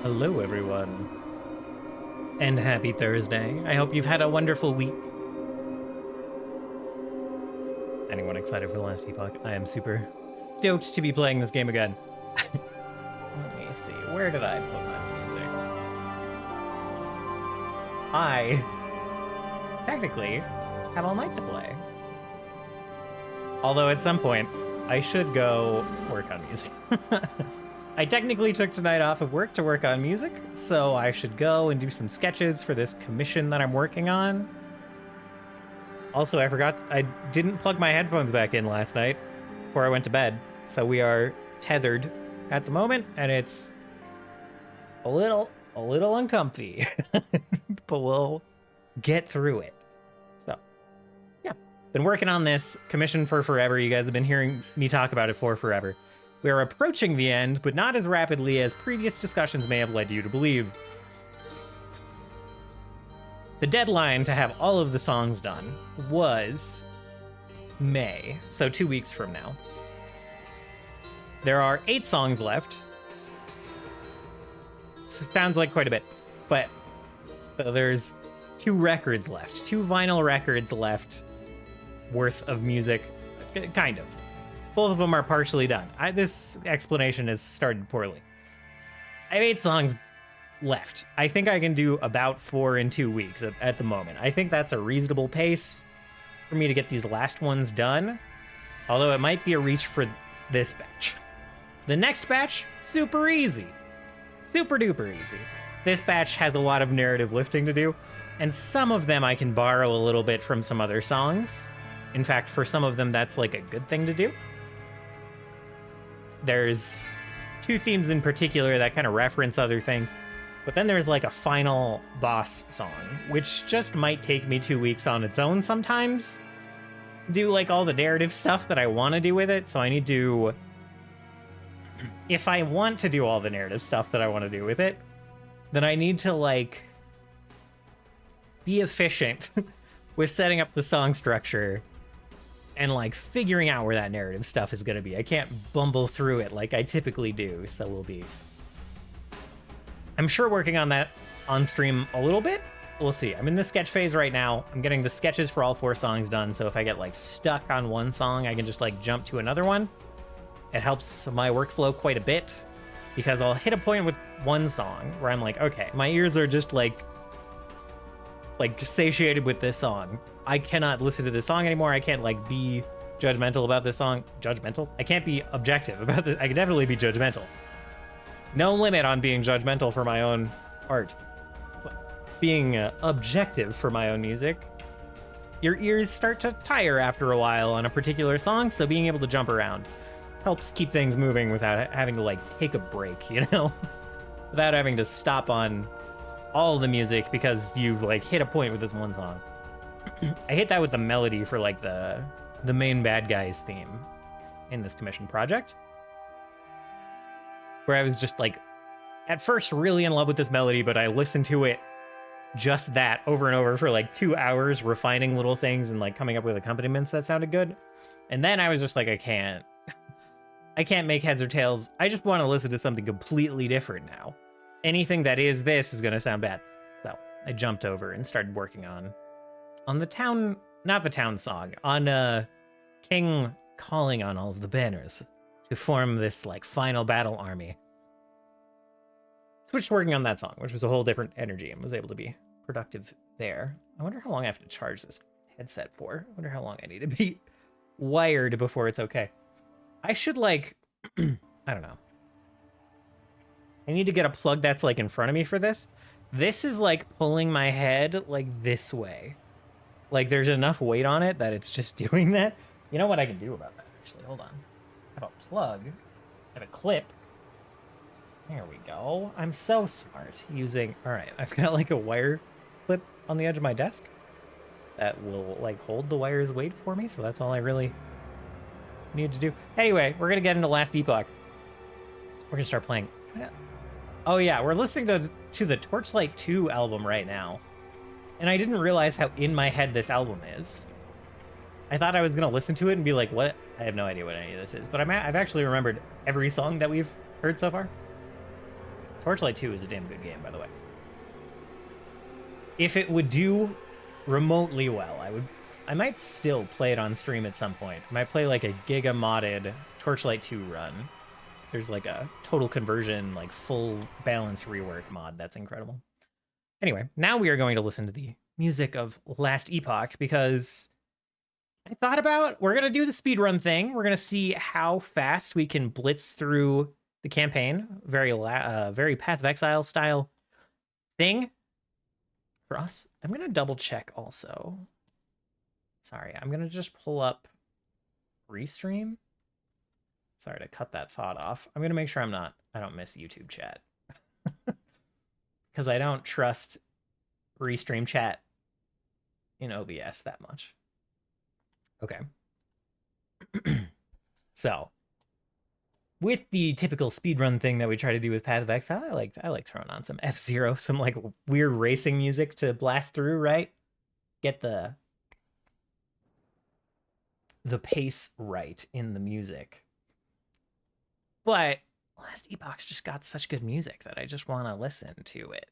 Hello, everyone, and happy Thursday. I hope you've had a wonderful week. Anyone excited for the last Epoch? I am super stoked to be playing this game again. Let me see, where did I put my music? I technically have all night to play. Although at some point, I should go work on music. I technically took tonight off of work to work on music, so I should go and do some sketches for this commission that I'm working on. Also, I forgot, I didn't plug my headphones back in last night before I went to bed, so we are tethered at the moment, and it's a little uncomfy, but we'll get through it. So, yeah, been working on this commission for forever. You guys have been hearing me talk about it for forever. We are approaching the end, but not as rapidly as previous discussions may have led you to believe. The deadline to have all of the songs done was May, so 2 weeks from now. There are 8 songs left. Sounds like quite a bit, but so there's 2 records left, 2 vinyl records left worth of music, kind of. Both of them are partially done. This explanation has started poorly. I have 8 songs left. I think I can do about 4 in 2 weeks at the moment. I think that's a reasonable pace for me to get these last ones done, although it might be a reach for this batch. The next batch, super easy. Super duper easy. This batch has a lot of narrative lifting to do, and some of them I can borrow a little bit from some other songs. In fact, for some of them, that's like a good thing to do. There's 2 themes in particular that kind of reference other things, but then there's like a final boss song, which just might take me 2 weeks on its own sometimes to do like all the narrative stuff that I want to do with it. So I need to, if I want to do all the narrative stuff that I want to do with it, then I need to like be efficient with setting up the song structure and like figuring out where that narrative stuff is going to be. I can't bumble through it like I typically do, so we'll be, I'm sure, working on that on stream a little bit. We'll see. I'm in the sketch phase right now. I'm getting the sketches for all 4 songs done, so if I get like stuck on one song, I can just like jump to another one. It helps my workflow quite a bit, because I'll hit a point with one song where I'm like, okay, my ears are just like satiated with this song. I cannot listen to this song anymore. I can't like be judgmental about this song. Judgmental? I can't be objective about this. I can definitely be judgmental. No limit on being judgmental for my own art. But being objective for my own music, your ears start to tire after a while on a particular song, so being able to jump around helps keep things moving without having to like take a break, you know? Without having to stop on all the music because you like hit a point with this one song. I hit that with the melody for like the main bad guy's theme in this commission project, where I was just like at first really in love with this melody, but I listened to it just that over and over for like 2 hours, refining little things and like coming up with accompaniments that sounded good. And then I was just like, I can't make heads or tails. I just want to listen to something completely different now. Anything that is this is going to sound bad. So I jumped over and started working on the town, not the town song, on King calling on all of the banners to form this like final battle army. Switched to working on that song, which was a whole different energy, and was able to be productive there. I wonder how long I have to charge this headset for. I wonder how long I need to be wired before it's okay. I should like, I don't know. I need to get a plug that's like in front of me for this. This is like pulling my head like this way. Like there's enough weight on it that it's just doing that. You know what I can do about that, actually? Hold on. I have a plug. I have a clip. There we go. I'm so smart using... All right, I've got like a wire clip on the edge of my desk that will like hold the wire's weight for me. So that's all I really need to do. Anyway, we're going to get into Last Epoch. We're going to start playing. Oh yeah, we're listening to the Torchlight 2 album right now. And I didn't realize how in my head this album is. I thought I was going to listen to it and be like, what? I have no idea what any of this is. But I've actually remembered every song that we've heard so far. Torchlight 2 is a damn good game, by the way. If it would do remotely well, I might still play it on stream at some point. I might play like a giga modded Torchlight 2 run. There's like a total conversion, like full balance rework mod. That's incredible. Anyway, now we are going to listen to the music of Last Epoch because I thought about, we're going to do the speedrun thing. We're going to see how fast we can blitz through the campaign. Very Path of Exile style thing for us. I'm going to double check also. Sorry, I'm going to just pull up Restream. Sorry to cut that thought off. I'm going to make sure I don't miss YouTube chat. Because I don't trust Restream chat in OBS that much. Okay. So, with the typical speedrun thing that we try to do with Path of Exile, I like throwing on some F-Zero, some like weird racing music to blast through, right? Get the pace right in the music. But Last Epoch's just got such good music that I just want to listen to it.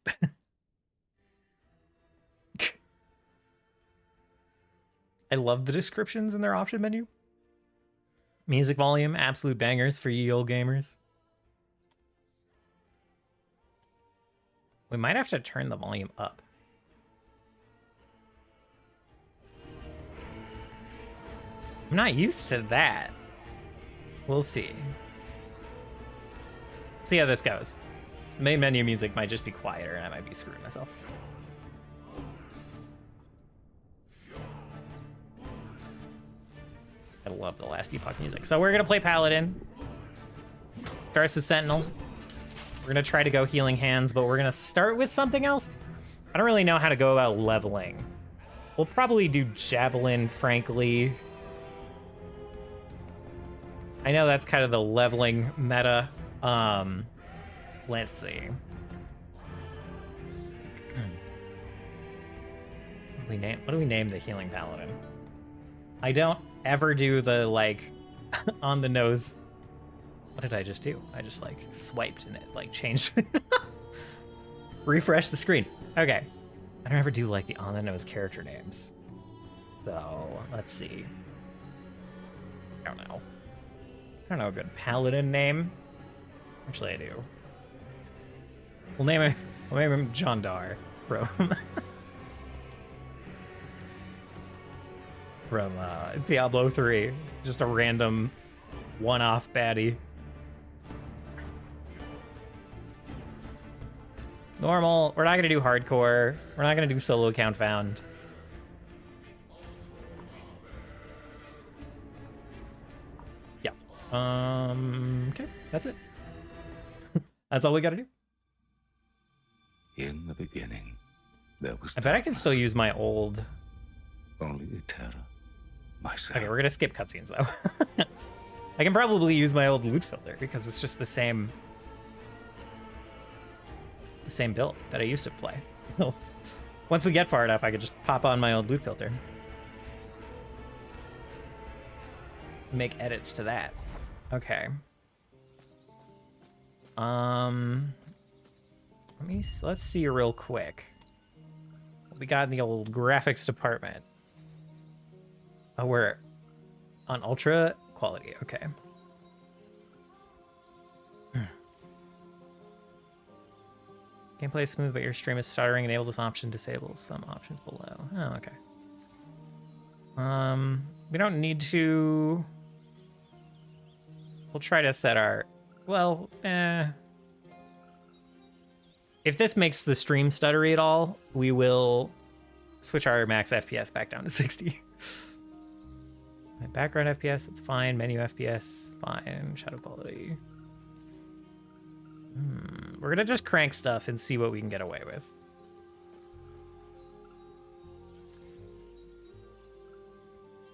I love the descriptions in their option menu. Music volume, absolute bangers for ye old gamers. We might have to turn the volume up. I'm not used to that. We'll see. See how this goes. Main menu music might just be quieter and I might be screwing myself. I love the Last Epoch music. So we're gonna play Paladin. Starts with Sentinel. We're gonna try to go Healing Hands, but we're gonna start with something else. I don't really know how to go about leveling. We'll probably do Javelin, frankly. I know that's kind of the leveling meta. Let's see. What do we name the Healing Paladin? I don't ever do the, like, on the nose. What did I just do? I just, like, swiped and it, like, changed. Refresh the screen. Okay. I don't ever do, like, the on the nose character names. So, let's see. I don't know. I don't know a good Paladin name. Actually, I do. We'll name him Jondar from Diablo 3. Just a random one-off baddie. Normal. We're not gonna do hardcore. We're not gonna do solo account found. Yeah. Okay. That's it. That's all we gotta do. In the beginning, there was. I bet I can still use my old. Only the terror. Myself. Okay, we're gonna skip cutscenes though. I can probably use my old loot filter because it's just the same build that I used to play. So once we get far enough, I could just pop on my old loot filter. Make edits to that. Okay. Let's see real quick what we got in the old graphics department. Oh, we're on ultra quality. Okay. Gameplay is smooth, but your stream is stuttering. Enable this option, disable some options below. Oh, okay. We don't need to. We'll try to set our. Well, if this makes the stream stuttery at all, we will switch our max FPS back down to 60. My background FPS, that's fine. Menu FPS, fine. Shadow quality. We're gonna just crank stuff and see what we can get away with.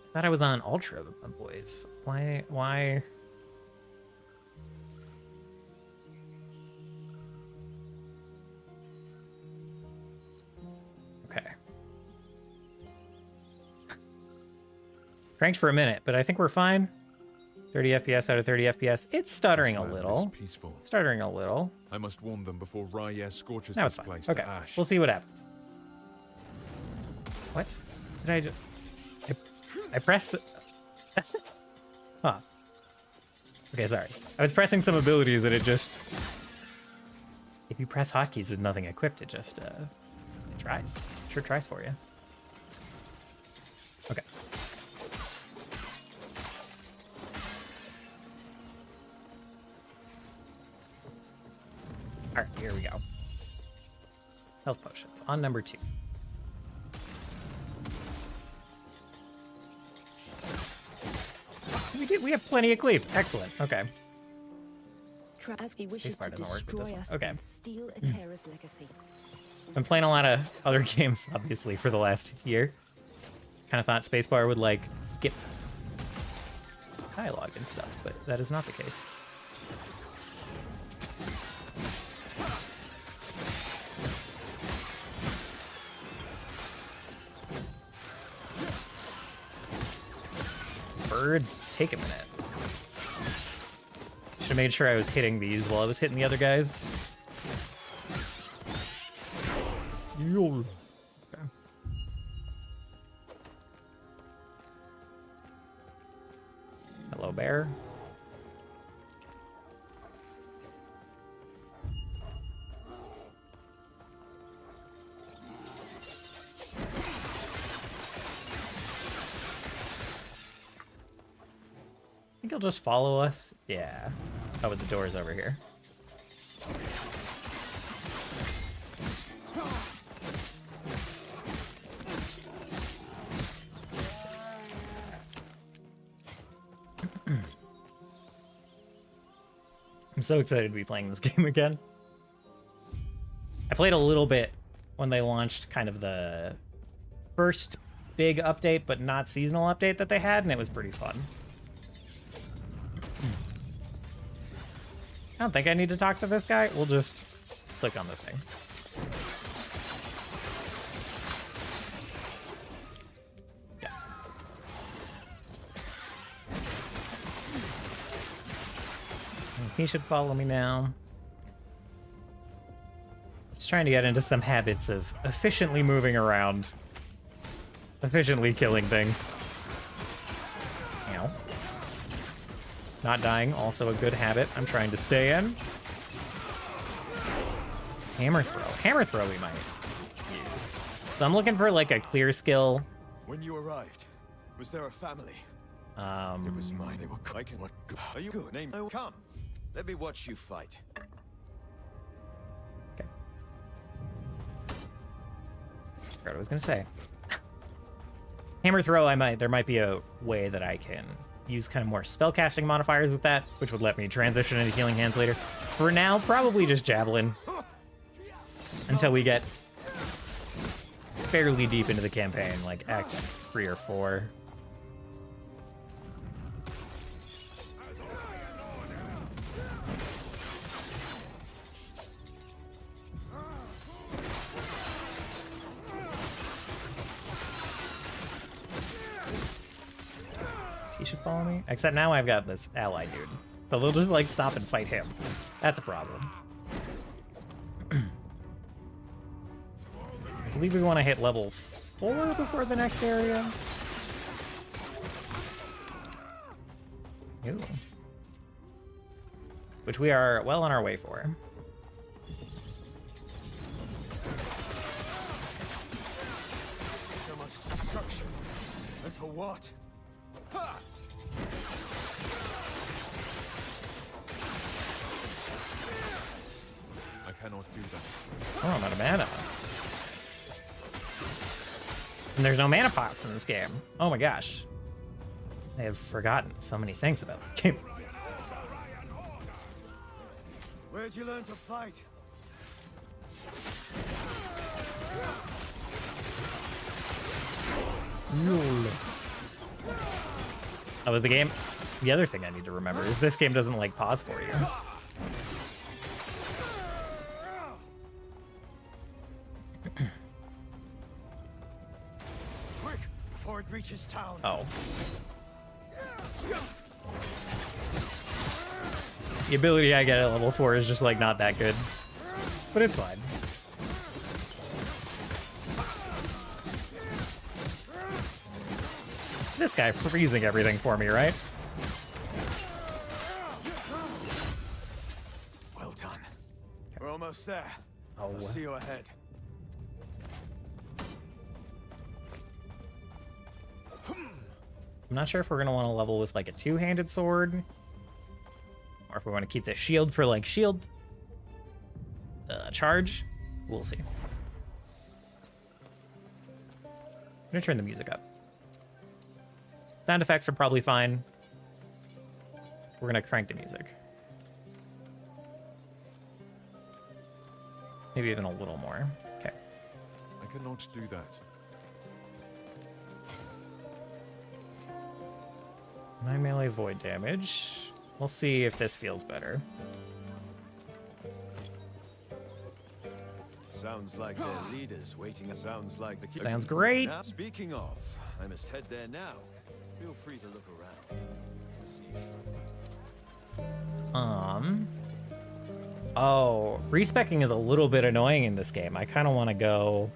I thought I was on Ultra, boys. Why? Okay. Cranked for a minute, but I think we're fine. 30 FPS out of 30 FPS. It's stuttering a This land little. is peaceful. Stuttering a little. I must warn them before Raya scorches Now it's this fine. place Okay, to ash. we'll see what happens. What? Did I just... I pressed... Huh. Okay, sorry. I was pressing some abilities and it just... If you press hotkeys with nothing equipped, it just, tries. Sure tries for you. Okay. Alright, here we go. Health potions on number 2. We have plenty of cleave. Excellent. Okay. Traski wishes Spacebar to doesn't work with this destroy one. us Okay. and steal Atera's legacy. Been playing a lot of other games, obviously, for the last year. Kind of thought Spacebar would, like, skip dialogue and stuff, but that is not the case. Birds, take a minute. Should have made sure I was hitting these while I was hitting the other guys. Okay. Hello, bear. Think he'll just follow us? Yeah. Oh, but the door's over here. I'm so excited to be playing this game again. I played a little bit when they launched kind of the first big update, but not seasonal update that they had, and it was pretty fun. I don't think I need to talk to this guy. We'll just click on the thing. Yeah. He should follow me now. Just trying to get into some habits of efficiently moving around. Efficiently killing things. Ow. Not dying, also a good habit I'm trying to stay in. Hammer throw. Hammer throw we might use. So I'm looking for like a clear skill. When you arrived, was there a family? It was mine. They were like, what? Are you good? Name? Oh, come. Let me watch you fight. Okay. Forgot what I was gonna say. Hammer throw, there might be a way that I can use kind of more spellcasting modifiers with that, which would let me transition into healing hands later. For now, probably just javelin until we get fairly deep into the campaign, like Act 3 or 4. He should follow me. Except now I've got this ally dude. So they'll just like stop and fight him. That's a problem. I believe we want to hit level 4 before the next area. Ooh. Which we are well on our way for. So much destruction. And for what? Ha! I cannot do that. Oh, I'm out of mana. And there's no mana pots in this game. Oh my gosh. I have forgotten so many things about this game. Where'd you learn to fight? Oh, was the game? The other thing I need to remember is this game doesn't like pause for you. Quick, before it reaches town. Oh. The ability I get at level 4 is just like not that good. But it's fine. This guy freezing everything for me, right? Well done. We're almost there. Oh. I'll see you ahead. I'm not sure if we're going to want to level with like a two-handed sword. Or if we want to keep the shield for like shield charge. We'll see. I'm going to turn the music up. Sound effects are probably fine. We're going to crank the music. Maybe even a little more. Okay. I cannot do that. My melee void damage. We'll see if this feels better. Sounds like their leaders waiting. Sounds like the Sounds great. Now, speaking of, I must head there now. Feel free to look around. Oh, respecking is a little bit annoying in this game. I kind of want to go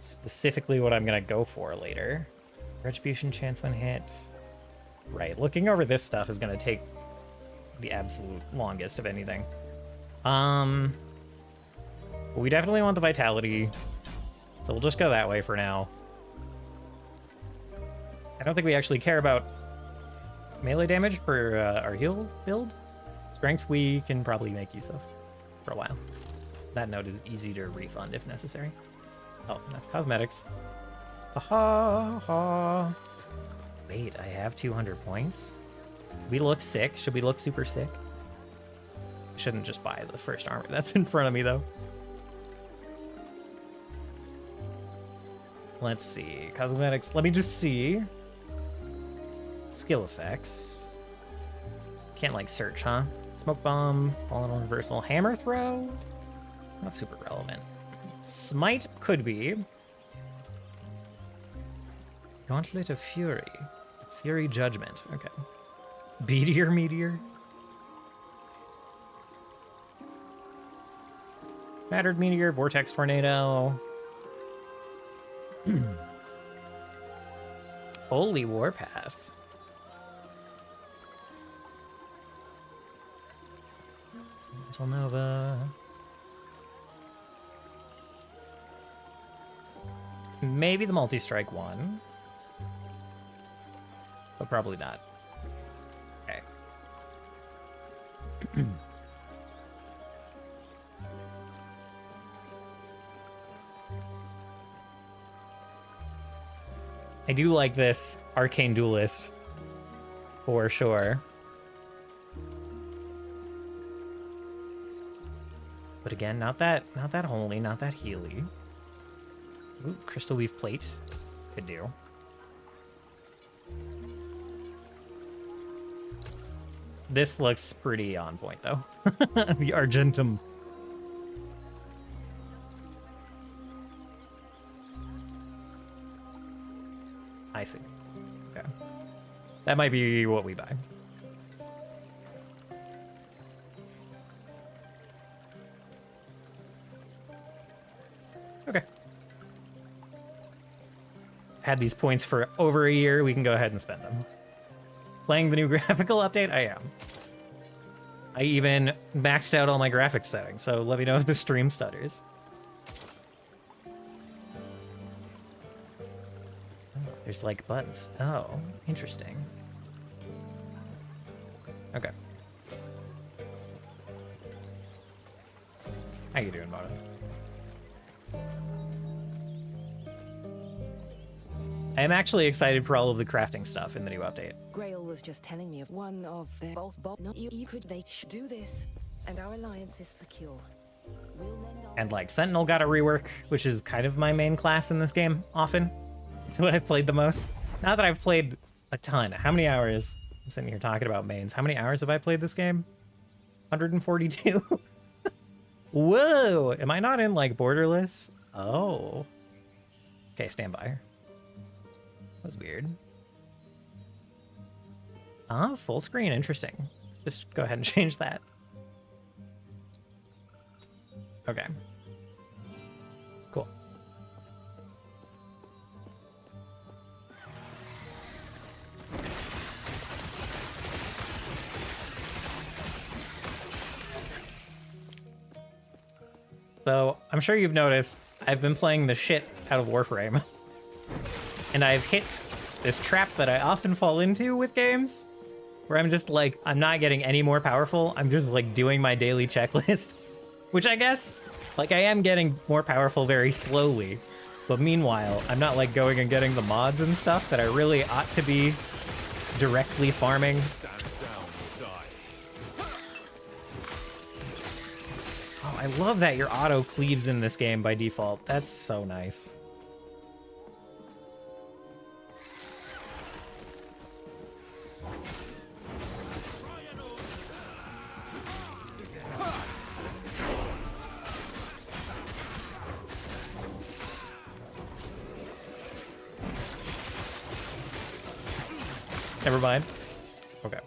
specifically what I'm going to go for later. Retribution chance when hit. Right, looking over this stuff is going to take the absolute longest of anything. We definitely want the vitality, so we'll just go that way for now. I don't think we actually care about melee damage for our heal build. Strength we can probably make use of for a while. That note is easy to refund if necessary. Oh, that's cosmetics. Ha ha. Wait, I have 200 points? We look sick. Should we look super sick? I shouldn't just buy the first armor that's in front of me, though. Let's see. Cosmetics. Let me just see. Skill effects. Can't, like, search, huh? Smoke bomb. Volatile reversal. Hammer throw? Not super relevant. Smite could be. Gauntlet of Fury. Fury Judgment. Okay. Meteor. Battered Meteor. Vortex Tornado. Holy Warpath. Metal Nova. Maybe the multi-strike one. But probably not. Okay. I do like this Arcane Duelist. For sure. But again, not that holy, not that healy. Ooh, Crystal Leaf Plate. Could do. This looks pretty on point, though. The Argentum. I see. Okay. That might be what we buy. Okay. Had these points for over a year. We can go ahead and spend them. Playing the new graphical update? I am. I even maxed out all my graphics settings, so let me know if the stream stutters. Oh, there's like buttons. Oh, interesting. Okay. How you doing, Moto? I am actually excited for all of the crafting stuff in the new update. Grail was just telling me of one of their both no, you could they should do this, and our alliance is secure. We'll lend our And like Sentinel got a rework, which is kind of my main class in this game often. It's what I've played the most. Now that I've played a ton, how many hours? I'm sitting here talking about mains. How many hours have I played this game? 142. Whoa! Am I not in like Borderless? Oh. Okay, stand by. That was weird. Ah, full screen. Interesting. Let's just go ahead and change that. Okay. Cool. So, I'm sure you've noticed, I've been playing the shit out of Warframe. And I've hit this trap that I often fall into with games, where I'm just like, I'm not getting any more powerful. I'm just like doing my daily checklist, which I guess, like I am getting more powerful very slowly. But meanwhile, I'm not like going and getting the mods and stuff that I really ought to be directly farming. Stand down or die. Oh, I love that your auto cleaves in this game by default. That's so nice. Never mind. Okay.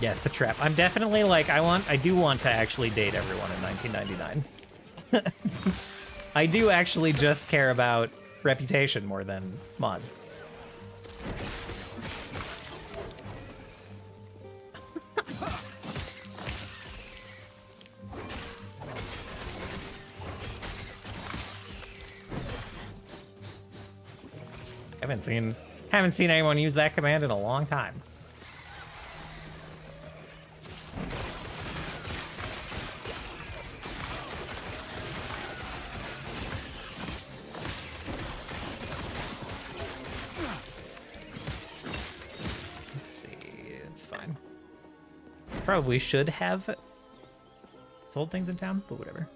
Yes, the trap. I'm definitely like, I do want to actually date everyone in 1999. I do actually just care about reputation more than mods. Haven't seen anyone use that command in a long time. Let's see, it's fine. Probably should have sold things in town, but whatever.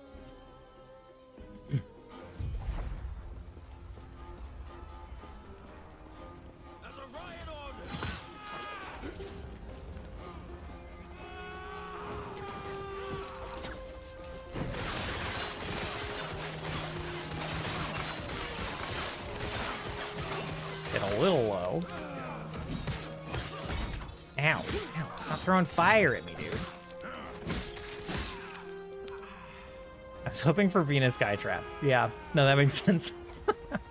A little low. Ow. Ow. Stop throwing fire at me, dude. I was hoping for Venus Skytrap. Yeah. No, that makes sense. That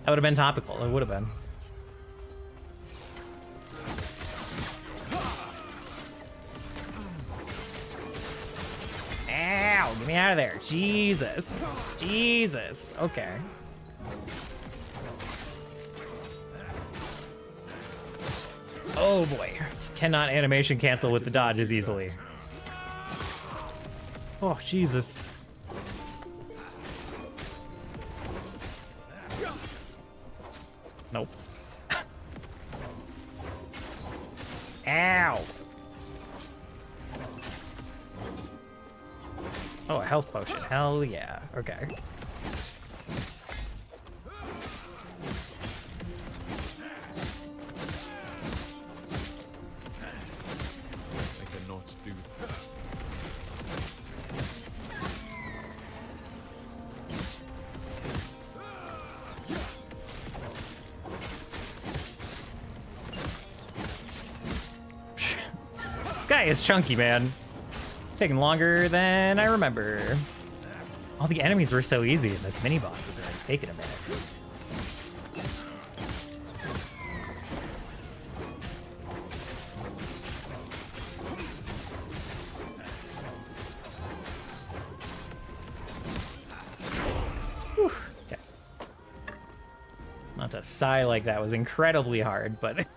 would have been topical. It would have been. Ow. Get me out of there. Jesus. Jesus. Okay. Oh boy, cannot animation cancel with the dodges easily. Oh, Jesus. Nope. Ow. Oh, a health potion. Hell yeah. Okay. Is chunky, man. It's taking longer than I remember. All the enemies were so easy in this mini bosses, and it's taking a minute. Whew. Okay. Not to sigh like that was incredibly hard, but.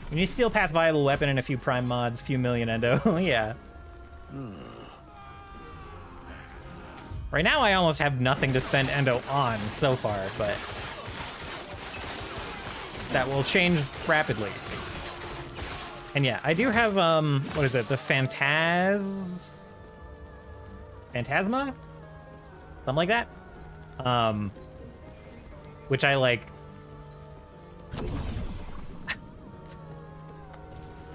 You need Steel Path viable weapon and a few prime mods, few million endo. Yeah. Right now I almost have nothing to spend endo on so far, but that will change rapidly. And yeah, I do have what is it? The Phantasma? Something like that. Which I like.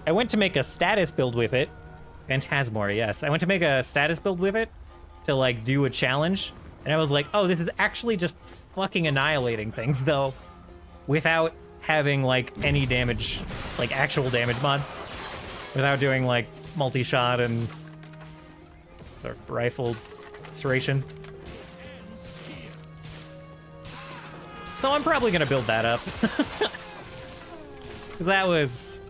I went to make a status build with it. Phantasmor, yes. I went to make a status build with it to like do a challenge And I was like, oh, this is actually just fucking annihilating things, though, without having, like, any damage, like, actual damage mods. Without doing, like, multi-shot and rifle serration. So I'm probably going to build that up. Because that was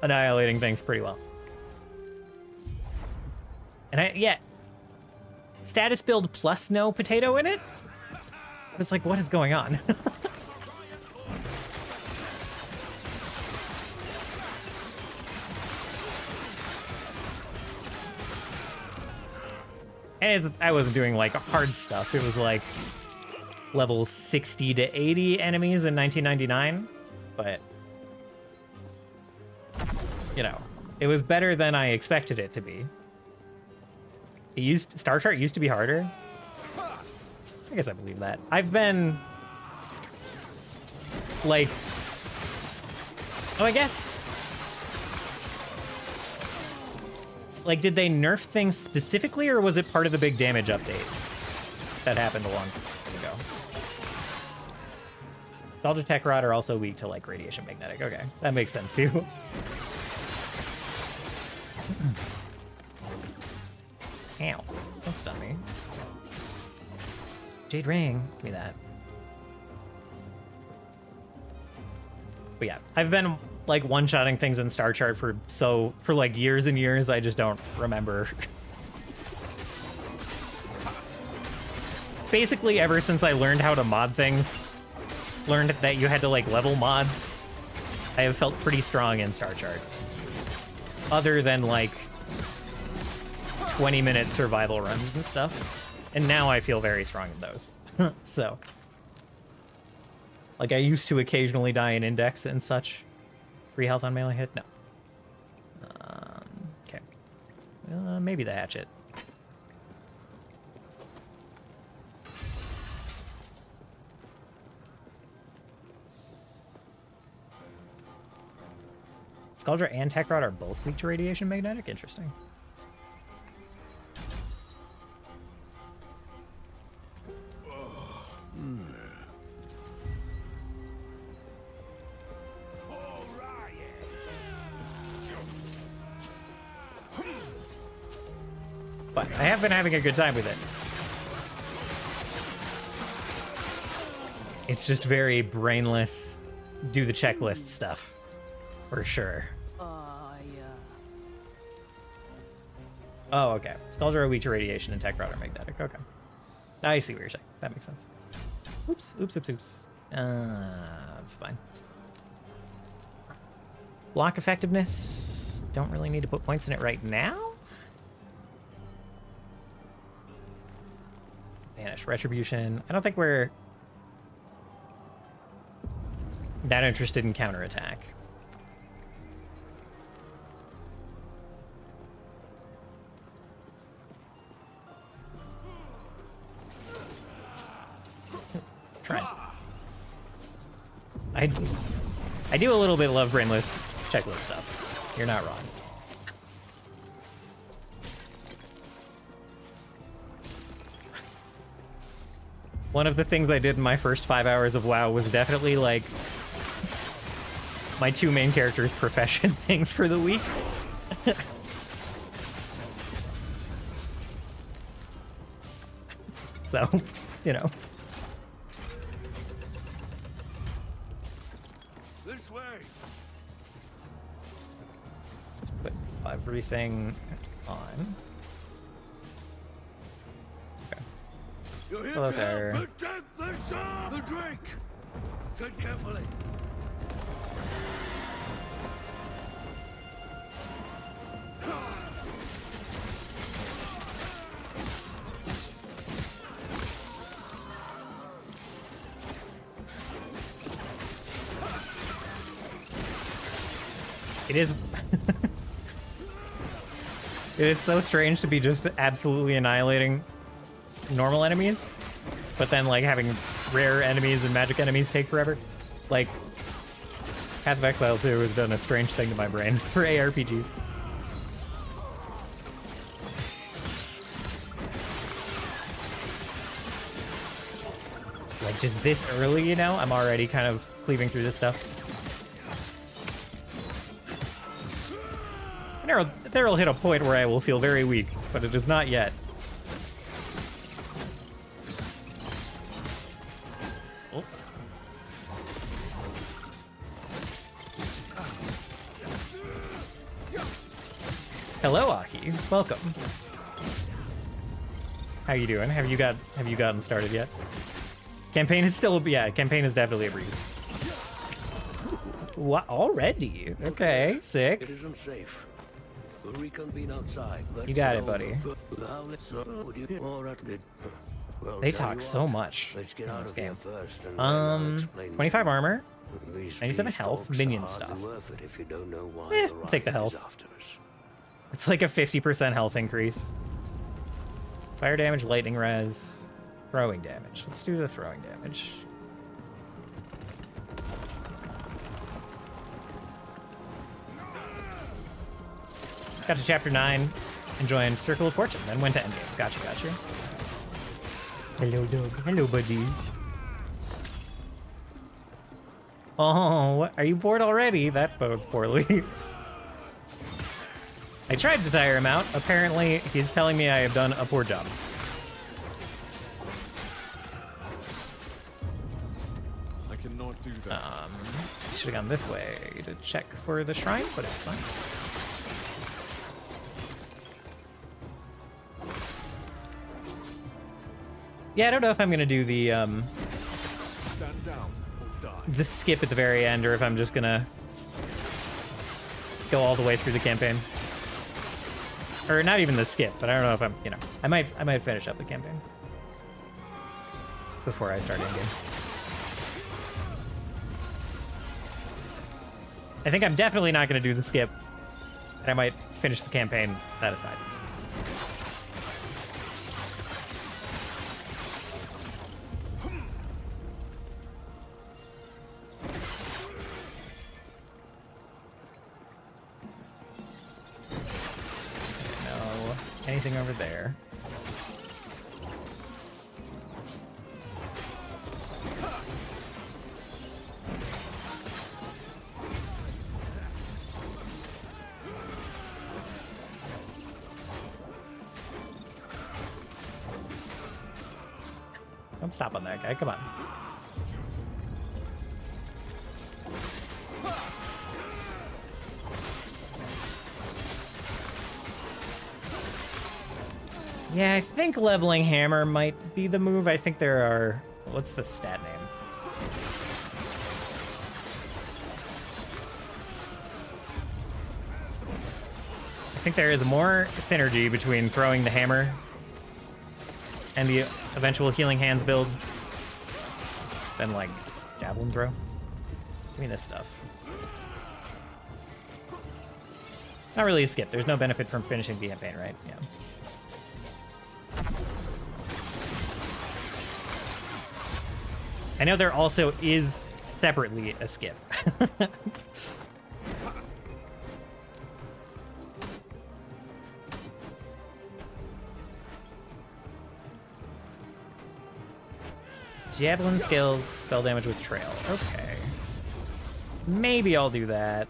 annihilating things pretty well. And yeah. Status build plus no potato in it? I was like, what is going on? And I wasn't doing, like, hard stuff. It was, like, level 60 to 80 enemies in 1999. But, you know, it was better than I expected it to be. Star Chart used to be harder. I guess I believe that. I've been, like... Oh, I guess... Like, did they nerf things specifically, or was it part of the big damage update that happened a long time ago? Nostalgia Tech Rod are also weak to, like, radiation magnetic. Okay, that makes sense, too. Ow, don't stun me. Jade Ring, give me that. But yeah, I've been, like, one-shotting things in Star Chart for like years and years. I just don't remember. Basically, ever since I learned how to mod things, learned that you had to, like, level mods, I have felt pretty strong in Star Chart. Other than, like, 20-minute survival runs and stuff. And now I feel very strong in those. So. Like, I used to occasionally die in Index and such. 3 health on melee hit? No. Okay. Maybe the hatchet. Skuldra and Tech Rod are both weak to radiation magnetic? Interesting. But I have been having a good time with it. It's just very brainless, do the checklist stuff, for sure. Oh, okay. Skuldra are weak to radiation and Tech Rod are magnetic. Okay. I see what you're saying. That makes sense. Oops, oops, oops, oops. That's fine. Block effectiveness. Don't really need to put points in it right now. Banish Retribution. I don't think we're that interested in counterattack. Try. I do a little bit love brainless checklist stuff. You're not wrong. One of the things I did in my first 5 hours of WoW was definitely, like, my 2 main characters' profession things for the week. So, you know. This way. Put everything on. You're here Hello, to sir. help protect the drink. Tread carefully. It is... It is so strange to be just absolutely annihilating normal enemies, but then, like, having rare enemies and magic enemies take forever. Like, Path of Exile 2 has done a strange thing to my brain for ARPGs. like just this early, you know, I'm already kind of cleaving through this stuff. There will hit a point where I will feel very weak, but it is not yet. Oh. Hello, Aki. Welcome. How you doing? Have you gotten started yet? Campaign is still, yeah, campaign is definitely a breeze. What, already? Okay, sick. It isn't safe. We'll reconvene outside. You got it, buddy. They talk so much Let's get in out this of here game. first, and then I'll explain 25 more. armor, These 97 peace health, talks minion are hardly stuff. worth it if you don't know why Eh, the take the Riot is health. after us. It's like a 50% health increase. Fire damage, lightning res, throwing damage. Let's do the throwing damage. Got to chapter 9 and joined Circle of Fortune, then went to Endgame. Gotcha. Hello, dog. Hello, buddy. Oh, what? Are you bored already? That bodes poorly. I tried to tire him out. Apparently, he's telling me I have done a poor job. I cannot do that. Should have gone this way to check for the shrine, but it's fine. Yeah, I don't know if I'm gonna do the Stand down or die. the skip at the very end, or if I'm just gonna go all the way through the campaign. Or not even the skip, but I don't know if I'm, you know, I might finish up the campaign before I start in-game. I think I'm definitely not going to do the skip, and I might finish the campaign that aside. No, anything over there? Don't stop on that guy, come on. Yeah, I think leveling hammer might be the move. I think there are... What's the stat name? I think there is more synergy between throwing the hammer and the eventual healing hands build than, like, javelin throw. Give me this stuff. Not really a skip. There's no benefit from finishing the campaign, right? Yeah. I know there also is separately a skip. Javelin skills, spell damage with trail. Okay. Maybe I'll do that.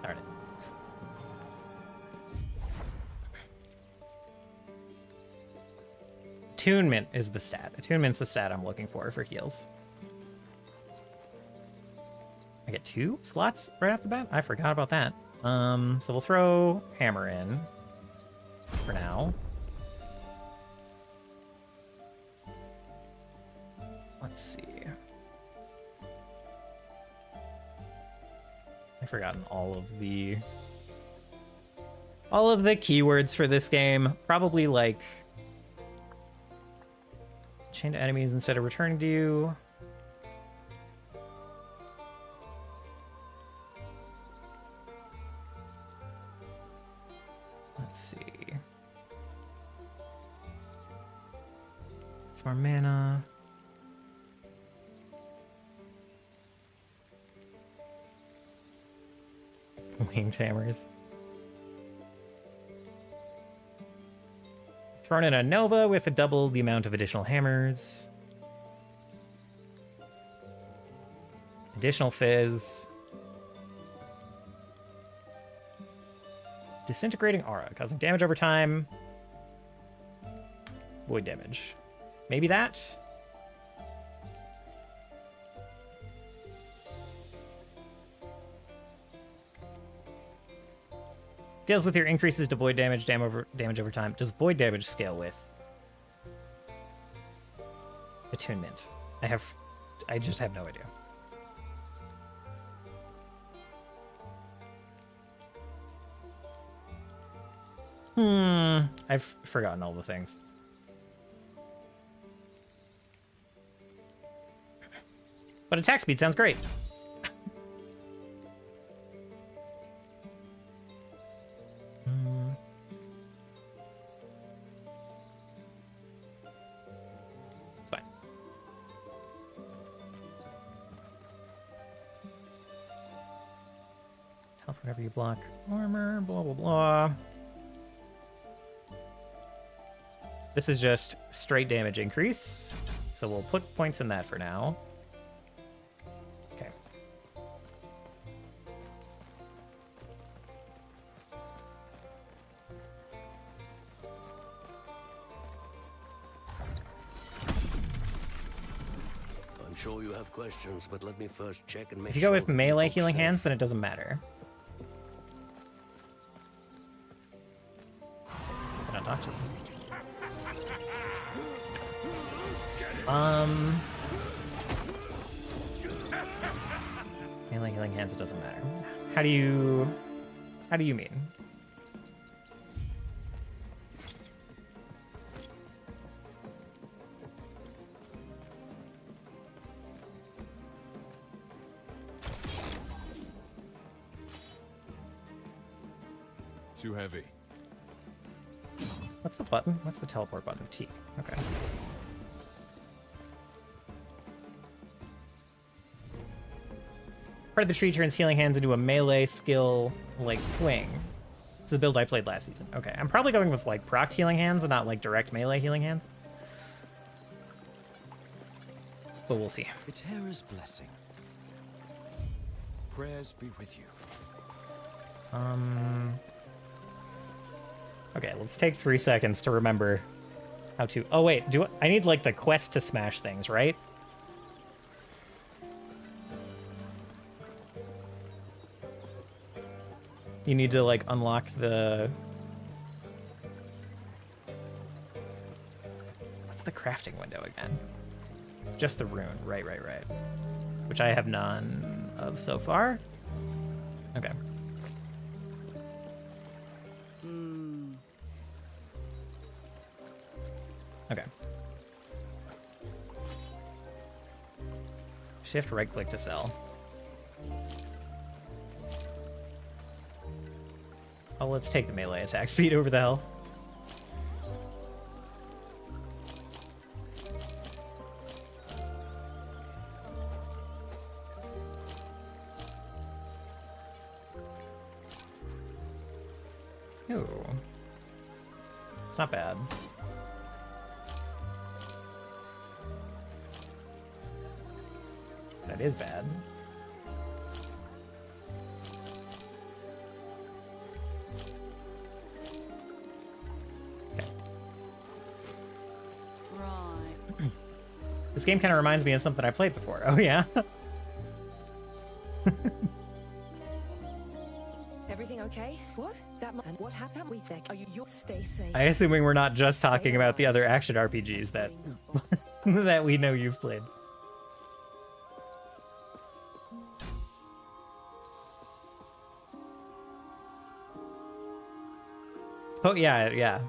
Darn it. Attunement is the stat. Attunement's the stat I'm looking for heals. I get 2 slots right off the bat? I forgot about that. So we'll throw hammer in for now. Let's see. I've forgotten all of the keywords for this game. Probably like chain to enemies instead of returning to you. Let's see. Costs more mana. Winged hammers. Thrown in a Nova with a double the amount of additional hammers. Additional fizz. Disintegrating aura, causing damage over time. Void damage. Maybe that? Deals with your increases to void damage, damage over time. Does void damage scale with attunement? I just have no idea. I've forgotten all the things. But attack speed sounds great. It's fine. Health whenever you block. Armor, blah, blah, blah. This is just straight damage increase, so we'll put points in that for now. Okay. I'm sure you have questions, but let me first check and make If you go with sure that melee you're healing safe. hands, then it doesn't matter. Can I not to? Melee healing hands, it doesn't matter. How do you mean? Too heavy. What's the button? What's the teleport button? T. Okay. Part of the tree turns healing hands into a melee skill like swing. It's the build I played last season. Okay, I'm probably going with like proc healing hands and not like direct melee healing hands. But we'll see. Eterra's blessing. Prayers be with you. Okay, let's take 3 seconds to remember how to. Oh wait, I need like the quest to smash things, right? You need to like unlock the. What's the crafting window again? Just the rune, right. Which I have none of so far. Okay. Okay. Shift right click to sell. Oh, let's take the melee attack speed over the health. Ooh. It's not bad. That is bad. Okay. Right. This game kind of reminds me of something I played before. Oh, yeah? Everything okay? What? And what happened? We there. Are you stay safe? I assuming we're not just talking about the other action RPGs that that we know you've played. Oh, yeah.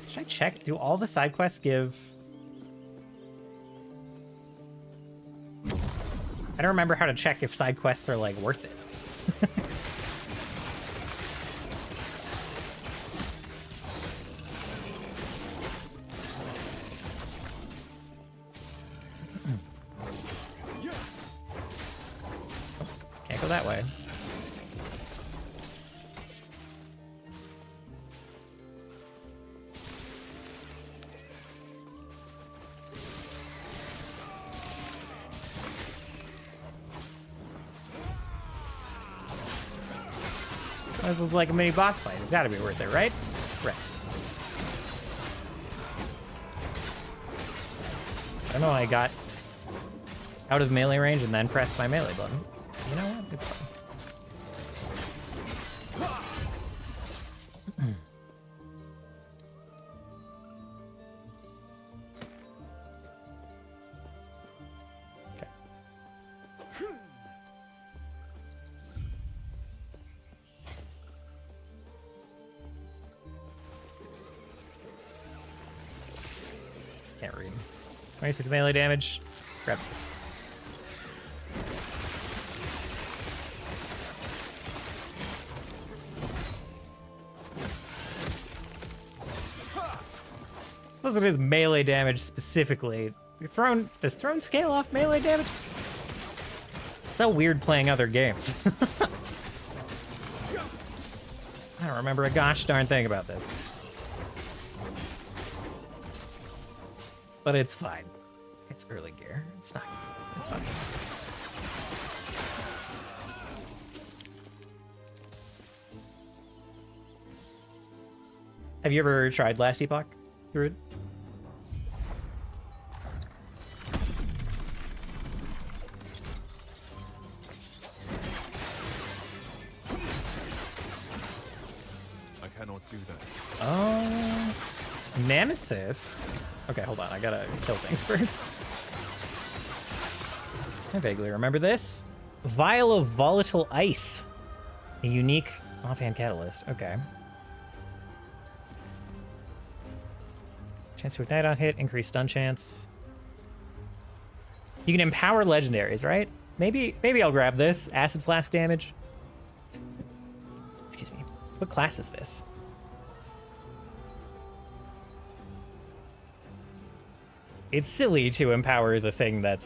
Should I check? Do all the side quests give I don't remember how to check if side quests are, like, worth it. Can't go that way. This is like a mini boss fight. It's got to be worth it, right? Right. I don't know. I got out of melee range and then pressed my melee button. You know what? It's fine. Can't read. 26 melee damage. Grab this. Suppose it is melee damage specifically. Does thrown scale off melee damage? It's so weird playing other games. I don't remember a gosh darn thing about this. But it's fine. It's early gear. It's not. It's fine. Have you ever tried Last Epoch through it? I cannot do that. Oh, Nemesis. Okay, hold on. I gotta kill things first. I vaguely remember this. Vial of volatile ice. A unique offhand catalyst. Okay. Chance to ignite on hit, increase stun chance. You can empower legendaries, right? Maybe I'll grab this. Acid flask damage. Excuse me. What class is this? It's silly to empower as a thing that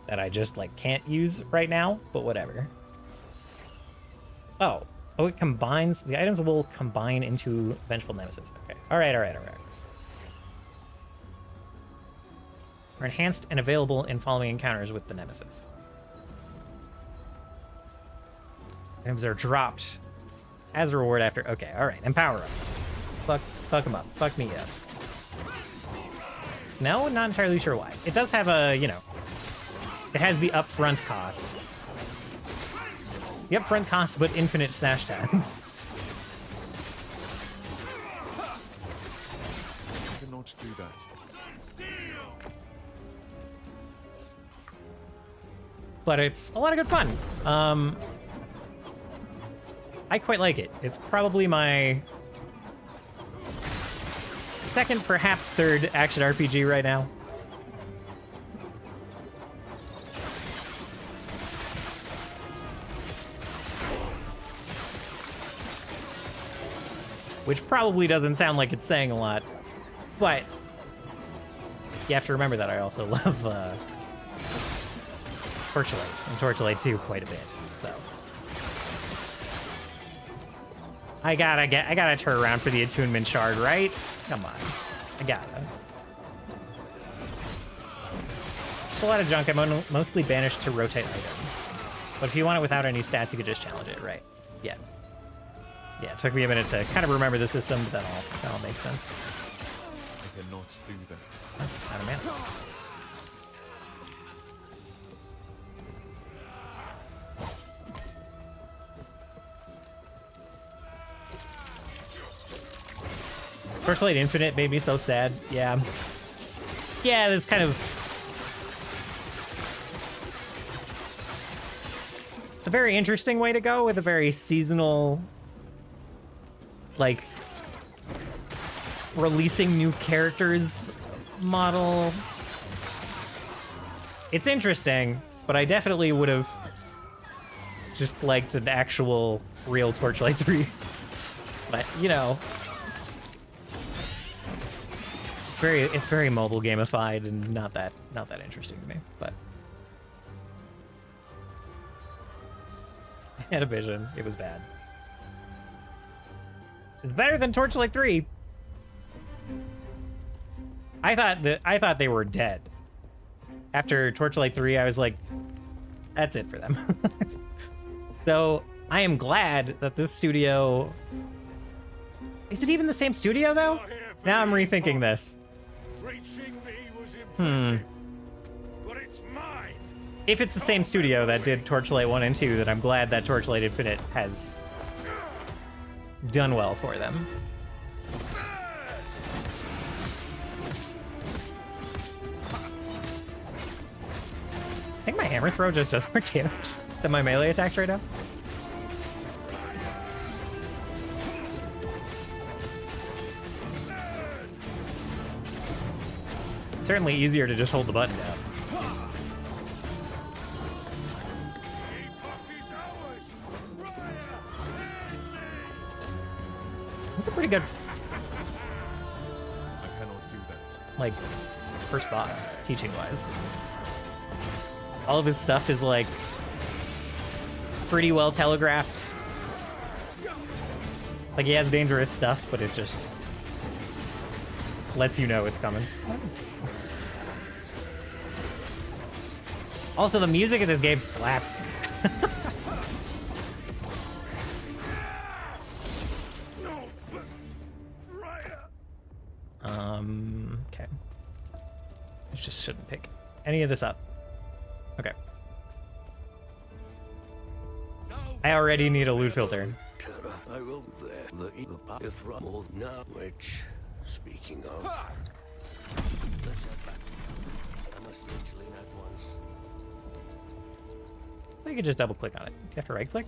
I just like can't use right now, but whatever. Oh, it combines. The items will combine into Vengeful Nemesis. Okay. All right. Are enhanced and available in following encounters with the Nemesis. Items are dropped as a reward after. Okay. All right. Empower them. Fuck them up. Fuck me up. No, not entirely sure why. It does have a, you know, it has the upfront cost. The upfront cost, but infinite sash times. I cannot do that. But it's a lot of good fun. I quite like it. It's probably my second, perhaps third action RPG right now. Which probably doesn't sound like it's saying a lot, but you have to remember that I also love Torchlight and Torchlight 2 quite a bit, so. I gotta turn around for the attunement shard, right? Come on. I gotta. Just a lot of junk. I'm mostly banished to rotate items. But if you want it without any stats, you could just challenge it, right? Yeah. Yeah, it took me a minute to kind of remember the system, but that all makes sense. I cannot do that. Oh, out of mana. Torchlight Infinite made me so sad. Yeah. Yeah, this kind of... It's a very interesting way to go with a very seasonal... like... releasing new characters model. It's interesting, but I definitely would have just liked an actual real Torchlight 3. But, you know, it's very mobile gamified and not that interesting to me, but I had a vision. It was bad. It's better than Torchlight 3. I thought they were dead. After Torchlight 3, I was like, that's it for them. So I am glad that this studio... Is it even the same studio, though? Now I'm rethinking this. Reaching me was impressive, but it's mine. If it's the same studio that did Torchlight 1 and 2, then I'm glad that Torchlight Infinite has done well for them. I think my hammer throw just does more damage than my melee attacks right now. It's certainly easier to just hold the button down. That's a pretty good, I cannot do that. like, first boss, teaching-wise. All of his stuff is, like, pretty well telegraphed. Like, he has dangerous stuff, but it just lets you know it's coming. Also, the music in this game slaps. Okay. I just shouldn't pick any of this up. Okay. I already need a loot filter. I will there the path from now which speaking of let's head back together. I must reach Lena at once. I could just double click on it. Do you have to right click?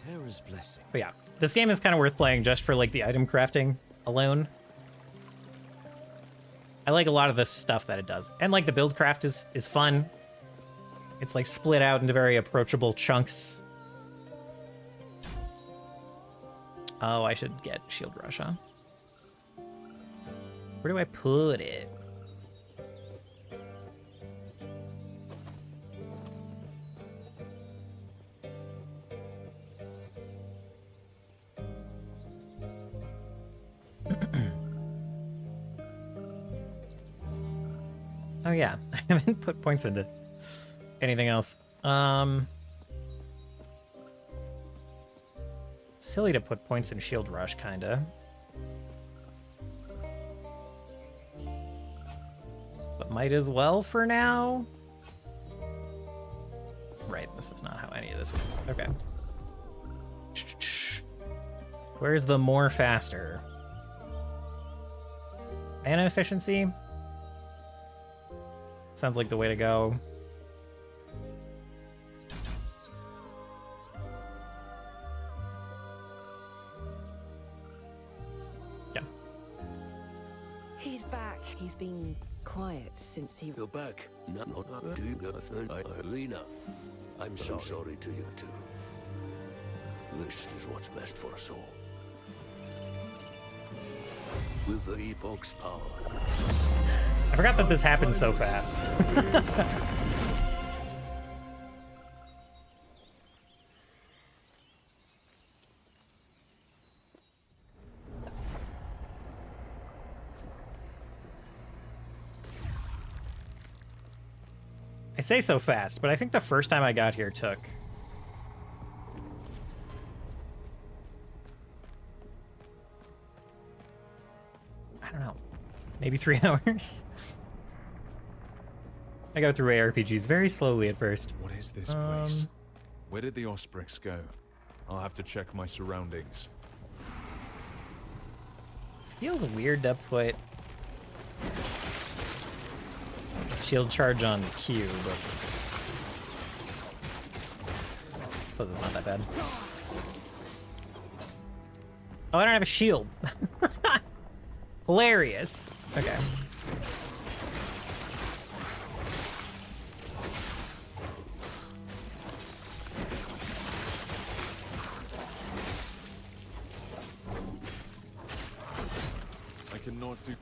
Terra's blessing. But yeah, this game is kind of worth playing just for like the item crafting alone. I like a lot of the stuff that it does. And like the build craft is fun. It's like split out into very approachable chunks. Oh, I should get Shield Rush, huh? Where do I put it? Oh yeah, I haven't put points into anything else. Silly to put points in Shield Rush, kinda. But might as well for now. Right, this is not how any of this works. Okay. Where's the more faster? Mana efficiency? Sounds like the way to go. Yeah. He's back. He's been quiet since he... You're back. No, do you got Lena? I'm so sorry to you too. This is what's best for us all. With the Epoch's power. I forgot that this happened so fast. I say so fast, but I think the first time I got here took... I don't know. Maybe 3 hours? I go through ARPGs very slowly at first. What is this place? Where did the Osprix go? I'll have to check my surroundings. Feels weird to put shield charge on Q, but I suppose it's not that bad. Oh, I don't have a shield. Hilarious. Okay. I cannot do.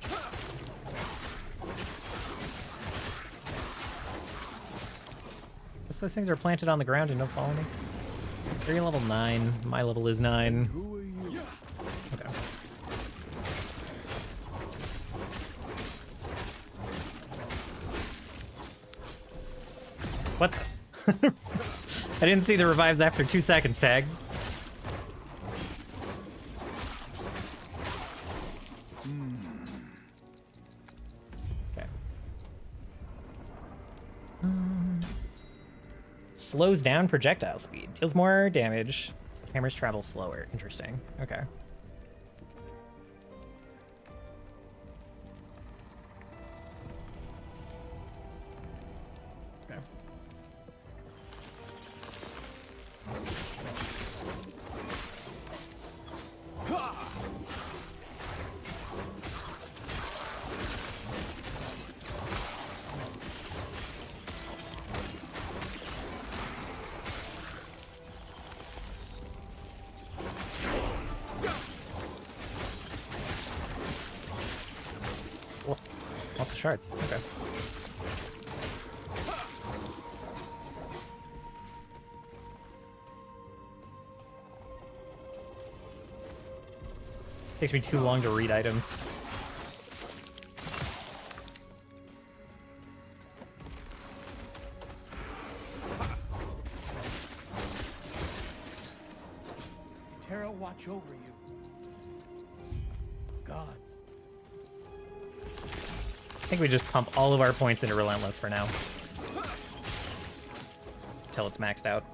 Guess those things are planted on the ground and don't follow me. You're level 9. My level is 9. Who are you? Okay. What? I didn't see the revives after 2 seconds tag. Okay. Slows down projectile speed. Deals more damage. Hammers travel slower. Interesting. Okay. Okay. Lots of shards. Okay. Takes me too long to read items. Terra watch over you. Gods. I think we just pump all of our points into Relentless for now. Until it's maxed out.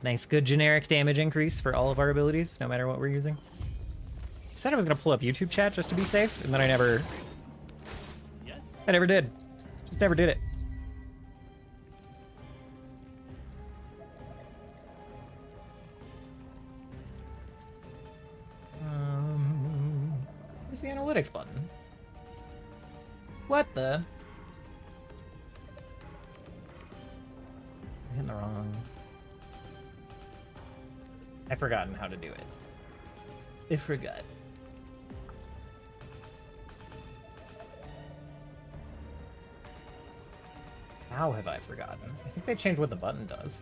Nice, good generic damage increase for all of our abilities, no matter what we're using. I said I was gonna pull up YouTube chat just to be safe, and then I never did. Just never did it. Where's the analytics button? What the? I'm hitting the wrong. I've forgotten how to do it. I forgot. How have I forgotten? I think they changed what the button does.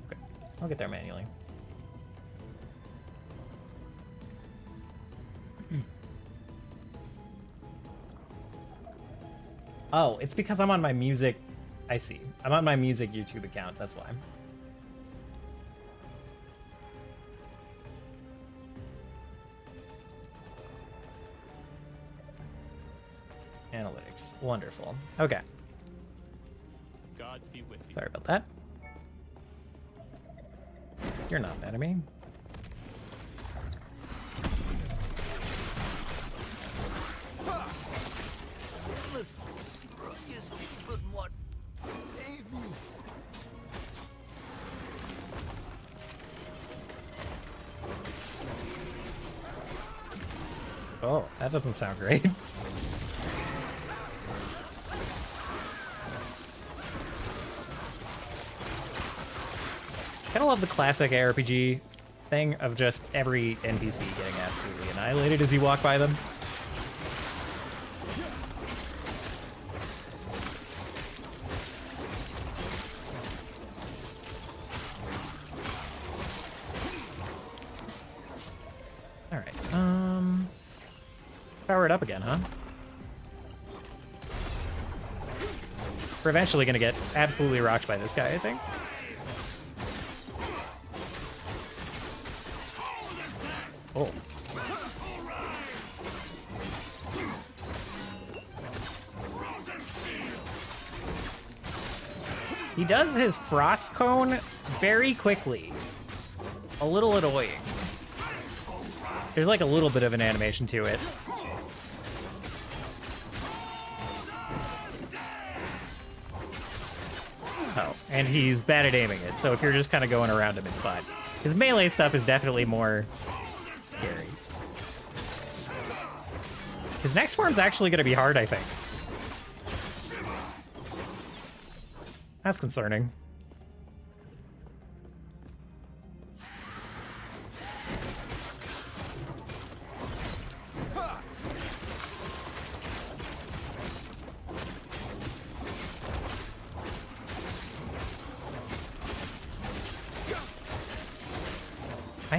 Okay, I'll get there manually. Oh, it's because I'm on my music. I see. I'm on my music YouTube account, that's why. Analytics. Wonderful. Okay. Gods be with you. Sorry about that. You're not mad at me. Listen, you stupid one. Leave me. Oh, that doesn't sound great. Kind of love the classic ARPG thing of just every NPC getting absolutely annihilated as you walk by them. Alright, let's power it up again, huh? We're eventually gonna get absolutely rocked by this guy, I think. Oh. He does his frost cone very quickly. A little annoying. There's like a little bit of an animation to it. Oh, and he's bad at aiming it, so if you're just kind of going around him, it's fine. His melee stuff is definitely more scary. His next form's actually going to be hard, I think. That's concerning.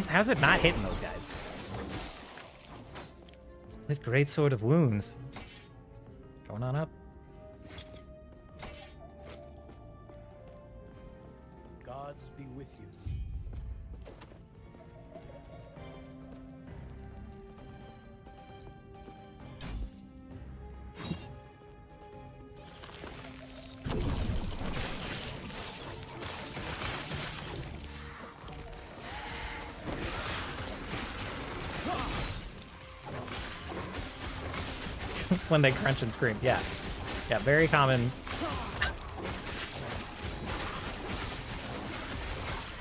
How's it not hitting those guys? Split great sword of wounds. Going on up. Gods be with you. When they crunch and scream, yeah. Yeah, very common.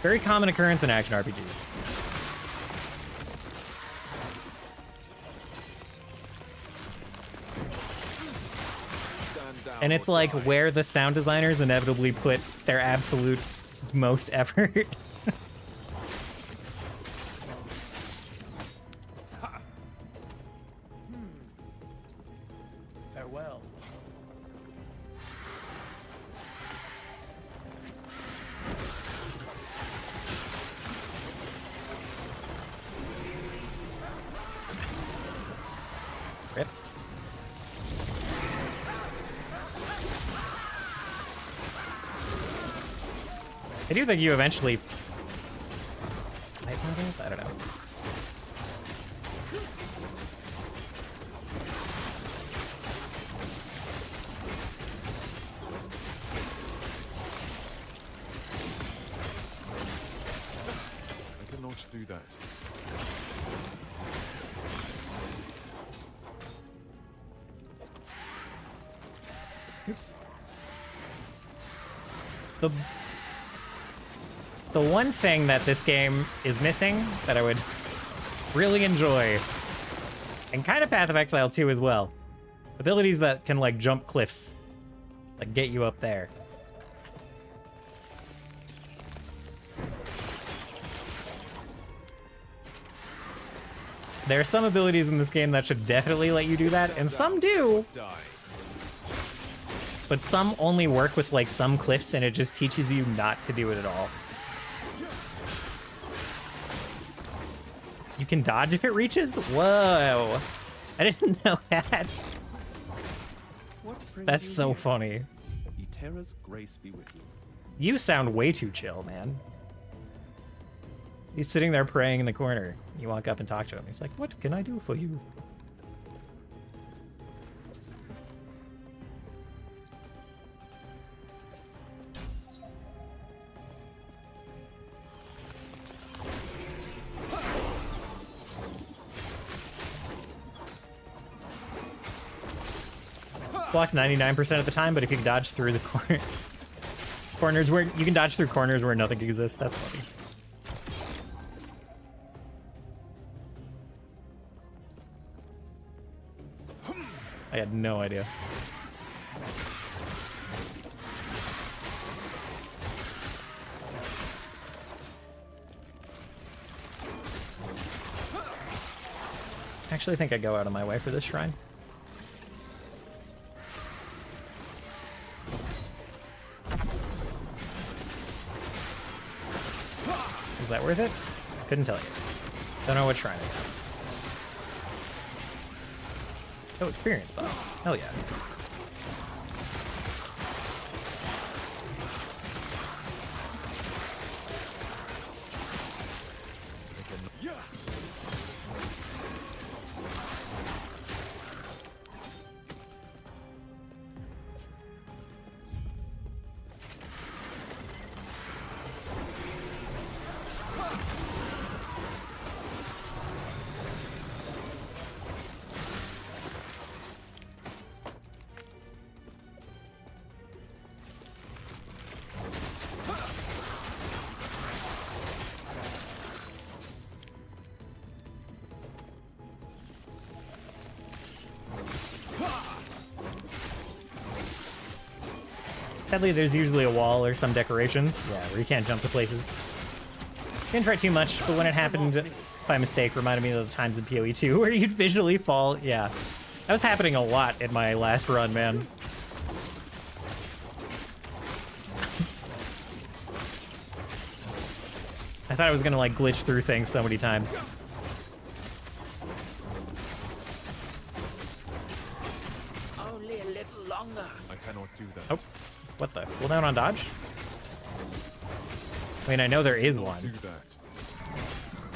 Very common occurrence in action RPGs. And it's like where the sound designers inevitably put their absolute most effort. Farewell. Rip. I do think you eventually fight one of those? I don't know. I cannot do that. Oops. The one thing that this game is missing that I would really enjoy, and kind of Path of Exile 2 as well, abilities that can like jump cliffs, like get you up there. There are some abilities in this game that should definitely let you do that, and some do. Die. But some only work with like some cliffs, and it just teaches you not to do it at all. You can dodge if it reaches? Whoa. I didn't know that. That's so funny. Eterra's grace be with you. You sound way too chill, man. He's sitting there praying in the corner. You walk up and talk to him. He's like, what can I do for you? Block 99% of the time, but if you can dodge through the corners where you can dodge through corners where nothing exists, that's funny. I had no idea. I actually think I'd go out of my way for this shrine. Is that worth it? Couldn't tell you. Don't know what shrine it is. Oh, experience buff. Hell yeah. Sadly, there's usually a wall or some decorations. Yeah, where you can't jump to places. Didn't try too much, but when it happened by mistake, reminded me of the times in PoE 2 where you'd visually fall. Yeah, that was happening a lot in my last run, man. I thought I was gonna like glitch through things so many times. Only a little longer. I cannot do that. Oh, what the? Cooldown on dodge? I mean, I know there is Do one. that.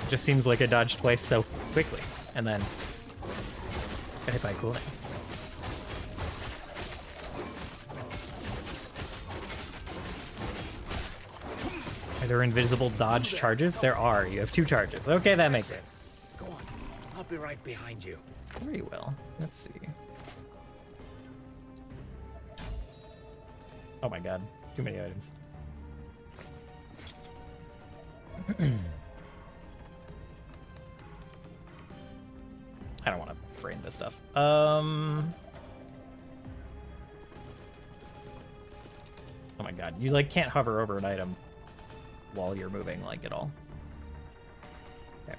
It just seems like I dodged twice so quickly, and then got hit by a cooldown. Are there invisible dodge charges? There are. You have 2 charges. Okay, that makes sense. Go on. I'll be right behind you. Very well. Let's see. Oh my god. Too many items. I don't want to brain this stuff. Oh my god. You like can't hover over an item while you're moving like at all. Okay.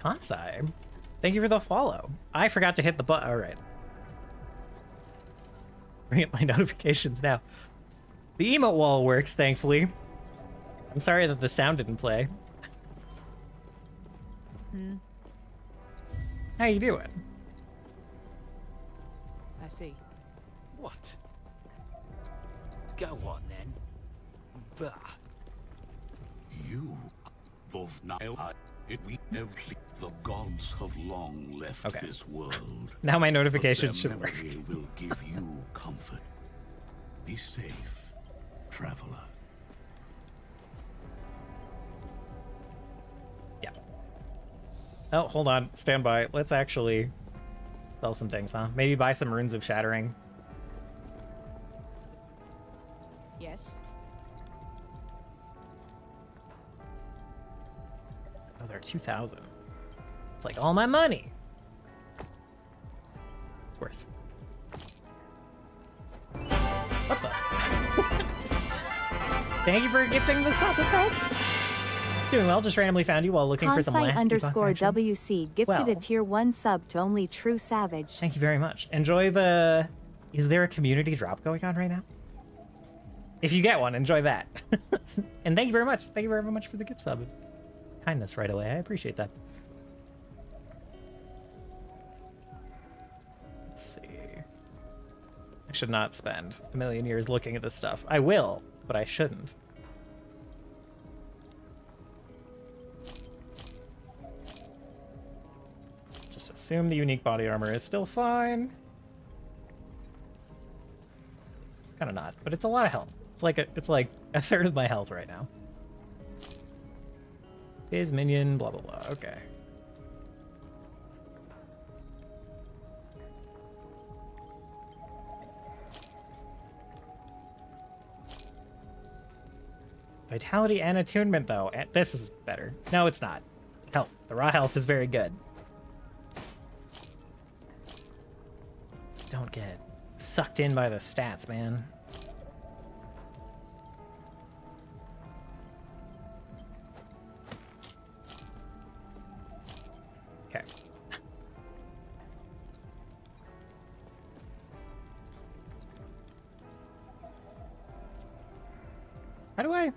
Kansai, thank you for the follow. I forgot to hit the button. All right. Bring up my notifications now. The emote wall works, thankfully. I'm sorry that the sound didn't play. How you doing? I see. What? Go on then. Bah. You, the gods have long left Okay. this world. Now my But notifications their should work. memory will give you comfort. Be safe, traveler. Yeah. Oh, hold on. Stand by. Let's actually sell some things, huh? Maybe buy some Runes of Shattering. Yes. Oh, they're 2,000. It's like all my money. It's worth. What the? Thank you for gifting the sub, bro. Doing well. Just randomly found you while looking for some last Kansai Epoch action. _WC gifted a Well. tier 1 sub to only true savage. Thank you very much. Enjoy the... Is there a community drop going on right now? If you get one, enjoy that. And thank you very much. Thank you very much for the gift sub. Kindness right away. I appreciate that. Let's see. I should not spend a million years looking at this stuff. I will, but I shouldn't. Just assume the unique body armor is still fine. Kind of not, but it's a lot of health. It's like a third of my health right now. His minion, blah blah blah. Okay. Vitality and attunement though. And this is better. No, it's not. Health. The raw health is very good. Don't get sucked in by the stats, man. Okay. How do I...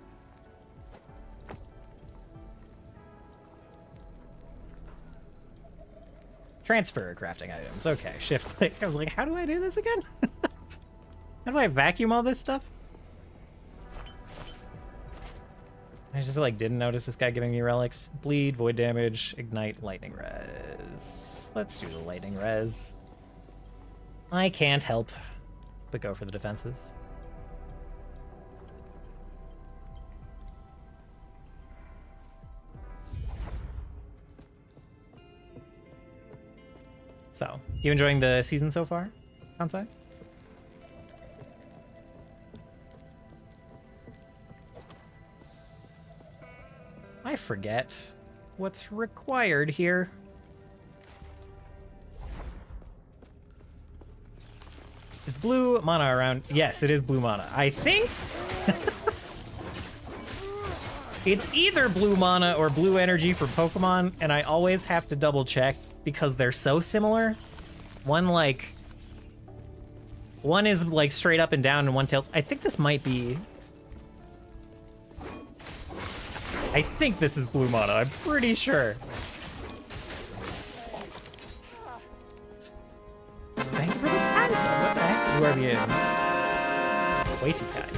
Transfer crafting items. Okay, shift click. I was like, how do I do this again? How do I vacuum all this stuff? I just like didn't notice this guy giving me relics. Bleed, void damage, ignite, lightning res. Let's do the lightning res. I can't help but go for the defenses. So, you enjoying the season so far, Kansai? I forget what's required here. Is blue mana around? Yes, it is blue mana. I think it's either blue mana or blue energy for Pokemon, and I always have to double check because they're so similar. One is like straight up and down and one tilts. I think this might be... I think this is blue mana. I'm pretty sure. Thank you for the answer. What the heck? Who are we in? Way too kind.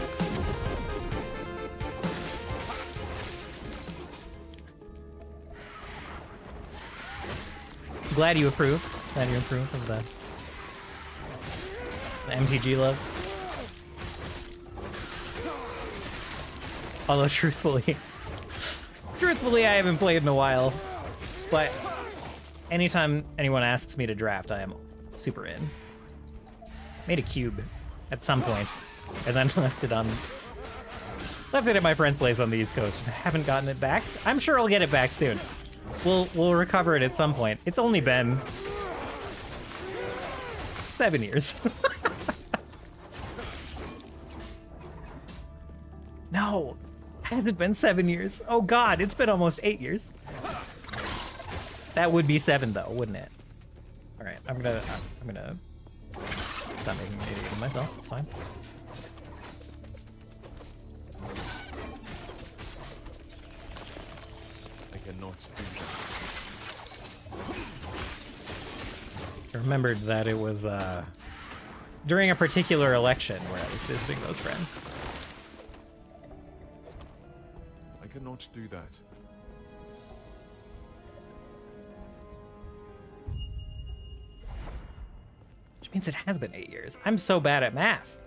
Glad you approve. Glad you approve of the MTG love. Although truthfully, I haven't played in a while. But anytime anyone asks me to draft, I am super in. Made a cube at some point, and then left it at my friend's place on the East Coast. I haven't gotten it back. I'm sure I'll get it back soon. We'll recover it at some point. It's only been 7 years. No, it hasn't been 7 years. Oh God, it's been almost 8 years. That would be 7 though, wouldn't it? All right, I'm gonna stop making an idiot of myself. It's fine. I cannot do that. I remembered that it was during a particular election where I was visiting those friends. I cannot do that. Which means it has been 8 years. I'm so bad at math.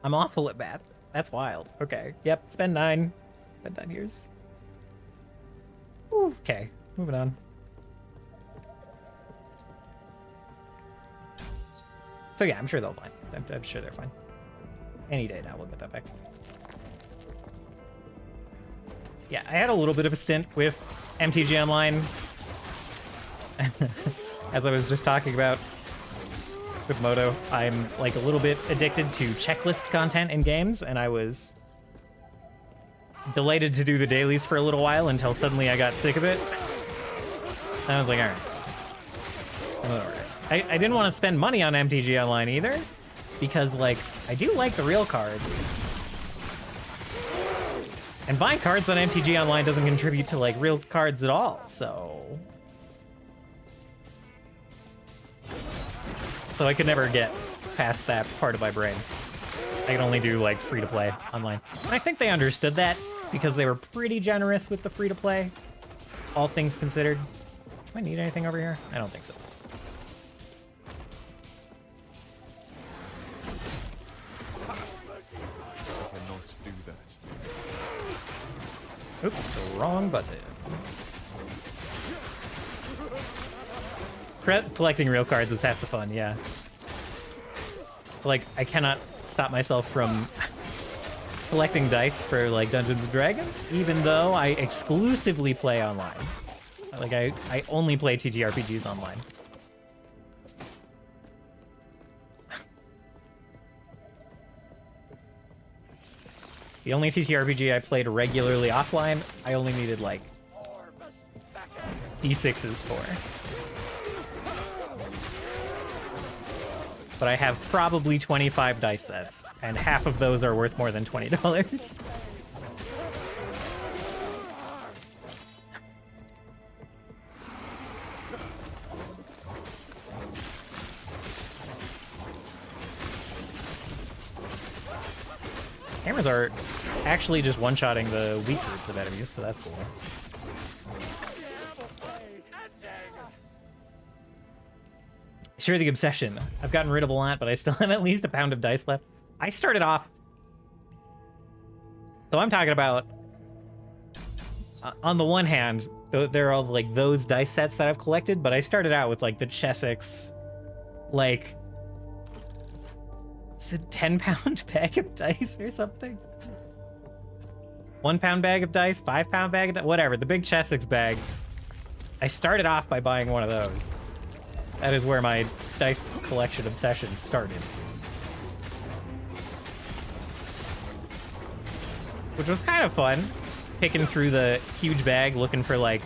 I'm awful at math. That's wild. Okay. Yep, it's been 9. Been 9 years. Ooh, okay, moving on. So yeah, I'm sure they'll fine. I'm sure they're fine. Any day now, we'll get that back. Yeah, I had a little bit of a stint with MTG Online. As I was just talking about with Moto, I'm like a little bit addicted to checklist content in games, and I was delighted to do the dailies for a little while until suddenly I got sick of it. And I was like, all right. I didn't want to spend money on MTG Online either, because like I do like the real cards. And buying cards on MTG Online doesn't contribute to like real cards at all, so I could never get past that part of my brain. I can only do like free-to-play online. And I think they understood that because they were pretty generous with the free-to-play, all things considered. Do I need anything over here? I don't think so. I cannot do that. Oops, wrong button. Collecting real cards was half the fun, yeah. It's like, I cannot stop myself from collecting dice for, like, Dungeons & Dragons, even though I exclusively play online. Like, I only play TTRPGs online. The only TTRPG I played regularly offline, I only needed, like, D6s for. But I have probably 25 dice sets, and half of those are worth more than $20. Hammers are actually just one-shotting the weak groups of enemies, so that's cool. Share the obsession. I've gotten rid of a lot, but I still have at least a pound of dice left. I started off... So I'm talking about... on the one hand, there are all like those dice sets that I've collected, but I started out with like the Chessex, like... It's a 10-pound bag of dice or something? 1 pound bag of dice, 5 pound bag of dice, whatever. The big Chessex bag. I started off by buying one of those. That is where my dice collection obsession started. Which was kind of fun. Picking through the huge bag, looking for like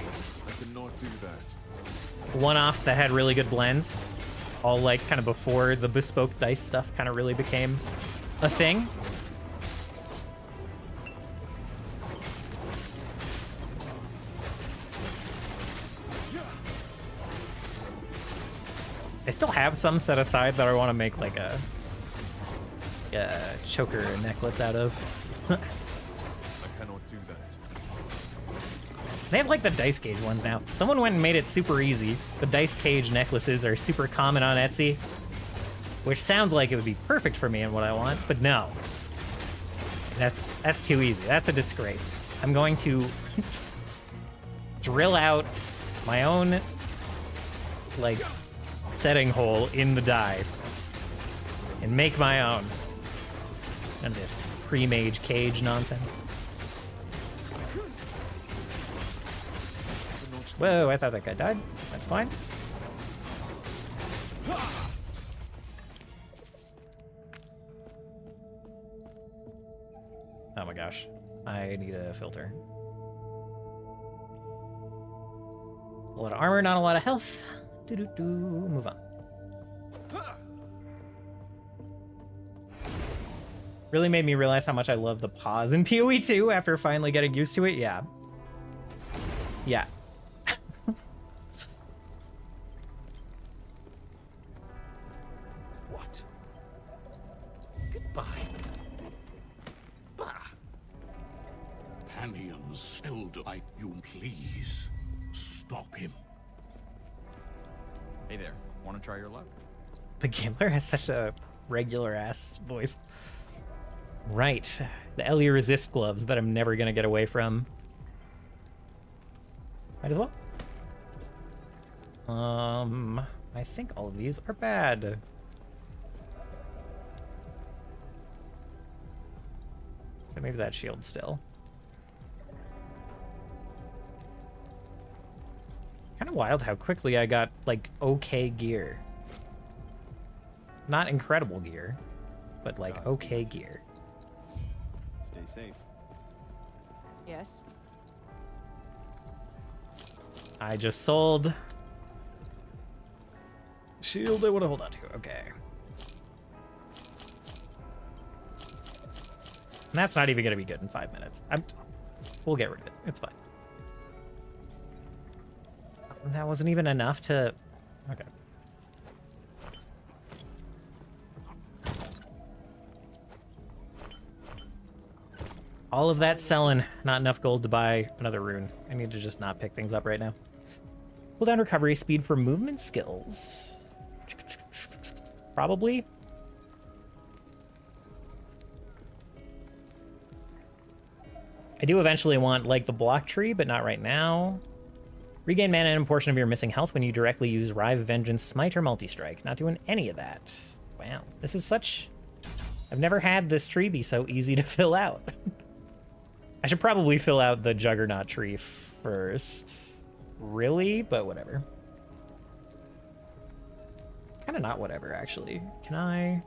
I cannot do that. one-offs that had really good blends. All like kind of before the bespoke dice stuff kind of really became a thing. I still have some set aside that I want to make like a choker necklace out of. I cannot do that. They have like the dice cage ones now. Someone went and made it super easy. The dice cage necklaces are super common on Etsy, which sounds like it would be perfect for me and what I want, but no. That's too easy. That's a disgrace. I'm going to drill out my own like setting hole in the die and make my own. And this pre-mage cage nonsense. Whoa, I thought that guy died. That's fine. Oh my gosh. I need a filter. A lot of armor, not a lot of health. Move on. Really made me realize how much I love the pause in PoE 2 after finally getting used to it. Yeah. Yeah. What? Goodbye. Bah. Panions still do I you please stop him. Hey there, want to try your luck? The Gambler has such a regular ass voice. Right. The Ellie Resist gloves that I'm never gonna get away from. Might as well. I think all of these are bad. So maybe that shield still. Kind of wild how quickly I got, like, okay gear. Not incredible gear, but, like, okay gear. Stay safe. Yes. I just sold shield I want to hold on to. Okay. And that's not even going to be good in 5 minutes. We'll get rid of it. It's fine. That wasn't even enough to... Okay. All of that selling, not enough gold to buy another rune. I need to just not pick things up right now. Cooldown recovery speed for movement skills. Probably. I do eventually want, like, the block tree, but not right now. Regain mana and a portion of your missing health when you directly use Rive, Vengeance, Smite, or Multi-Strike. Not doing any of that. Wow. This is such... I've never had this tree be so easy to fill out. I should probably fill out the Juggernaut tree first. Really? But whatever. Kind of not whatever, actually. Can I...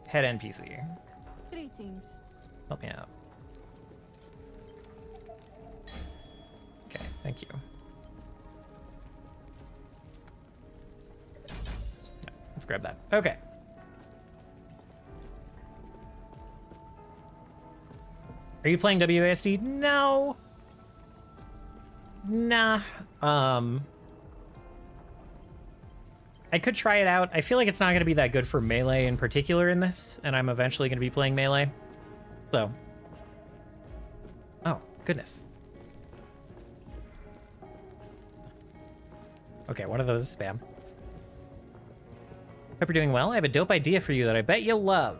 Head NPC. Greetings. Help me out. Okay, thank you. Yeah, let's grab that. Okay. Are you playing WASD? No. Nah. I could try it out. I feel like it's not going to be that good for melee in particular in this, and I'm eventually going to be playing melee. So. Oh, goodness. Okay, one of those is spam. Hope you're doing well. I have a dope idea for you that I bet you'll love.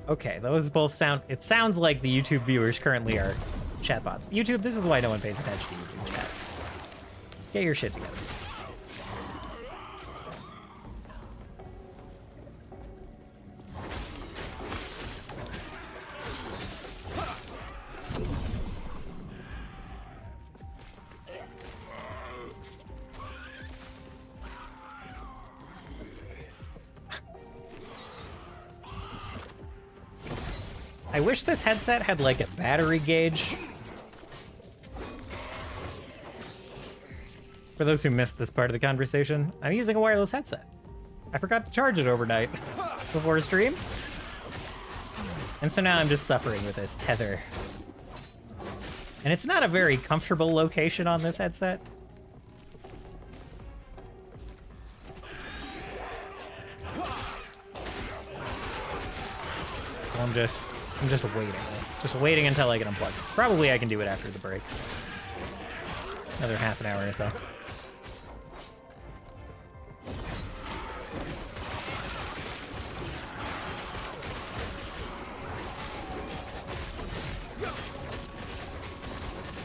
Okay, those both sound... It sounds like the YouTube viewers currently are chatbots. YouTube, this is why no one pays attention to YouTube chat. Get your shit together. I wish this headset had like a battery gauge. For those who missed this part of the conversation, I'm using a wireless headset. I forgot to charge it overnight before a stream. And so now I'm just suffering with this tether. And it's not a very comfortable location on this headset. So I'm just waiting. Just waiting until I get unplugged. Probably I can do it after the break. Another half an hour or so.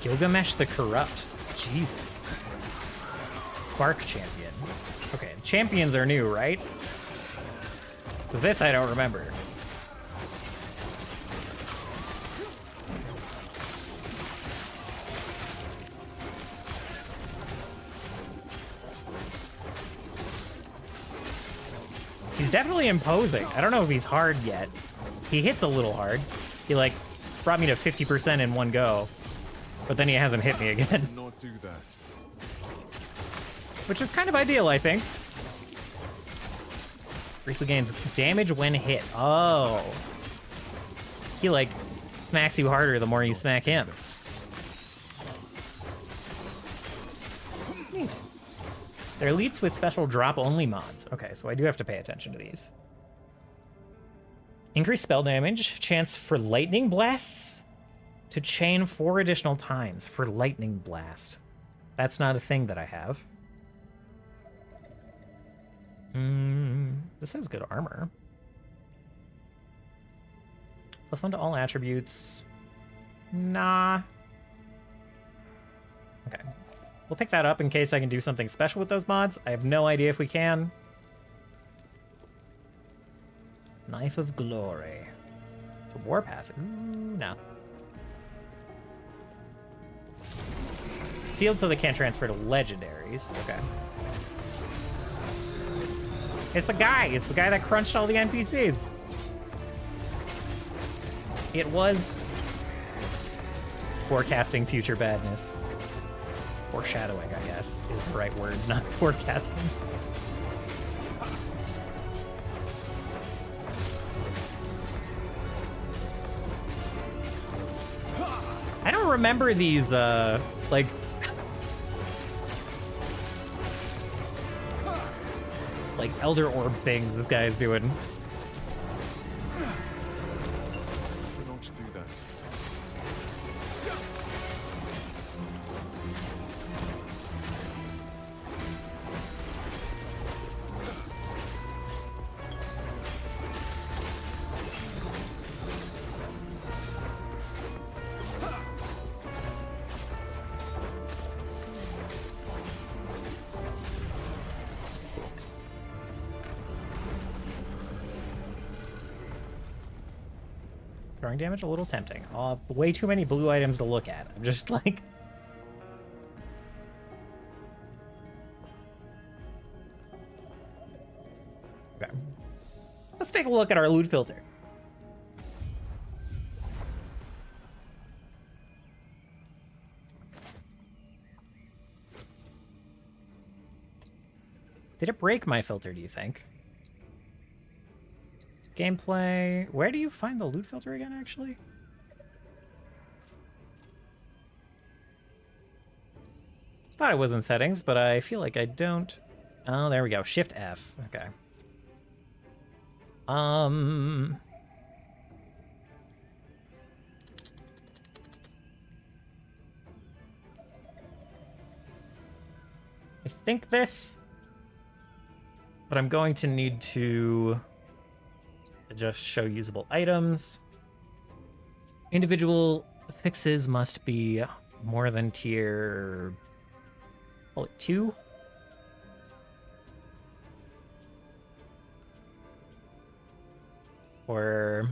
Gilgamesh the Corrupt. Jesus. Spark Champion. Okay, champions are new, right? Because this I don't remember. He's definitely imposing. I don't know if he's hard yet. He hits a little hard. He, like, brought me to 50% in one go. But then he hasn't hit me again. Not do that. Which is kind of ideal, I think. Briefly gains damage when hit. Oh. He, like, smacks you harder the more you smack him. Neat. They're elites with special drop-only mods. Okay, so I do have to pay attention to these. Increase spell damage. Chance for lightning blasts to chain 4 additional times for lightning blast. That's not a thing that I have. This has good armor. +1 to all attributes. Nah. Okay. We'll pick that up in case I can do something special with those mods. I have no idea if we can. Knife of Glory. To Warpath. Ooh, no. Sealed so they can't transfer to legendaries. Okay. It's the guy. It's the guy that crunched all the NPCs. It was forecasting future badness. Foreshadowing, I guess, is the right word, not forecasting. I don't remember these, like... like, Elder Orb things this guy is doing. Don't do that. Throwing damage a little tempting. Way too many blue items to look at. I'm just like... Okay. Let's take a look at our loot filter. Did it break my filter, do you think? Gameplay. Where do you find the loot filter again, actually? Thought it was in settings, but I feel like I don't. Oh, there we go. Shift F. Okay. I think this, but I'm going to need to just show usable items. Individual fixes must be more than tier, call it 2. Or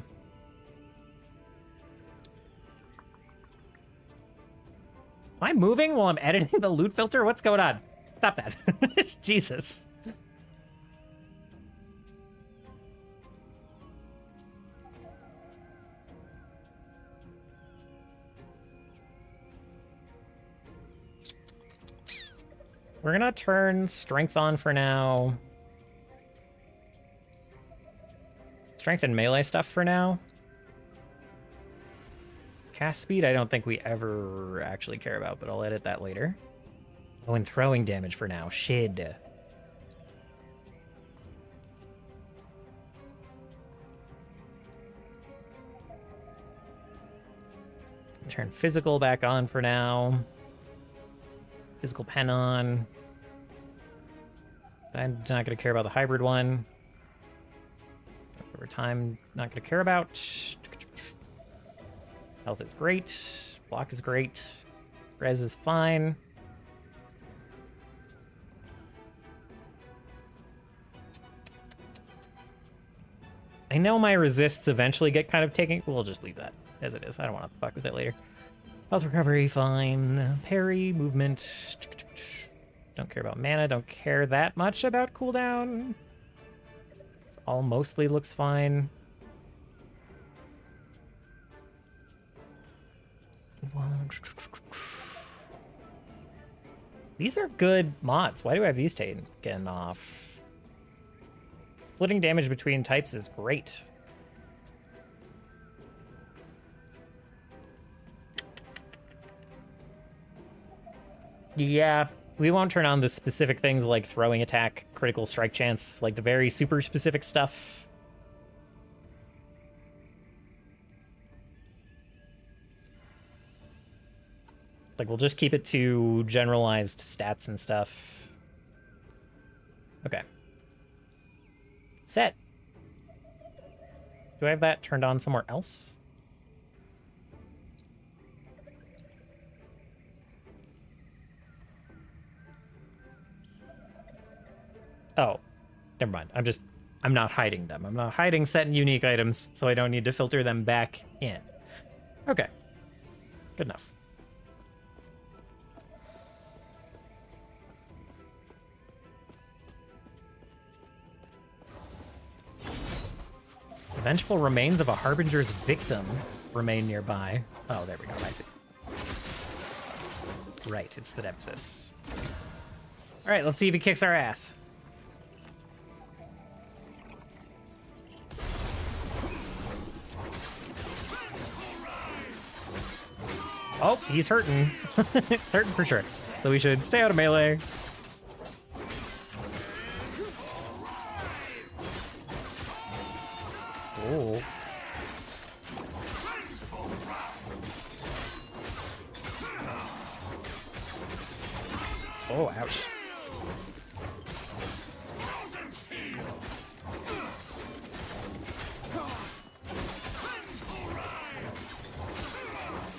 am I moving while I'm editing the loot filter? What's going on? Stop that. Jesus. We're gonna turn strength on for now. Strength and melee stuff for now. Cast speed, I don't think we ever actually care about, but I'll edit that later. Oh, and throwing damage for now. Shid. Turn physical back on for now. Physical pen on. I'm not going to care about the hybrid one. Over time, not going to care about. Health is great. Block is great. Res is fine. I know my resists eventually get kind of taken. We'll just leave that as it is. I don't want to fuck with it later. Health recovery, fine. Parry, movement. Don't care about mana. Don't care that much about cooldown. This all mostly looks fine. These are good mods. Why do I have these taken off? Splitting damage between types is great. Yeah, we won't turn on the specific things like throwing attack, critical strike chance, like the very super specific stuff. Like, we'll just keep it to generalized stats and stuff. Okay. Set. Do I have that turned on somewhere else? Oh, never mind. I'm not hiding them. I'm not hiding set and unique items, so I don't need to filter them back in. Okay. Good enough. The vengeful remains of a harbinger's victim remain nearby. Oh, there we go. I see. Right, it's the Nemesis. All right, let's see if he kicks our ass. Oh, he's hurting. It's hurting for sure. So we should stay out of melee. Oh. Oh, ouch.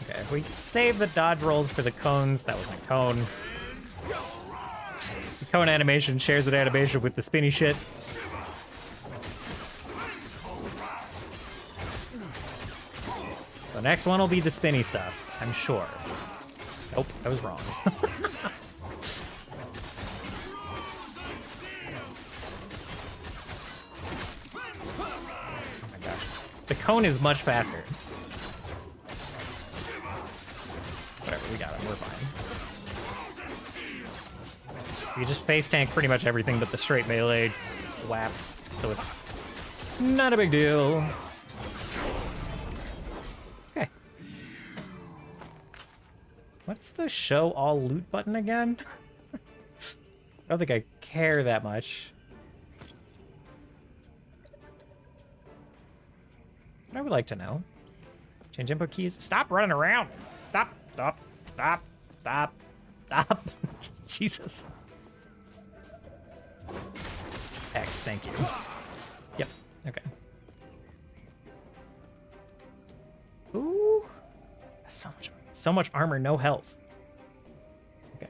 Okay, if we save the dodge rolls for the cones, that was my cone. The cone animation shares an animation with the spinny shit. The next one will be the spinny stuff, I'm sure. Nope, I was wrong. Oh my gosh. The cone is much faster. Whatever, we got him, we're fine. You just face tank pretty much everything but the straight melee whaps, so it's not a big deal. What's the show all loot button again? I don't think I care that much. But I would like to know. Change input keys. Stop running around. Stop. Stop. Stop. Stop. Stop. Jesus. X, thank you. Yep. Okay. Ooh. That's so much armor, no health. Okay.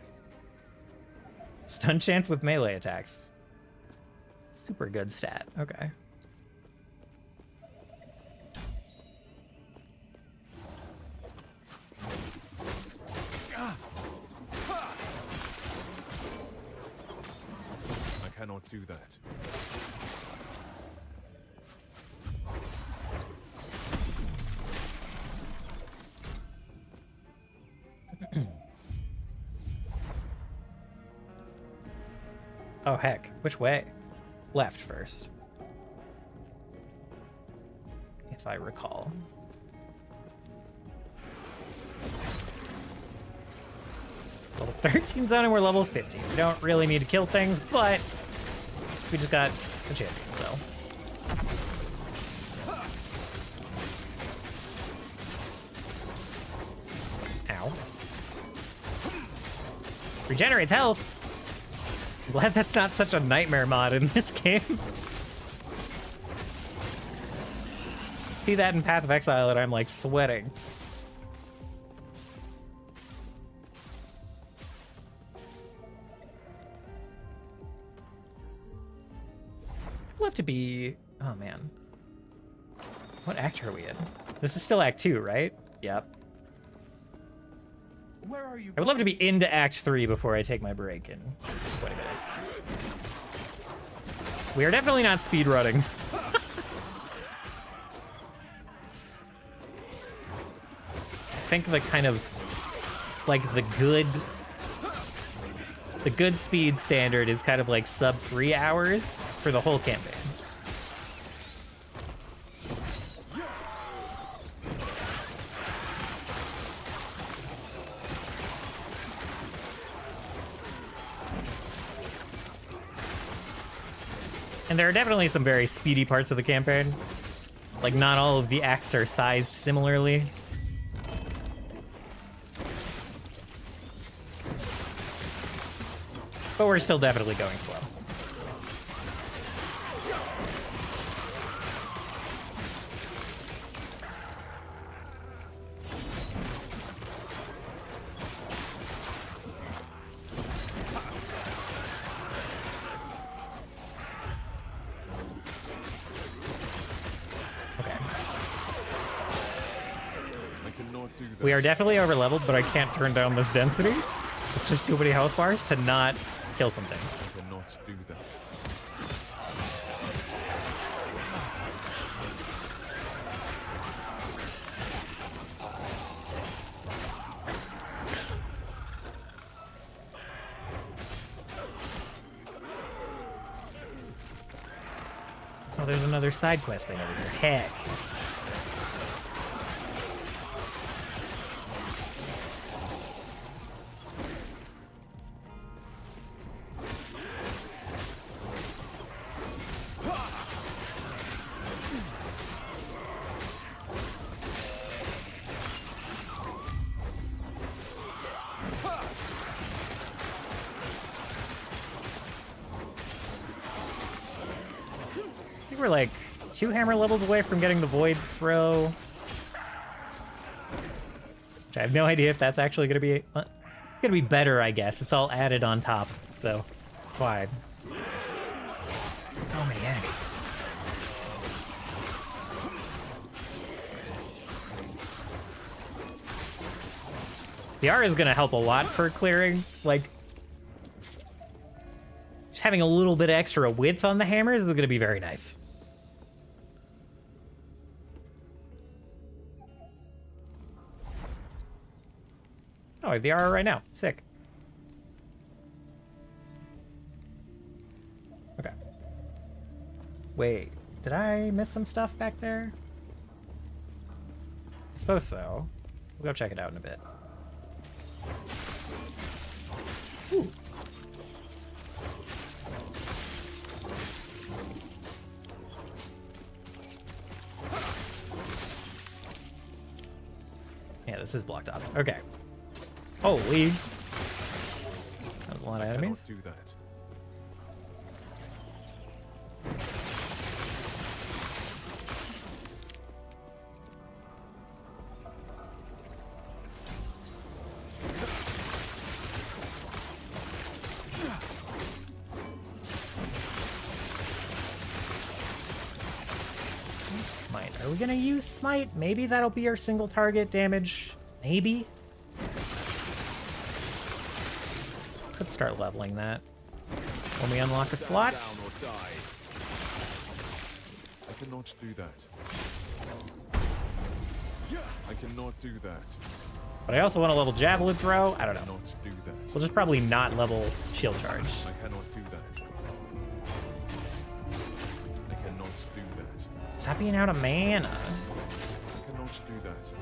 Stun chance with melee attacks. Super good stat. Okay. I cannot do that. Oh, heck. Which way? Left first. If I recall. Level 13 zone and we're level 50. We don't really need to kill things, but we just got a champion, so. Ow. Regenerates health. I'm glad that's not such a nightmare mod in this game. See that in Path of Exile and I'm like sweating. Love to be... Oh, man. What act are we in? This is still Act 2, right? Yep. Where are you? I would love to be into Act 3 before I take my break in 20 minutes. We are definitely not speedrunning. I think the kind of... Like, the good speed standard is kind of like sub 3 hours for the whole campaign. And there are definitely some very speedy parts of the campaign. Like, not all of the acts are sized similarly. But we're still definitely going slow. We are definitely over leveled, but I can't turn down this density. It's just too many health bars to not kill something. I cannot do that. Oh, there's another side quest thing over here. Heck. We're like 2 hammer levels away from getting the void throw. Which I have no idea if that's actually going to be... it's going to be better, I guess. It's all added on top, so fine. So many eggs. The R is going to help a lot for clearing, like... Just having a little bit extra width on the hammers is going to be very nice. Oh, they are right now. Sick. Okay. Wait, did I miss some stuff back there? I suppose so. We'll go check it out in a bit. Ooh. Yeah, this is blocked off. Okay. Holy. That was a lot of enemies. Do that. Smite. Are we gonna use Smite? Maybe that'll be our single target damage. Maybe. Let's start leveling that when we unlock a slot. I cannot do that. I cannot do that. But I also want to level javelin throw. I don't know. Cannot do that. We'll just probably not level shield charge. I cannot do that. Stop being out of mana. I cannot do that.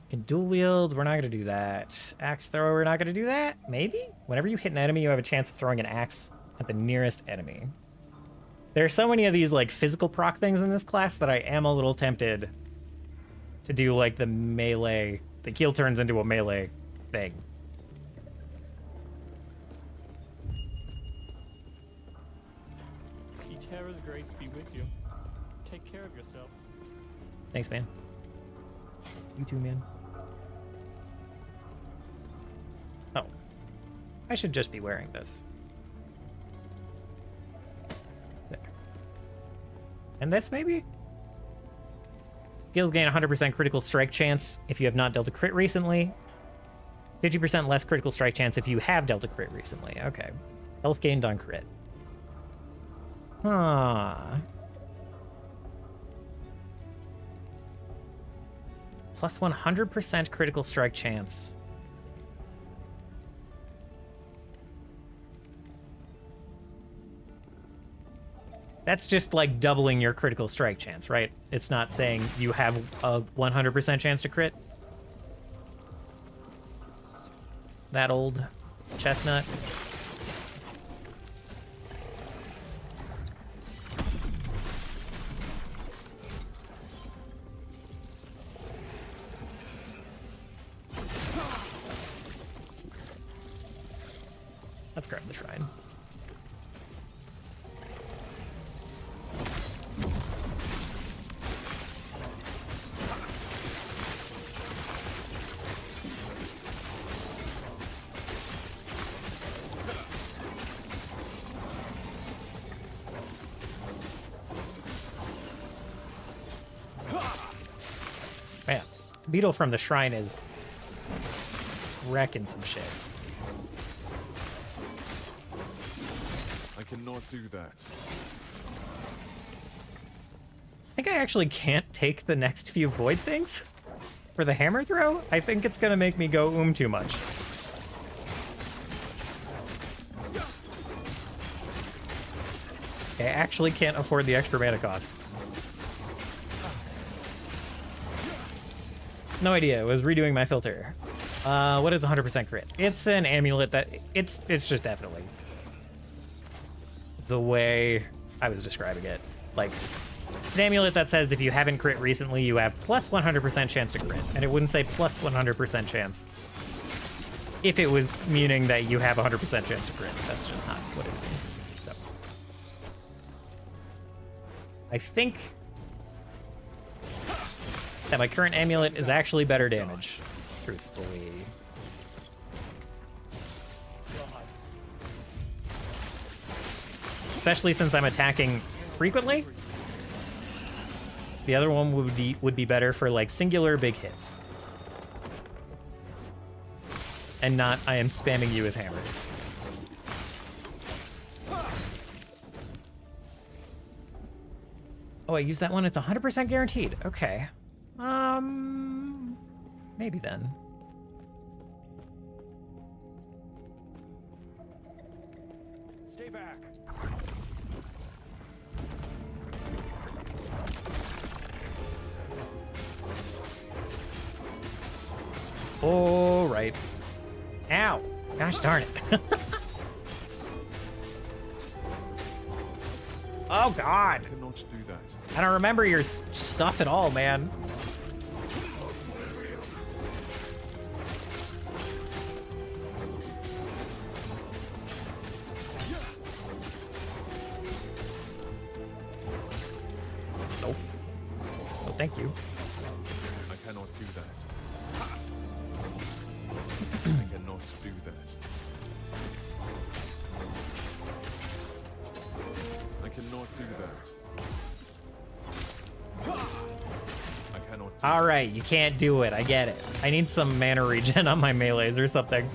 Can dual wield, we're not gonna do that. Axe throw, we're not gonna do that? Maybe? Whenever you hit an enemy, you have a chance of throwing an axe at the nearest enemy. There are so many of these like physical proc things in this class that I am a little tempted to do like the melee. The heal turns into a melee thing. Eterra's grace be with you. Take care of yourself. Thanks, man. You too, man. Oh. I should just be wearing this. Sick. And this, maybe? Skills gain 100% critical strike chance if you have not dealt a crit recently. 50% less critical strike chance if you have dealt a crit recently. Okay. Health gained on crit. Huh. Plus 100% critical strike chance. That's just like doubling your critical strike chance, right? It's not saying you have a 100% chance to crit. That old chestnut. Let's grab the shrine. Man, Beetle from the shrine is wrecking some shit. I cannot do that. I think I actually can't take the next few void things for the hammer throw. I think it's gonna make me go too much. I actually can't afford the extra mana cost. No idea. I was redoing my filter. What is 100% crit? It's an amulet that it's just definitely the way I was describing it. Like, it's an amulet that says if you haven't crit recently, you have plus 100% chance to crit. And it wouldn't say plus 100% chance if it was meaning that you have 100% chance to crit. That's just not what it means. So, I think that my current amulet is actually better damage, truthfully. Especially since I'm attacking frequently. The other one would be better for like singular big hits. And not I am spamming you with hammers. Oh, I use that one. It's 100% guaranteed. Okay. Maybe then. Stay back. All right. Ow. Gosh darn it. Oh, God. I cannot do that. I don't remember your stuff at all, man. Nope. No, thank you. I cannot do that. I cannot do that. I cannot do that. I cannot do All right, you can't do it. I get it. I need some mana regen on my melees or something.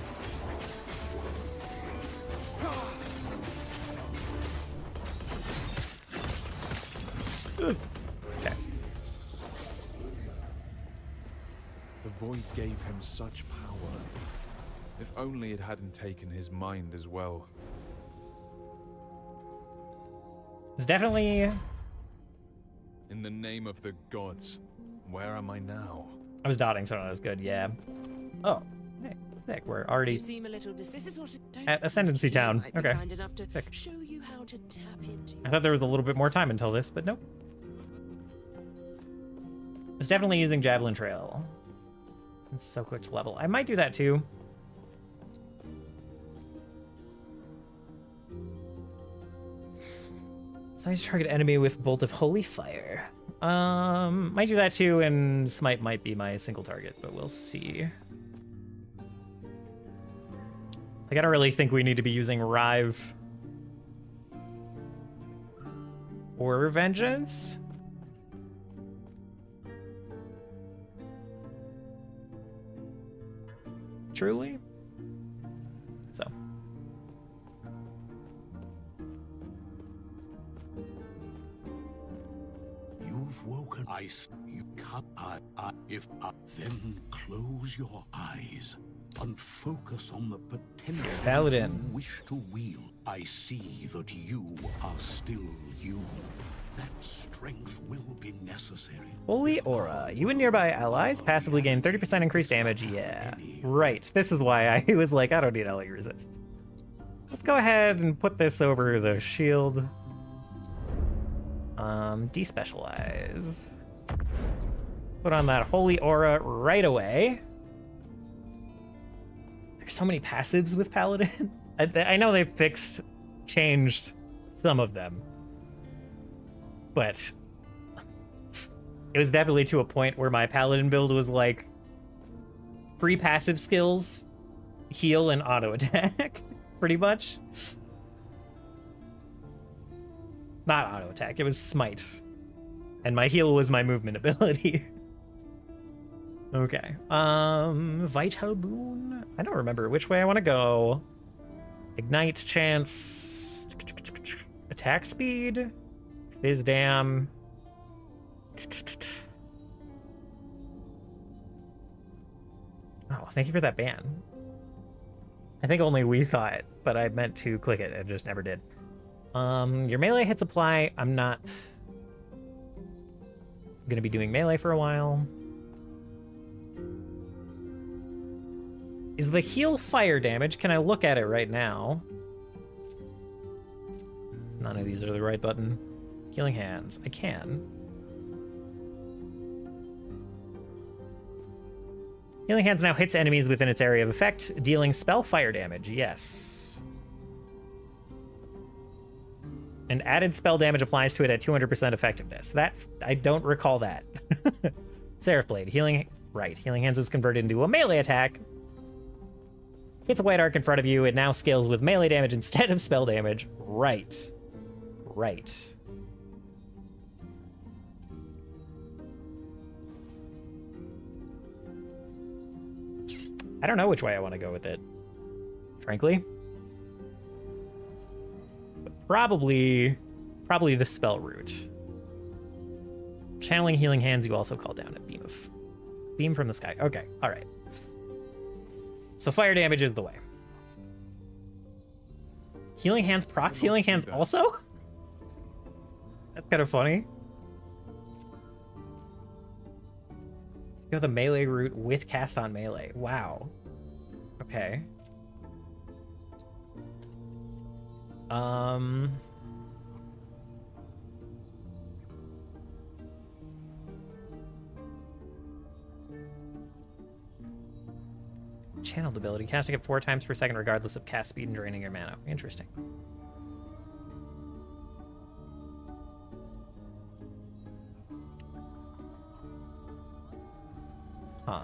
The void gave him such power. If only it hadn't taken his mind as well. It's definitely... In the name of the gods, where am I now? I was dotting, so that was good, yeah. Oh, hey, sick. We're already You seem a little this is what at Ascendancy Town. might be Okay. kind enough to Sick. show you how to tap into I thought there was a little bit more time until this, but nope. It's definitely using Javelin Trail. It's so quick to level. I might do that too. Size target enemy with Bolt of Holy Fire. Might do that too, and Smite might be my single target, but we'll see. Like, I don't really think we need to be using Rive or Vengeance. Truly? So. You've woken. You cut. Then close your eyes and focus on the potential Paladin. you wish to wield. I see that you are still you. That strength will be necessary. Holy Aura. You and nearby allies passively gain 30% increased damage. Yeah. Right. This is why I was like, I don't need ally resist. Let's go ahead and put this over the shield. Despecialize. Put on that Holy Aura right away. There's so many passives with Paladin. I know they changed some of them. But it was definitely to a point where my Paladin build was like 3 passive skills, heal, and auto attack, pretty much. Not auto attack, it was smite. And my heal was my movement ability. Okay. Vital Boon? I don't remember which way I want to go. Ignite chance. Attack speed. Fizz dam. Oh, thank you for that ban. I think only we saw it, but I meant to click it and just never did. Your melee hits apply. I'm not gonna be doing melee for a while. Is the heal fire damage? Can I look at it right now? None of these are the right button. Healing hands. I can. Healing hands now hits enemies within its area of effect, dealing spell fire damage. Yes. And added spell damage applies to it at 200% effectiveness. That I don't recall that. Seraph Blade. Healing. Right. Healing hands is converted into a melee attack. Hits a white arc in front of you. It now scales with melee damage instead of spell damage. Right. Right. I don't know which way I want to go with it, frankly. But probably the spell route. Channeling healing hands, you also call down a beam from the sky. Okay, all right. So fire damage is the way. Healing hands procs healing hands also? That's kind of funny. Go the melee route with cast on melee. Wow. Okay. Channeled ability. Casting it 4 times per second regardless of cast speed and draining your mana. Interesting. Huh.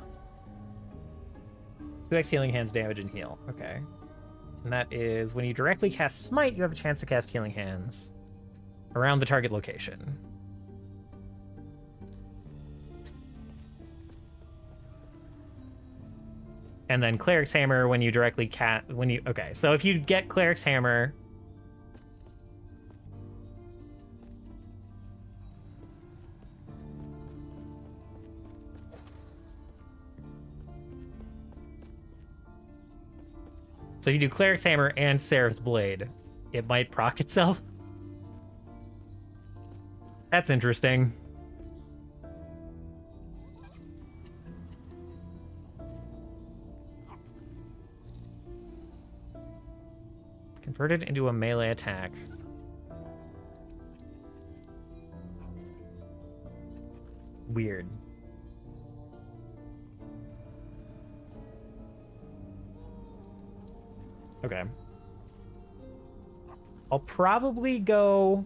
2x healing hands damage and heal. Okay. And that is when you directly cast Smite, you have a chance to cast healing hands around the target location. And then Cleric's Hammer when you directly cast... Okay, so if you get Cleric's Hammer... So you do Cleric's Hammer and Sereth's Blade. It might proc itself. That's interesting. Converted into a melee attack. Weird. Okay. I'll probably go...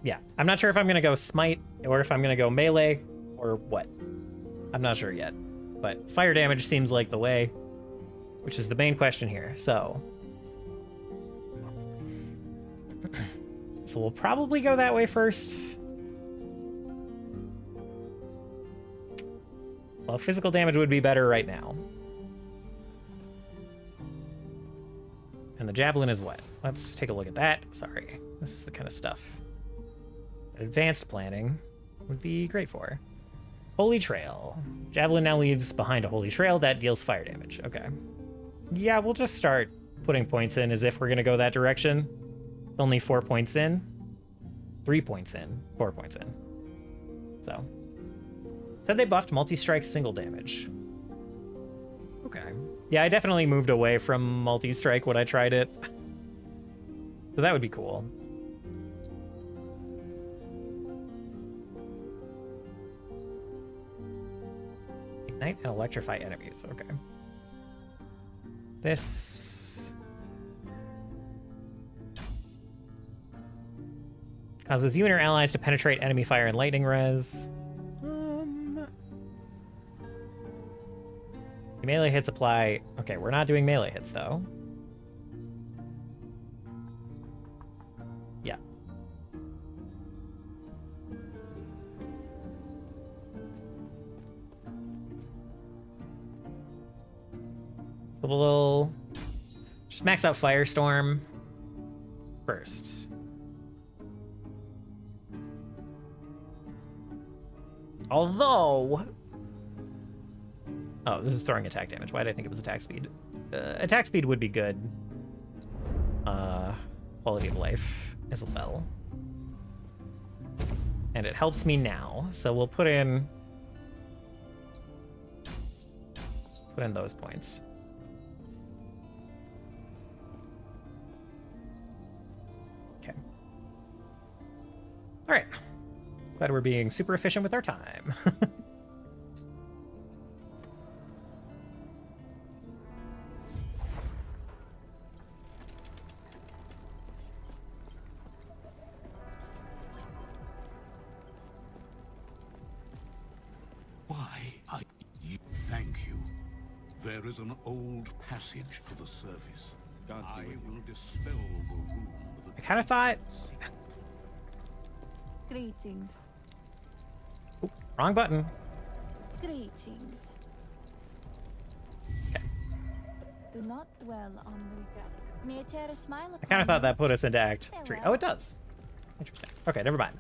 Yeah, I'm not sure if I'm going to go Smite or if I'm going to go Melee or what. I'm not sure yet. But fire damage seems like the way, which is the main question here. So we'll probably go that way first. Well, physical damage would be better right now. And the javelin is what? Let's take a look at that. Sorry, this is the kind of stuff that advanced planning would be great for. Holy Trail. Javelin now leaves behind a holy trail that deals fire damage. Okay. Yeah, we'll just start putting points in as if we're going to go that direction. It's only 4 points in. 3 points in. 4 points in. So. Said they buffed multi-strike single damage. Okay. Yeah, I definitely moved away from multi-strike when I tried it. So that would be cool. Ignite and electrify enemies. Okay. This causes you and your allies to penetrate enemy fire and lightning res. Melee hits apply. Okay, we're not doing melee hits though. Yeah. So we'll just max out Firestorm first. Although... Oh, this is throwing attack damage. Why did I think it was attack speed? Attack speed would be good. Quality of life as well. And it helps me now, so we'll put in those points. Okay. All right. Glad we're being super efficient with our time. There is an old passage to the surface. I will dispel the room. I kind of thought... Greetings. Ooh, wrong button. Greetings. Okay. Do not dwell on regrets. May a tear a smile upon I kind of thought that put us into Act 3. Farewell. Oh, it does. Interesting. Okay, never mind.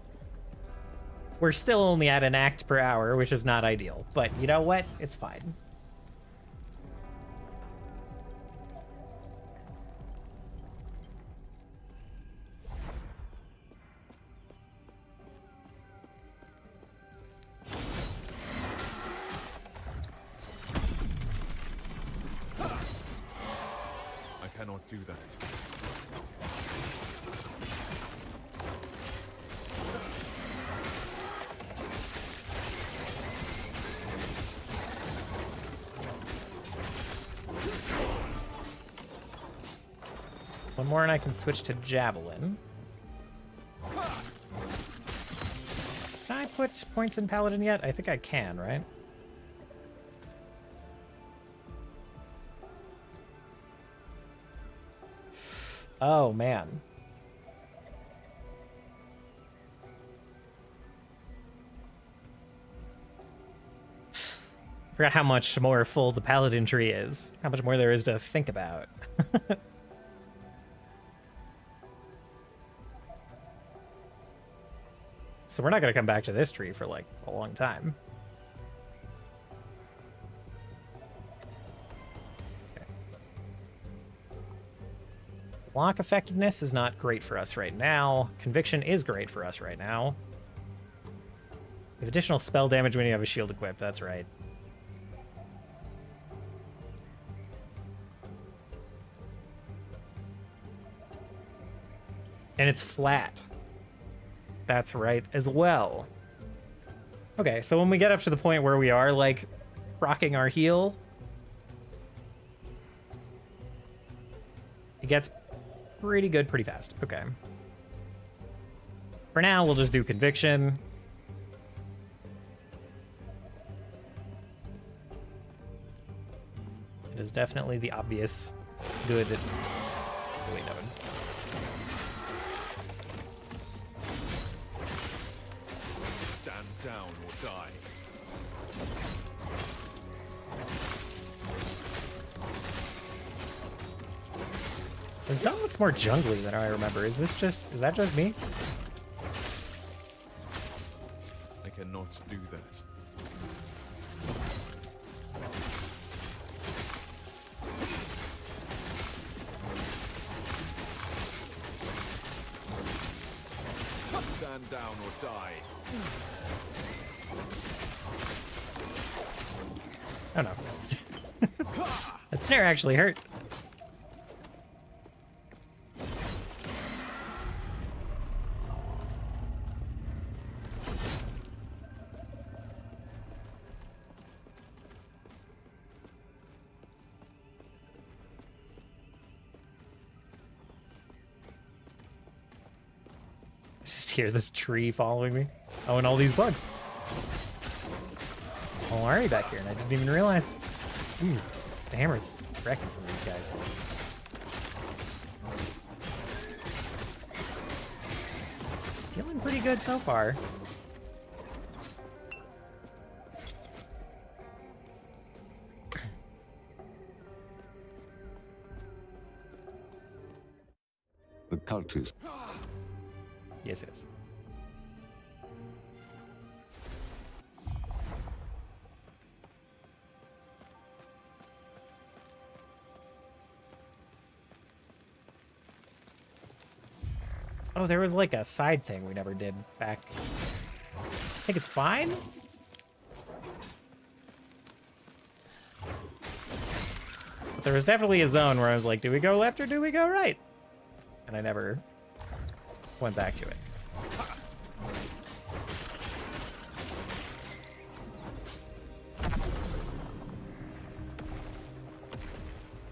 We're still only at an act per hour, which is not ideal. But you know what? It's fine. Cannot do that. One more and I can switch to Javelin. Can I put points in Paladin yet? I think I can, right? Oh, man. Forgot how much more full the Paladin tree is. How much more there is to think about. So we're not going to come back to this tree for, like, a long time. Block effectiveness is not great for us right now. Conviction is great for us right now. You have additional spell damage when you have a shield equipped, that's right. And it's flat. That's right as well. Okay, so when we get up to the point where we are, like, rocking our heal, it gets pretty good pretty fast. Okay. For now, we'll just do Conviction. It is definitely the obvious good. Oh, wait, no. Stand down or die. The zone looks more jungly than I remember. Is that just me? I cannot do that. Stand down or die. Oh no. That snare actually hurt. Just hear this tree following me. Oh, and all these bugs. Oh, Ari back here, and I didn't even realize. Ooh, the hammer's wrecking some of these guys. Feeling pretty good so far. The cultist. Yes, yes. Oh, there was like a side thing we never did back. I think it's fine. But there was definitely a zone where I was like, do we go left or do we go right? And I never went back to it.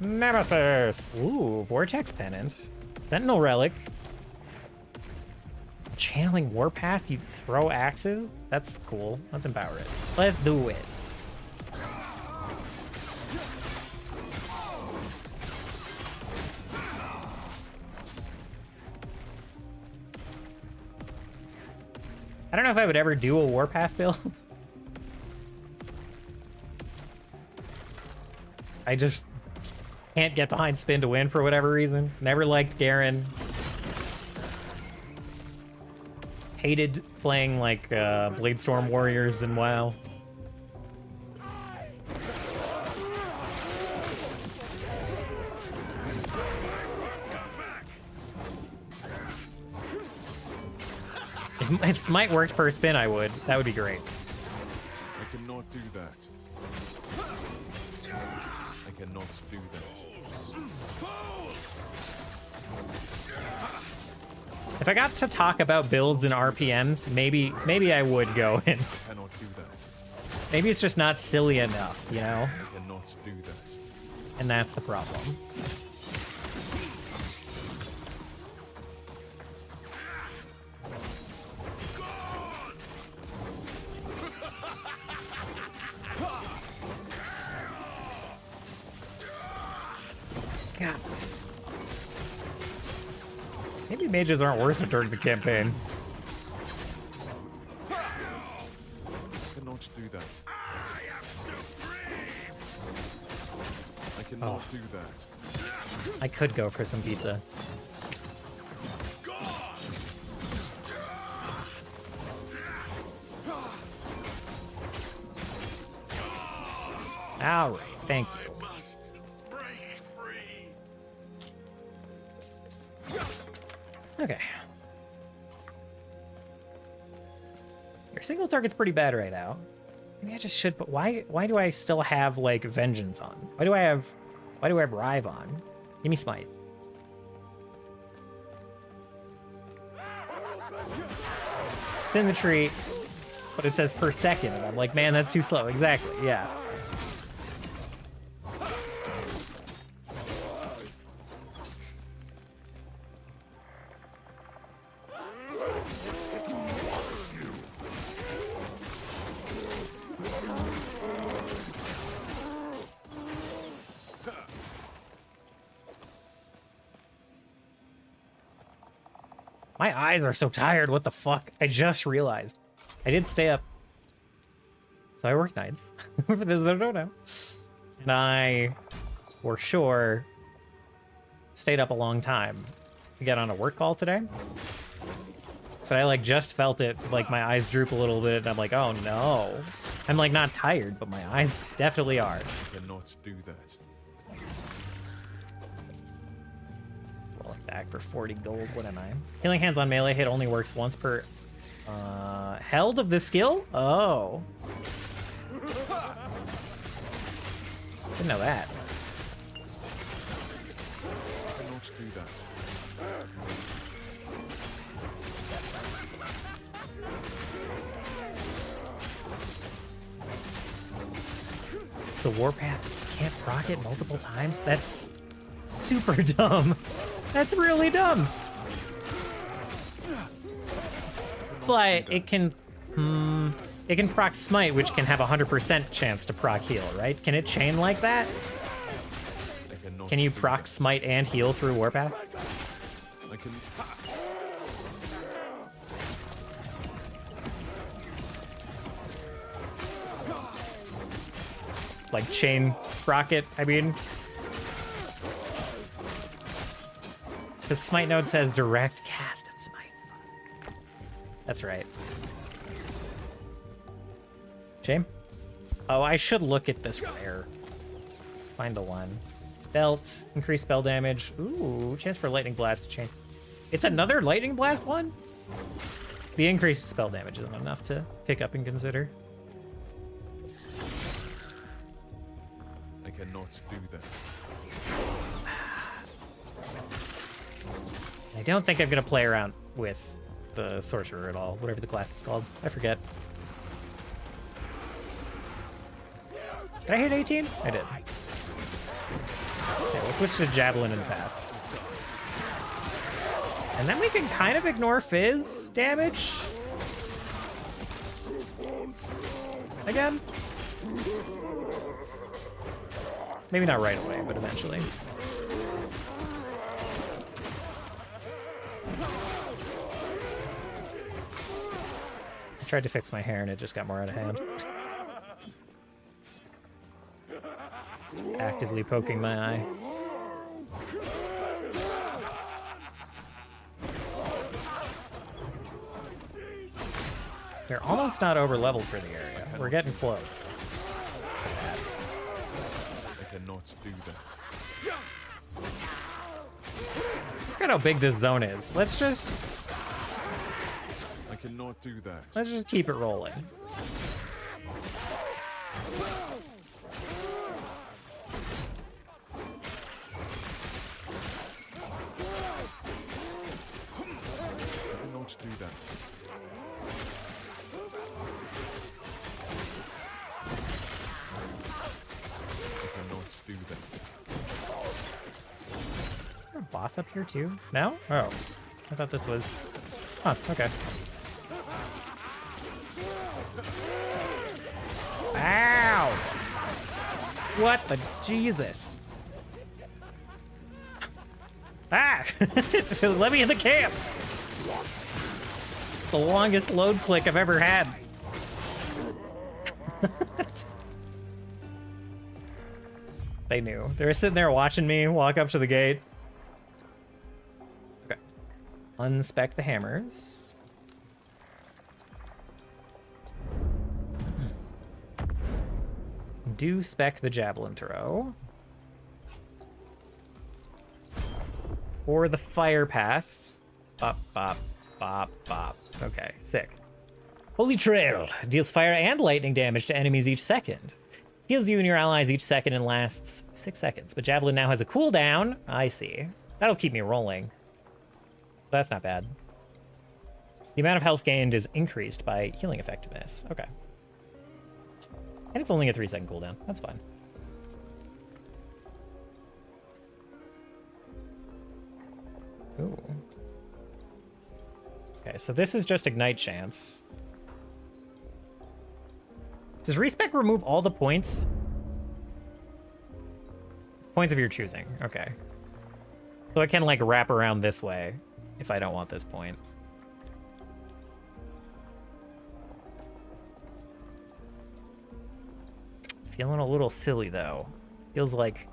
Nemesis! Ooh, Vortex Pennant. Sentinel Relic. Channeling Warpath, you throw axes? That's cool. Let's empower it. Let's do it. I don't know if I would ever do a Warpath build. I just can't get behind Spin to win for whatever reason. Never liked Garen. Hated playing like Bladestorm Warriors and WoW. If Smite worked per spin, I would. That would be great. I cannot do that. I cannot do that. If I got to talk about builds and RPMs, maybe I would go in. I cannot do that. Maybe it's just not silly enough, you know? I cannot do that. And that's the problem. God. Maybe mages aren't worth it during the campaign. I cannot do that. I cannot do that. I could go for some pizza. Alright, thank you. Single target's pretty bad right now. Maybe I just should put... Why do I still have, like, Vengeance on? Why do I have Rive on? Give me Smite. It's in the tree, but it says per second, and I'm like, man, that's too slow. Exactly, yeah. My eyes are so tired. What the fuck? I just realized. I did stay up. So I work nights. For those that don't know. And I, for sure, stayed up a long time to get on a work call today. But I, like, just felt it. Like, my eyes droop a little bit. And I'm like, oh, no. I'm, like, not tired, but my eyes definitely are. I cannot do that. Back for 40 gold. What am I? Healing Hands on melee hit only works once per held of the skill? Oh. Didn't know that. I cannot do that. So Warpath can't proc it multiple times? That's super dumb. That's really dumb. But it can proc Smite, which can have 100% chance to proc heal, right? Can it chain like that? Can you proc Smite and heal through Warpath? I can... Like chain proc it, I mean. The Smite node says direct cast of Smite. That's right. Shame. Oh, I should look at this rare. Find the one. Belt, increased spell damage. Ooh, chance for lightning blast to change. It's another lightning blast one? The increased spell damage isn't enough to pick up and consider. I cannot do that. I don't think I'm gonna play around with the sorcerer at all, whatever the class is called. I forget. Did I hit 18? I did. Okay, we'll switch to Javelin in the path. And then we can kind of ignore Fizz damage. Again. Maybe not right away, but eventually. I tried to fix my hair and it just got more out of hand. Actively poking my eye. They're almost not over leveled for the area. We're getting close. I cannot do that. Look at how big this zone is. Let's just cannot do that. Let's just keep it rolling. I cannot do that. I cannot do that. Is there a boss up here too? No? Oh. I thought this was... Huh, okay. Ow! What the Jesus? Ah! Just let me in the camp! The longest load click I've ever had. They knew. They were sitting there watching me walk up to the gate. Okay. Unspec the hammers. Do spec the javelin throw. Or the fire path. Bop, bop, bop, bop. Okay, sick. Holy Trail deals fire and lightning damage to enemies each second. Heals you and your allies each second and lasts 6 seconds. But Javelin now has a cooldown. I see. That'll keep me rolling. So that's not bad. The amount of health gained is increased by healing effectiveness. Okay. And it's only a 3-second cooldown. That's fine. Ooh. Okay, so this is just Ignite Chance. Does Respec remove all the points? Points of your choosing. Okay. So I can, like, wrap around this way if I don't want this point. Feeling a little silly, though. Feels like...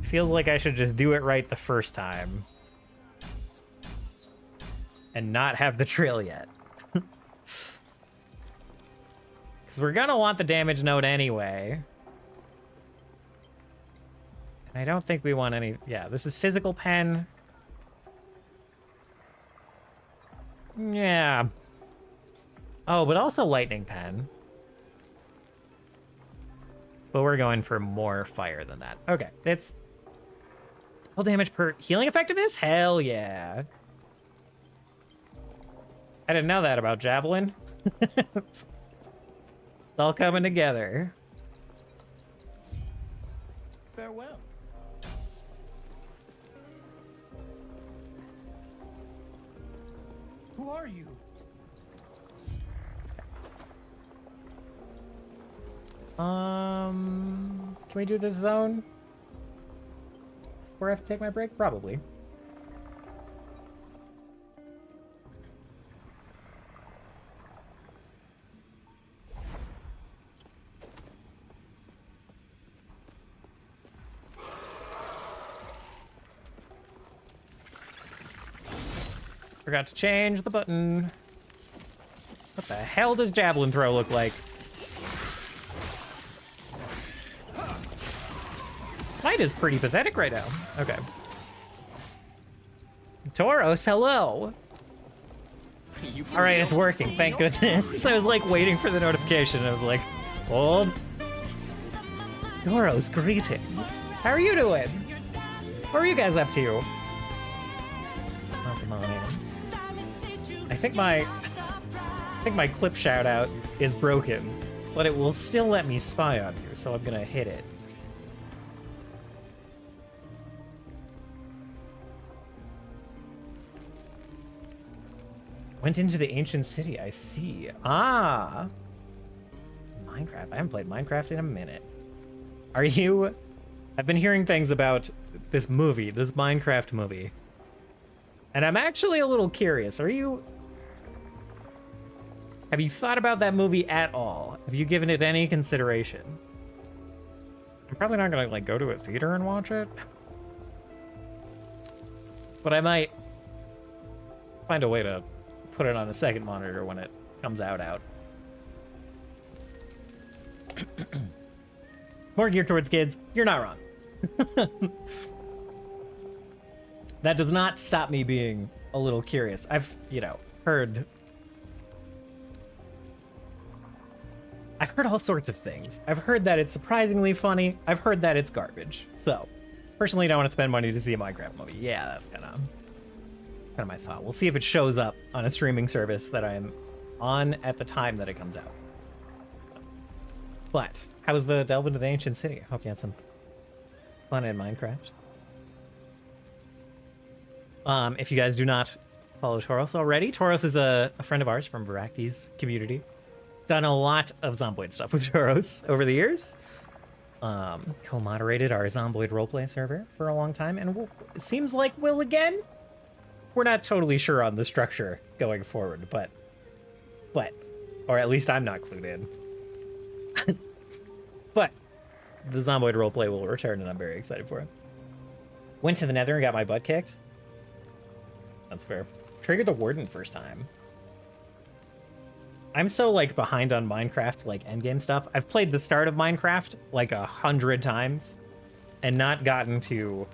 Feels like I should just do it right the first time. And not have the trail yet. Because we're gonna want the damage node anyway. And I don't think we want any... Yeah, this is physical pen. Yeah. Oh, but also lightning pen. But we're going for more fire than that. Okay, it's... Spell damage per healing effectiveness? Hell yeah. I didn't know that about Javelin. It's all coming together. Farewell. Who are you? Can we do this zone? Before I have to take my break? Probably. Forgot to change the button. What the hell does Javelin Throw look like? Smite is pretty pathetic right now. Okay. Tauros, hello. All right, it's working. Thank goodness. I was like waiting for the notification. I was like, hold. Tauros, greetings. How are you doing? What are you guys up to? Oh, come on in. I think my clip shout out is broken, but it will still let me spy on you, so I'm gonna hit it. Went into the ancient city, I see. Ah! Minecraft. I haven't played Minecraft in a minute. Are you... I've been hearing things about this movie, this Minecraft movie. And I'm actually a little curious. Are you... Have you thought about that movie at all? Have you given it any consideration? I'm probably not gonna, like, go to a theater and watch it. But I might find a way to put it on a second monitor when it comes out. More geared towards kids. You're not wrong. That does not stop me being a little curious. I've, heard all sorts of things. I've heard that it's surprisingly funny. I've heard that it's garbage. So, personally, don't want to spend money to see a Minecraft movie. Yeah, that's kind of my thought. We'll see if it shows up on a streaming service that I'm on at the time that it comes out. But how was the delve into the ancient city? I hope you had some fun in Minecraft. If you guys do not follow Tauros already, Tauros is a friend of ours from Varakti's community. Done a lot of Zomboid stuff with Tauros over the years. Co-moderated our Zomboid roleplay server for a long time, and it seems like will again. We're not totally sure on the structure going forward, but, or at least I'm not clued in. But the Zomboid roleplay will return, and I'm very excited for it. Went to the Nether and got my butt kicked. That's fair. Triggered the Warden first time. I'm so like behind on Minecraft, like endgame stuff. I've played the start of Minecraft like 100 times and not gotten to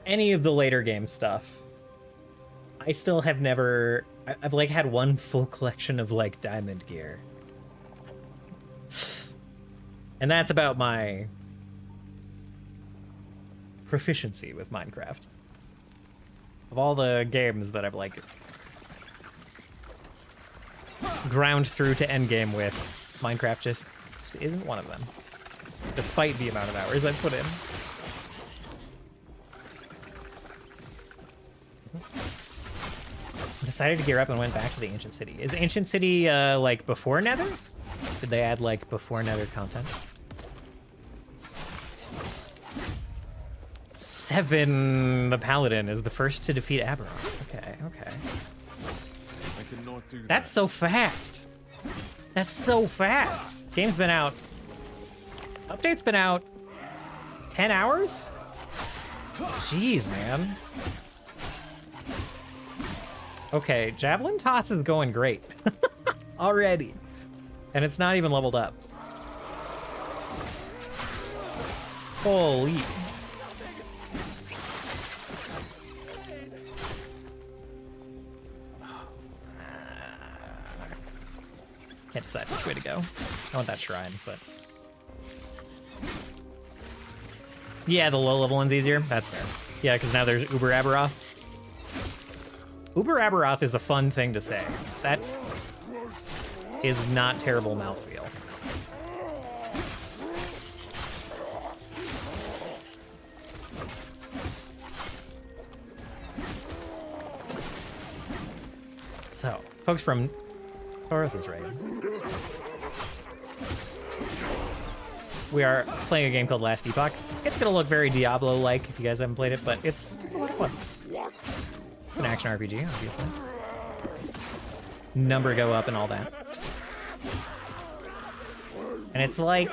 any of the later game stuff. I still have never... I've like had one full collection of like diamond gear. And that's about my proficiency with Minecraft. Of all the games that I've like ground through to endgame with, Minecraft just isn't one of them. Despite the amount of hours I've put in. Decided to gear up and went back to the Ancient City. Is Ancient City like before Nether? Did they add like before Nether content? 7, the Paladin, is the first to defeat Aberon. Okay, okay. I cannot do that. That's so fast. That's so fast. Game's been out. Update's been out 10 hours? Jeez, man. Okay, Javelin Toss is going great. Already. And it's not even leveled up. Holy. Can't decide which way to go. I want that shrine, but... Yeah, the low-level one's easier. That's fair. Yeah, because now there's Uber Aberoth. Uber Aberoth is a fun thing to say. That is not terrible mouthfeel. So, folks from Taurus's raid. We are playing a game called Last Epoch. It's gonna look very Diablo-like if you guys haven't played it, but it's a lot of fun. It's an action RPG, obviously. Number go up and all that. And it's like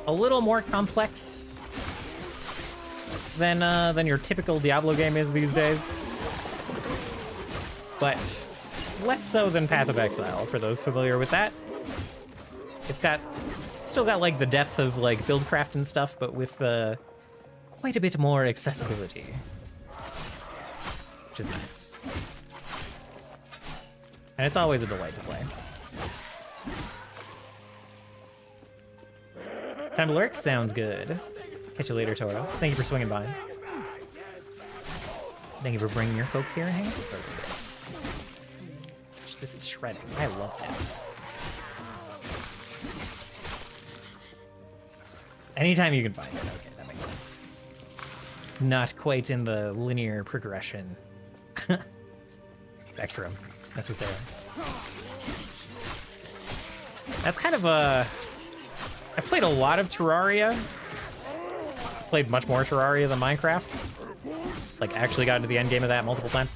a little more complex than your typical Diablo game is these days. But less so than Path of Exile, for those familiar with that. It's still got like the depth of like buildcraft and stuff, but with quite a bit more accessibility. Which is nice. And it's always a delight to play. Time to lurk? Sounds good. Catch you later, Toro. Thank you for swinging by. Thank you for bringing your folks here and hanging out for a little bit. This is shredding. I love this. Anytime you can find it. Okay, that makes sense. Not quite in the linear progression spectrum, necessarily. That's kind of a... I've played a lot of Terraria. Played much more Terraria than Minecraft. Like, actually got into the end game of that multiple times.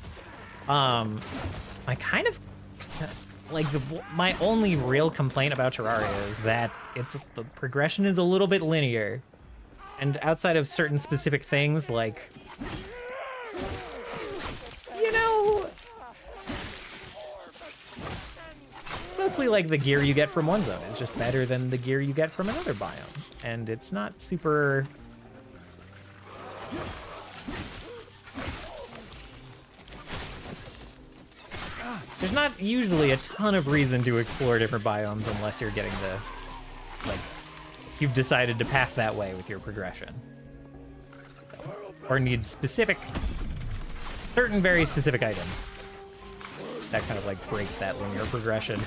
I kind of... Like, my only real complaint about Terraria is that the progression is a little bit linear. And outside of certain specific things, like... You know... Mostly, like, the gear you get from one zone is just better than the gear you get from another biome. And it's not super... There's not usually a ton of reason to explore different biomes unless you're getting the... Like, you've decided to path that way with your progression. Or need specific... Certain very specific items. That kind of, like, break that linear progression.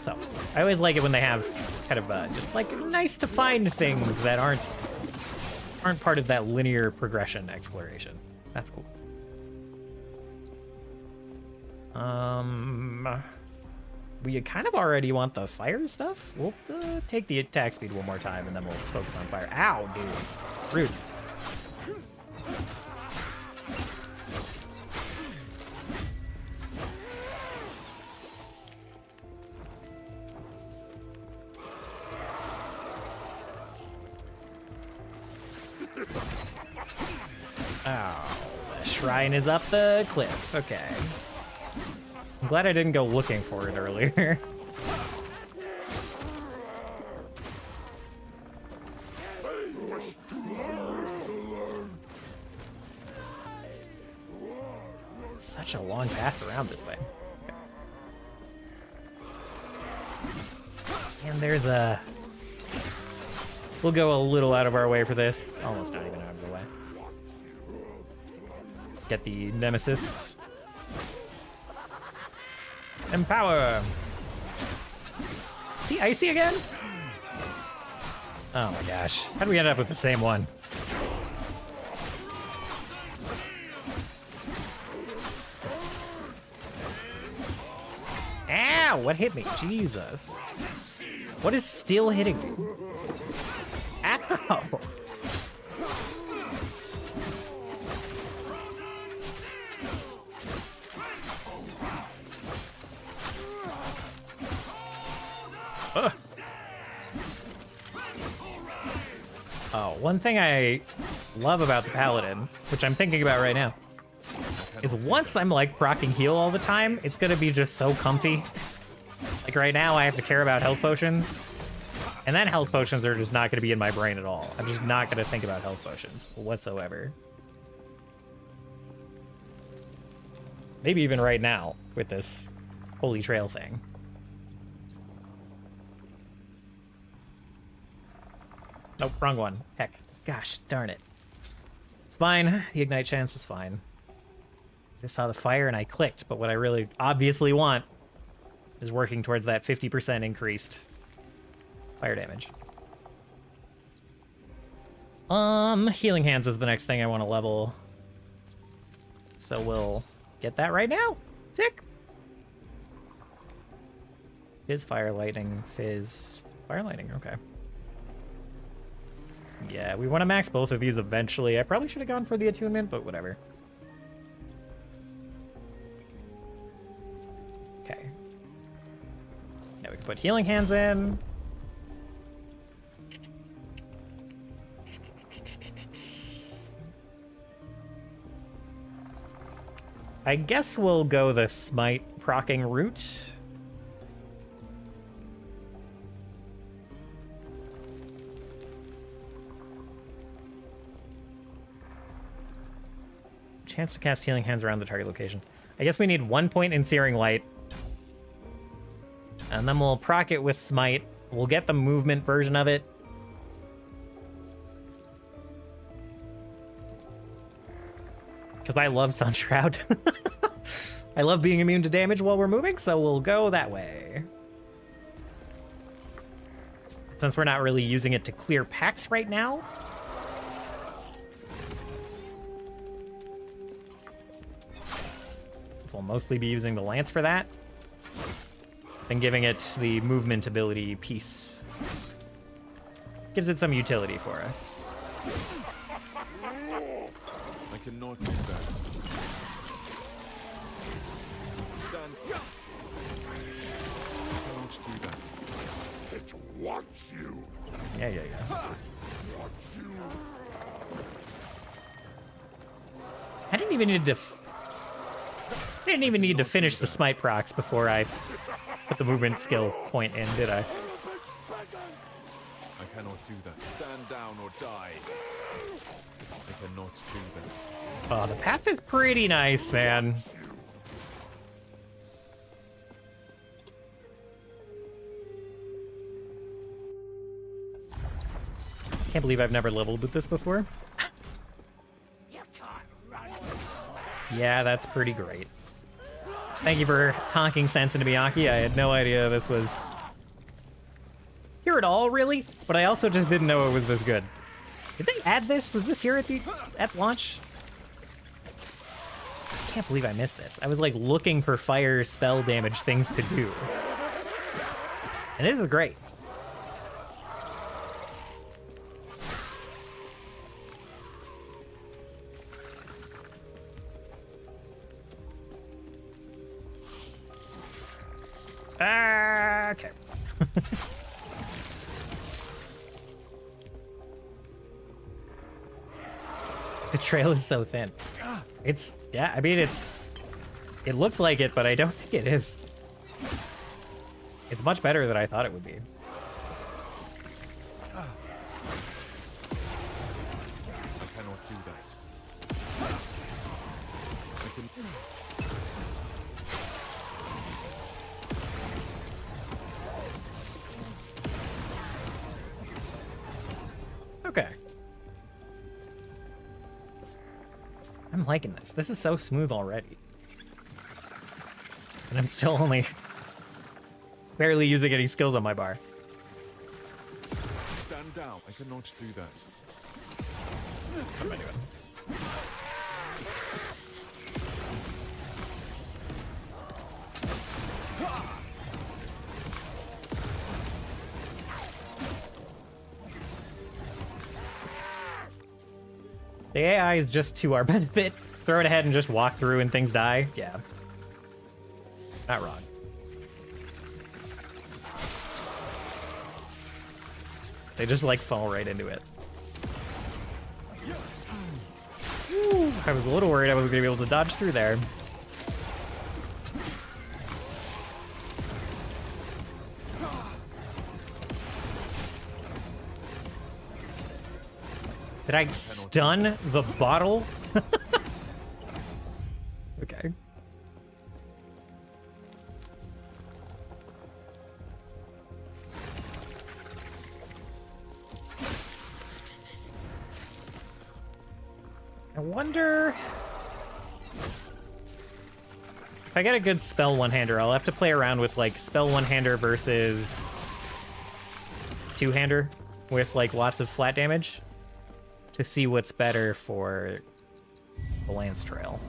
So, I always like it when they have kind of, just, like, nice to find things that aren't part of that linear progression exploration. That's cool. We kind of already want the fire stuff. We'll take the attack speed one more time, and then we'll focus on fire. Ow, dude. Rude. Oh, the shrine is up the cliff. Okay. I'm glad I didn't go looking for it earlier. Such a long path around this way. And there's a... We'll go a little out of our way for this. Almost not even out of the way. Get the Nemesis. Empower! Is he icy again? Oh my gosh. How do we end up with the same one? Ow! What hit me? Jesus. What is still hitting me? Ow! Ugh. Oh, one thing I love about the Paladin, which I'm thinking about right now, is once I'm like proccing heal all the time, it's gonna be just so comfy. Like right now, I have to care about health potions, and then health potions are just not gonna be in my brain at all. I'm just not gonna think about health potions whatsoever. Maybe even right now with this Holy Trail thing. Nope, wrong one. Heck. Gosh, darn it. It's fine. The ignite chance is fine. I saw the fire and I clicked, but what I really obviously want is working towards that 50% increased fire damage. Healing Hands is the next thing I want to level. So we'll get that right now. Sick. Fizz, Fire, Lightning, Fizz, Fire, Lightning, okay. Yeah, we want to max both of these eventually. I probably should have gone for the attunement, but whatever. Okay. Now we can put Healing Hands in. I guess we'll go the Smite proccing route. Chance to cast Healing Hands around the target location. I guess we need 1 point in Searing Light. And then we'll proc it with Smite. We'll get the movement version of it. Because I love Sun Shroud. I love being immune to damage while we're moving, so we'll go that way. Since we're not really using it to clear packs right now. We'll mostly be using the Lance for that, and giving it the movement ability piece. Gives it some utility for us. I cannot do that. Stand. I cannot do that. It wants you. Yeah. I didn't even need to finish the Smite procs before I put the movement skill point in, did I? I cannot do that. Stand down or die. I cannot do that. Oh, the path is pretty nice, man. Can't believe I've never leveled with this before. Yeah, that's pretty great. Thank you for talking sense into Miyaki. I had no idea this was here at all, really, but I also just didn't know it was this good. Did they add this? Was this here at launch? I can't believe I missed this. I was like looking for fire spell damage things to do. And this is great. Okay. The trail is so thin. It's, yeah, I mean, it looks like it, but I don't think it is. It's much better than I thought it would be. I cannot do that. I can... Okay. I'm liking this. This is so smooth already. And I'm still only barely using any skills on my bar. Stand down. I cannot do that. What am I doing? The AI is just to our benefit. Throw it ahead and just walk through and things die. Yeah. Not wrong. They just like fall right into it. Ooh, I was a little worried I wasn't going to be able to dodge through there. Did I stun the bottle? Okay. I wonder if I get a good spell one-hander, I'll have to play around with like spell one-hander versus two-hander with like lots of flat damage to see what's better for the Lance Trail.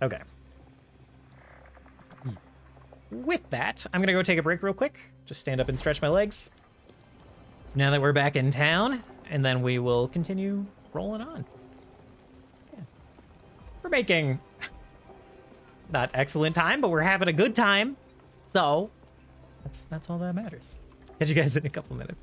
Okay. With that, I'm gonna go take a break real quick. Just stand up and stretch my legs. Now that we're back in town, and then we will continue rolling on. Yeah. We're making not excellent time, but we're having a good time. So that's all that matters. Catch you guys in a couple minutes.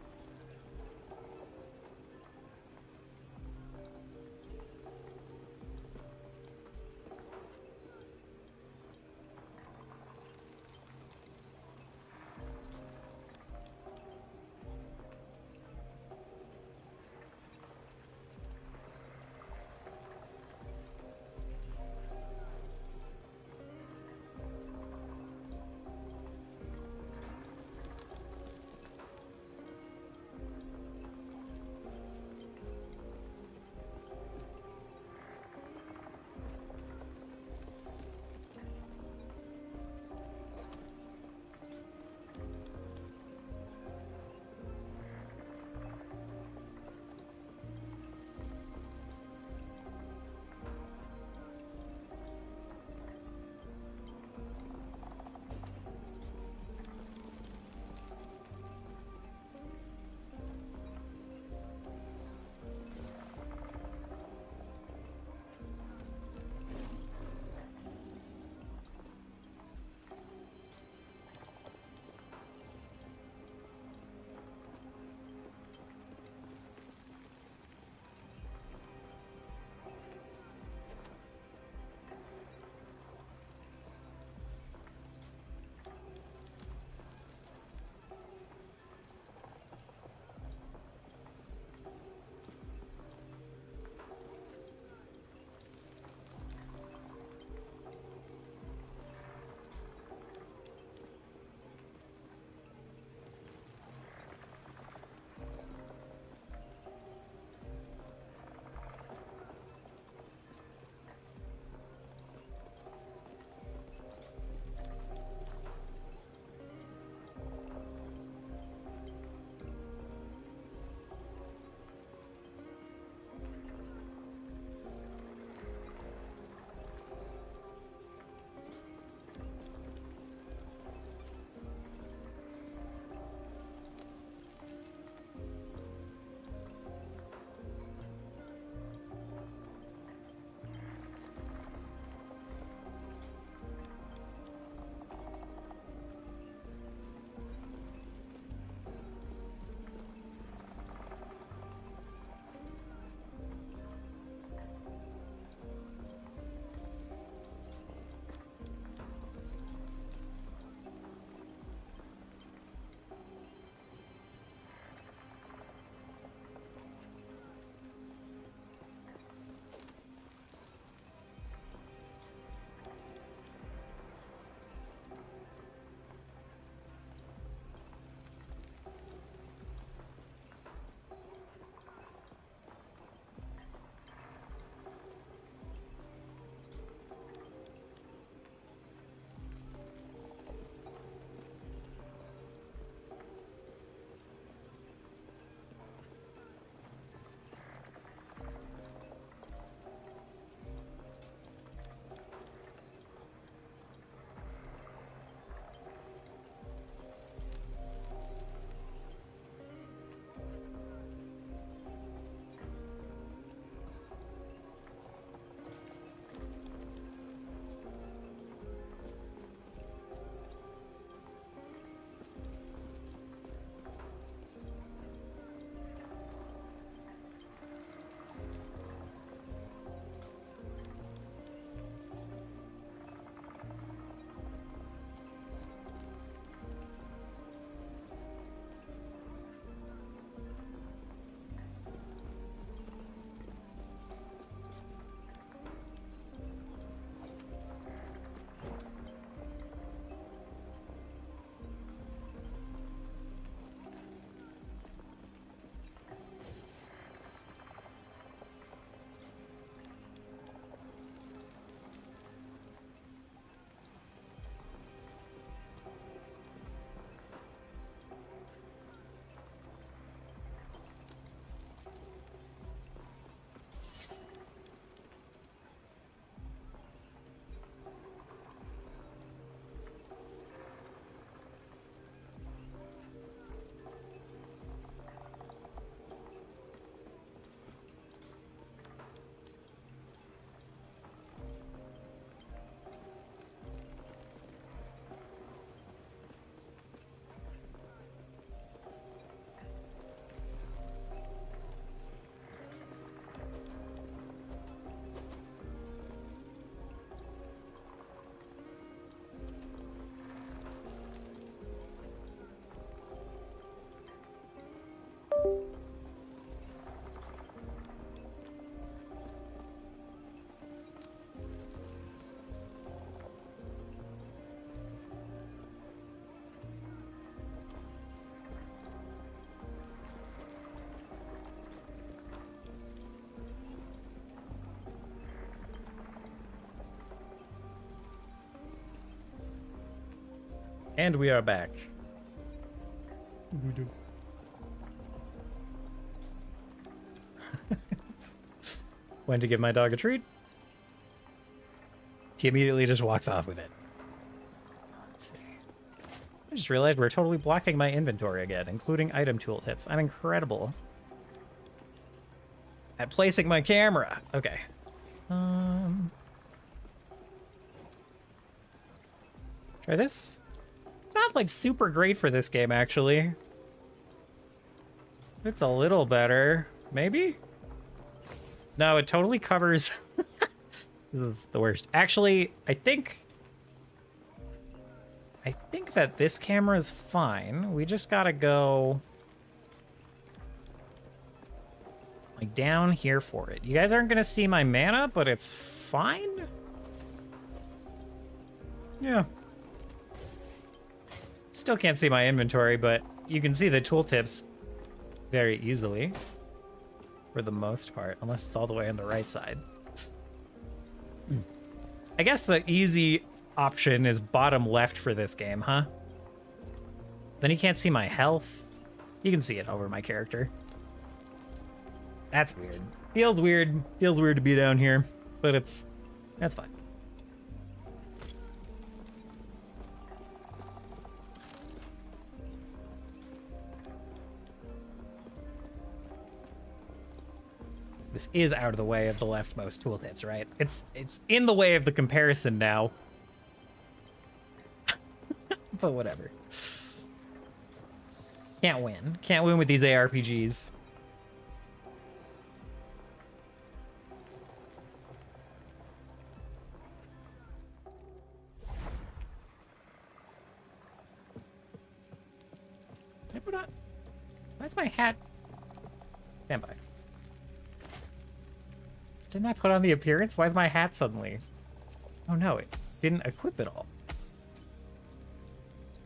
And we are back. Went to give my dog a treat. He immediately just walks off with it. Let's see. I just realized we're totally blocking my inventory again, including item tooltips. I'm incredible at placing my camera. Okay. Try this. It's not like super great for this game, actually. It's a little better. Maybe? No, it totally covers. This is the worst. Actually, I think that this camera is fine. We just gotta go like down here for it. You guys aren't gonna see my mana, but it's fine. Yeah. Still can't see my inventory, but you can see the tooltips very easily for the most part, unless it's all the way on the right side. I guess the easy option is bottom left for this game, huh? Then you can't see my health. You can see it over my character. That's weird. Feels weird. Feels weird to be down here, but that's fine. This is out of the way of the leftmost tooltips, right? It's in the way of the comparison now. But whatever. Can't win. Can't win with these ARPGs. Can I put on... Why's my hat? Stand by. Didn't I put on the appearance? Why is my hat suddenly? Oh no, it didn't equip it all.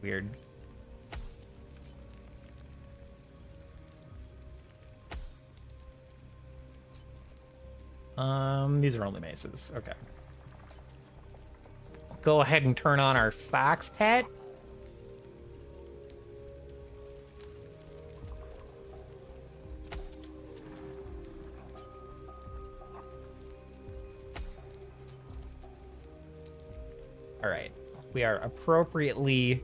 Weird. These are only maces. Okay. Go ahead and turn on our fox pet. All right, we are appropriately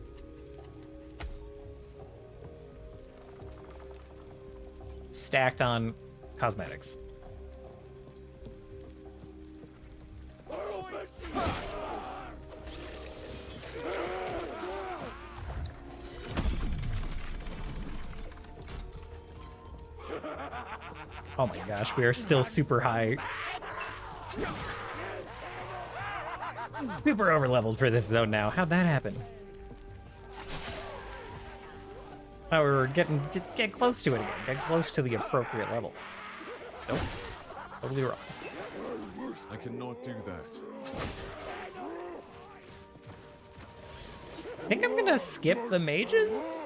stacked on cosmetics. Oh my gosh, we are still super high. Super over-leveled for this zone now. How'd that happen? Oh, we were get close to it again. Get close to the appropriate level. Nope. Totally wrong. I cannot do that. I think I'm gonna skip the mages.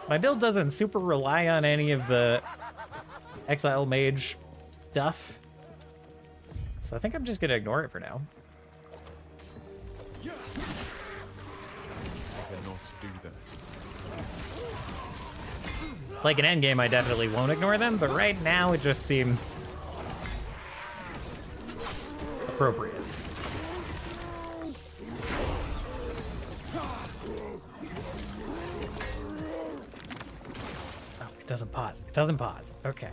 My build doesn't super rely on any of the exile mage stuff. So I think I'm just gonna ignore it for now. I cannot do that. Like an endgame, I definitely won't ignore them, but right now it just seems appropriate. Oh, it doesn't pause. It doesn't pause. Okay.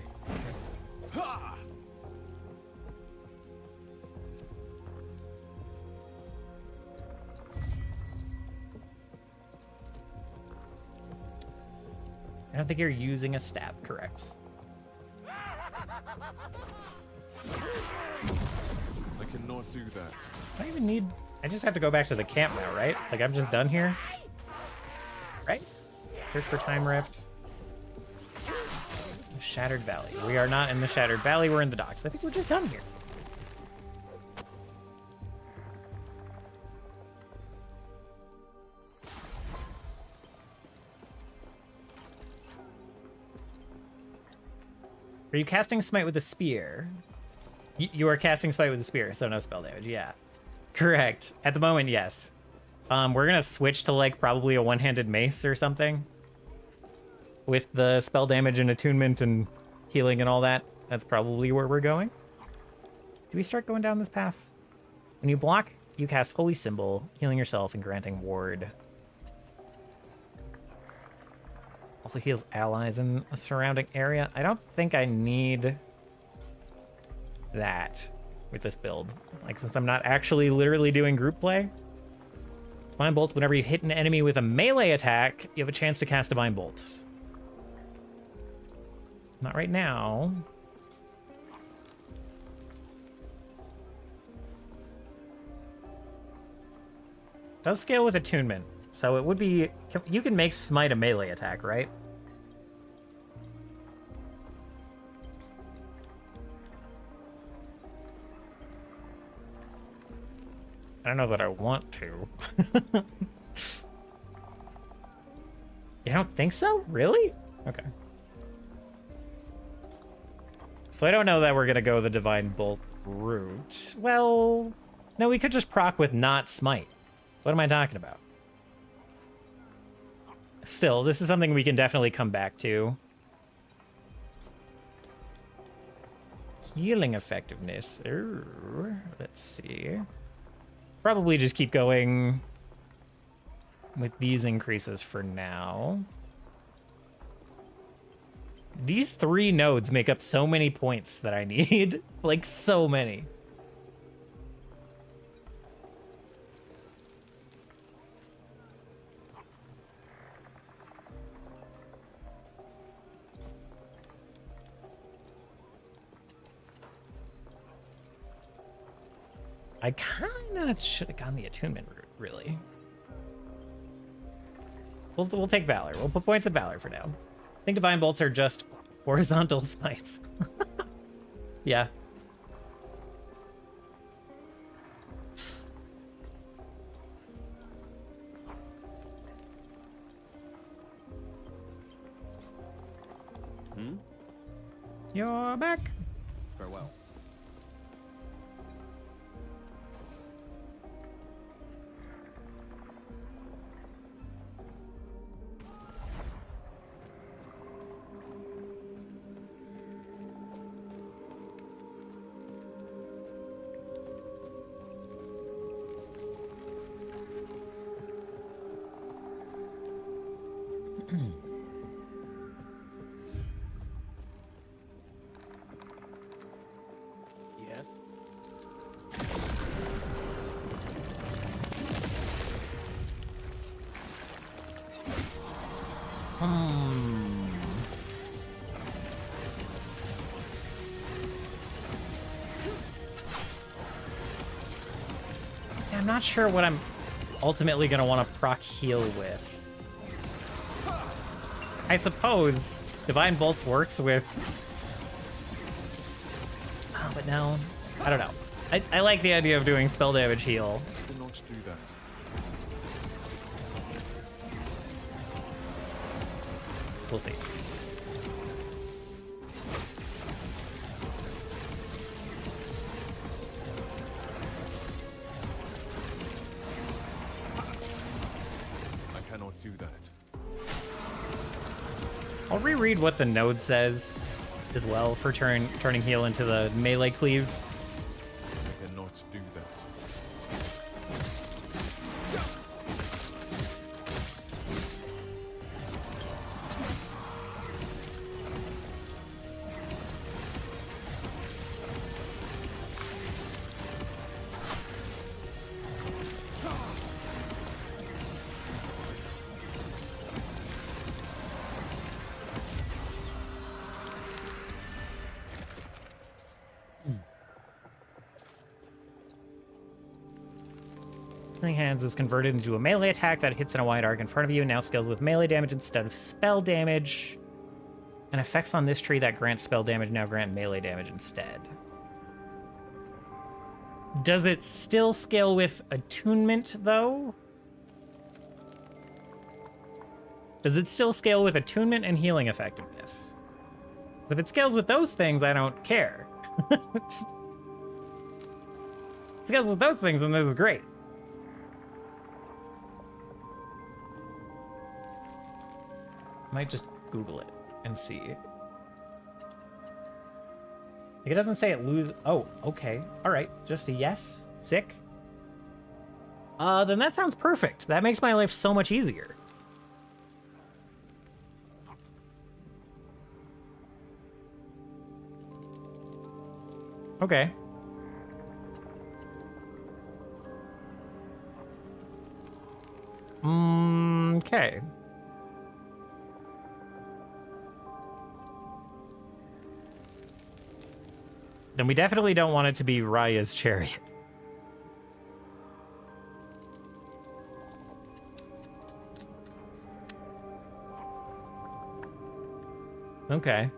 I don't think you're using a stab, correct? I cannot do that. I don't even need... I just have to go back to the camp now, right? Like, I'm just done here? Right? Search for Time Rift. Shattered Valley. We are not in the Shattered Valley, we're in the docks. I think we're just done here. Are you casting Smite with a spear? You are casting Smite with a spear, so no spell damage, yeah. Correct. At the moment, yes. We're gonna switch to like probably a one-handed mace or something. With the spell damage and attunement and healing and all that. That's probably where we're going. Do we start going down this path? When you block, you cast Holy Symbol, healing yourself and granting ward. Also heals allies in a surrounding area. I don't think I need that with this build. Like, since I'm not actually literally doing group play. Divine Bolt, whenever you hit an enemy with a melee attack, you have a chance to cast Divine Bolt. Not right now. Does scale with attunement, so it would be... You can make Smite a melee attack, right? I don't know that I want to. You don't think so? Really? Okay. So I don't know that we're gonna go the Divine Bolt route. Well, no, we could just proc with not Smite. What am I talking about? Still, this is something we can definitely come back to. Healing effectiveness. Ooh, let's see. Probably just keep going with these increases for now. These 3 nodes make up so many points that I need. Like, so many. I kind of should have gone the attunement route, really. We'll take Valor. We'll put points of Valor for now. I think Divine Bolts are just horizontal smites. Yeah. You're back. Farewell. Yes. I'm not sure what I'm ultimately going to want to proc heal with. I suppose Divine Bolts works with... Oh, but no. I don't know. I like the idea of doing spell damage heal. Do not do that. We'll see. I cannot do that. I'll reread what the node says as well for turning heal into the melee cleave. I cannot do that. Healing Hands is converted into a melee attack that hits in a wide arc in front of you and now scales with melee damage instead of spell damage. And effects on this tree that grant spell damage now grant melee damage instead. Does it still scale with attunement, though? Does it still scale with attunement and healing effectiveness? Because if it scales with those things, I don't care. If it scales with those things, then this is great. Might just Google it and see. Like, it doesn't say it lose. Oh, okay. All right. Just a yes. Sick. Then that sounds perfect. That makes my life so much easier. Okay. Okay. Then we definitely don't want it to be Raya's chariot. Okay.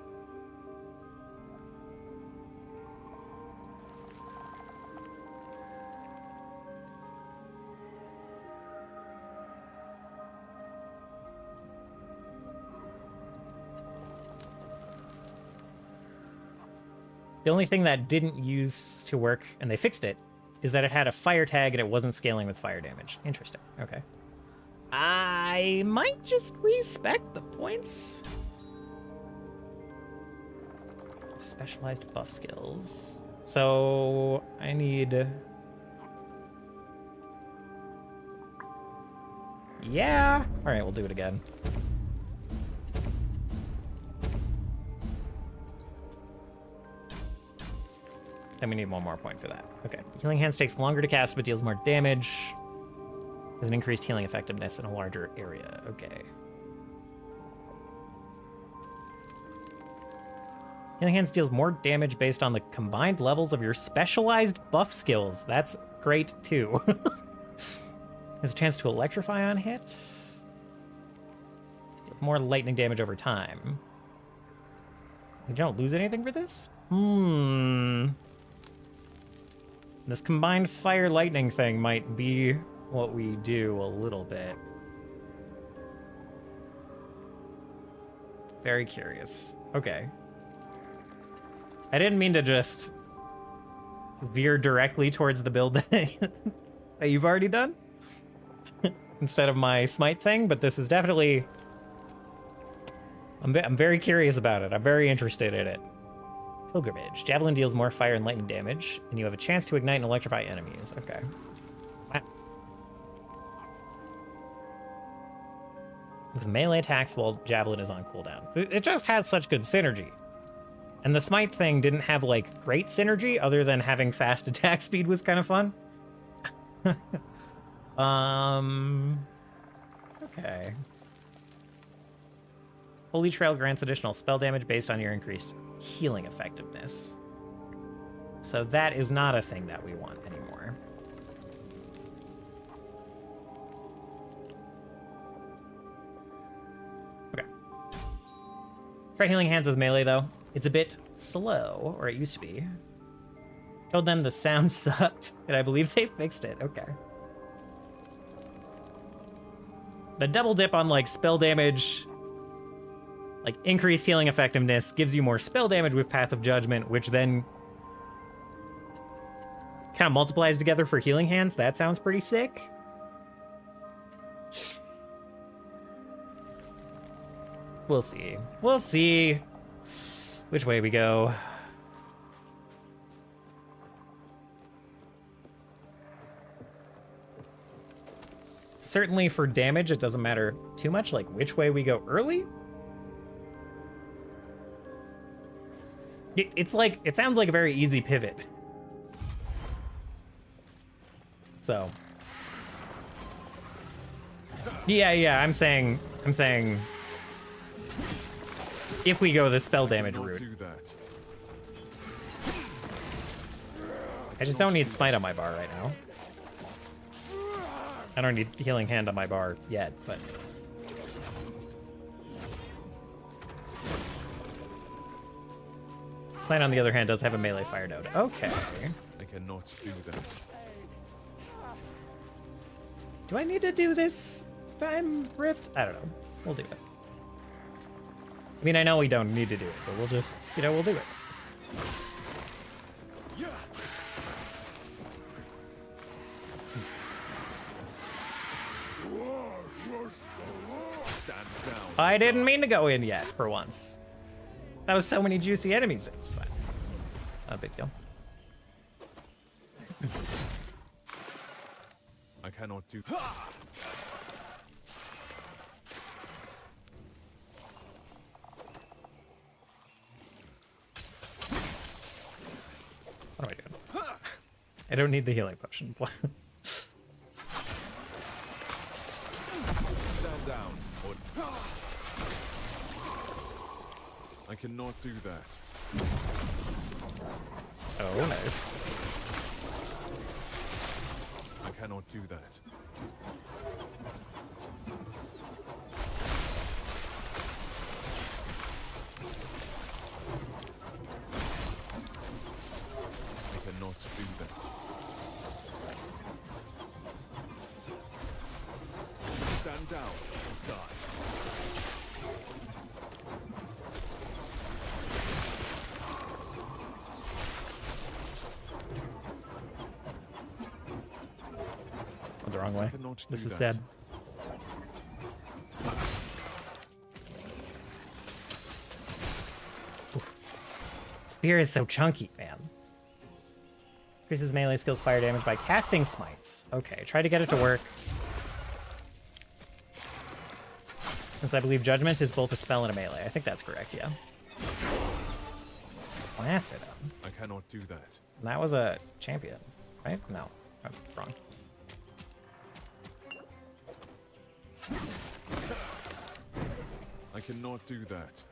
The only thing that didn't use to work, and they fixed it, is that it had a fire tag and it wasn't scaling with fire damage. Interesting. Okay. I might just respec the points. Specialized buff skills. So I need... Yeah. All right, we'll do it again. Then we need one more point for that. Okay. Healing Hands takes longer to cast, but deals more damage. Has an increased healing effectiveness in a larger area. Okay. Healing Hands deals more damage based on the combined levels of your specialized buff skills. That's great, too. Has a chance to electrify on hit. Deals more lightning damage over time. You don't lose anything for this? This combined fire lightning thing might be what we do a little bit. Very curious. Okay. I didn't mean to just veer directly towards the build that you've already done instead of my smite thing, but this is definitely... I'm very curious about it. I'm very interested in it. Pilgrimage. Javelin deals more fire and lightning damage, and you have a chance to ignite and electrify enemies. Okay. Wow. With melee attacks while Javelin is on cooldown. It just has such good synergy. And the smite thing didn't have, like, great synergy, other than having fast attack speed was kind of fun. Okay. Holy Trail grants additional spell damage based on your increased healing effectiveness. So that is not a thing that we want anymore. Okay. Try Healing Hands with melee, though. It's a bit slow, or it used to be. Told them the sound sucked, and I believe they fixed it. Okay. The double dip on, like, spell damage... Like, increased healing effectiveness gives you more spell damage with Path of Judgment, which then kind of multiplies together for Healing Hands. That sounds pretty sick. We'll see. We'll see which way we go. Certainly for damage, it doesn't matter too much, like, which way we go early. It's like, it sounds like a very easy pivot. So. Yeah, I'm saying if we go the spell damage route. I just don't need smite on my bar right now. I don't need Healing Hand on my bar yet, but... Smite, on the other hand, does have a melee fire node. Okay. I cannot do that. Do I need to do this time rift? I don't know. We'll do it. I mean, I know we don't need to do it, but we'll just, we'll do it. Stand down. I didn't mean to go in yet, for once. That was so many juicy enemies. It's fine. Not a big deal. I cannot do. What am I doing? I don't need the healing potion. Stand down. Or... I cannot do that. Oh, nice. I cannot do that. I cannot do that. Stand down or die. The wrong way. This is that. sad. Oof. Spear is so chunky, man. Increases melee skills fire damage by casting smites. Okay, try to get it to work. Since I believe Judgment is both a spell and a melee. I think that's correct, yeah. Blasted him. I cannot do that. And that was a champion, right? No, I'm wrong. I cannot do that.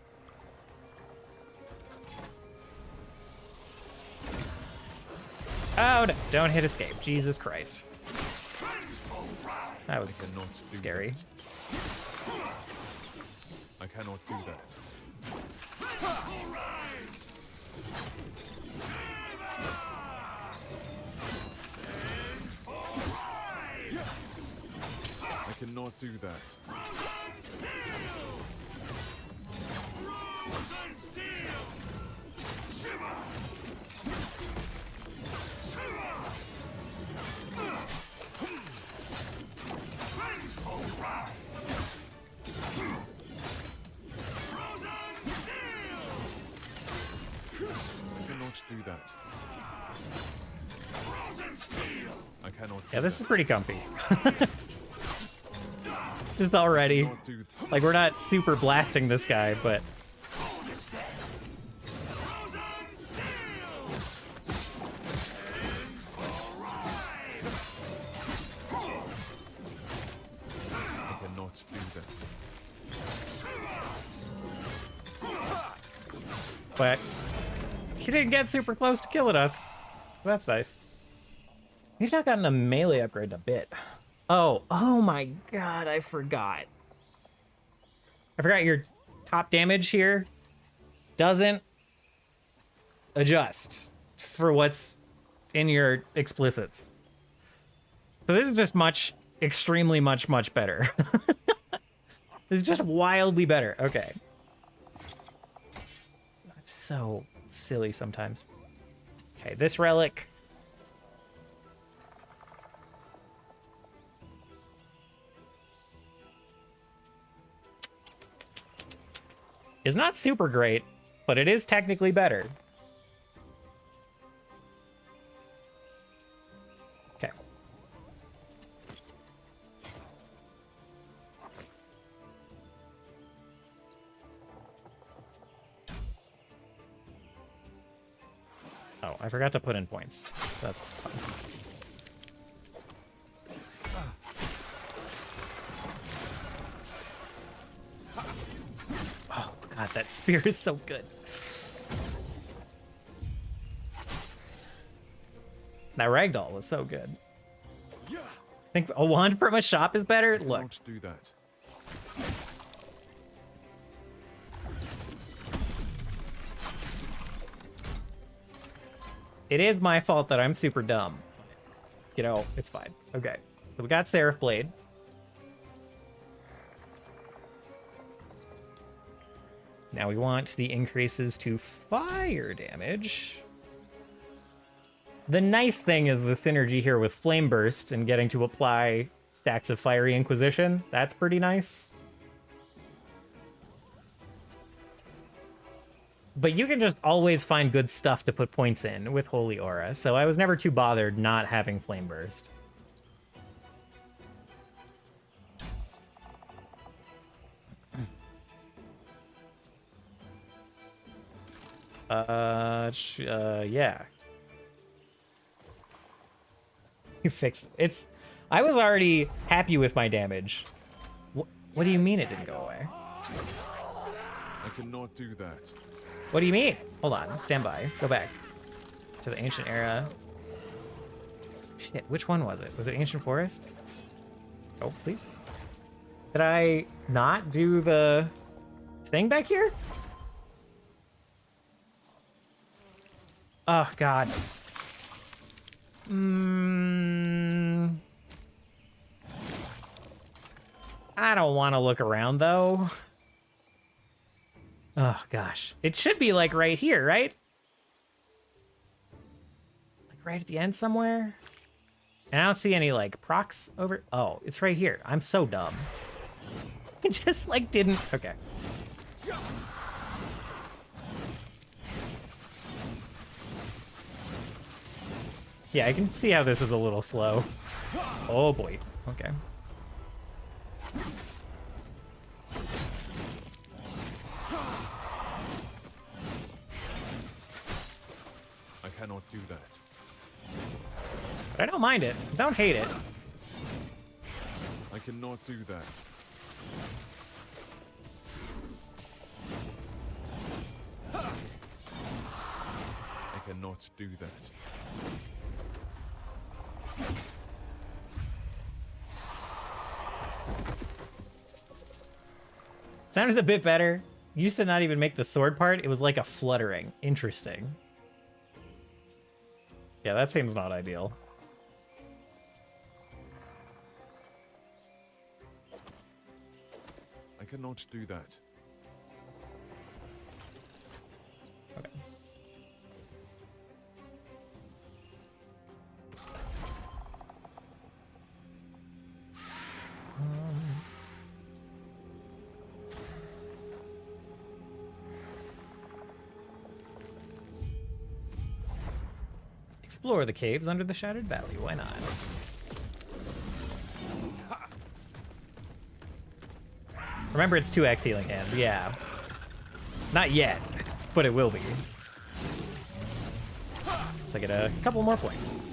Oh, no. Don't hit escape. Jesus Christ. That was scary. I cannot do that. I cannot do that. Do that. I cannot. Yeah, this is pretty comfy. Just already. Like, we're not super blasting this guy, but... I cannot do that. But... she didn't get super close to killing us. That's nice. We've not gotten a melee upgrade in a bit. Oh my god, I forgot. I forgot your top damage here doesn't adjust for what's in your explicits. So this is just extremely much better. This is just wildly better. Okay. I'm so silly sometimes. Okay, this relic. Is not super great, but it is technically better. Okay. Oh, I forgot to put in points. That's fine. Oh, God, that spear is so good. That ragdoll was so good. I think a wand from a shop is better. Look. Don't do that. It is my fault that I'm super dumb. You know, it's fine. Okay, so we got Seraph Blade. Now we want the increases to fire damage. The nice thing is the synergy here with Flame Burst and getting to apply stacks of Fiery Inquisition. That's pretty nice. But you can just always find good stuff to put points in with Holy Aura, so I was never too bothered not having Flame Burst. Yeah. You fixed it. It's... I was already happy with my damage. What do you mean it didn't go away? I cannot do that. What do you mean? Hold on. Stand by. Go back to the Ancient Era. Shit, which one was it? Was it Ancient Forest? Oh, please. Did I not do the thing back here? Oh, God. I don't want to look around, though. Oh, gosh. It should be, like, right here, right? Like, right at the end somewhere? And I don't see any, like, procs over... Oh, it's right here. I'm so dumb. It just, like, didn't... Okay. Yeah, I can see how this is a little slow. Oh, boy. Okay. I cannot do that. But I don't mind it. Don't hate it. I cannot do that. I cannot do that. Sounds a bit better. Used to not even make the sword part. It was like a fluttering. Interesting. Yeah, that seems not ideal. I cannot do that. Okay. Explore the caves under the Shattered Valley. Why not? Remember, it's 2x healing hands. Yeah. Not yet, but it will be. So I get a couple more points.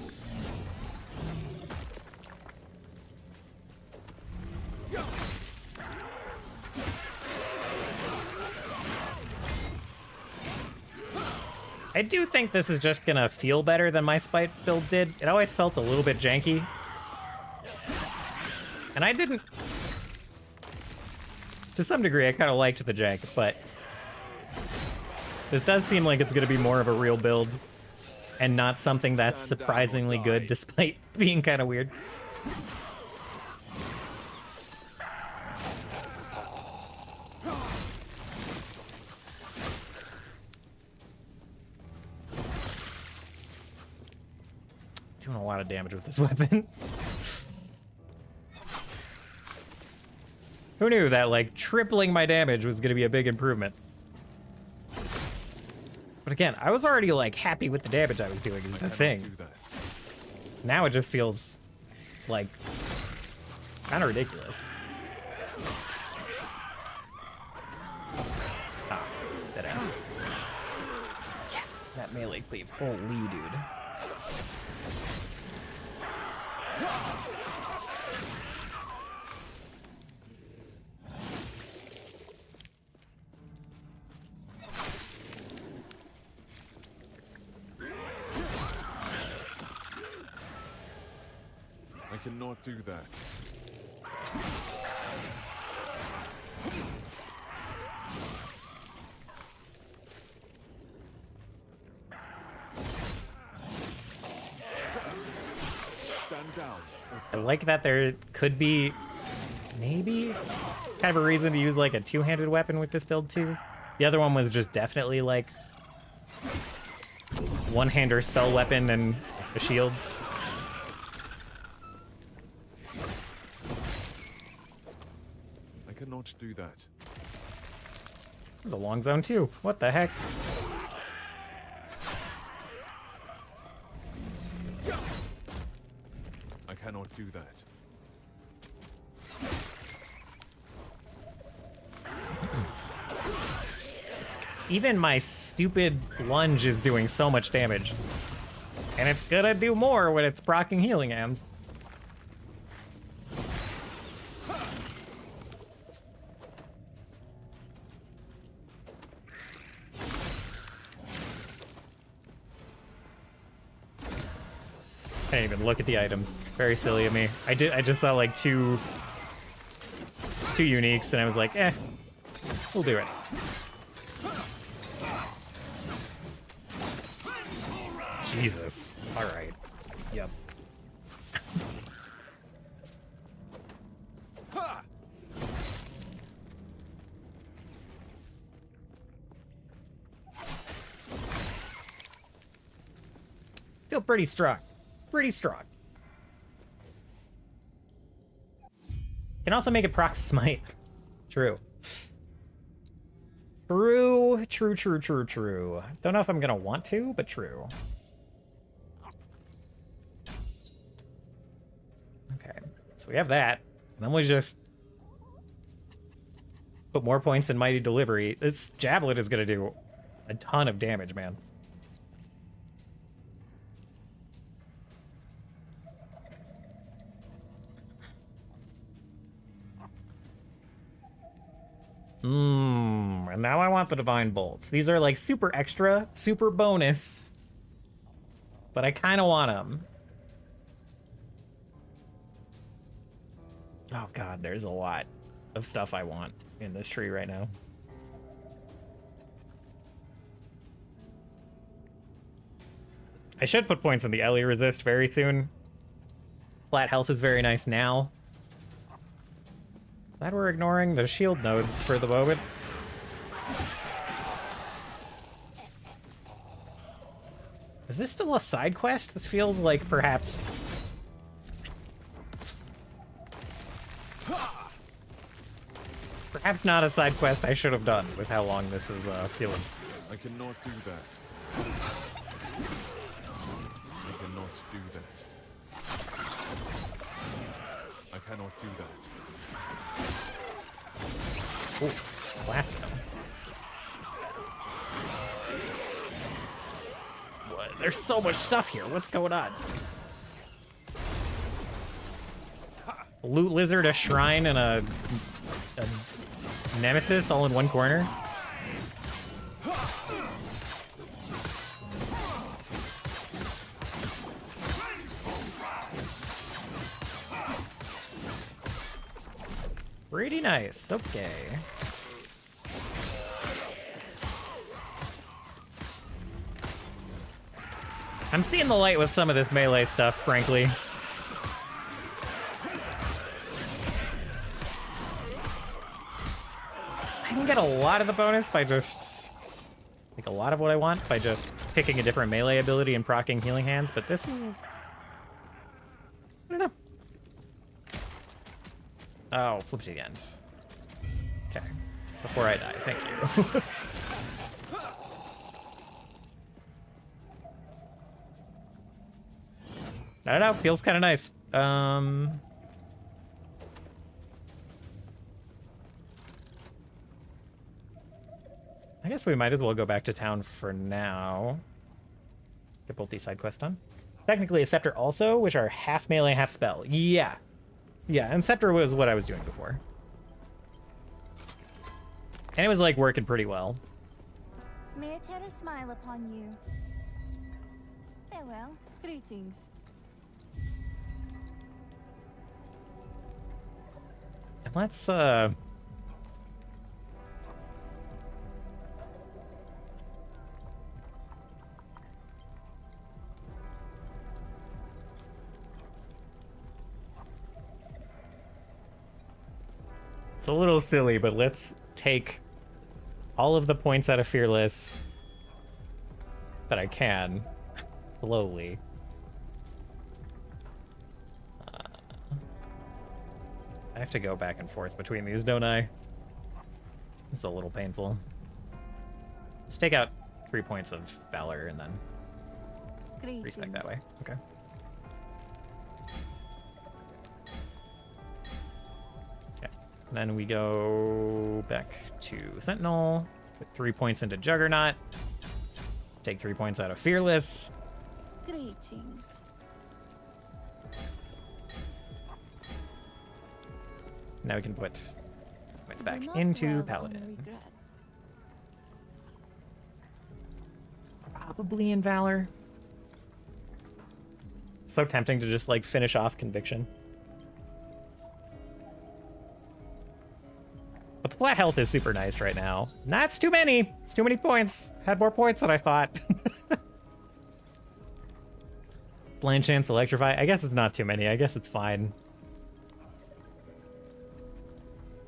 I do think this is just gonna feel better than my Spite build did. It always felt a little bit janky. And I didn't... To some degree, I kind of liked the jank, but... This does seem like it's gonna be more of a real build, and not something that's surprisingly good, despite being kind of weird. Doing a lot of damage with this weapon. Who knew that, like, tripling my damage was going to be a big improvement? But again, I was already, like, happy with the damage I was doing is the thing. Now it just feels, like, kind of ridiculous. Ah, dead end. Yeah, that melee cleave. Holy dude. I cannot do that. Stand down. I like that there could be maybe kind of a reason to use like a two-handed weapon with this build too. The other one was just definitely like one-hander spell weapon and a shield. I cannot do that. There's a long zone too. What the heck? I cannot do that. Even my stupid lunge is doing so much damage. And it's gonna do more when it's proccing healing hands. Can't even look at the items. Very silly of me. I just saw like two uniques and I was like, eh, we'll do it. Jesus. All right. Yep. Feel pretty strong. Pretty strong. Can also make it proc smite. True. True. Don't know if I'm gonna want to, but true. Okay, so we have that. And then we just put more points in Mighty Delivery. This Javelin is gonna do a ton of damage, man. And now I want the Divine Bolts. These are like super extra, super bonus. But I kind of want them. Oh god, there's a lot of stuff I want in this tree right now. I should put points in the Ellie resist very soon. Flat health is very nice now. Glad we're ignoring the shield nodes for the moment. Is this still a side quest? This feels like perhaps... Perhaps not a side quest I should have done with how long this is feeling. I cannot do that. I cannot do that. I cannot do that. Ooh, blasted him. What? There's so much stuff here. What's going on? A loot lizard, a shrine, and a nemesis all in one corner. Pretty nice. Okay. I'm seeing the light with some of this melee stuff, frankly. I can get a lot of the bonus by just... like a lot of what I want by just picking a different melee ability and proccing healing hands, but this is... I don't know. Oh, flipped it again. Okay. Before I die, thank you. I don't know, feels kind of nice. I guess we might as well go back to town for now. Get both these side quests done. Technically a scepter also, which are half melee, half spell. Yeah. Yeah, and scepter was what I was doing before. And it was like working pretty well. May a terror smile upon you. Farewell. Greetings. And let's it's a little silly, but let's take all of the points out of Fearless that I can, slowly. I have to go back and forth between these, don't I? It's a little painful. Let's take out 3 points of valor and then respec that way. Okay. Okay. Then we go back to Sentinel. Put 3 points into Juggernaut. Take 3 points out of Fearless. Greetings. Now we can put points back Do not into dwell on Paladin. regrets. Probably in Valor. So tempting to just like finish off Conviction. But the flat health is super nice right now. That's too many. It's too many points. Had more points than I thought. Blind Chance, Electrify. I guess it's not too many. I guess it's fine.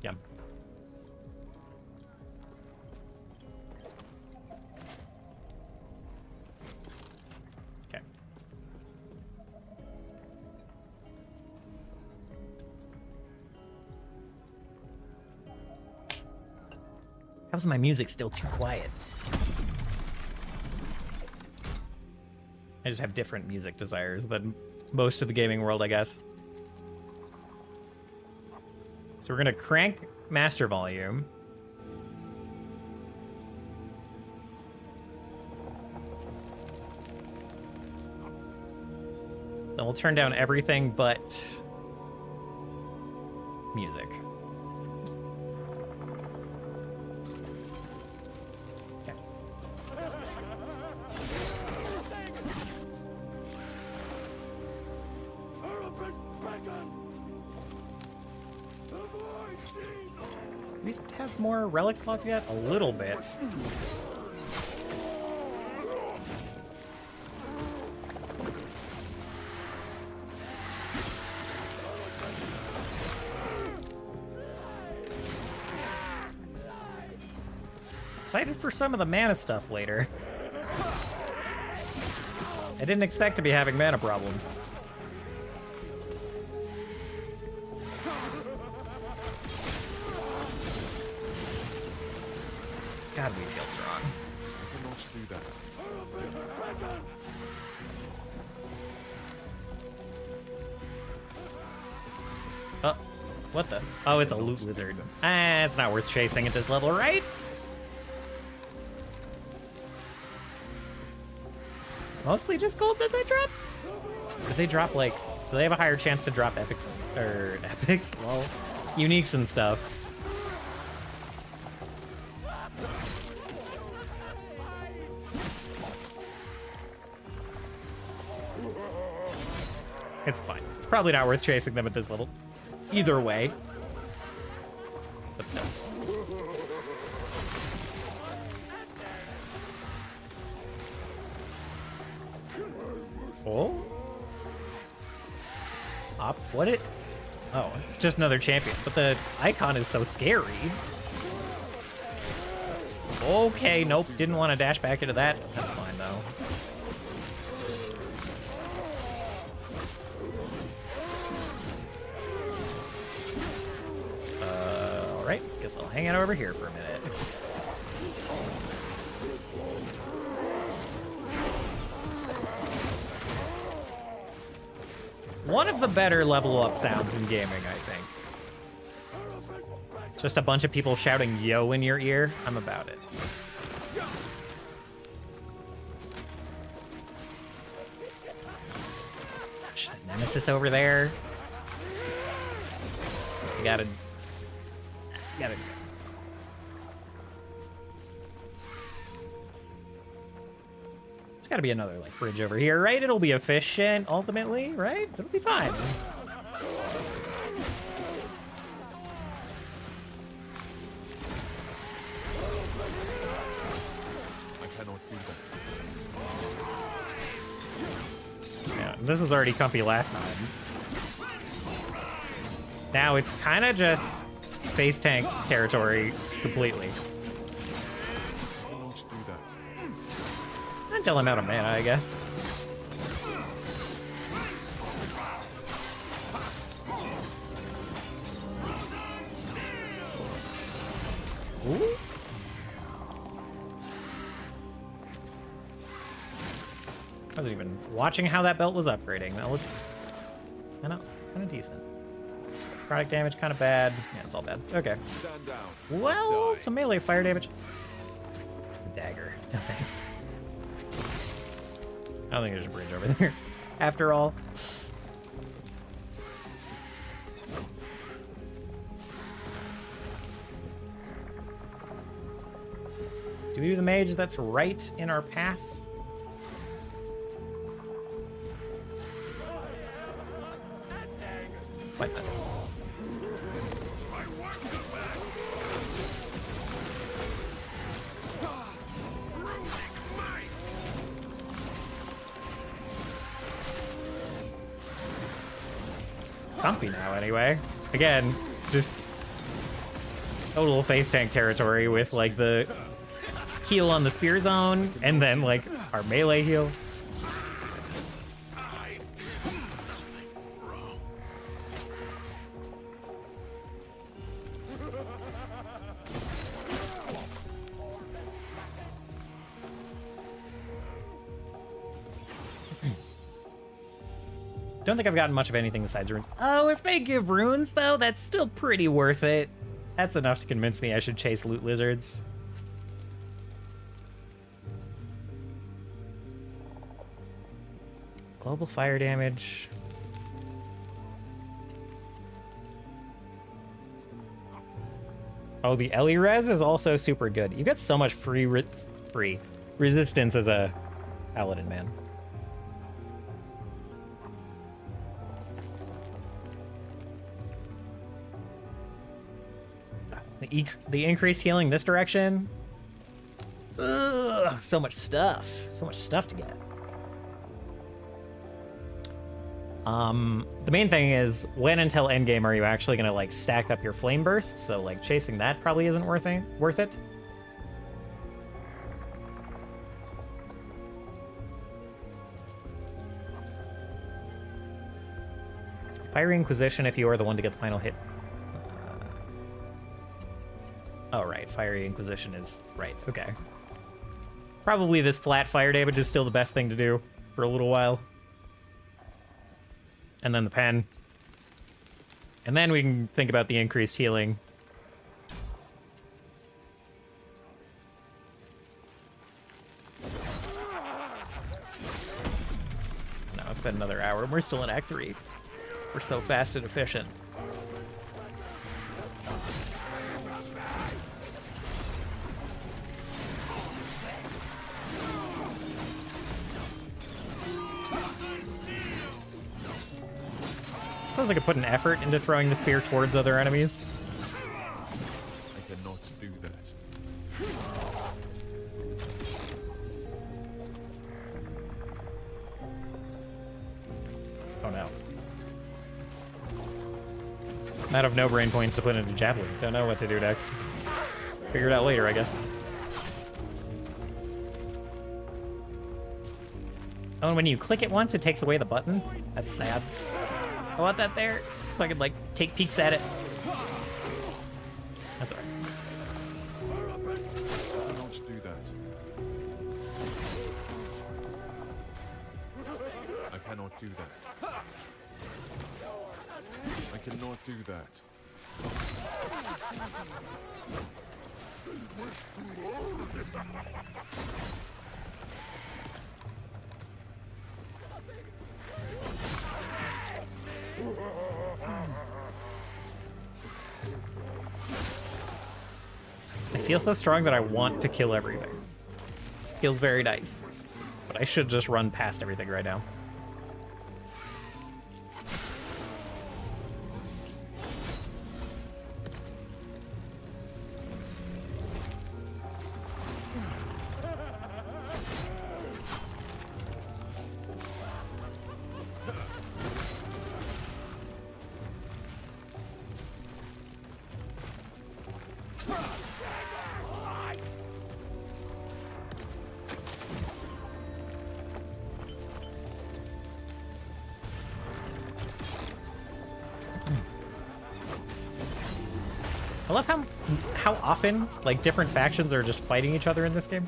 Yeah. Okay. How's my music still too quiet? I just have different music desires than most of the gaming world, I guess. So we're gonna crank master volume. Then we'll turn down everything but music. Okay. Do we have more relic slots yet? A little bit. Excited for some of the mana stuff later. I didn't expect to be having mana problems. God, we feel strong. I cannot do that. Oh, what the? Oh, it's a loot lizard. Ah, it's not worth chasing at this level, right? It's mostly just gold that they drop? Or do they drop, like... Do they have a higher chance to drop epics? Or epics? Lol. Uniques and stuff. It's fine. It's probably not worth chasing them at this level. Either way. But still. Oh? Op, what it? Oh, it's just another champion. But the icon is so scary. Okay, nope. Didn't want to dash back into that. That's fine, though. Alright, guess I'll hang out over here for a minute. One of the better level up sounds in gaming, I think. Just a bunch of people shouting yo in your ear. I'm about it. Nemesis over there. You gotta... There's gotta be another, like, bridge over here, right? It'll be efficient, ultimately, right? It'll be fine. I cannot do that. Yeah, this was already comfy last time. Now it's kind of just face tank territory completely. I cannot do that. Until I'm out of mana, I guess. Ooh. I wasn't even watching how that belt was upgrading. That looks kind of decent. Product damage kind of bad. Yeah, it's all bad. Okay. Stand down. Well, some melee fire damage. Dagger. No thanks. I don't think there's a bridge over there. After all. Do we do the mage that's right in our path? Like that. It's comfy now anyway. Again, just total face tank territory with like the heal on the spear zone and then like our melee heal. Don't think I've gotten much of anything besides runes. Oh, if they give runes, though, that's still pretty worth it. That's enough to convince me I should chase loot lizards. Global fire damage. Oh, the Ellie res is also super good. You get so much free resistance as a paladin, man. The increased healing this direction. Ugh, so much stuff. So much stuff to get. The main thing is, when until endgame are you actually gonna like stack up your flame burst? So like chasing that probably isn't worth it. Fiery Inquisition if you are the one to get the final hit. Oh, right. Fiery Inquisition is right. Okay. Probably this flat fire damage is still the best thing to do for a little while. And then the pen. And then we can think about the increased healing. No, it's been another hour and we're still in Act 3. We're so fast and efficient. I suppose I could put an effort into throwing the spear towards other enemies. I cannot do that. Oh no. I'm out of no brain points to put into javelin. Don't know what to do next. Figure it out later, I guess. Oh, and when you click it once, it takes away the button? That's sad. I want that there, so I could, like, take peeks at it. That's alright. I cannot do that. I cannot do that. I cannot do that. I feel so strong that I want to kill everything. Feels very nice. But I should just run past everything right now. I love how often like different factions are just fighting each other in this game.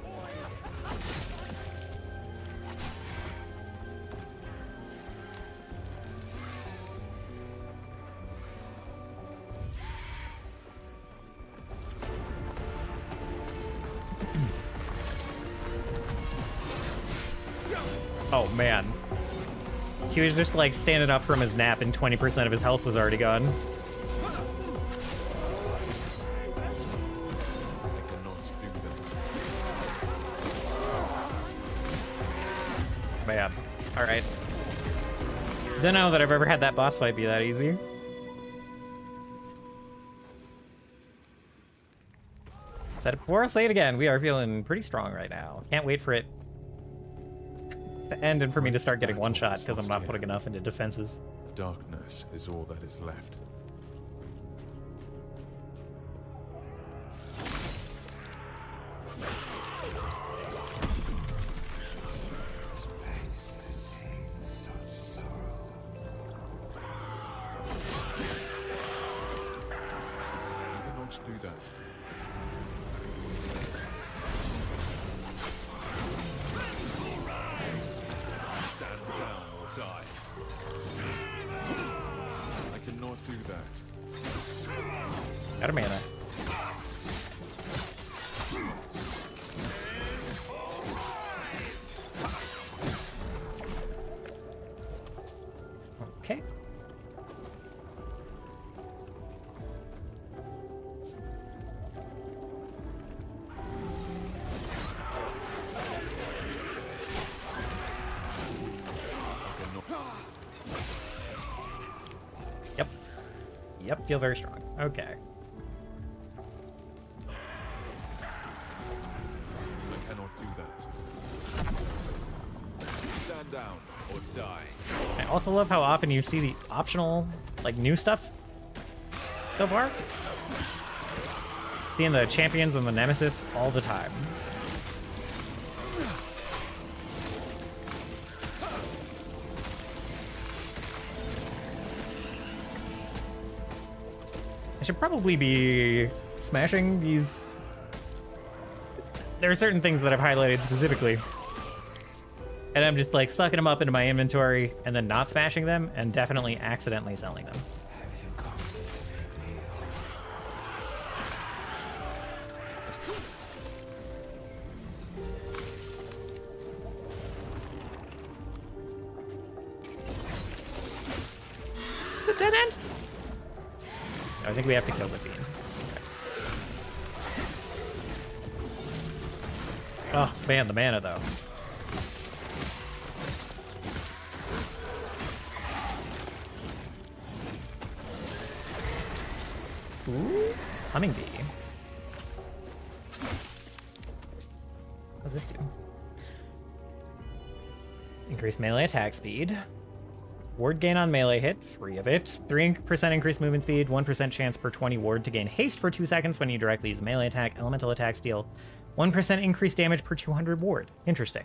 Oh, man. He was just, like, standing up from his nap and 20% of his health was already gone. Man. Alright. Don't know that I've ever had that boss fight be that easy. Said it before, I'll say it again. We are feeling pretty strong right now. Can't wait for it to end and for me to start getting one shot because I'm not putting enough into defenses. Darkness is all that is left. Do that. Stand down or die. I cannot do that. Got a mana. Okay. Yep, feel very strong. Okay. I cannot do that. Stand down or die. I also love how often you see the optional, like, new stuff so far. Seeing the champions and the nemesis all the time. I should probably be smashing these. There are certain things that I've highlighted specifically. And I'm just like sucking them up into my inventory and then not smashing them and definitely accidentally selling them. Is it dead end? I think we have to kill the fiend. Okay. Oh man, the mana though. Ooh, humming bee. What does this do? Increase melee attack speed. Ward gain on melee hit, 3 of it. 3% increased movement speed, 1% chance per 20 ward to gain haste for 2 seconds when you directly use melee attack. Elemental attacks deal 1% increased damage per 200 ward. Interesting.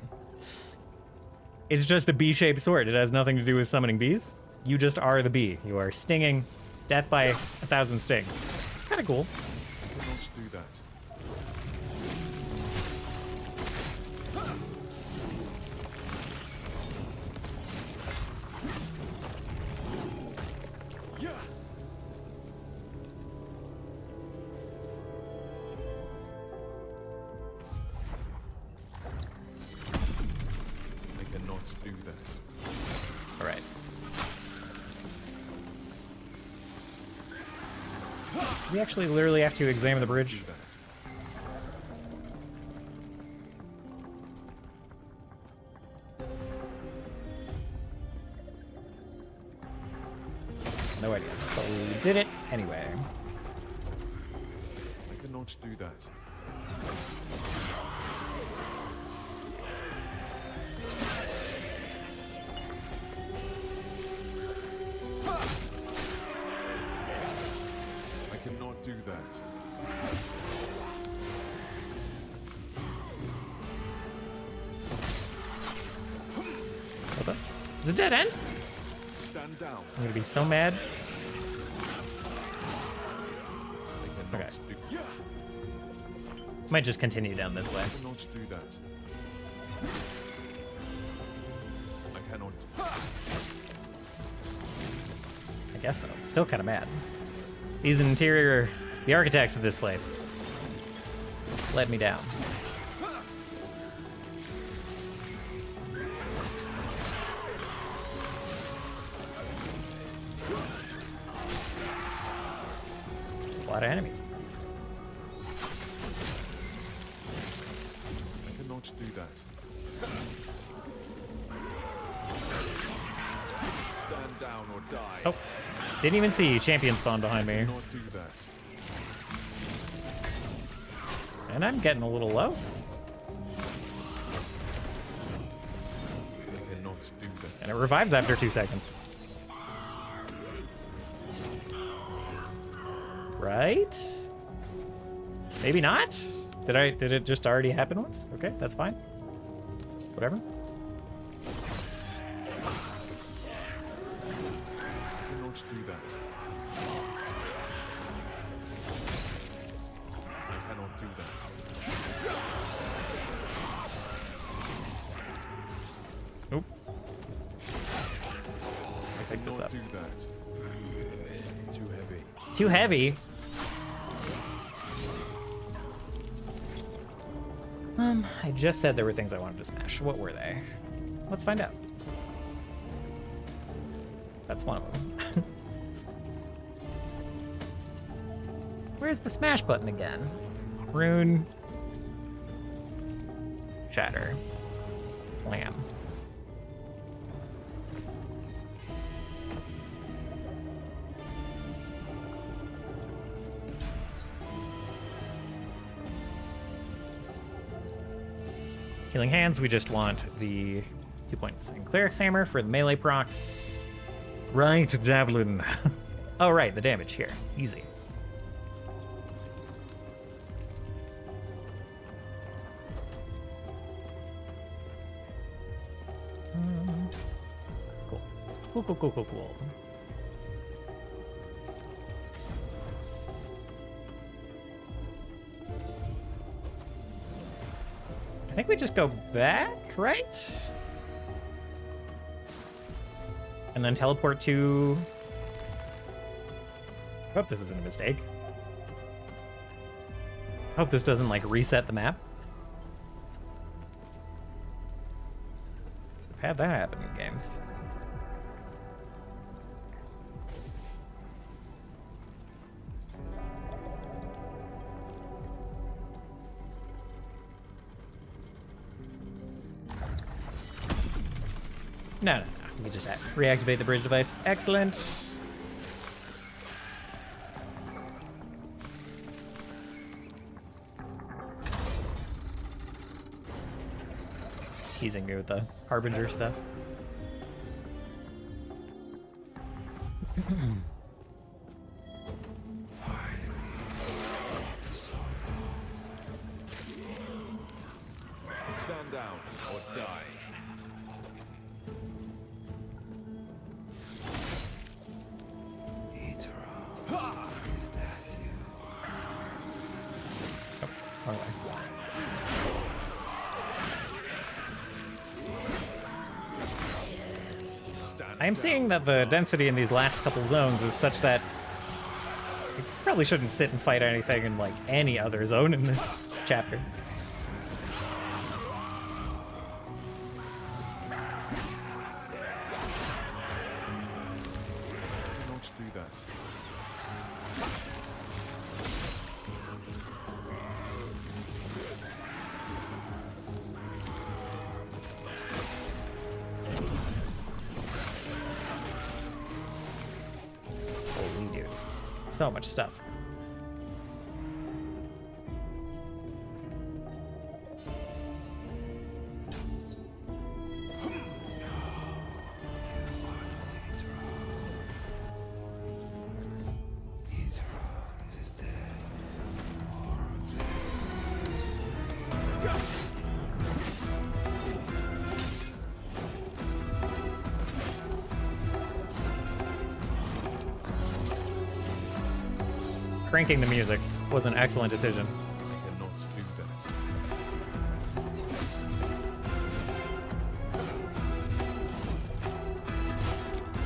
It's just a bee-shaped sword. It has nothing to do with summoning bees. You just are the bee. You are stinging. It's death by 1,000 sting. Kind of cool. I cannot do that. Do that. All right. We actually literally have to examine the bridge. No idea, but we did it anyway. I cannot do that. Do that. Hold up. Is it dead end? Stand down. I'm gonna be so mad. Okay. Might just continue down this way. I cannot do that. I cannot. I guess so. Still kind of mad. The architects of this place let me down. lot of enemies. I cannot do that. Stand down or die. Oh, didn't even see champion spawn behind me. I cannot do that. And I'm getting a little low. I cannot do that. And it revives after 2 seconds. Right? Maybe not? Did it just already happen once? Okay, that's fine. Whatever. I cannot do that. I cannot do that. Nope. I picked this up. Do that. Too heavy. Too heavy? I just said there were things I wanted to smash. What were they? Let's find out. That's one of them. Where's the smash button again? Rune. Shatter. Lamb. Healing Hands, we just want the 2 points. And Cleric's Hammer for the melee procs. Right, Javelin. Oh, right, the damage here. Easy. Cool. Cool. I think we just go back, right? And then teleport to... I hope this isn't a mistake. I hope this doesn't, like, reset the map. I've had that happen in games. No. We just reactivate the bridge device. Excellent. Just teasing me with the Harbinger stuff. Stand down or die. I am seeing that the density in these last couple zones is such that you probably shouldn't sit and fight anything in like any other zone in this chapter. Don't do that. So much stuff. Cranking the music was an excellent decision. I cannot do that.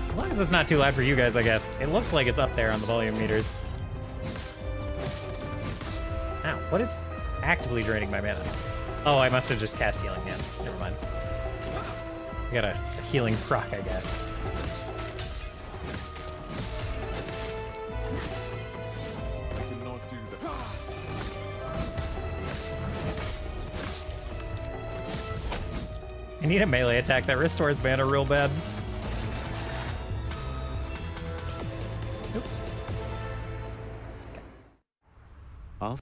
As long as it's not too loud for you guys, I guess. It looks like it's up there on the volume meters. Ow, what is actively draining my mana? Oh, I must have just cast Healing Hands. Never mind. I got a healing proc, I guess. I cannot I need a melee attack that restores mana real bad. Oops. Off.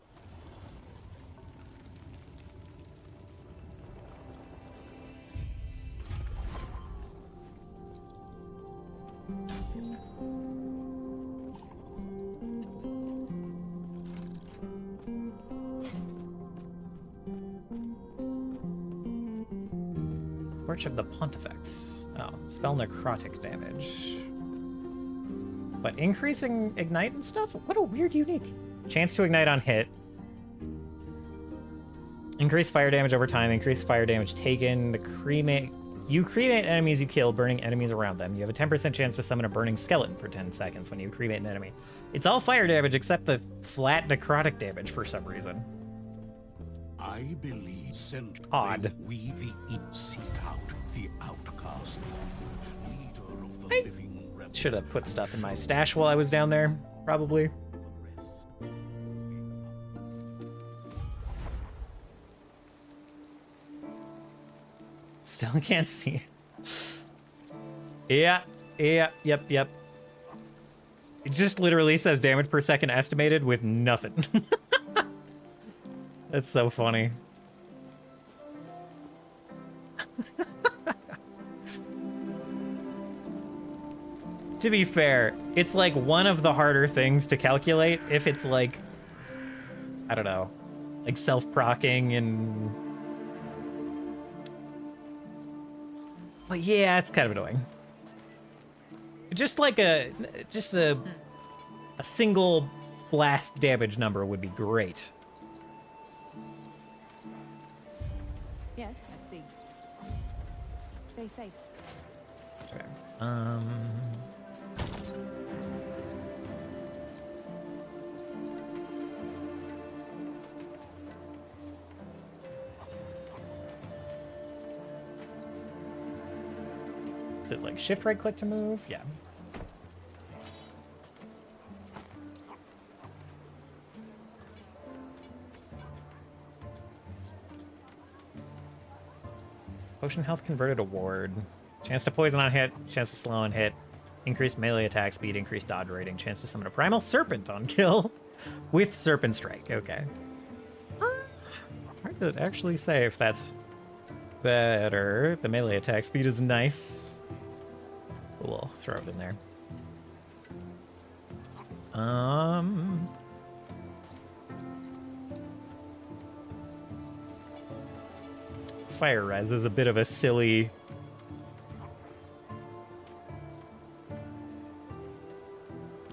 Torch of the Pontifex. Oh, spell necrotic damage. But increasing ignite and stuff? What a weird unique. Chance to ignite on hit. Increase fire damage over time. Increase fire damage taken. You cremate enemies you kill, burning enemies around them. You have a 10% chance to summon a burning skeleton for 10 seconds when you cremate an enemy. It's all fire damage except the flat necrotic damage for some reason. I believe sent Odd. We the seek out the outcast, leader of the living rebels. Should have put stuff in my stash while I was down there, probably. Still can't see. Yep. It just literally says damage per second estimated with nothing. That's so funny. To be fair, it's like one of the harder things to calculate if it's like, I don't know, like self-procking and... But yeah, it's kind of annoying. Just like a single blast damage number would be great. Yes, I see. Stay safe. Okay. Is it like shift right click to move? Yeah. Potion health converted award. Chance to poison on hit, chance to slow on hit, increased melee attack speed, increased dodge rating, chance to summon a primal serpent on kill with serpent strike. Okay. Hard to actually say if that's better. The melee attack speed is nice. We'll throw it in there. Fire res is a bit of a silly...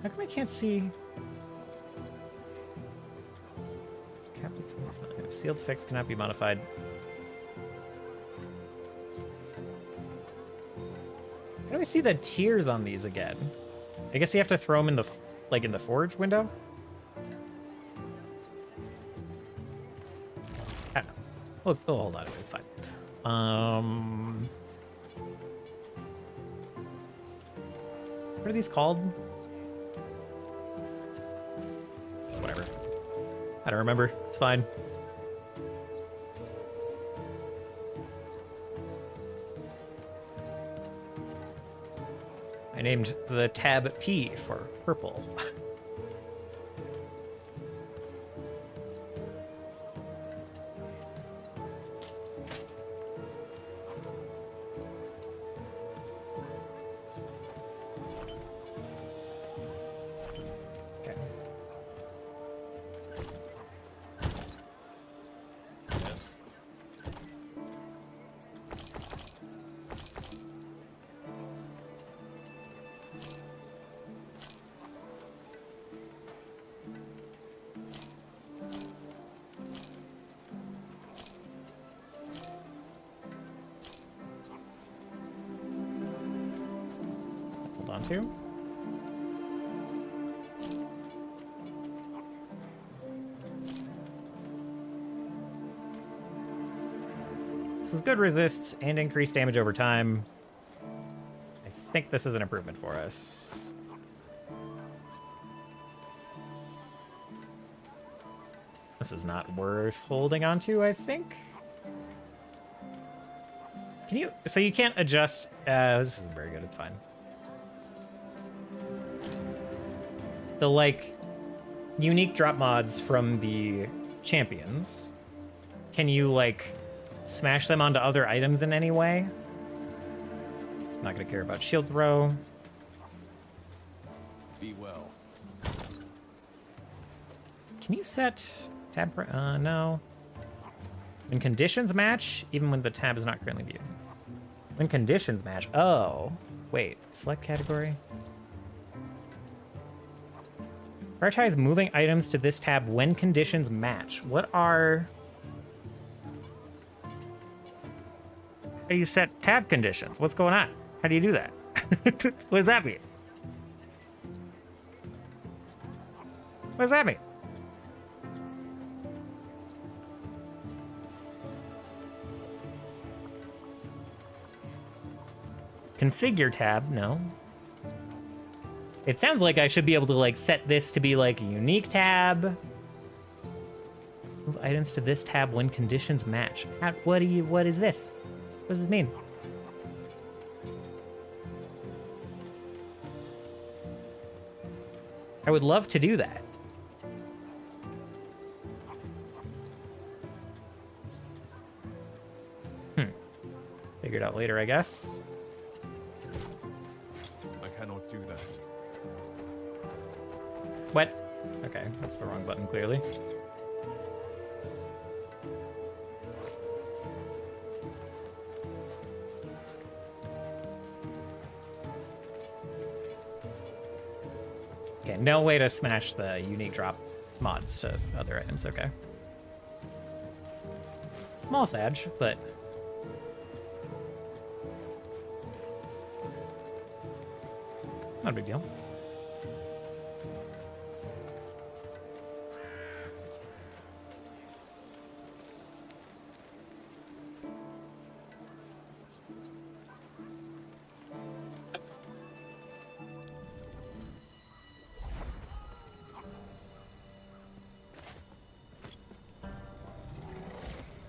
How come I can't see... Sealed effects cannot be modified. How do I see the tiers on these again? I guess you have to throw them in the, like, in the forge window? I don't know. Oh, hold on. It's fine. What are these called? Whatever. I don't remember. It's fine. I named the tab P for purple. Okay. Yes. Hold on to. This is good resists and increased damage over time. I think this is an improvement for us. This is not worth holding on to, I think. Can you? So you can't adjust. This isn't very good. It's fine. The like unique drop mods from the champions. Can you like smash them onto other items in any way? I'm not gonna care about shield throw. Be well. Can you set tab? No. When conditions match, even when the tab is not currently viewed. When conditions match. Oh, wait. Select category. Prioritize moving items to this tab when conditions match. What are... How do you set tab conditions? What's going on? How do you do that? What does that mean? What does that mean? Configure tab, no. It sounds like I should be able to like set this to be like a unique tab. Move items to this tab when conditions match. What is this? What does this mean? I would love to do that. Figure it out later, I guess. I cannot do that. What? Okay, that's the wrong button, clearly. Okay, no way to smash the unique drop mods to other items, okay. Small sag, but... not a big deal.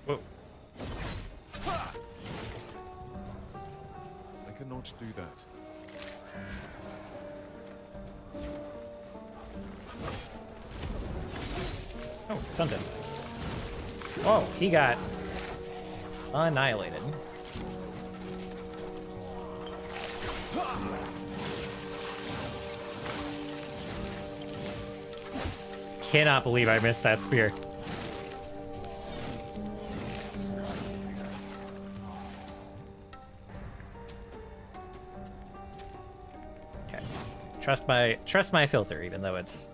Whoa. I cannot do that. Oh, stunned him. Whoa, he got annihilated. Cannot believe I missed that spear. Okay. Trust my filter, even though it's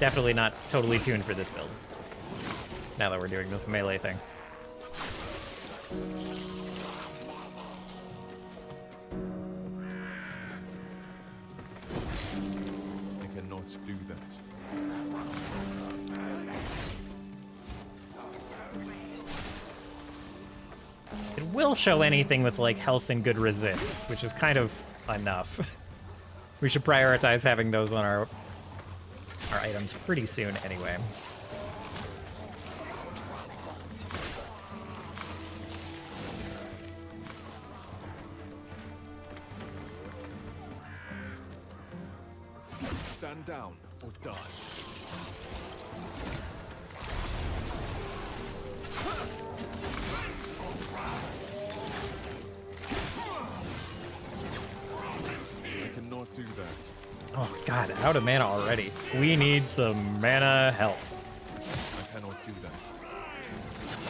definitely not totally tuned for this build. Now that we're doing this melee thing. I cannot do that. It will show anything with like health and good resists, which is kind of enough. We should prioritize having those on our items pretty soon anyway. Stand down or die. I cannot do that. Oh god, out of mana already. We need some mana help. I cannot do that.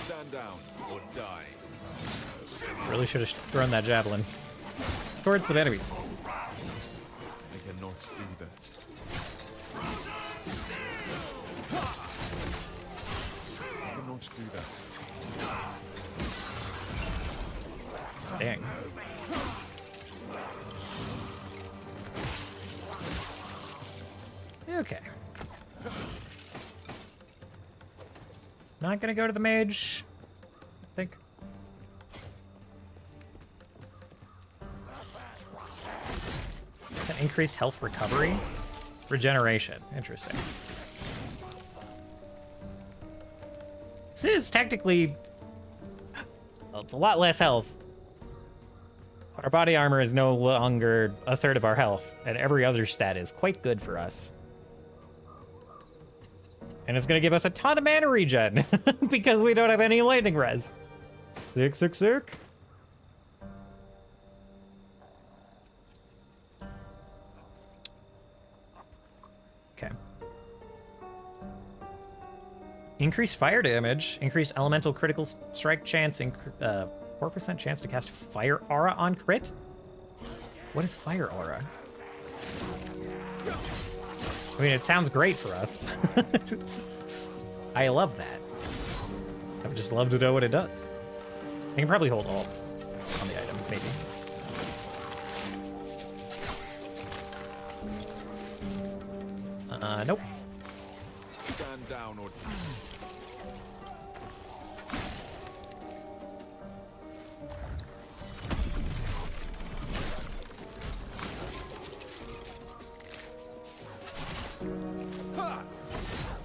Stand down or die. Really should have thrown that javelin towards some enemies. I cannot do that. I cannot do that. Dang. Okay. Not gonna go to the mage, I think. An increased health recovery? Regeneration. Interesting. This is technically... well, it's a lot less health Our body armor is no longer a third of our health, and every other stat is quite good for us. And it's going to give us a ton of mana regen because we don't have any lightning res. Sick. Okay. Increased fire damage, increased elemental critical strike chance, 4% chance to cast fire aura on crit? What is fire aura? I mean, it sounds great for us. I love that. I would just love to know what it does. I can probably hold alt on the item, maybe. Nope. Stand down or...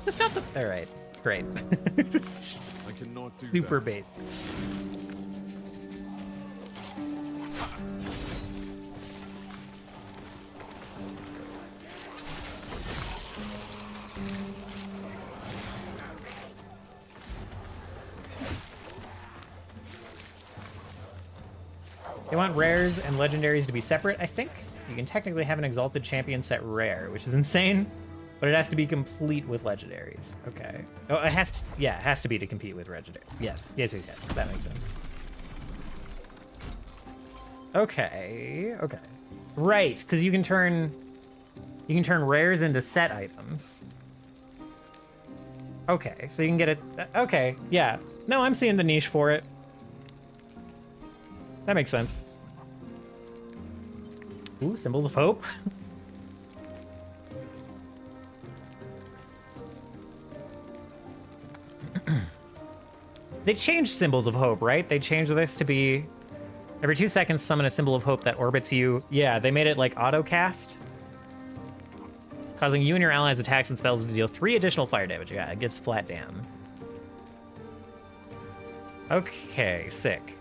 It's not the... Alright, great. I cannot do Super that. bait. They want rares and legendaries to be separate, I think. You can technically have an exalted champion set rare, which is insane, but it has to be complete with legendaries. Okay. Oh, it has to, yeah, it has to be to compete with legendary. Yes. That makes sense. Okay. Right, because you can turn rares into set items. Okay, so you can get it. Okay, yeah. No, I'm seeing the niche for it. That makes sense. Ooh, symbols of hope. They changed symbols of hope, right? They changed this to be every 2 seconds summon a symbol of hope that orbits you. Yeah, they made it like auto cast, causing you and your allies' attacks and spells to deal 3 additional fire damage. Yeah, it gives flat dam. Okay, sick.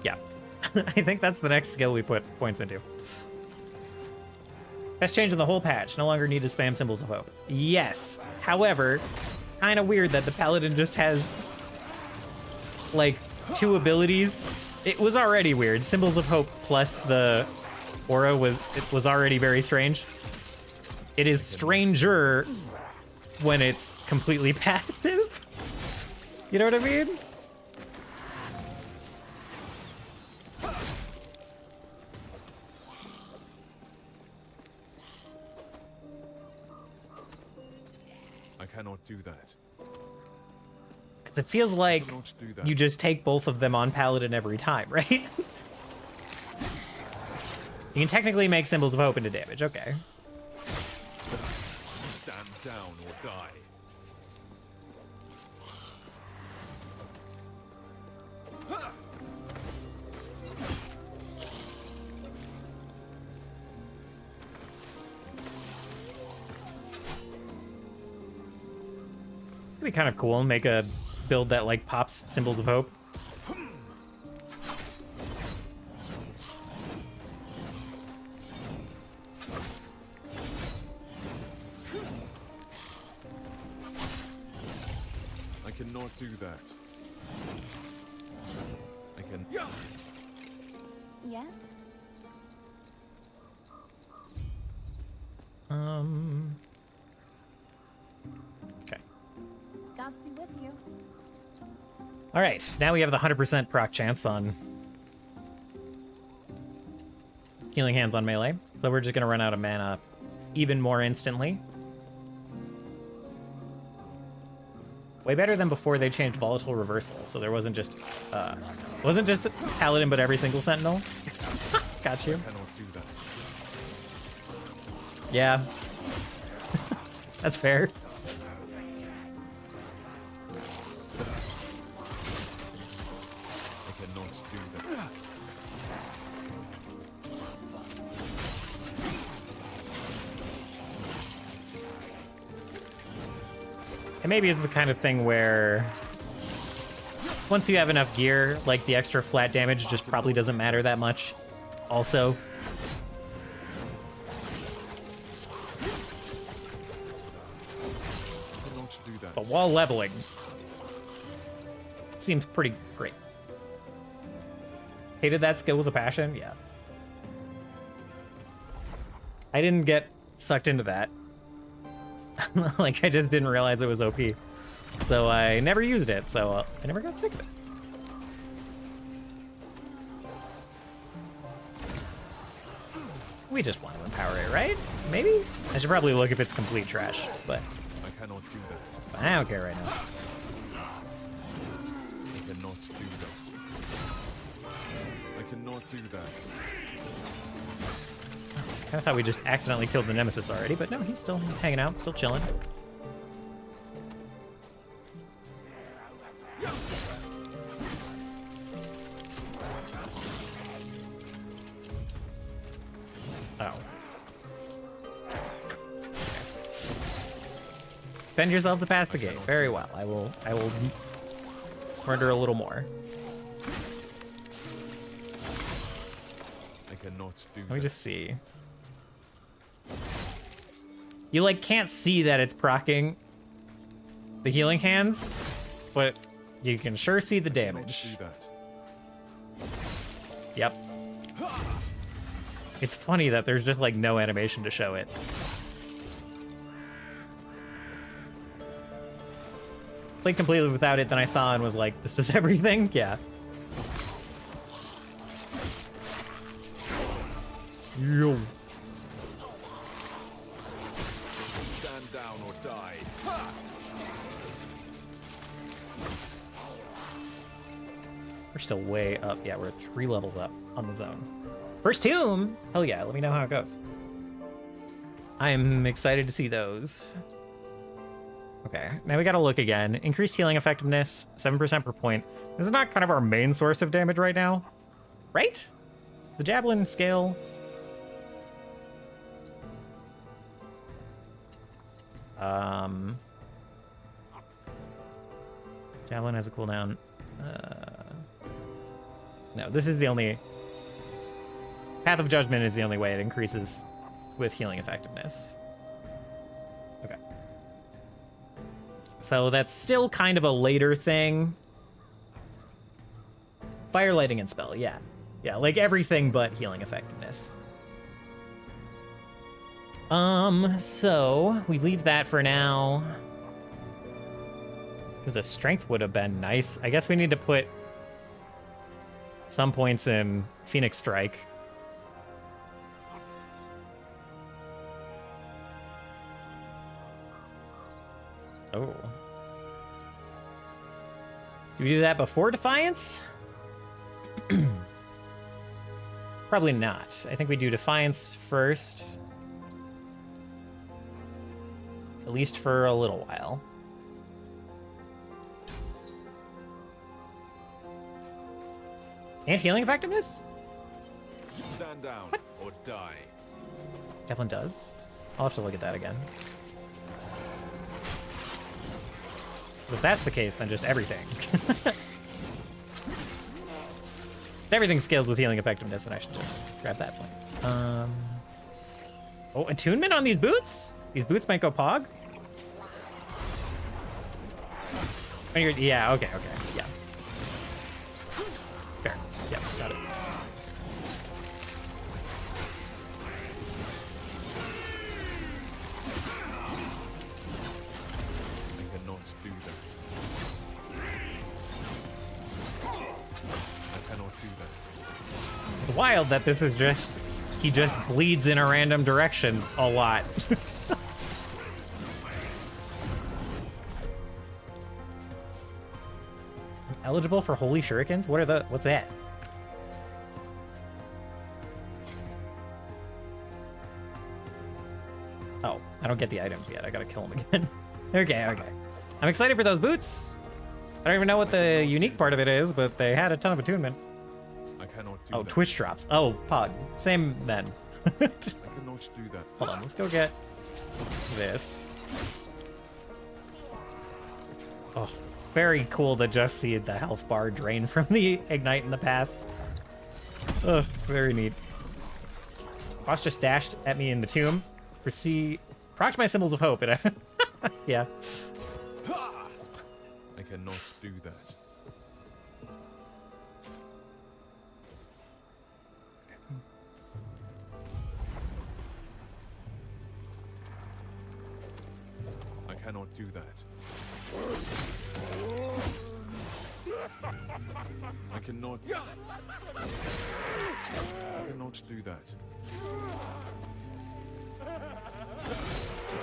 Yeah. I think that's the next skill we put points into. Best change in the whole patch. No longer need to spam symbols of hope. Yes. However, kind of weird that the paladin just has like 2 abilities. It was already weird. Symbols of hope plus the aura was already very strange. It is stranger when it's completely passive. You know what I mean? I cannot do that. Because it feels like Do that. you just take both of them on paladin every time, right? You can technically make symbols of hope into damage. Okay. Stand down or die. It'd be kind of cool. Make a build that like pops symbols of hope. I cannot do that. I can... Yes? Okay. Gods be with you. All right, now we have the 100% proc chance on healing hands on melee. So we're just gonna run out of mana even more instantly. Way better than before they changed volatile reversal. So there wasn't just paladin, but every single sentinel. Got you. I cannot do that. Yeah. That's fair. I cannot do that. It maybe is the kind of thing where once you have enough gear, like the extra flat damage just probably doesn't matter that much. Also, but while leveling, seems pretty great. Hated that skill with a passion, yeah. I didn't get sucked into that. Like, I just didn't realize it was OP. So I never used it, so I never got sick of it. We just want to empower it, right? Maybe? I should probably look if it's complete trash, but I cannot do that. I don't care right now. I cannot do that. I cannot do that. I thought we just accidentally killed the Nemesis already, but no, he's still hanging out, still chilling. Oh. Bend yourself to pass the gate. Very well. I will murder a little more. I cannot do that. Let me just see. You like can't see that it's proccing the healing hands, but you can sure see the damage. Yep. It's funny that there's just like no animation to show it. Played completely without it, then I saw and was like, this does everything? Yeah. Yo. Stand down or die. We're still way up. Yeah, we're 3 levels up on the zone. First tomb! Hell yeah, let me know how it goes. I'm excited to see those. Okay, now we gotta look again. Increased healing effectiveness, 7% per point. This is not kind of our main source of damage right now, right? Is the javelin scale? Javelin has a cooldown. No, this is the only... Path of Judgment is the only way it increases with healing effectiveness. Okay. So that's still kind of a later thing. Fire, lighting, and spell, yeah. Yeah, like everything but healing effectiveness. So we leave that for now. Ooh, the strength would have been nice. I guess we need to put some points in Phoenix Strike. Oh. Do we do that before Defiance? Probably not. I think we do Defiance first. At least for a little while. And healing effectiveness? Stand down or die. Devlin does. I'll have to look at that again. If that's the case, then just everything. Everything scales with healing effectiveness, and I should just grab that point. Oh, attunement on these boots? These boots might go pog? Yeah, okay, yeah. Fair. Yeah, got it. I cannot do that. I cannot do that. It's wild that this is just... He just bleeds in a random direction a lot. Eligible for holy shurikens? What are the... What's that? Oh, I don't get the items yet. I gotta kill them again. Okay. I'm excited for those boots. I don't even know what the unique part of it is, but they had a ton of attunement. I cannot do that. Twitch drops. Oh, Pog. Same then. I cannot do that. Hold on, let's go get this. Oh, it's very cool to just see the health bar drain from the ignite in the path. Oh, very neat. Boss just dashed at me in the tomb. Proc my symbols of hope. And yeah. I cannot do that. I cannot do that. I cannot do that.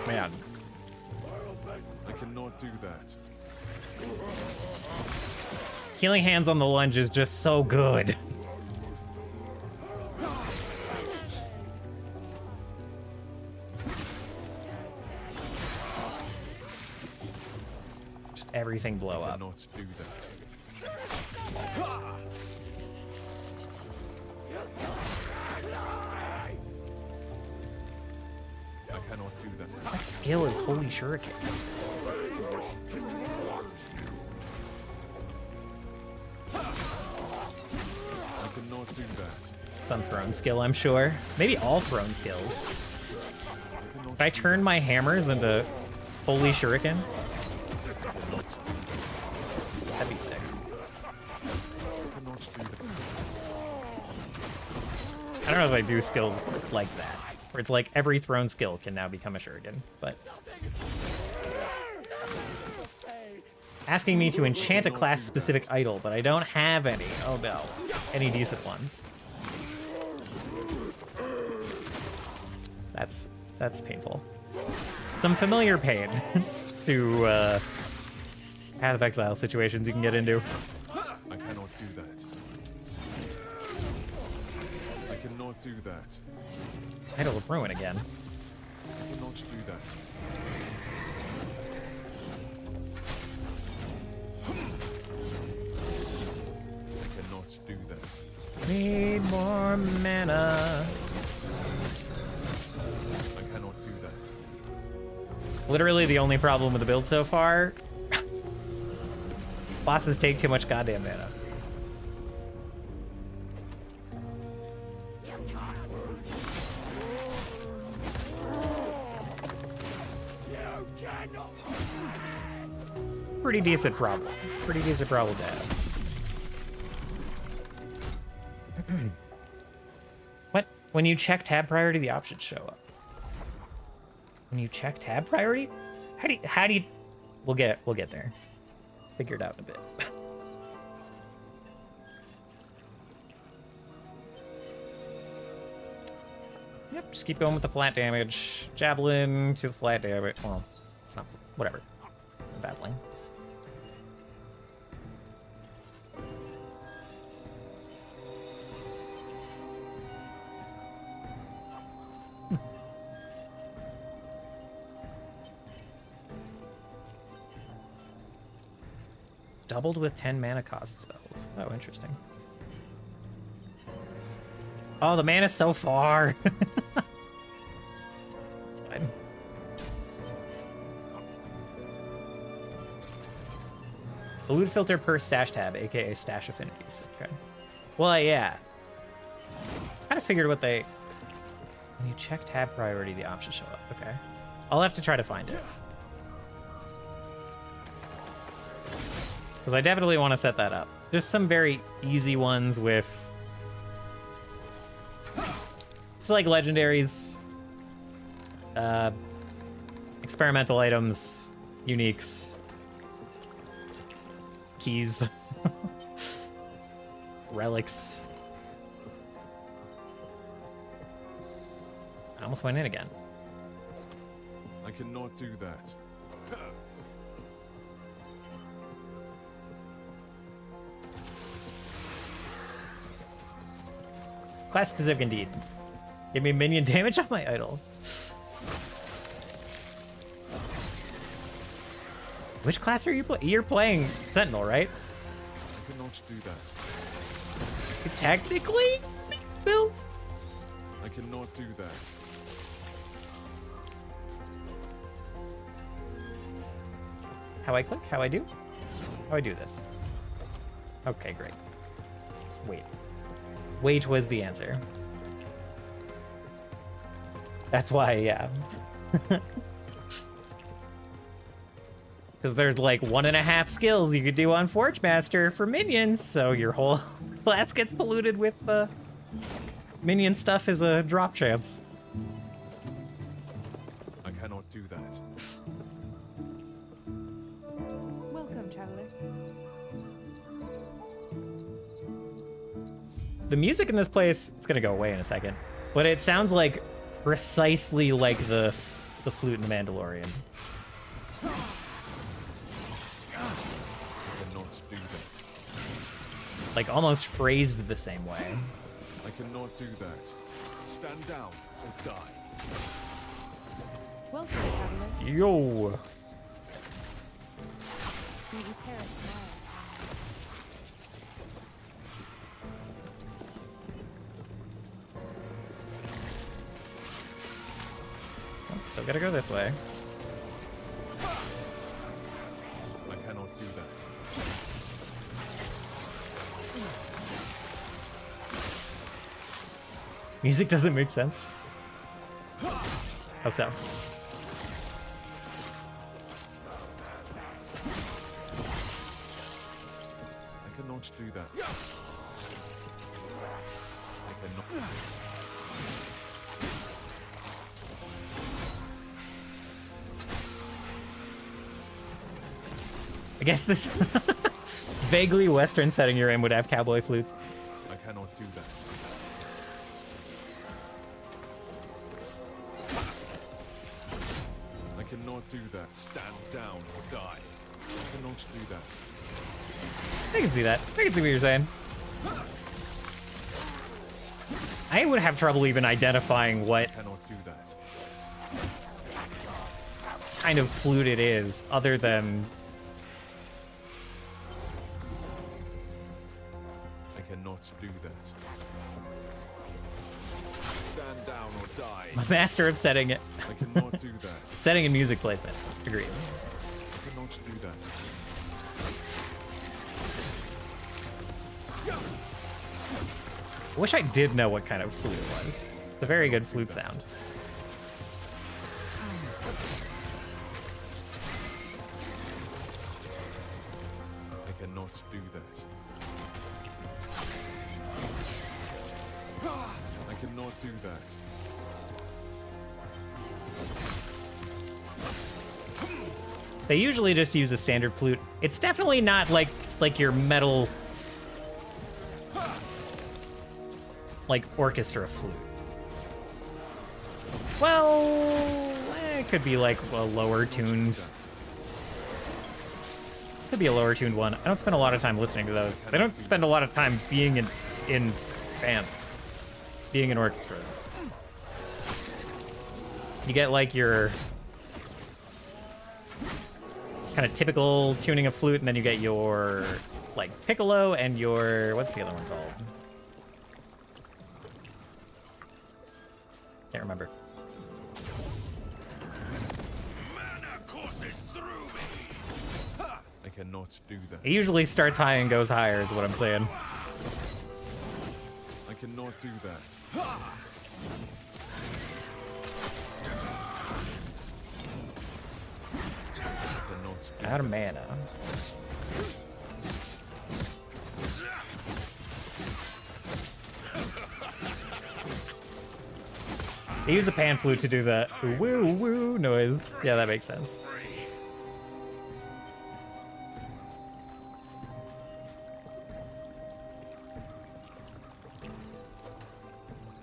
Man. I cannot do that. Healing hands on the lunge is just so good. Just everything blow up. I cannot do that. I cannot do that. That skill is holy shurikens. I cannot do that. Some throne skill, I'm sure. Maybe all throne skills. If I turn my hammers into holy shurikens, that'd be sick. I don't know if I do skills like that, where it's like every throne skill can now become a shuriken, but asking me to enchant a class-specific idol, but I don't have any. Oh no, any decent ones. That's painful. Some familiar pain to Path of Exile situations you can get into. I cannot do that. I cannot do that. Idol of Ruin again. I cannot do that. I cannot do that. Need more mana. I cannot do that. Literally the only problem with the build so far. Bosses take too much goddamn mana. Pretty decent problem. Pretty decent problem to have. What? When you check tab priority, the options show up. When you check tab priority? How do you we'll get there. Figure it out in a bit. Yep, just keep going with the flat damage. Javelin to the flat damage. Well, it's not whatever. I'm battling. Doubled with 10 mana cost spells. Oh, interesting. Oh, the mana's so far. Fine. The loot filter per stash tab, aka stash affinities. Okay. Well, yeah. Kind of figured what they. When you check tab priority, the options show up. Okay. I'll have to try to find it. Because I definitely want to set that up. Just some very easy ones with... Just like legendaries, experimental items, uniques, keys, relics. I almost went in again. I cannot do that. Class specific indeed. Give me minion damage on my idol. Which class are you playing? You're playing Sentinel, right? I cannot do that. Technically, builds. I cannot do that. How I click? How I do? How do I do this? Okay, great. Wait. Wait was the answer. That's why, yeah. Because there's like 1.5 skills you could do on Forge Master for minions, so your whole class gets polluted with minion stuff as a drop chance. I cannot do that. Welcome, traveler. The music in this place, it's gonna go away in a second, but it sounds like precisely like the flute in The Mandalorian. Like almost phrased the same way. I cannot do that. Stand down or die. Welcome, traveler. Yo. Maybe Terra smile. Oh, still gotta go this way. I cannot do that. Music doesn't make sense. How so? I cannot do that. I cannot. I guess this vaguely Western setting you're in would have cowboy flutes. I cannot do that. I cannot do that. Stand down or die. I cannot do that. I can see that. I can see what you're saying. I would have trouble even identifying what I cannot do that. kind of flute it is, other than I cannot do that. Stand down or die. a master of setting it. I cannot do that. Setting and music placement. Agreed. I cannot do that. I wish I did know what kind of flute it was. It's a very good flute sound. I cannot do that. I cannot do that. They usually just use a standard flute. It's definitely not like your metal, like orchestra flute. Well, it could be like a lower tuned. Could be a lower tuned one. I don't spend a lot of time listening to those. They don't spend a lot of time being in bands, being in orchestras. You get like your kind of typical tuning of flute, and then you get your like piccolo and your, what's the other one called? Can't remember. Mana courses through me. I cannot do that. It usually starts high and goes higher, is what I'm saying. I cannot do that. Out of mana. They use a pan flute to do the woo woo noise. Yeah, that makes sense.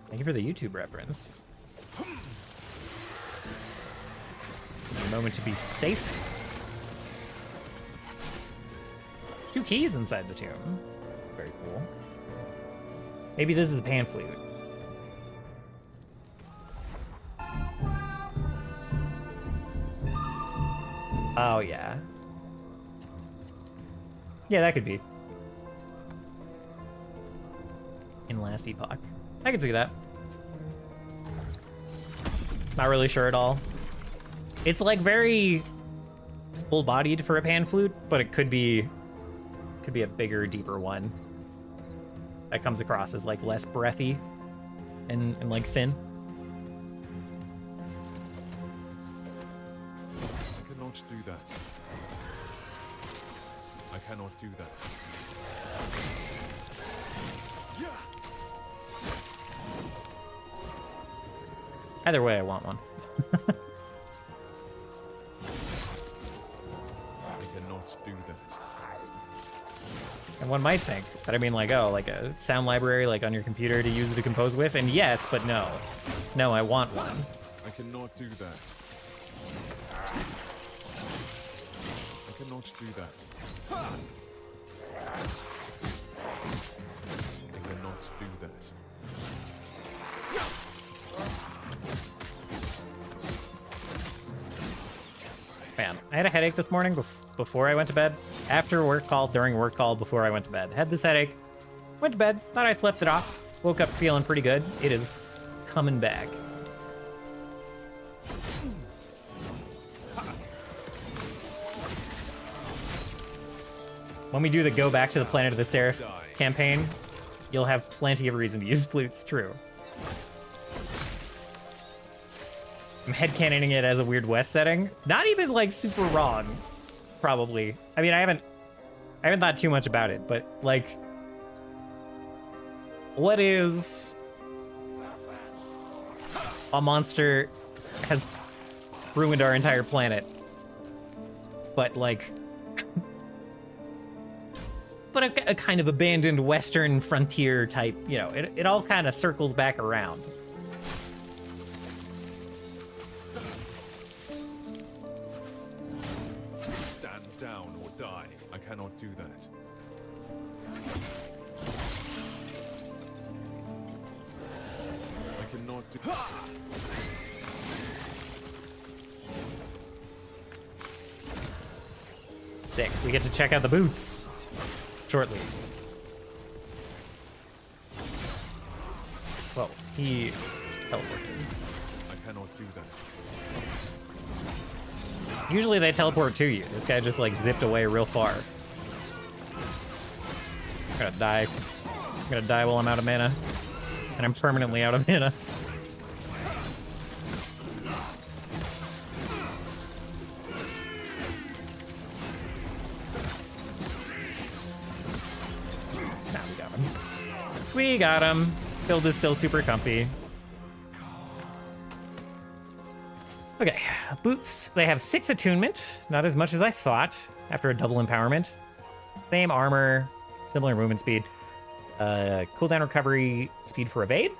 Thank you for the YouTube reference. A moment to be safe. 2 keys inside the tomb. Very cool. Maybe this is the pan flute. Oh, yeah. Yeah, that could be. In Last Epoch. I can see that. Not really sure at all. It's like very full-bodied for a pan flute, but it could be could be a bigger, deeper one. That comes across as like less breathy and like thin. I cannot do that. I cannot do that. Either way, I want one. I cannot do that. And one might think that I mean like, oh, like a sound library like on your computer to use it to compose with, and yes, but no. No, I want one. I cannot do that. I cannot do that. I cannot do that. Man, I had a headache this morning before I went to bed. After work call, during work call, before I went to bed. Had this headache. Went to bed. Thought I slept it off. Woke up feeling pretty good. It is coming back. When we do the Go Back to the Planet of the Seraph campaign, you'll have plenty of reason to use flutes, true. I'm headcanoning it as a Weird West setting. Not even like super wrong, probably. I mean, I haven't thought too much about it, but like, what is a monster has ruined our entire planet, but like, but a kind of abandoned Western frontier type, you know, it all kind of circles back around. Stand down or die. I cannot do that. I cannot do. Sick. We get to check out the boots shortly. Well, he teleported. I cannot do that. Usually they teleport to you. This guy just like zipped away real far. I'm gonna die. I'm gonna die while I'm out of mana. And I'm permanently out of mana. Nah, we got him. We got him. Build is still super comfy. Okay, boots. They have 6 attunement. Not as much as I thought after a double empowerment. Same armor, similar movement speed. Cooldown recovery speed for evade.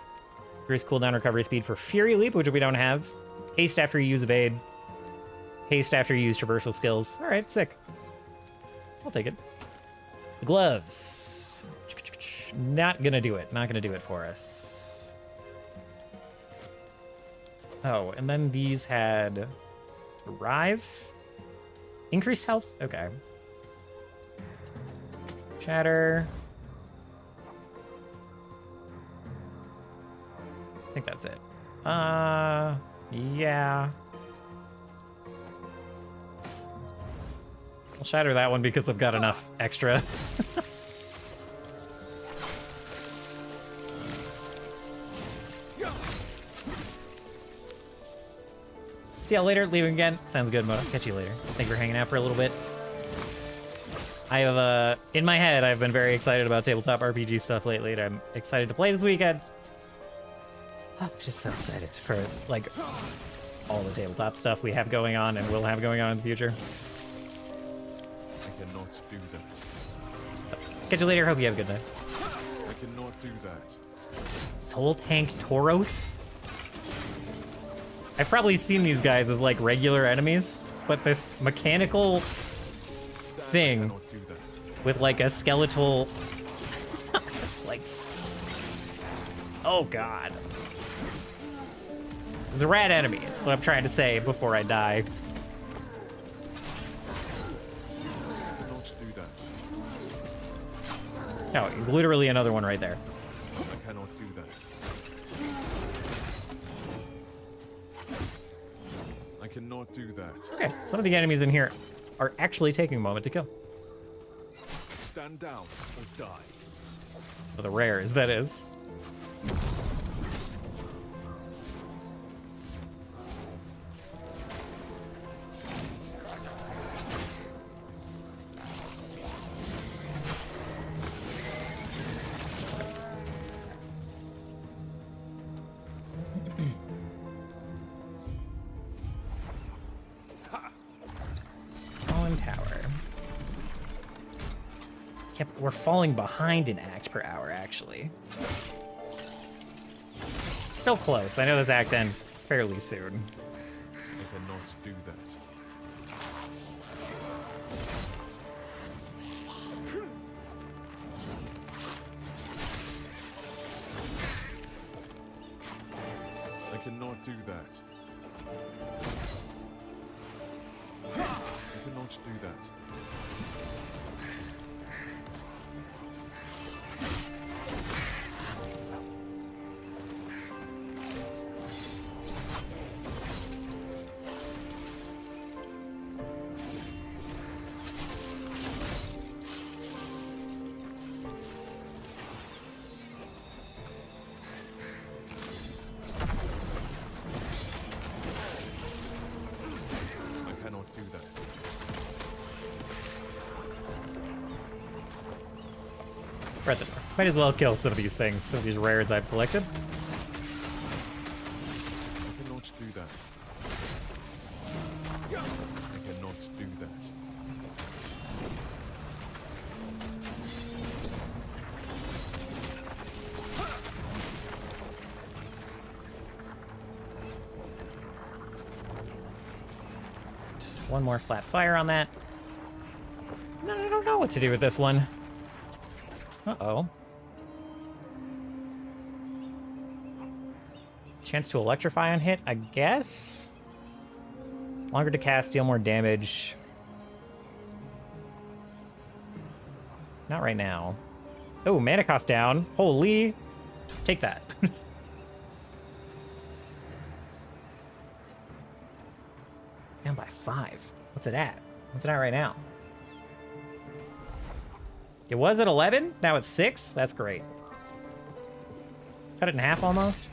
Increased cooldown recovery speed for Fury Leap, which we don't have. Haste after you use evade. Haste after you use traversal skills. All right, sick. I'll take it. The gloves. Not gonna do it. Not gonna do it for us. Oh, and then these had Arrive. Increased health? Okay. Shatter. I think that's it. Yeah. I'll shatter that one because I've got enough extra. See y'all later. Leaving again. Sounds good, Moto. Catch you later. Thank you for hanging out for a little bit. I have, in my head, I've been very excited about tabletop RPG stuff lately, and I'm excited to play this weekend. I'm just so excited for, like, all the tabletop stuff we have going on and will have going on in the future. I cannot do that. Catch you later. Hope you have a good night. I cannot do that. Soul Tank Tauros? I've probably seen these guys as like regular enemies, but this mechanical thing with like a skeletal, like, oh god. It's a rad enemy, is what I'm trying to say before I die. I cannot do that. No, literally another one right there. I cannot do that. I cannot do that. Okay, some of the enemies in here are actually taking a moment to kill. Stand down or die. For the rares, that is. We're falling behind in act per hour, actually. Still close. I know this act ends fairly soon. I cannot do that. I cannot do that. I cannot do that. We're at the door. Might as well kill some of these things, some of these rares I've collected. I cannot do that. I cannot do that. One more flat fire on that. No, I don't know what to do with this one. Uh-oh. Chance to electrify on hit, I guess? Longer to cast, deal more damage. Not right now. Oh, mana cost down. Holy. Take that. Down by 5. What's it at? What's it at right now? It was at 11? Now it's 6? That's great. Cut it in half almost.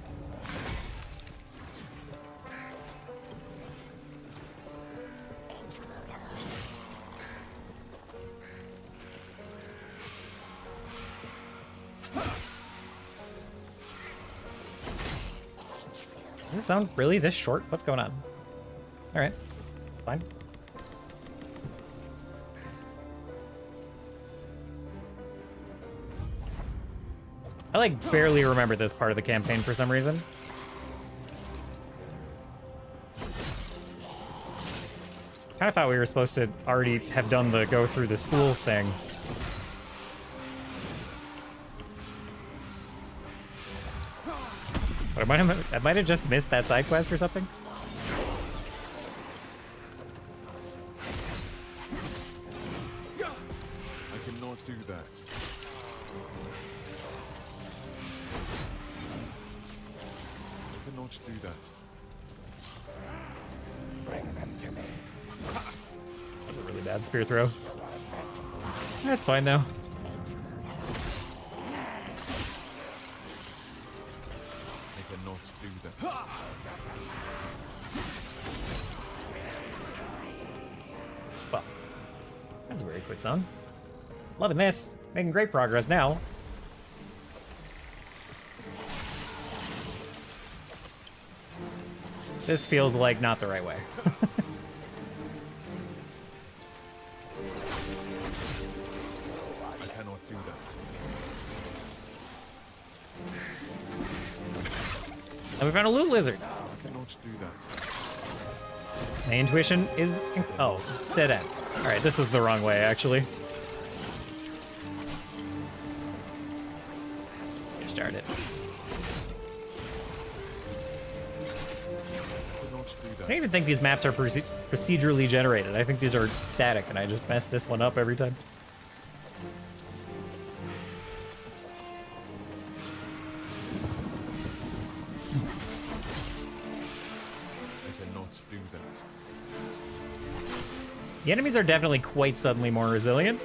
Does it sound really this short? What's going on? Alright. Fine. I like barely remember this part of the campaign for some reason. Kind of thought we were supposed to already have done the go through the school thing. But I might have just missed that side quest or something. I cannot do that. I cannot do that. Bring them to me. That was a really bad spear throw. That's fine though. I cannot do that. Well, that's a very quick zone. Loving this. Making great progress now. This feels like not the right way. I cannot do that. And we found a loot lizard. I cannot do that. My intuition is... Oh, it's dead end. Alright, this was the wrong way, actually. Start it. I don't even think these maps are procedurally generated. I think these are static, and I just mess this one up every time. I cannot do that. The enemies are definitely quite suddenly more resilient.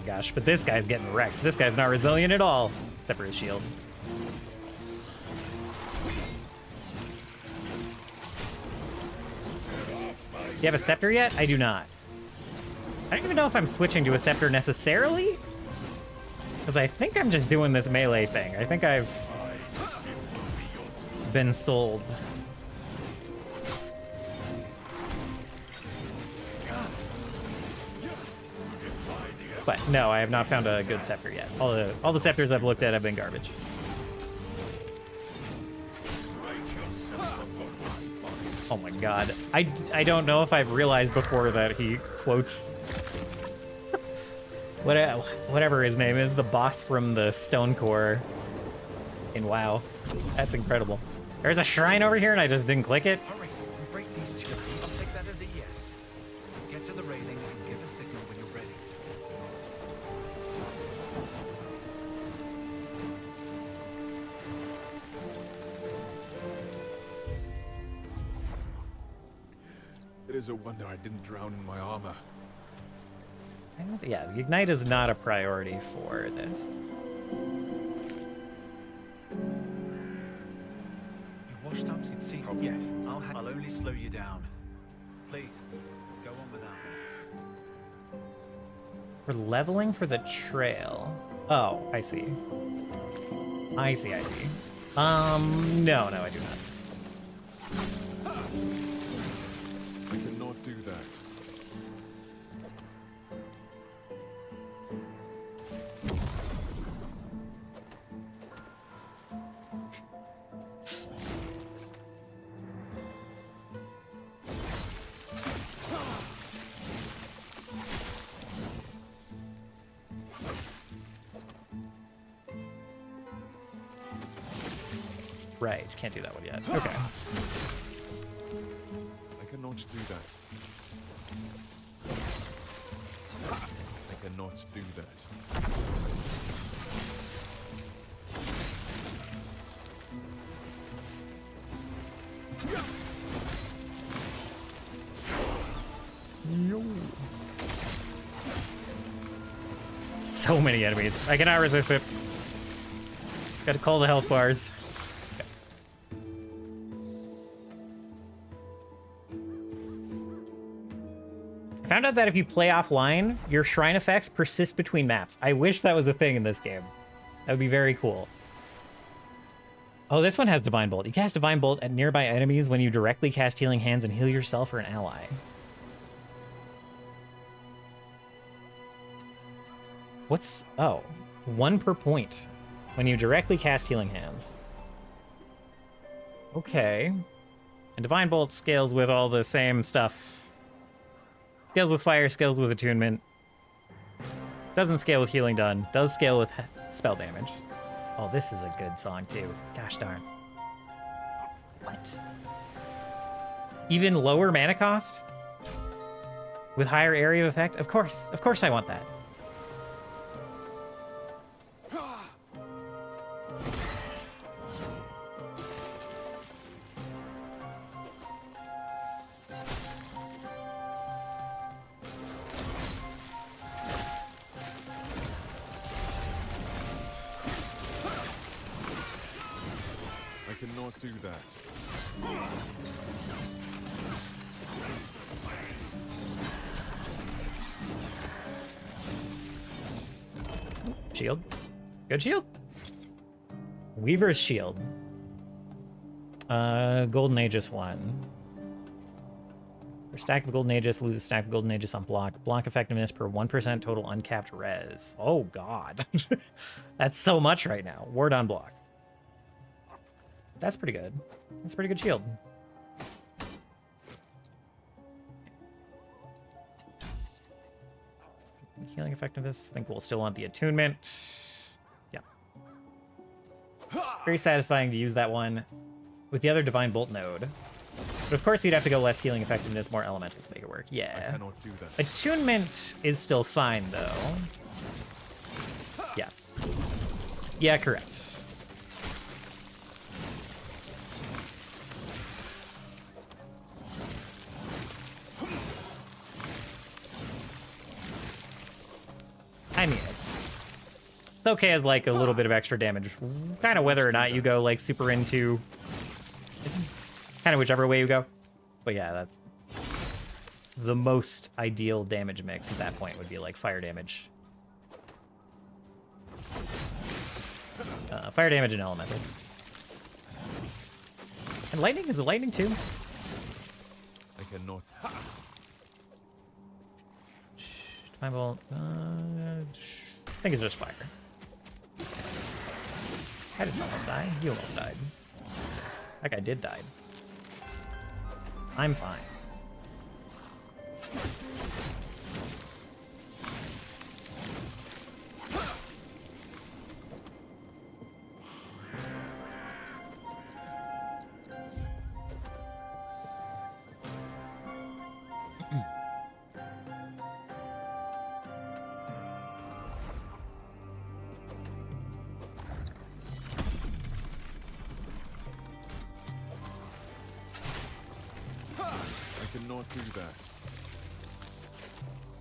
gosh, but this guy's getting wrecked. This guy's not resilient at all, except for his shield. Do you have a scepter yet? I do not. I don't even know if I'm switching to a scepter necessarily, because I think I'm just doing this melee thing. I think I've been sold. But no, I have not found a good scepter yet. All the scepters I've looked at have been garbage. Oh my god. I don't know if I've realized before that he quotes whatever his name is, the boss from the Stone Core in WoW. That's incredible. There's a shrine over here and I just didn't click it. Hurry and break these two. I'll take that as a yes. Get to the railing and give a signal when you're ready. It is a wonder I didn't drown in my armor. Yeah, the Ignite is not a priority for this. You washed up, it seems. Yes, I'll only slow you down. Please, go on without me. For leveling for the trail. Oh, I see. I see. No, I do not. I cannot do that. Right, can't do that one yet. Okay. I cannot do that. I cannot do that. No. So many enemies. I cannot resist it. Gotta call the health bars. Found out that if you play offline, your shrine effects persist between maps. I wish that was a thing in this game. That would be very cool. Oh, this one has Divine Bolt. You cast Divine Bolt at nearby enemies when you directly cast Healing Hands and heal yourself or an ally. What's... Oh, 1 per point when you directly cast Healing Hands. Okay. And Divine Bolt scales with all the same stuff. Scales with fire, scales with attunement. Doesn't scale with healing done. Does scale with spell damage. Oh, this is a good song too. Gosh darn. What? Even lower mana cost? With higher area of effect? Of course I want that. I cannot do that. Shield. Good shield. Weaver's Shield. Golden Aegis 1. For stack of Golden Aegis, lose a stack of Golden Aegis on block. Block effectiveness per 1% total uncapped res. Oh god. That's so much right now. Ward on block. That's pretty good. That's a pretty good shield. Healing effectiveness. I think we'll still want the attunement. Yeah. Very satisfying to use that one with the other Divine Bolt node. But of course you'd have to go less healing effectiveness, more elemental to make it work. Yeah. I cannot do that. Attunement is still fine though. Yeah. Yeah, correct. I mean, it's okay as like a little bit of extra damage. Kind of whether or not you go like super into, kind of whichever way you go. But yeah, that's the most ideal damage mix at that point would be like fire damage. Fire damage and elemental. And lightning? Is it lightning too? I cannot. Time bolt. I think it's just fire. I didn't almost die. You almost died. That guy did die. I'm fine. I cannot do that.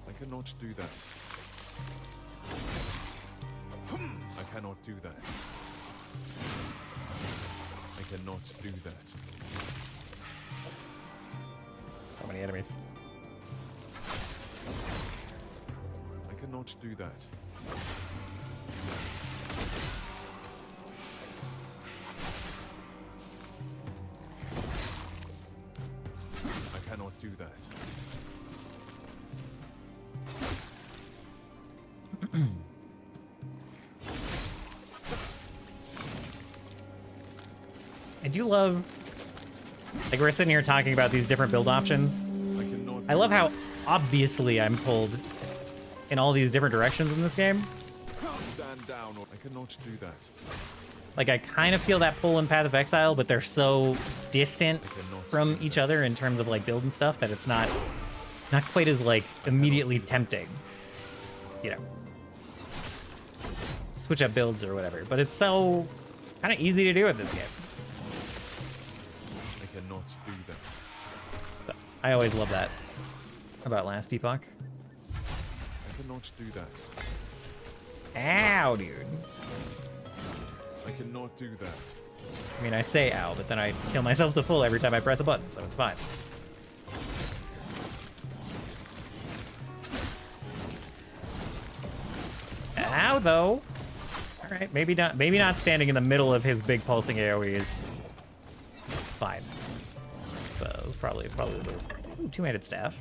I cannot do that. I cannot do that. I cannot do that. So many enemies. I cannot do that. I cannot do that. I do love, like, we're sitting here talking about these different build options. I love how obviously I'm pulled in all these different directions in this game. Stand down, or I cannot do that. Like, I kind of feel that pull in Path of Exile, but they're so distant from each other in terms of like build and stuff that it's not quite as like immediately tempting. You know, switch up builds or whatever, but it's so kind of easy to do in this game. I cannot do that. So, I always love that about last Epoch. I cannot do that. Ow, dude. I cannot do that. I mean, I say ow, but then I kill myself to full every time I press a button, so it's fine. Ow, though. All right, maybe not standing in the middle of his big pulsing AoE is fine. So it's probably ooh, two-handed staff.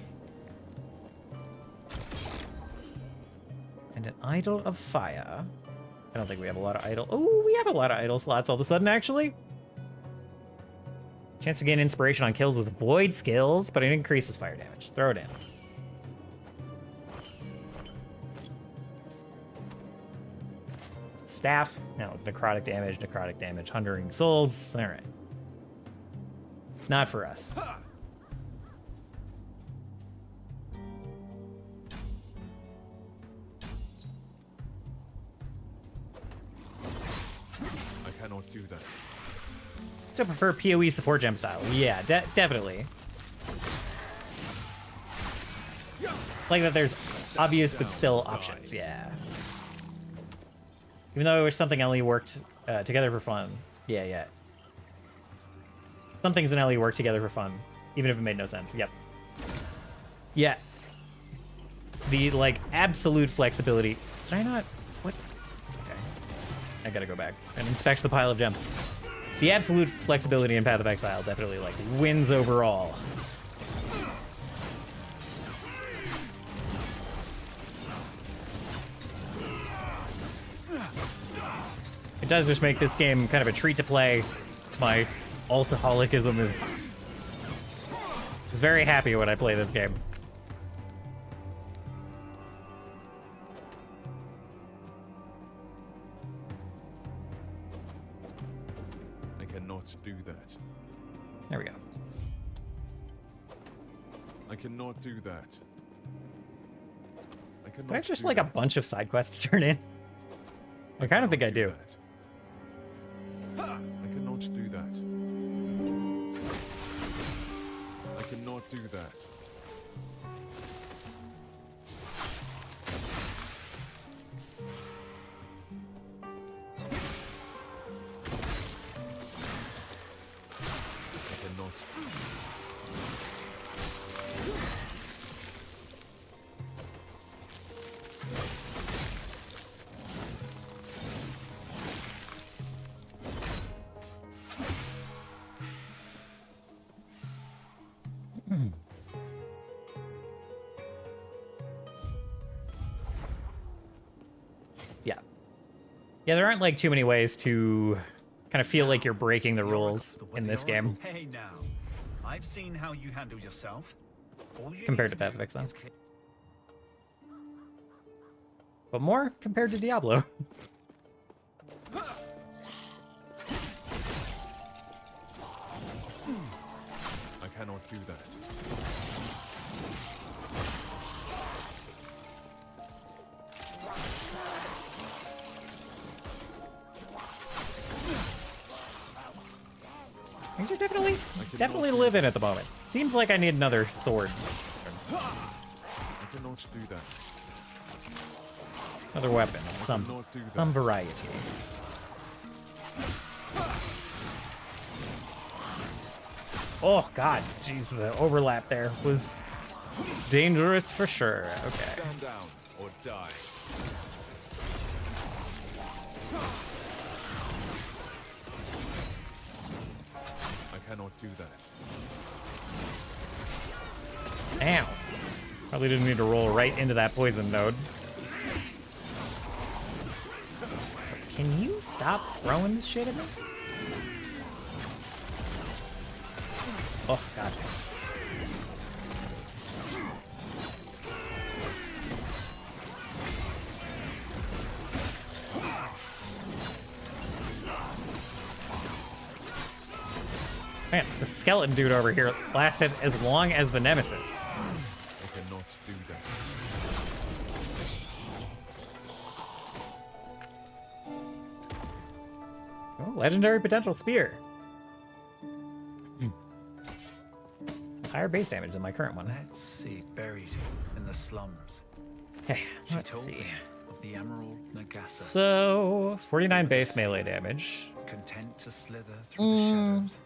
And an idol of fire. I don't think we have a lot of idol. Oh, we have a lot of idol slots all of a sudden, actually. Chance to gain inspiration on kills with void skills, but it increases fire damage. Throw it in. Staff. No, necrotic damage, hungering souls. All right. Not for us. I cannot do that. I prefer PoE support gem style. Yeah, definitely. Like that there's obvious but still options, yeah. Even though I wish something LE worked together for fun. Yeah. Some things in LE work together for fun, even if it made no sense. Yep. Yeah. The, like, absolute flexibility. Did I not? What? Okay. I gotta go back and inspect the pile of gems. The absolute flexibility in Path of Exile definitely, like, wins overall. It does just make this game kind of a treat to play. My altaholicism is very happy when I play this game. I cannot do that. There we go. I cannot do that. I cannot. Did I have just do like that. a bunch of side quests to turn in? I kind of think I do. I cannot do that. I cannot do that. Yeah, there aren't like too many ways to kind of feel like you're breaking the rules in this game Hey now, I've seen how you handle yourself. All you compared need to do Path of is Exile. But more compared to Diablo. I cannot do that. Things are definitely living at the moment. Seems like I need another sword. I cannot do that. Another weapon of some variety. Oh god, jeez, the overlap there was dangerous for sure. Okay. Stand down or die. I cannot do that. Ow. Probably didn't need to roll right into that poison node. Can you stop throwing this shit at me? Oh, God. Man, the skeleton dude over here lasted as long as the Nemesis. I cannot do that. Oh, legendary potential spear. Higher base damage than my current one. Let's see, buried in the slums. Okay, let's She told see. me of the Emerald Nagasa. So, 49 base melee damage. Content to slither through the shadows.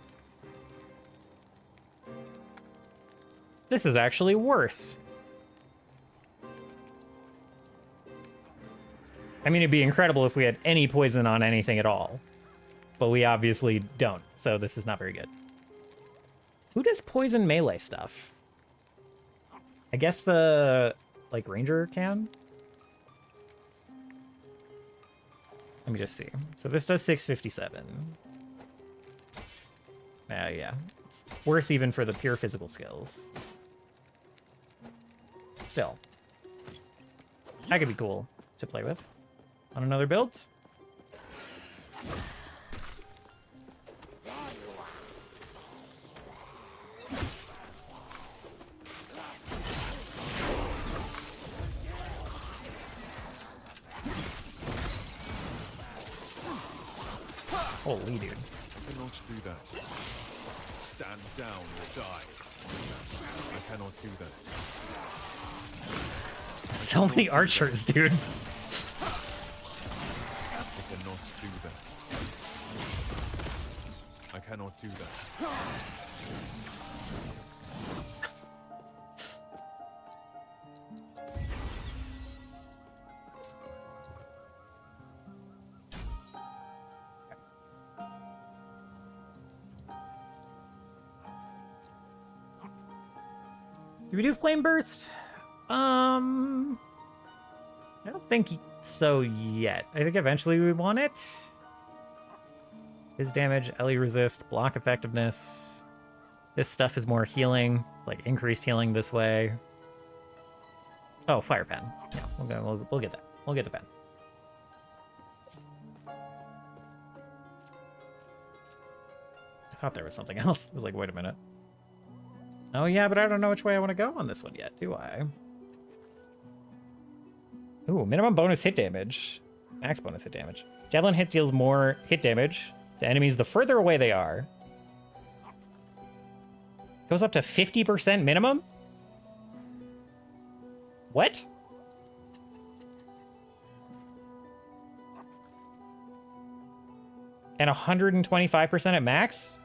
This is actually worse. I mean, it'd be incredible if we had any poison on anything at all. But we obviously don't, so this is not very good. Who does poison melee stuff? I guess the, like, ranger can? Let me just see. So this does 657. Yeah. It's worse even for the pure physical skills. Still. That could be cool to play with. On another build? Holy dude. I cannot do that. Stand down or die. I cannot do that. So many archers, dude. I cannot do that. I cannot do that. Do we do Flame Burst? I don't think so yet. I think eventually we want it. His damage, LE resist, block effectiveness. This stuff is more healing, like increased healing this way. Oh, Fire Pen. Yeah, we'll get that. We'll get the pen. I thought there was something else. I was like, wait a minute. Oh yeah, but I don't know which way I want to go on this one yet, do I? Ooh, minimum bonus hit damage. Max bonus hit damage. Javelin hit deals more hit damage to enemies the further away they are. Goes up to 50% minimum? What? And 125% at max?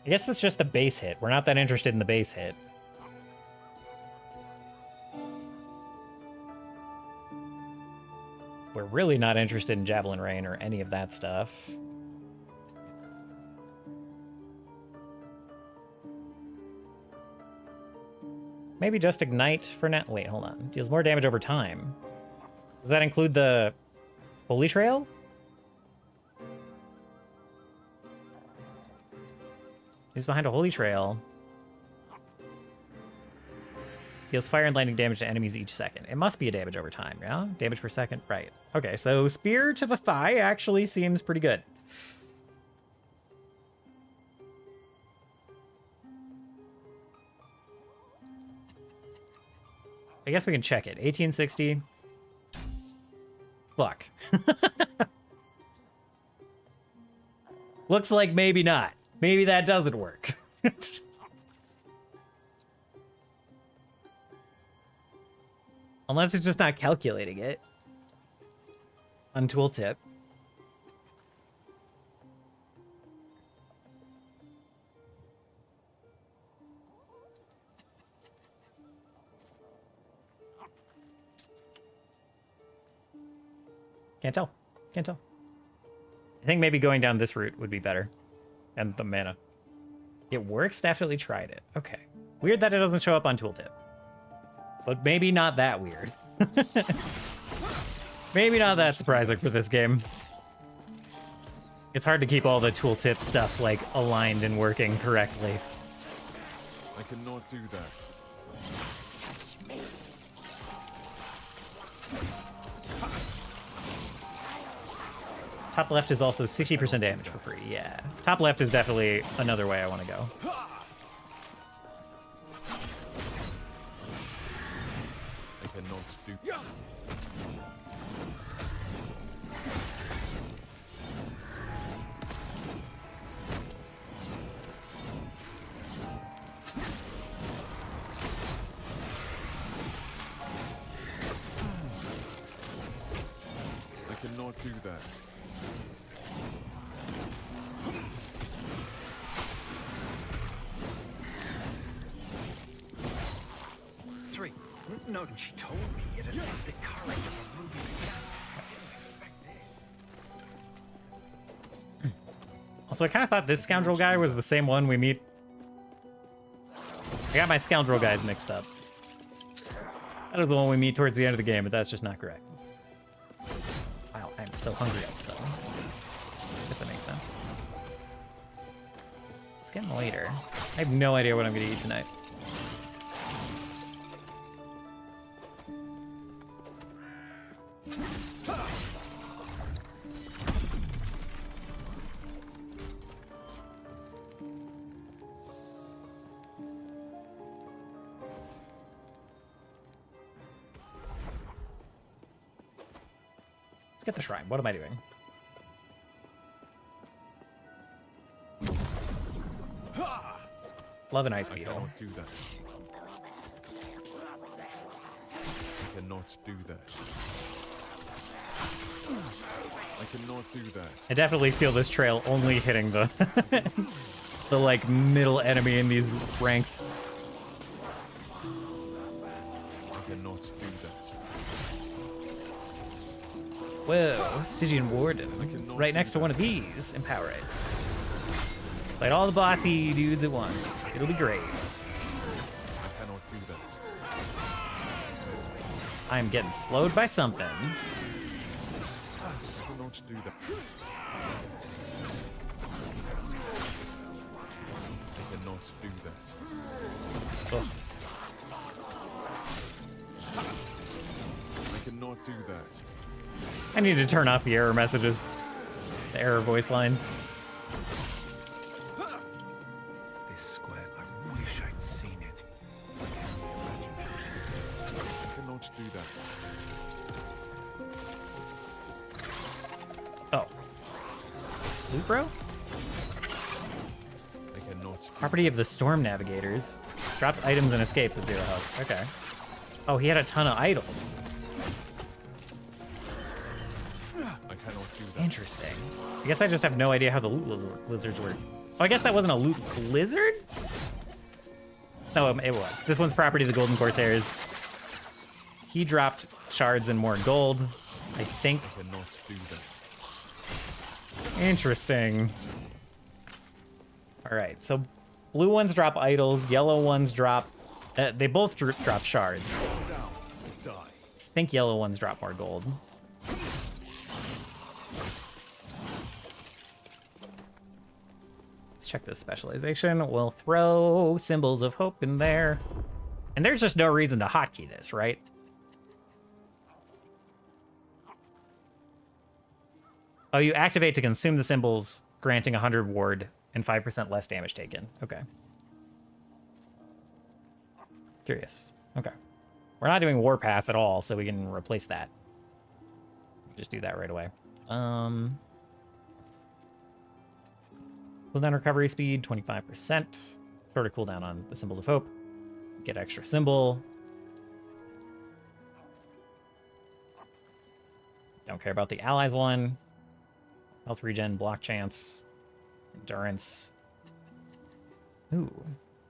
I guess that's just the base hit. We're not that interested in the base hit. We're really not interested in Javelin Rain or any of that stuff. Maybe just Ignite for now. Wait, hold on. Deals more damage over time. Does that include the Holy Trail? He's behind a Holy Trail. Deals fire and lightning damage to enemies each second. It must be a damage over time, yeah? Damage per second, right. Okay, so Spear to the thigh actually seems pretty good. I guess we can check it. 1860. Fuck. Looks like maybe not. Maybe that doesn't work. Unless it's just not calculating it. On tooltip. Can't tell. Can't tell. I think maybe going down this route would be better. And the mana. It works? Definitely tried it. Okay. Weird that it doesn't show up on tooltip. But maybe not that weird. Maybe not that surprising for this game. It's hard to keep all the tooltip stuff, like, aligned and working correctly. I cannot do that. Top left is also 60% damage for free. Yeah. Top left is definitely another way I want to go. I cannot do. I cannot do that. No, she told me it'd take the courage of a ruby to guess. I didn't expect this. Also, I kind of thought this scoundrel guy was the same one we meet. I got my scoundrel guys mixed up. That was the one we meet towards the end of the game, but that's just not correct. Wow, I'm so hungry all of a sudden. I guess that makes sense. It's getting later. I have no idea what I'm going to eat tonight. Let's get the shrine. What am I doing? Love an ice beetle. I cannot do that. I cannot do that. I cannot do that. I definitely feel this trail only hitting the the like middle enemy in these ranks. I cannot do that. Whoa, Stygian Warden. Right next to one of these. Empower it. Fight all the bossy dudes at once. It'll be great. I cannot do that. I'm getting slowed by something. I cannot do that. I cannot do that. Ugh. I cannot do that. I need to turn off the error messages. The error voice lines. This square, I wish I'd seen it. I cannot do that. Oh. Loot bro? I cannot. Property of the Storm Navigators. Drops items and escapes at 0 health. Okay. Oh, he had a ton of idols. I cannot do that. Interesting. I guess I just have no idea how the loot lizards work. Oh, I guess that wasn't a loot lizard? No, it was. This one's property of the Golden Corsairs. He dropped shards and more gold, I think. I cannot do that. Interesting. All right, so blue ones drop idols, yellow ones drop... they both drop shards. Die. I think yellow ones drop more gold. check this specialization. We'll throw Symbols of Hope in there. And there's just no reason to hotkey this, right? Oh, you activate to consume the symbols, granting 100 ward and 5% less damage taken. Okay. Curious. Okay. We're not doing Warpath at all, so we can replace that. Just do that right away. Cooldown recovery speed, 25%. Shorter cooldown on the Symbols of Hope. Get extra symbol. Don't care about the allies one. Health regen, block chance, endurance. Ooh.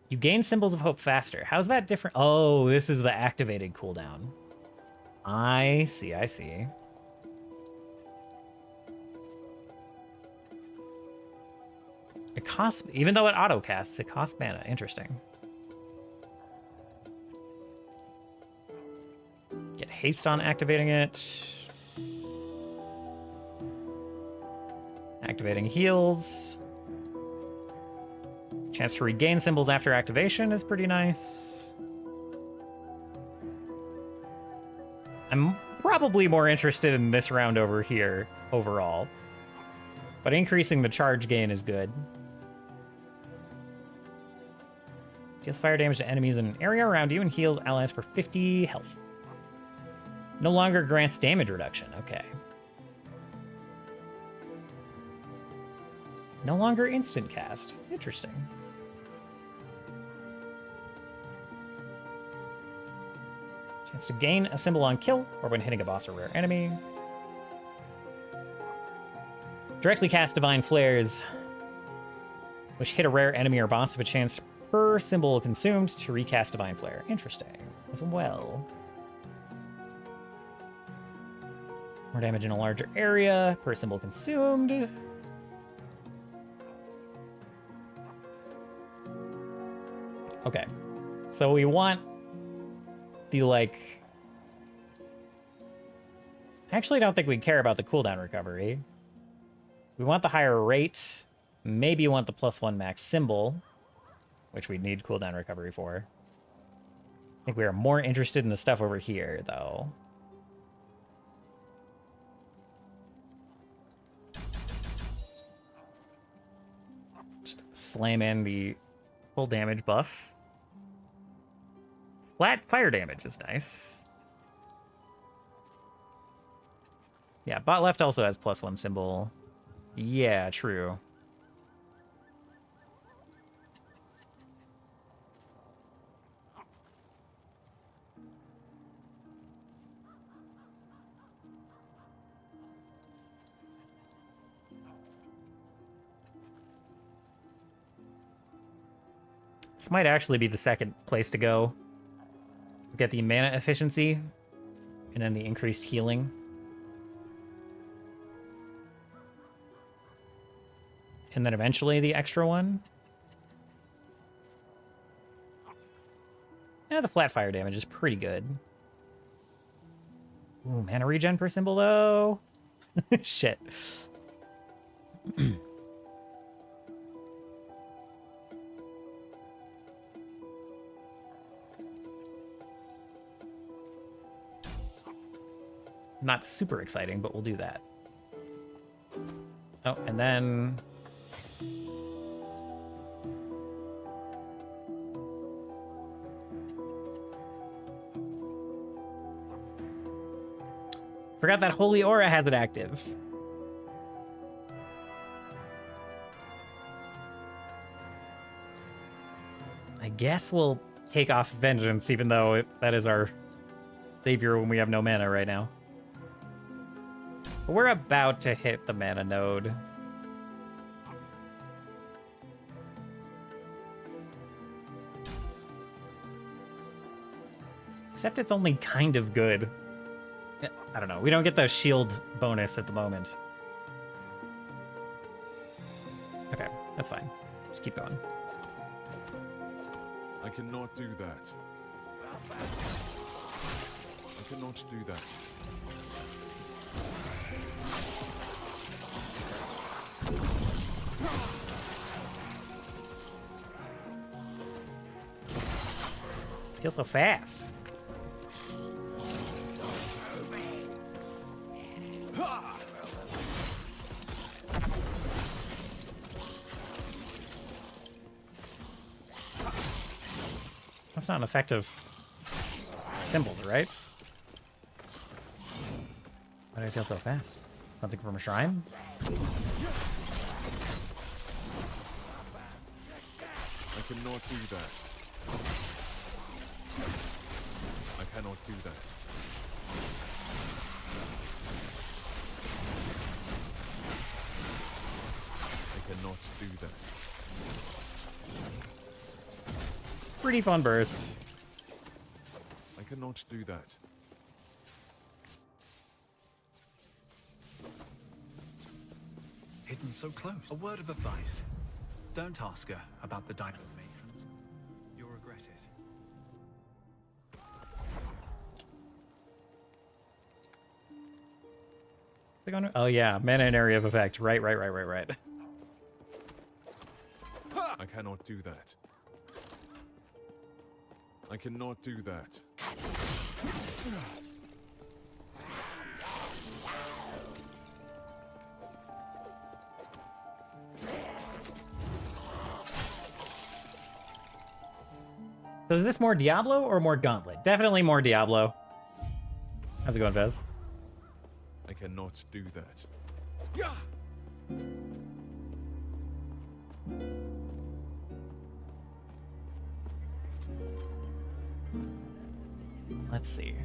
You gain Symbols of Hope faster. How's that different? Oh, this is the activated cooldown. I see, I see. It costs, even though it auto casts, it costs mana. Interesting. Get haste on activating it. Activating heals. Chance to regain symbols after activation is pretty nice. I'm probably more interested in this round over here overall. But increasing the charge gain is good. Deals fire damage to enemies in an area around you and heals allies for 50 health. No longer grants damage reduction. Okay. No longer instant cast. Interesting. Chance to gain a symbol on kill or when hitting a boss or rare enemy. Directly cast Divine Flares, which hit a rare enemy or boss of a chance per symbol consumed to recast Divine Flare. Interesting as well. More damage in a larger area per symbol consumed. Okay, so we want the, like... I actually don't think we care about the cooldown recovery. We want the higher rate. Maybe you want the +1 max symbol, which we need cooldown recovery for. I think we are more interested in the stuff over here, though. Just slam in the full damage buff. Flat fire damage is nice. Yeah, bot left also has +1 symbol. Yeah, true. This might actually be the second place to go. Get the mana efficiency, and then the increased healing. And then eventually the extra one. Yeah, the flat fire damage is pretty good. Ooh, mana regen per symbol, though. Shit. Not super exciting, but we'll do that. Oh, and then... Forgot that Holy Aura has it active. I guess we'll take off Vengeance, even though that is our savior when we have no mana right now. But we're about to hit the mana node. Except it's only kind of good. I don't know. We don't get the shield bonus at the moment. Okay, that's fine. Just keep going. I cannot do that. I cannot do that. Feels so fast. That's not an effective symbols, right? Why do I feel so fast? Something from a shrine? I cannot do that. I cannot do that. I cannot do that. Pretty fun burst. I cannot do that. Hidden so close. A word of advice. Don't ask her about the diamond matrons. You'll regret it. Oh yeah, mana and area of effect. Right. I cannot do that. I cannot do that. So is this more Diablo or more Gauntlet? Definitely more Diablo. How's it going, Fez? I cannot do that. Let's see.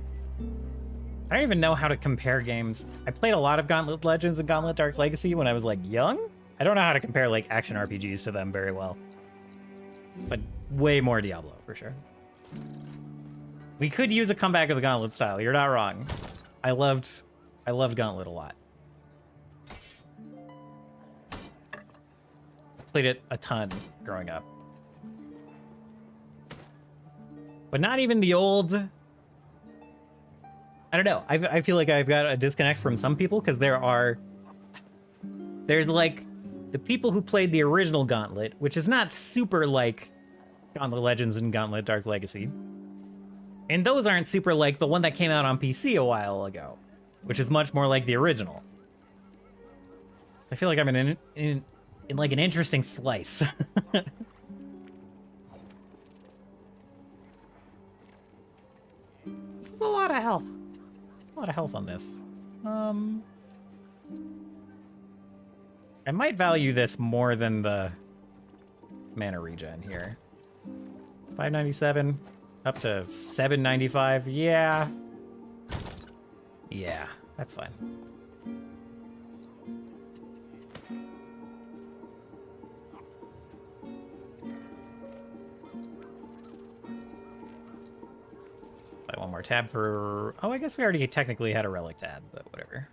I don't even know how to compare games. I played a lot of Gauntlet Legends and Gauntlet Dark Legacy when I was like young. I don't know how to compare like action RPGs to them very well. But way more Diablo for sure. We could use a comeback of the Gauntlet style. You're not wrong. I loved Gauntlet a lot. Played it a ton growing up. But not even the old... I don't know. I feel like I've got a disconnect from some people because there's like the people who played the original Gauntlet, which is not super like Gauntlet Legends and Gauntlet Dark Legacy. And those aren't super like the one that came out on PC a while ago, which is much more like the original. So I feel like I'm in like an interesting slice. This is a lot of health. A lot of health on this. I might value this more than the mana regen here. 597 up to 795. Yeah. Yeah, that's fine. Buy one more tab for... Oh, I guess we already technically had a relic tab, but whatever.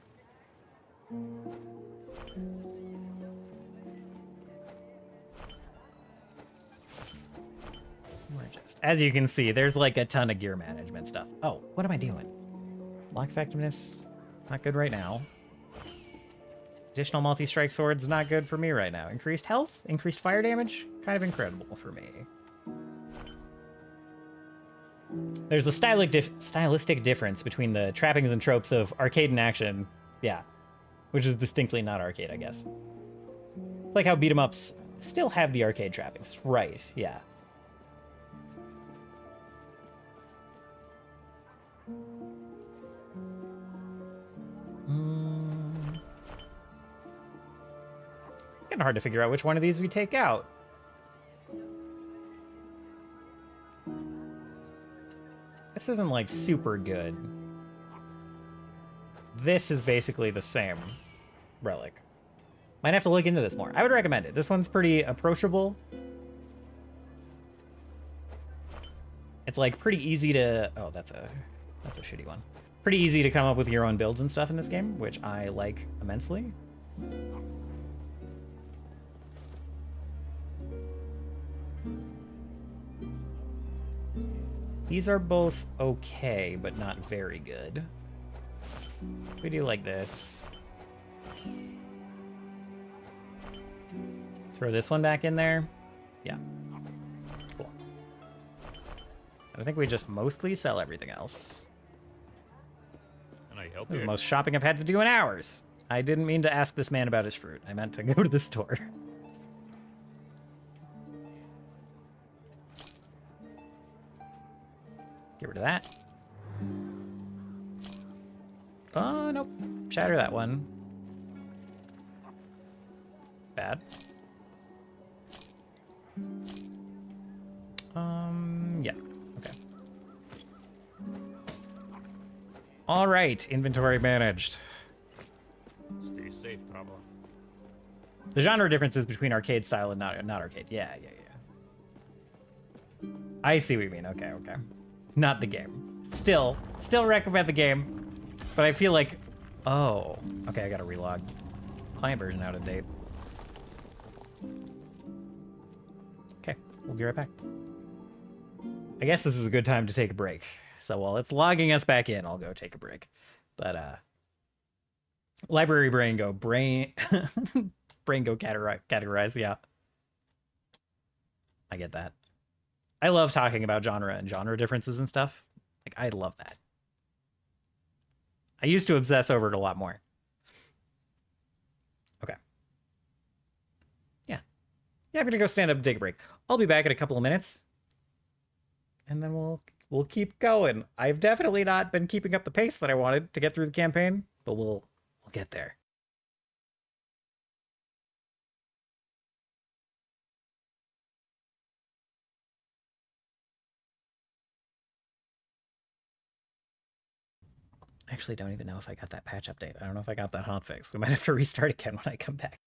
We're just... As you can see, there's like a ton of gear management stuff. Oh, what am I doing? Lock effectiveness, not good right now. Additional multi-strike swords, not good for me right now. Increased health, increased fire damage, kind of incredible for me. There's a stylistic difference between the trappings and tropes of arcade and action, yeah, which is distinctly not arcade, I guess. It's like how beat 'em ups still have the arcade trappings, right? Yeah. It's kind of hard to figure out which one of these we take out. This isn't like super good. This is basically the same relic. Might have to look into this more. I would recommend it. This one's pretty approachable. It's like pretty easy to... Oh, that's a shitty one. Pretty easy to come up with your own builds and stuff in this game, which I like immensely. These are both okay, but not very good. We do like this. Throw this one back in there. Yeah. Cool. I think we just mostly sell everything else. Can I help This is you? the most shopping I've had to do in hours. I didn't mean to ask this man about his fruit. I meant to go to the store. Get rid of that. Oh, nope. Shatter that one. Bad. Yeah. Okay. All right. Inventory managed. Stay safe, Trevor. The genre differences between arcade style and not arcade. Yeah. I see what you mean. Okay. Not the game. Still recommend the game, but I feel like, oh, okay, I gotta relog. Client version out of date. Okay, we'll be right back. I guess this is a good time to take a break. So while it's logging us back in, I'll go take a break. But library brain go categorize. Yeah, I get that. I love talking about genre and genre differences and stuff. Like, I love that. I used to obsess over it a lot more. Okay. Yeah, I'm gonna go stand up and take a break. I'll be back in a couple of minutes, and then we'll keep going. I've definitely not been keeping up the pace that I wanted to get through the campaign, but we'll get there. I actually don't even know if I got that patch update. I don't know if I got that hotfix. We might have to restart again when I come back.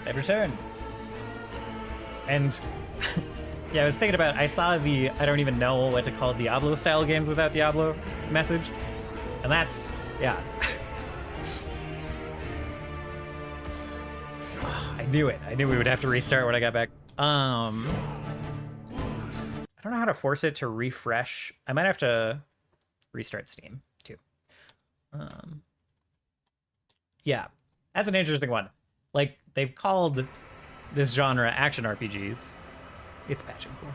They've returned. And yeah, I was thinking about, I saw the, I don't even know what to call Diablo style games without Diablo message. And that's, yeah. I knew it. I knew we would have to restart when I got back. I don't know how to force it to refresh. I might have to restart Steam too. Yeah, that's an interesting one. Like, they've called this genre action RPGs. It's patching cool.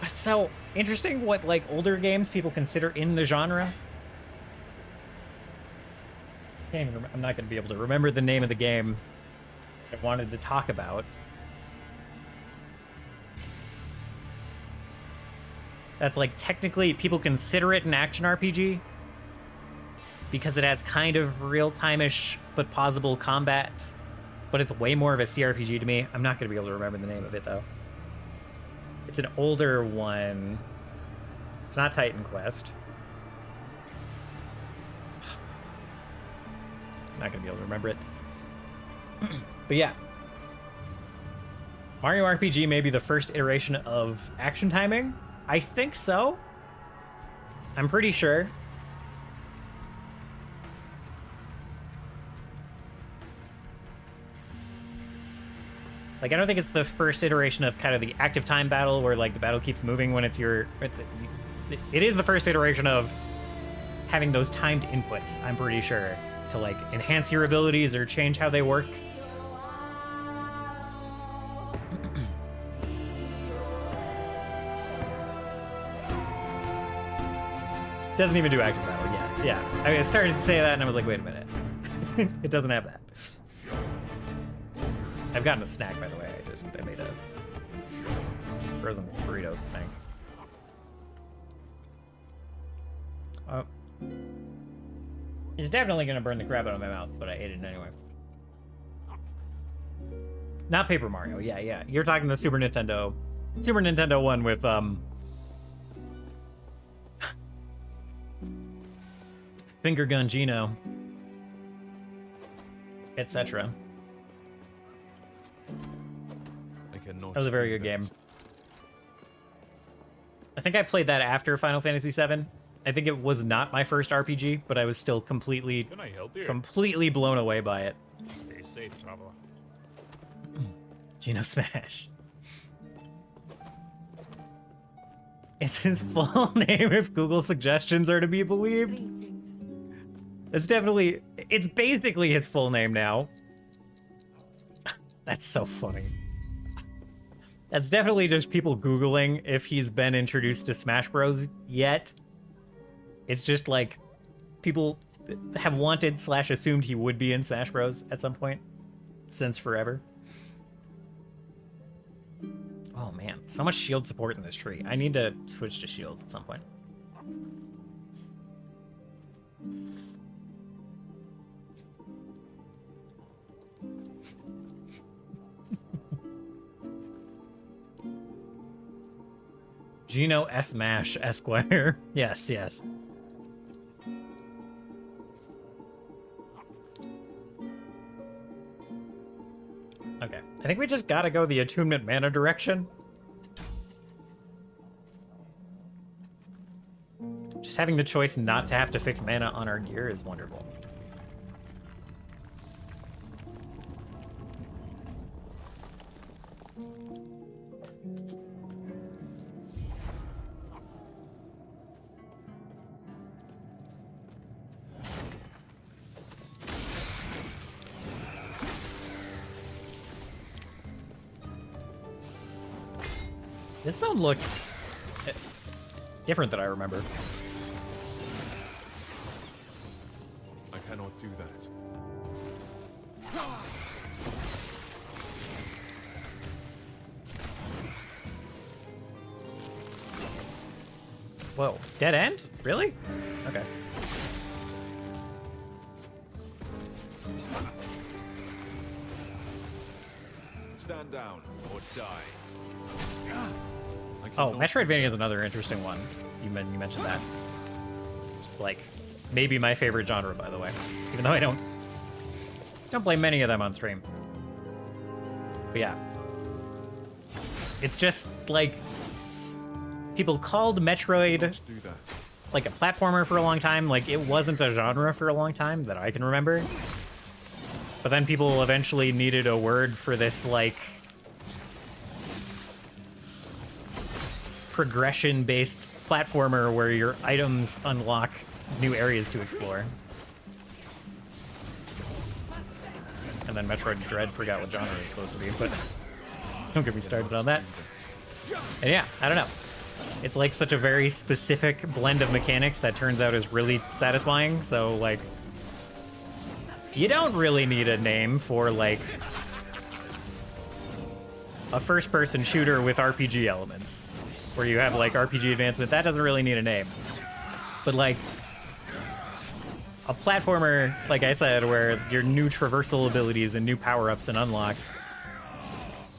But it's so interesting what, like, older games people consider in the genre. Can't even I'm not going to be able to remember the name of the game I wanted to talk about. That's, like, technically people consider it an action RPG because it has kind of real-time-ish but pausable combat, but it's way more of a CRPG to me. I'm not going to be able to remember the name of it, though. It's an older one. It's not Titan Quest. I'm not going to be able to remember it. But yeah. Mario RPG may be the first iteration of action timing. I think so. I'm pretty sure. Like, I don't think it's the first iteration of kind of the active time battle where, like, the battle keeps moving when it's your... It is the first iteration of having those timed inputs, I'm pretty sure, to, like, enhance your abilities or change how they work. Doesn't even do active battle yet. Yeah. I started to say that and I was like, wait a minute. It doesn't have that. I've gotten a snack, by the way. I made a frozen burrito thing. It's definitely gonna burn the crap out of my mouth, but I ate it anyway. Not Paper Mario. Yeah. You're talking the Super Nintendo one with Finger Gun Gino, etc. That was a very good game. I think I played that after Final Fantasy VII. I think it was not my first RPG, but I was still completely blown away by it. Stay safe, traveler. Geno Smash. Is his full name if Google suggestions are to be believed? It's basically his full name now. That's so funny. That's definitely just people Googling if he's been introduced to Smash Bros. Yet. It's just like people have wanted / assumed he would be in Smash Bros. At some point since forever. Oh man, so much shield support in this tree. I need to switch to shield at some point. Geno S. Mash, Esquire. Yes. Okay. I think we just gotta go the attunement mana direction. Just having the choice not to have to fix mana on our gear is wonderful. This zone looks different than I remember. I cannot do that. Whoa, dead end? Really? Okay. Stand down or die. Oh, Metroidvania is another interesting one. You mentioned that. Just like maybe my favorite genre, by the way. Even though I don't Don't play many of them on stream. But yeah. It's just, like... People called Metroid Do that. like a platformer for a long time. Like, it wasn't a genre for a long time that I can remember. But then people eventually needed a word for this, like... progression-based platformer where your items unlock new areas to explore. And then Metroid Dread forgot what genre it's supposed to be, but don't get me started on that. And yeah, I don't know. It's like such a very specific blend of mechanics that turns out is really satisfying. So like, you don't really need a name for like a first-person shooter with RPG elements, where you have like RPG advancement. That doesn't really need a name. But like a platformer, like I said, where your new traversal abilities and new power-ups and unlocks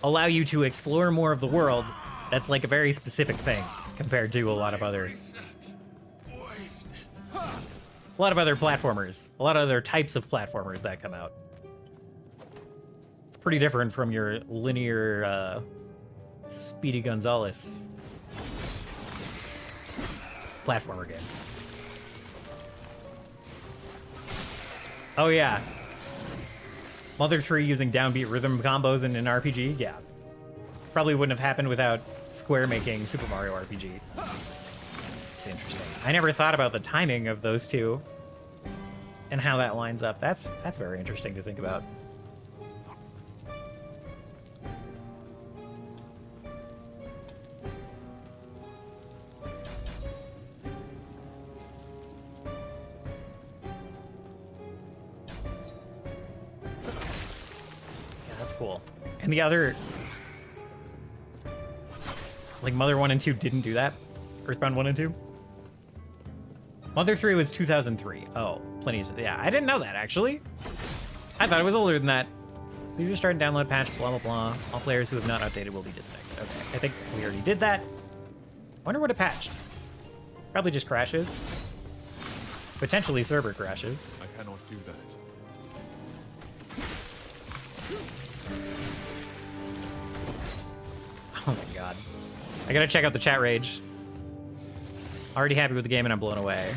allow you to explore more of the world, that's like a very specific thing compared to a lot of other platformers, a lot of other types of platformers that come out. It's pretty different from your linear Speedy Gonzales platformer game. Oh yeah. Mother 3 using downbeat rhythm combos in an RPG? Yeah. Probably wouldn't have happened without Square making Super Mario RPG. It's interesting. I never thought about the timing of those two and how that lines up. That's very interesting to think about. Cool. And the other, like Mother 1 and 2 didn't do that? Earthbound 1 and 2? Mother 3 was 2003. Oh, plenty of, yeah, I didn't know that actually. I thought it was older than that. We just started download patch, blah, blah, blah. All players who have not updated will be disconnected. Okay, I think we already did that. Wonder what it patched. Probably just crashes. Potentially server crashes. I cannot do that. Oh my god. I gotta check out the chat rage. Already happy with the game and I'm blown away.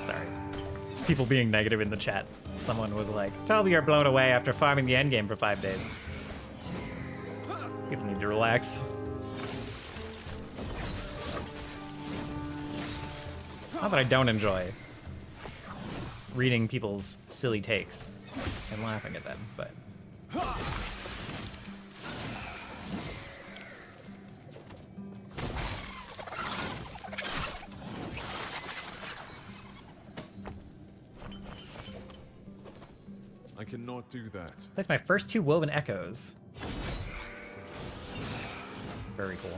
Sorry. It's people being negative in the chat. Someone was like, tell me you're blown away after farming the endgame for 5 days. People need to relax. Not that I don't enjoy reading people's silly takes and laughing at them, but I cannot do that. that's my first 2 woven echoes. Very cool.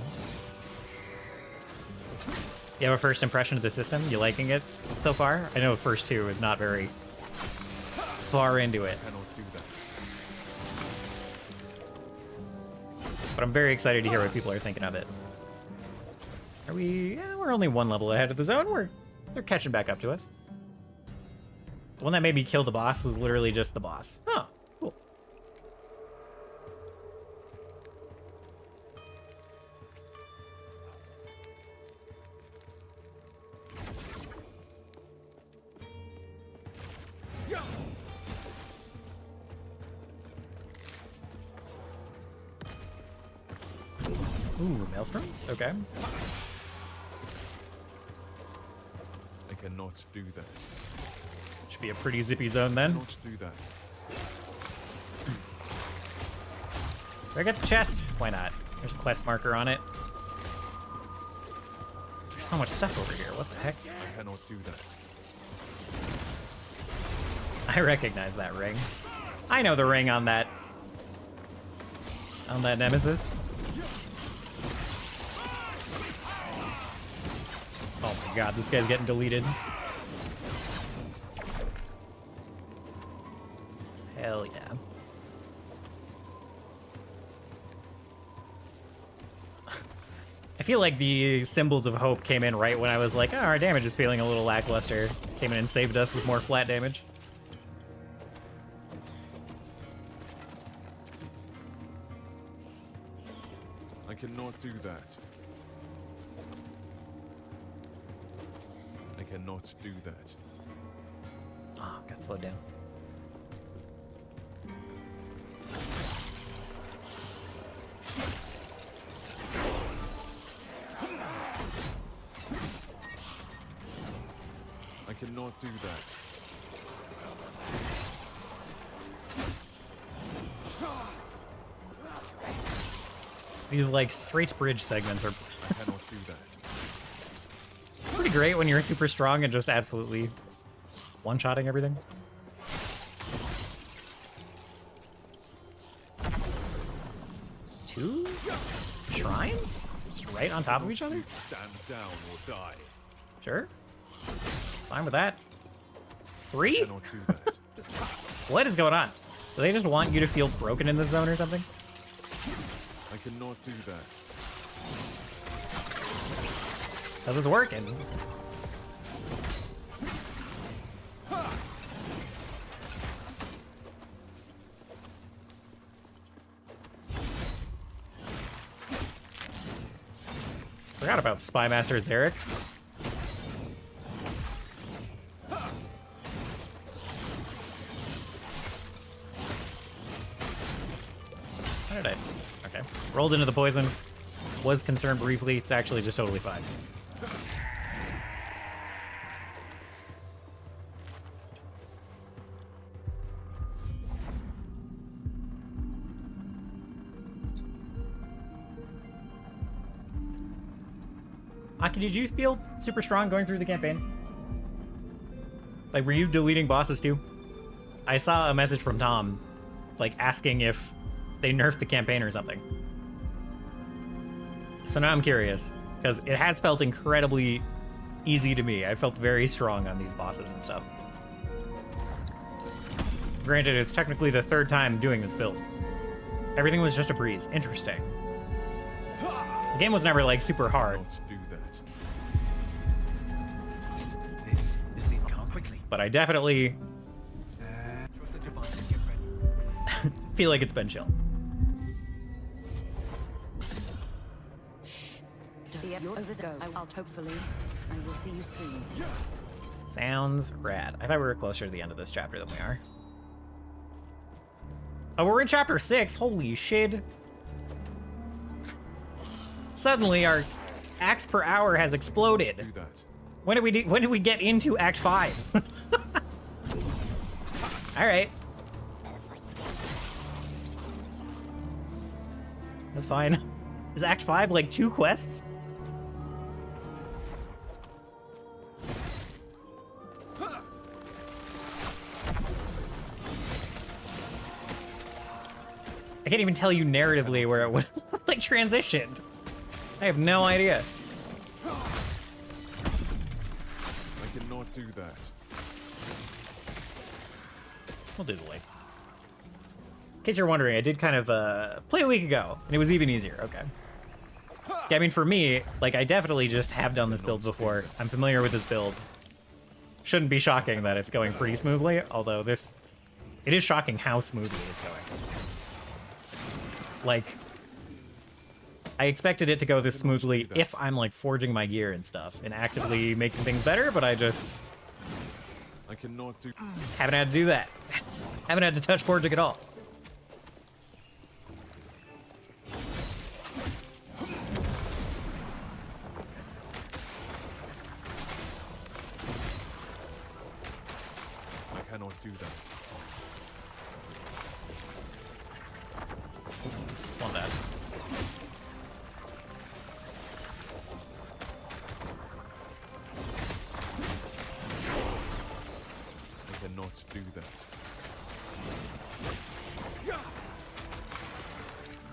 You have a first impression of the system? You liking it so far? I know the first 2 is not very far into it, I cannot do that. but I'm very excited to hear what people are thinking of it. Are we? Yeah, we're only 1 level ahead of the zone. They're catching back up to us. The one that made me kill the boss was literally just the boss. Oh, cool. Ooh, maelstroms? Okay. I cannot do that. Should be a pretty zippy zone then. Cannot do that. Do I get the chest? Why not? There's a quest marker on it. There's so much stuff over here. What the heck? I cannot do that. I recognize that ring. I know the ring on that nemesis. Oh my god, this guy's getting deleted. Hell yeah. feel like the symbols of hope came in right when I was like, oh, our damage is feeling a little lackluster. Came in and saved us with more flat damage. I cannot do that. I cannot do that. Oh, got slowed down. I cannot do that. These like straight bridge segments are I cannot do that. pretty great when you're super strong and just absolutely one-shotting everything. Two shrines? Just right on top of each other? Stand down or die. Sure. Fine with that. Three? I cannot do that. What is going on? Do they just want you to feel broken in this zone or something? I cannot do that. How's this working? Forgot about Spy Master Zarek. How did I? Okay. Rolled into the poison. Was concerned briefly. It's actually just totally fine. Aki, did you feel super strong going through the campaign? Like, were you deleting bosses too? I saw a message from Tom, like, asking if they nerfed the campaign or something. So now I'm curious, because it has felt incredibly easy to me. I felt very strong on these bosses and stuff. Granted, it's technically the third time doing this build. Everything was just a breeze. Interesting. The game was never, like, super hard. Do that. This is the quickly. But I definitely feel like it's been chill. You're over the go. I'll hopefully I will see you soon. Sounds rad. I thought we were closer to the end of this chapter than we are. Oh, we're in chapter 6. Holy shit. Suddenly our axe per hour has exploded. Do that. When did we get into Act 5? All right. That's fine. Is Act 5 like 2 quests? I can't even tell you narratively where it would like transitioned. I have no idea. I cannot do that. We'll do the lake. In case you're wondering, I did kind of play a week ago, and it was even easier. Okay. Yeah, I mean, for me, like, I definitely just have done this build before. I'm familiar with this build. Shouldn't be shocking that it's going pretty smoothly, although it is shocking how smoothly it's going. Like, I expected it to go this smoothly if I'm, like, forging my gear and stuff, and actively making things better, but I cannot do. haven't had to do that. Haven't had to touch forging at all. I cannot do that. Want that. I cannot do that.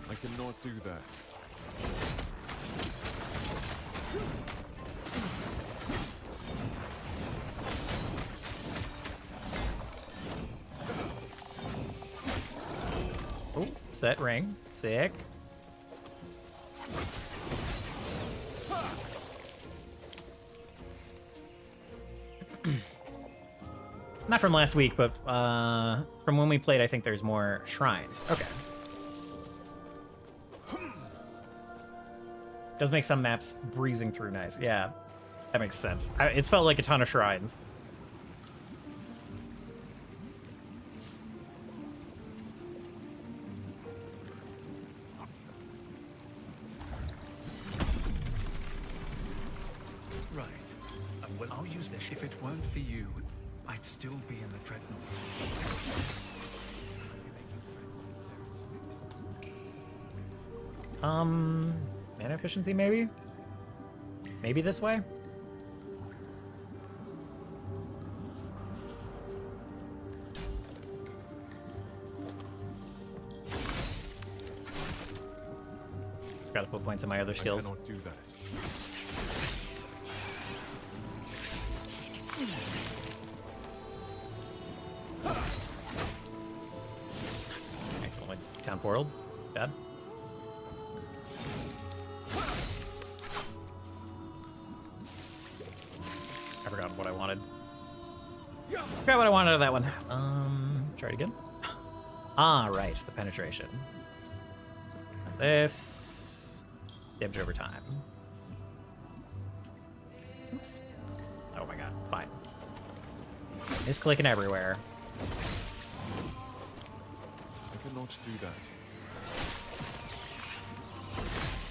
I cannot do that. Oh, set ring. Sick. Not from last week, but from when we played, I think there's more shrines. Okay. Does make some maps breezing through nice. Yeah, that makes sense. It's felt like a ton of shrines. Right. Well, I'll use this. If it weren't for you, I'd still be in the dreadnought. Mana efficiency, maybe? Maybe this way? Gotta put points in my other skills. I cannot do that. Excellent. Town portal. Bad. I forgot what I wanted. Forgot what I wanted out of that one. Try it again. Ah, right. The penetration. This. Damage over time. Oops. Oh my god. Fine. Misclicking everywhere. I cannot do that.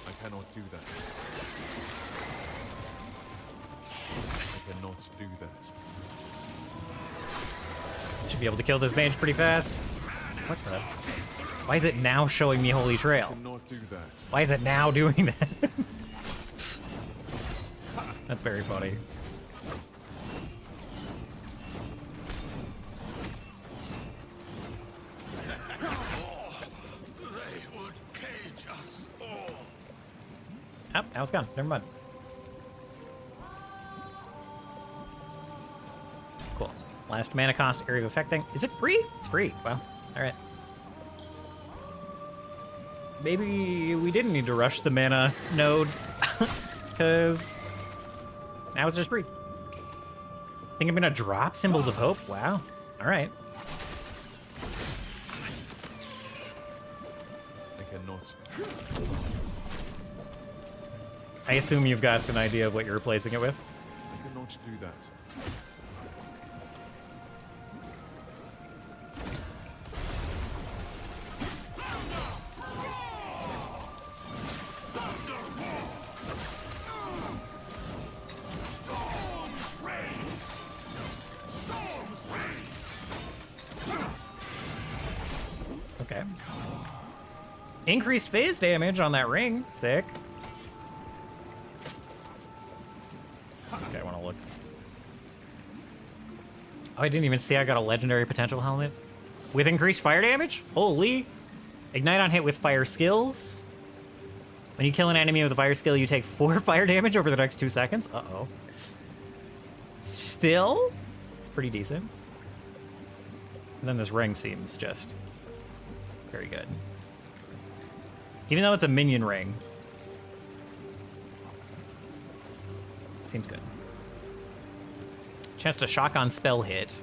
I cannot do that. I cannot do that. Should be able to kill this mage pretty fast. What the? Why is it now showing me Holy Trail? I cannot do that. Why is it now doing that? That's very funny. They would cage us all. Oh, now it's gone. Never mind. Cool. Last mana cost, area of effect thing. Is it free? It's free. Wow. Alright. Maybe we didn't need to rush the mana node, because now it's just free. Think I'm gonna drop Symbols of Hope? Wow. Alright. I cannot. I assume you've got an idea of what you're replacing it with. I cannot do that. Okay. Increased phase damage on that ring. Sick. Okay, I want to look. Oh, I didn't even see I got a legendary potential helmet. With increased fire damage? Holy. Ignite on hit with fire skills. When you kill an enemy with a fire skill, you take 4 fire damage over the next 2 seconds. Uh-oh. Still? It's pretty decent. And then this ring seems just very good. Even though it's a minion ring. Seems good. Chance to shock on spell hit.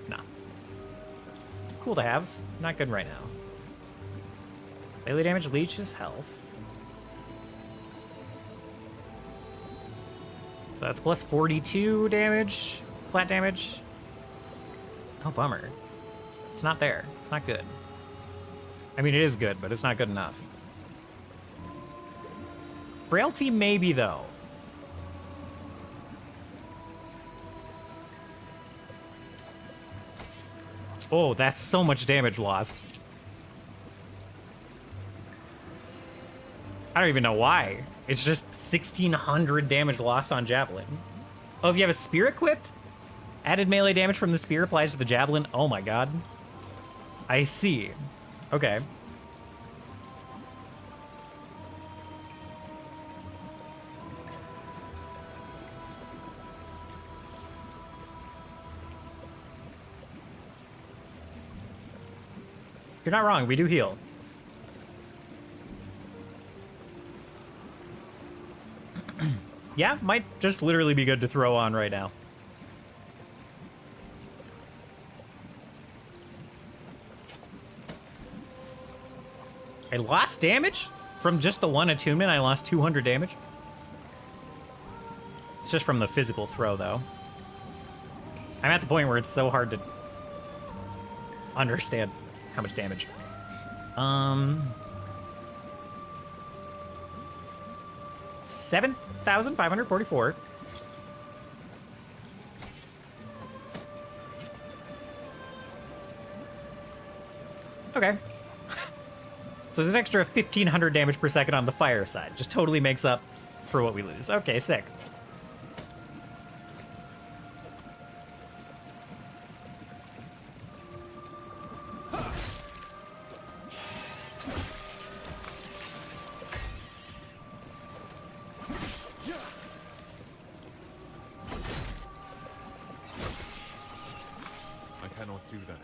Nah. Cool to have. Not good right now. Daily damage leeches health. So that's plus 42 damage. Flat damage. Oh, bummer. It's not there. It's not good. I mean, it is good, but it's not good enough. Frailty, maybe, though. Oh, that's so much damage lost. I don't even know why. It's just 1,600 damage lost on Javelin. Oh, if you have a spear equipped? Added melee damage from the spear applies to the Javelin. Oh my god. I see. Okay. You're not wrong, we do heal. Yeah, might just literally be good to throw on right now. I lost damage? From just the one attunement, I lost 200 damage. It's just from the physical throw, though. I'm at the point where it's so hard to understand how much damage. 7,544. Okay. So there's an extra 1,500 damage per second on the fire side. Just totally makes up for what we lose. Okay, sick. I cannot do that.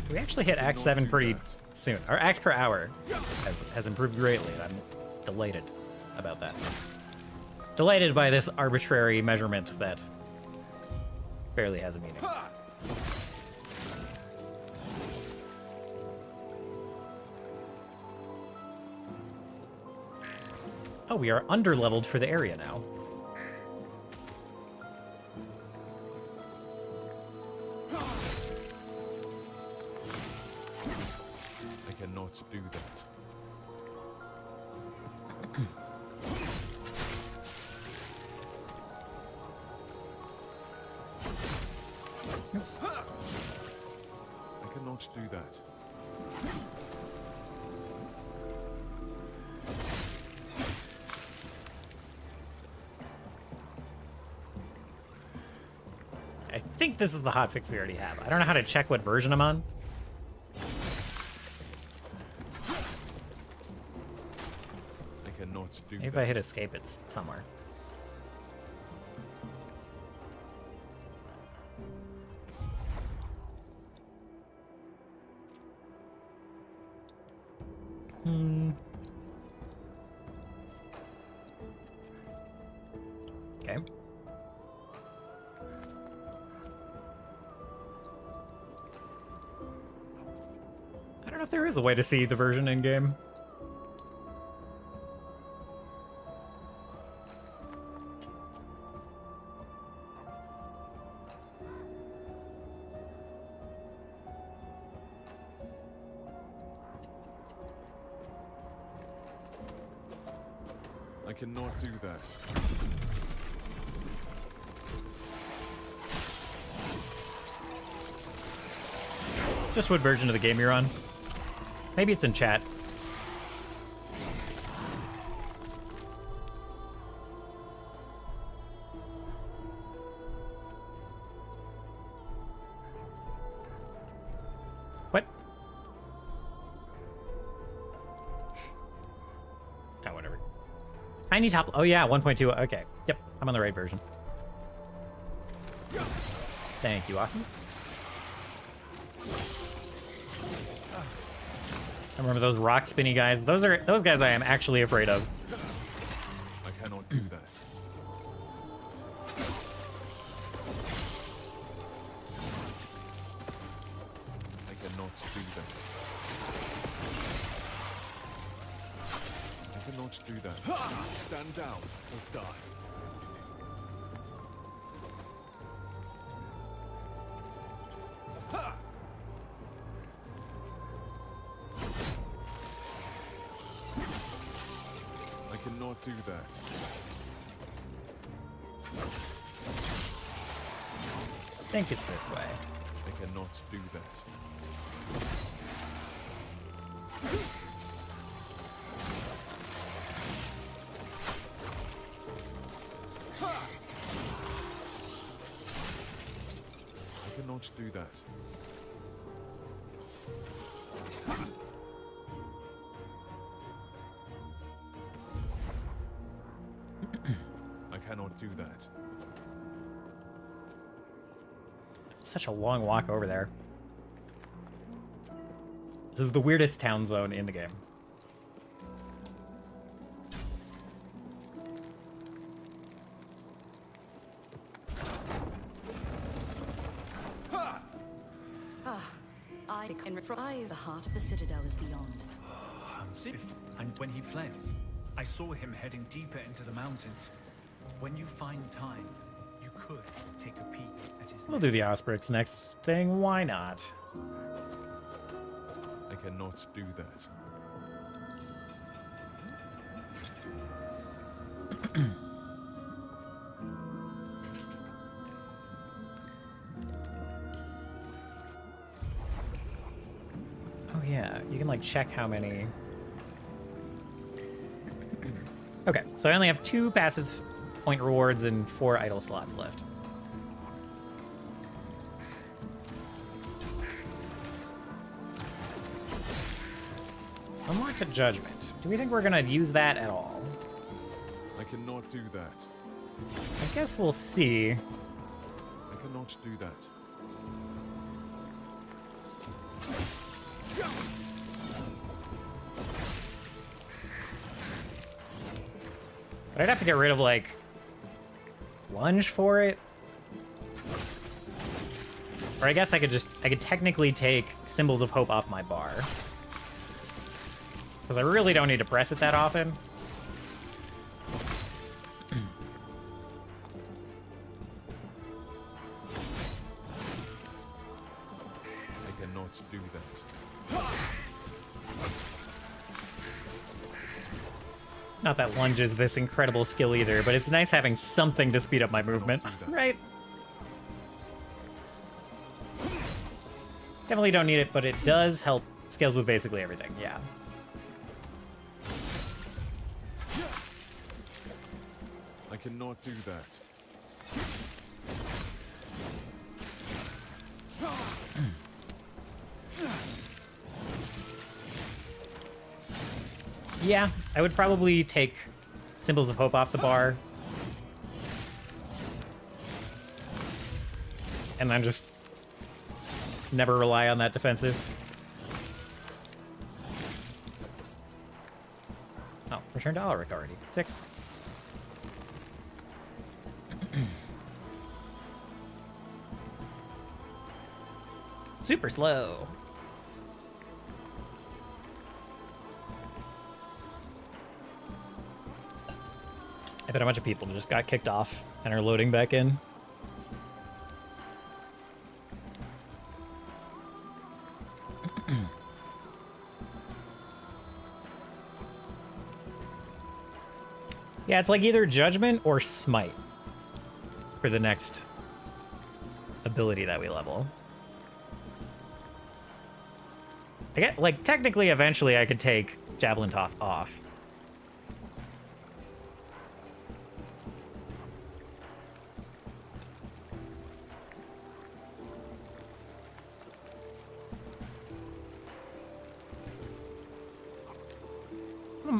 So we actually hit Axe 7 pretty soon. Our Axe per hour has improved greatly, and I'm delighted about that. Delighted by this arbitrary measurement that barely has a meaning. Oh, we are under-leveled for the area now. I cannot do that. Oops. I cannot do that. I think this is the hotfix we already have. I don't know how to check what version I'm on. I cannot do Maybe if that. I hit escape, it's somewhere. Okay. I don't know if there is a way to see the version in game. I cannot do that. Just what version of the game you're on. Maybe it's in chat. What? Oh, whatever. Tiny top. Oh, yeah, 1.2. Okay. Yep, I'm on the right version. Thank you, Aki. I remember those rock spinny guys. Those guys I am actually afraid of. I cannot do that. I cannot do that. I cannot do that. Stand down or die. I cannot do that. I think it's this way. I cannot do that. I cannot do that. do that. It's such a long walk over there. This is the weirdest town zone in the game. I can revive. The heart of the citadel is beyond. And when he fled, I saw him heading deeper into the mountains. When you find time, you could take a peek at his. We'll do the Osprix next thing. Why not? I cannot do that. Oh yeah, you can like check how many. Okay, so I only have 2 passive point rewards and 4 idle slots left. Unlock a judgment. Do we think we're gonna use that at all? I cannot do that. I guess we'll see. I cannot do that. But I'd have to get rid of, like, lunge for it. Or I guess I could technically take Symbols of Hope off my bar. Because I really don't need to press it that often. I cannot do that. Not that lunge is this incredible skill either, but it's nice having something to speed up my movement. Right? Definitely don't need it, but it does help scales with basically everything, yeah. I cannot do that. Yeah, I would probably take Symbols of Hope off the bar. And then just never rely on that defensive. Oh, return to Alric already. Sick. Super slow. I bet a bunch of people just got kicked off and are loading back in. Yeah, it's like either Judgment or Smite for the next ability that we level. I get, like, technically, eventually I could take Javelin Toss off.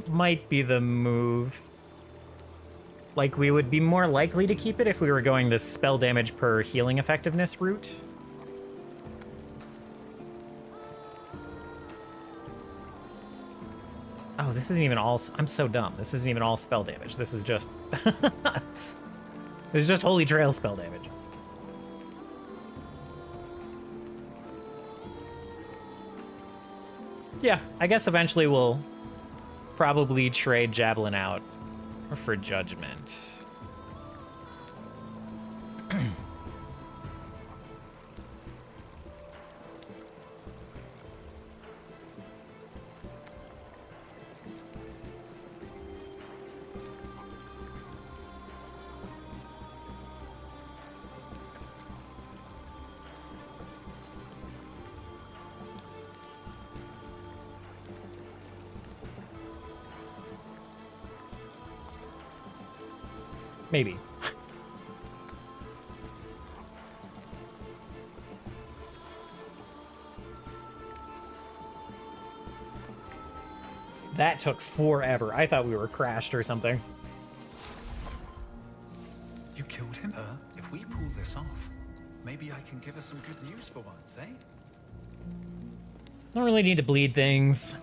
Might be the move. Like, we would be more likely to keep it if we were going this spell damage per healing effectiveness route. Oh, this isn't even all... I'm so dumb. This isn't even all spell damage. This is just... this is just Holy Trail spell damage. Yeah, I guess eventually we'll probably trade Javelin out for Judgment. Maybe. That took forever. I thought we were crashed or something. killed him. If we pull this off, maybe I can give her some good news for once, eh? Don't really need to bleed things.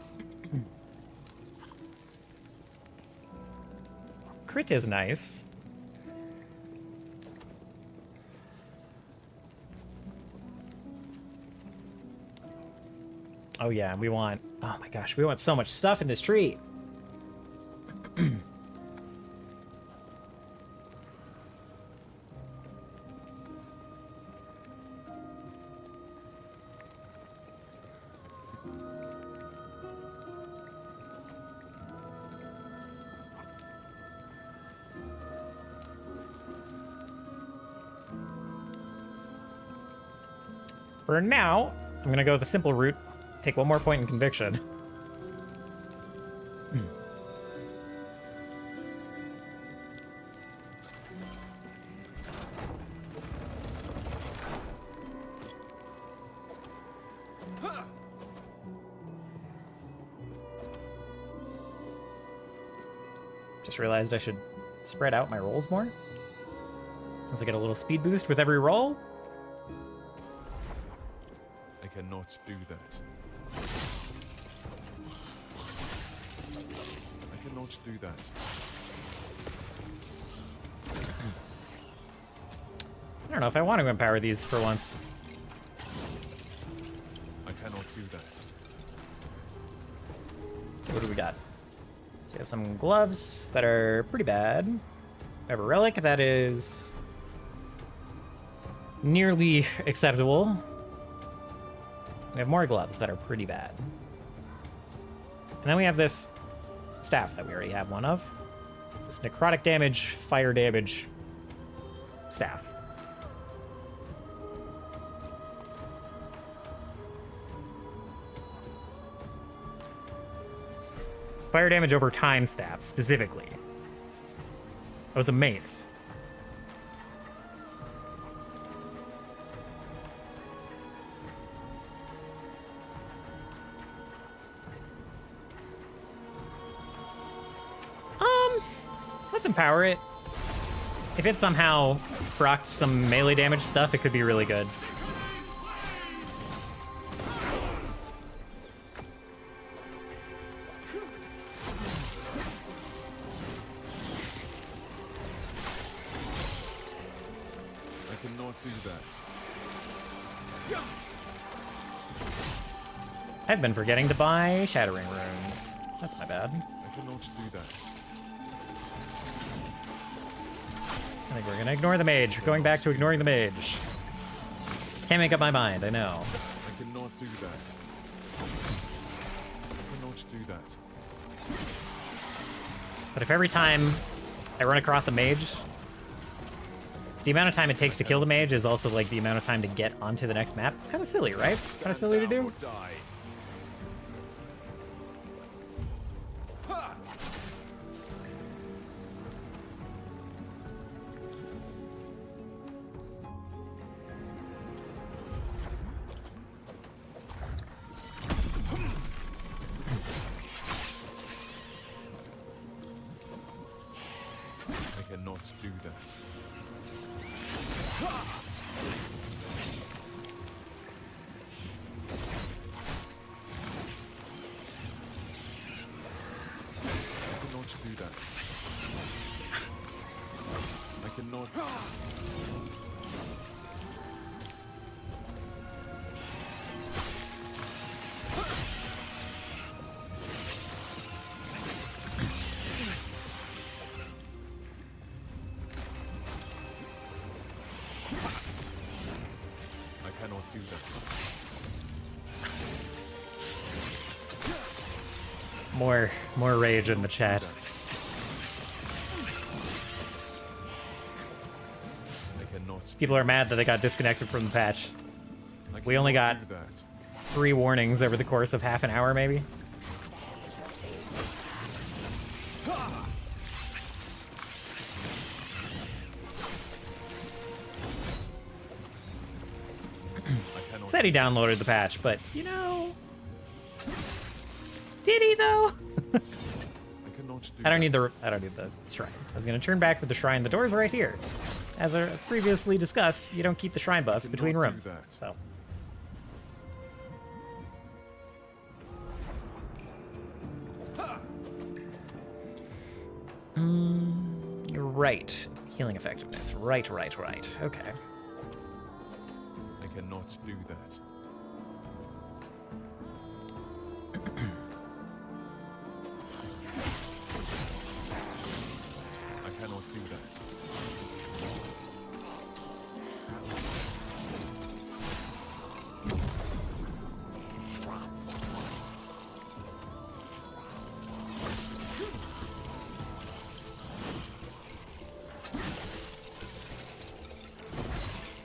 Crit is nice. Oh yeah, we want... Oh my gosh, we want so much stuff in this tree. For now, I'm gonna go with the simple route. Take one more point in conviction. Just realized I should spread out my rolls more, since I get a little speed boost with every roll. I cannot do that. I cannot do that. I don't know if I want to empower these for once. I cannot do that. Okay, what do we got? So we have some gloves that are pretty bad. We have a relic that is nearly acceptable. We have more gloves that are pretty bad. And then we have this staff that we already have one of. This necrotic damage, fire damage staff. Fire damage over time staff, specifically. Oh, it's a mace. Let's empower it. If it somehow procs some melee damage stuff, it could be really good. I cannot do that. I've been forgetting to buy Shattering Runes. That's my bad. I cannot do that. I think we're gonna ignore the mage. We're going back to ignoring the mage. Can't make up my mind, I know. I cannot do that. I cannot do that. But if every time I run across a mage, the amount of time it takes to kill the mage is also like the amount of time to get onto the next map, it's kind of silly, right? Kind of silly to do. I cannot do that. I cannot do that. I cannot. I cannot do that. More rage in the chat. I cannot. People are mad that they got disconnected from the patch. We only got 3 warnings over the course of half an hour, maybe. Said he downloaded the patch, but you know, did he though? I don't need the shrine. I was gonna turn back for the shrine. The door's right here. as previously discussed, you don't keep the shrine buffs between rooms. So. You're right. Healing effectiveness. Right. Okay. I cannot do that. I cannot do that.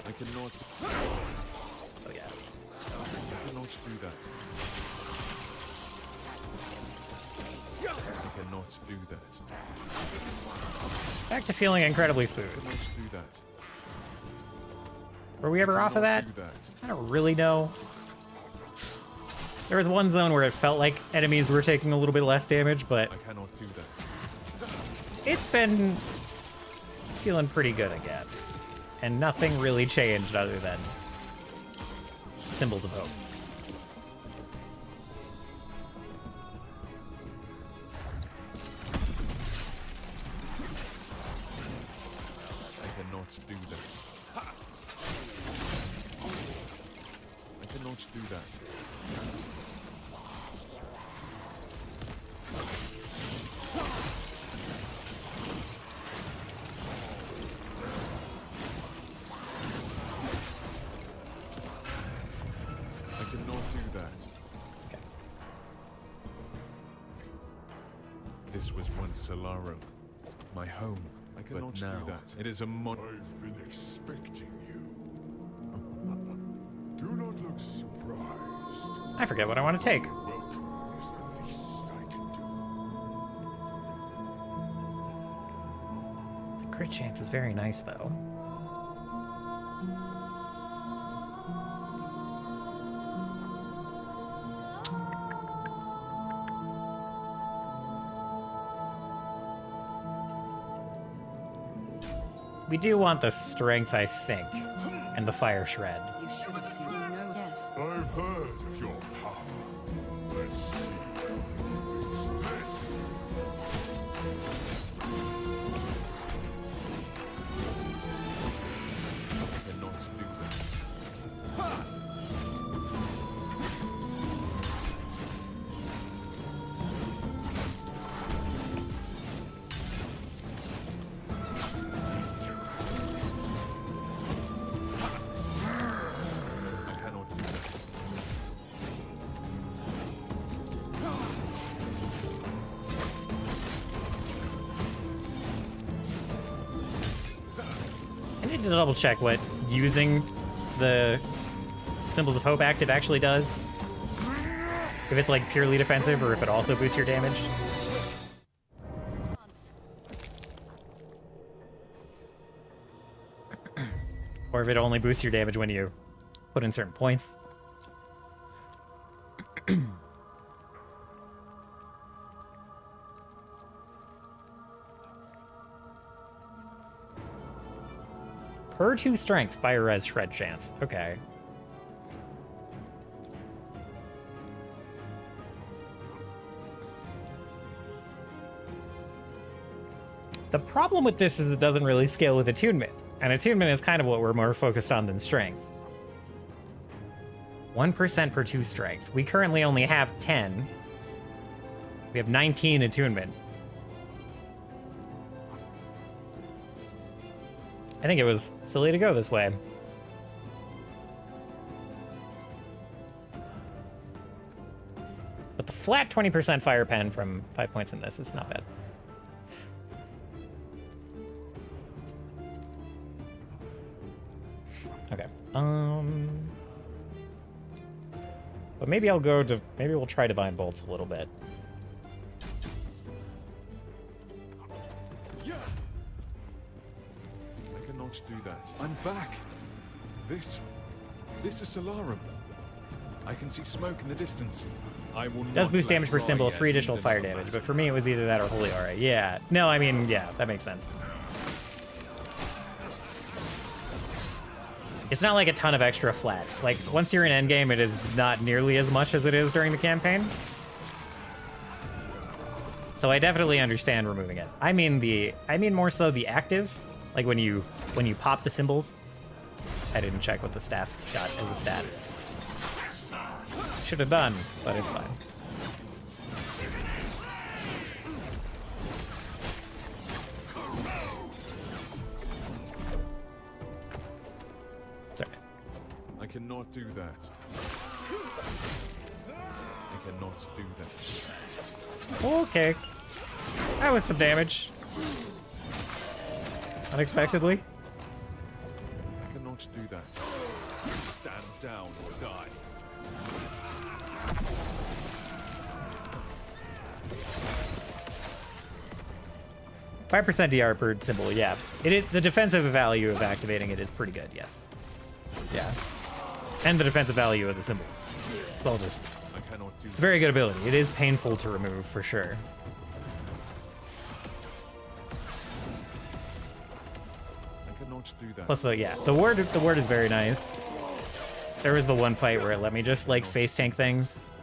I cannot. Oh yeah. I cannot do that. I cannot do that. Back to feeling incredibly smooth. I cannot do that. Were we ever off of that? I don't really know. There was one zone where it felt like enemies were taking a little bit less damage, but I cannot do that. it's been feeling pretty good again. And nothing really changed other than symbols of hope. I cannot do that. I cannot do that. I cannot do that. This was once Solarum, my home. I cannot do that. It is a mon. I've been expecting you. Do not look surprised. I forget what I want to take. Welcome is the least I can do. The crit chance is very nice, though. We do want the strength, I think, and the fire shred. You should have seen. You know, yes. I've heard of your power. Let's see how you face this. I cannot do that. I cannot do that. I need to double check what using the Symbols of Hope active actually does. If it's like purely defensive or if it also boosts your damage. Or if it only boosts your damage when you put in certain points. Per 2 strength, fire res shred chance. Okay. The problem with this is it doesn't really scale with attunement. And attunement is kind of what we're more focused on than strength. 1% per 2 strength. We currently only have 10. We have 19 attunement. I think it was silly to go this way. But the flat 20% fire pen from 5 points in this is not bad. Okay. But maybe I'll go to... Maybe we'll try Divine Bolts a little bit. I cannot do that. I'm back. This is Solarum. I can see smoke in the distance. I will Does not boost let damage per symbol, Raya 3 additional lead fire another damage, but massacre. for me it was either that or Holy Aura. Yeah. No, I mean, yeah, that makes sense. It's not like a ton of extra flat. Like, once you're in endgame, it is not nearly as much as it is during the campaign. So I definitely understand removing it. I mean more so the active, like when you pop the symbols. I didn't check what the staff got as a stat. Should have done, but it's fine. Sorry. I cannot do that. I cannot do that. Okay. That was some damage. Unexpectedly. I cannot do that. Stand down or die. 5% DR per symbol, yeah. The defensive value of activating it is pretty good, yes. Yeah. And the defensive value of the symbols. It's all just... It's a very good ability. It is painful to remove, for sure. I cannot do that. Plus, the word is very nice. There was the one fight where it let me just, like, face tank things.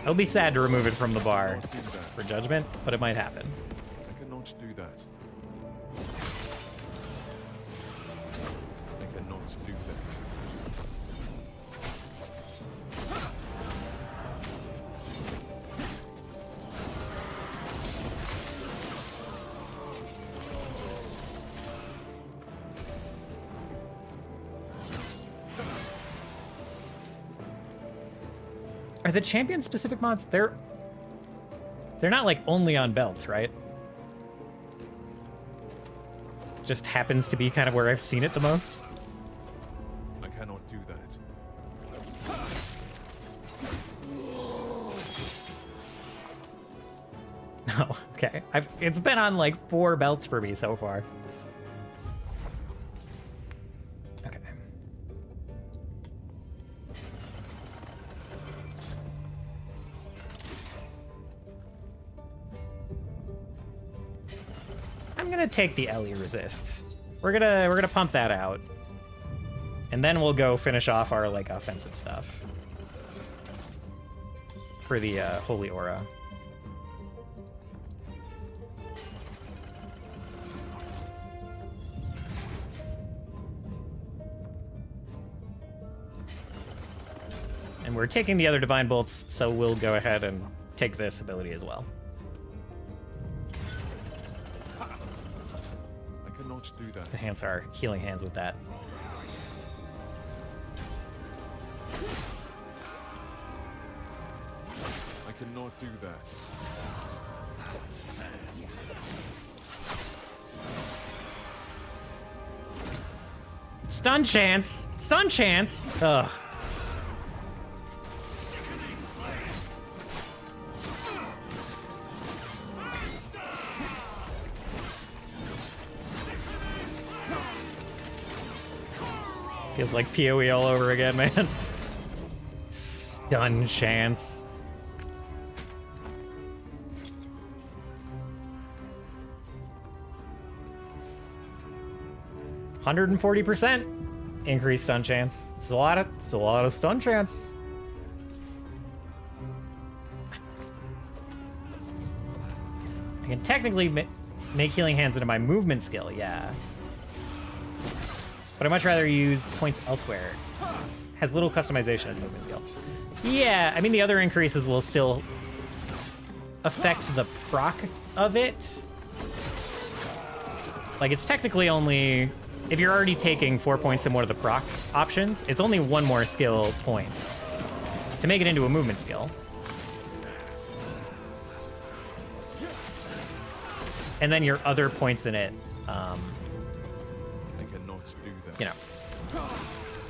It'll be sad to remove it from the bar for judgment, but it might happen. I cannot do that. I cannot do that. Are the champion specific mods? They're not like only on belts, right? Just happens to be kind of where I've seen it the most. I cannot do that. No, okay. It's been on like 4 belts for me so far. Okay. I'm gonna take the Ellie resist. We're gonna pump that out, and then we'll go finish off our like offensive stuff for the Holy Aura. And we're taking the other Divine Bolts, so we'll go ahead and take this ability as well. I cannot do that. Enhance our healing hands with that. I cannot do that. Stun chance! Stun chance! Ugh. Feels like PoE all over again, man. Stun chance. %140% increased stun chance. It's a lot of stun chance. I can technically make healing hands into my movement skill, yeah. But I'd much rather use points elsewhere. Has little customization of movement skill. Yeah, I mean the other increases will still affect the proc of it. Like it's technically only, if you're already taking 4 points in one of the proc options, it's only 1 more skill point to make it into a movement skill. And then your other points in it, you know,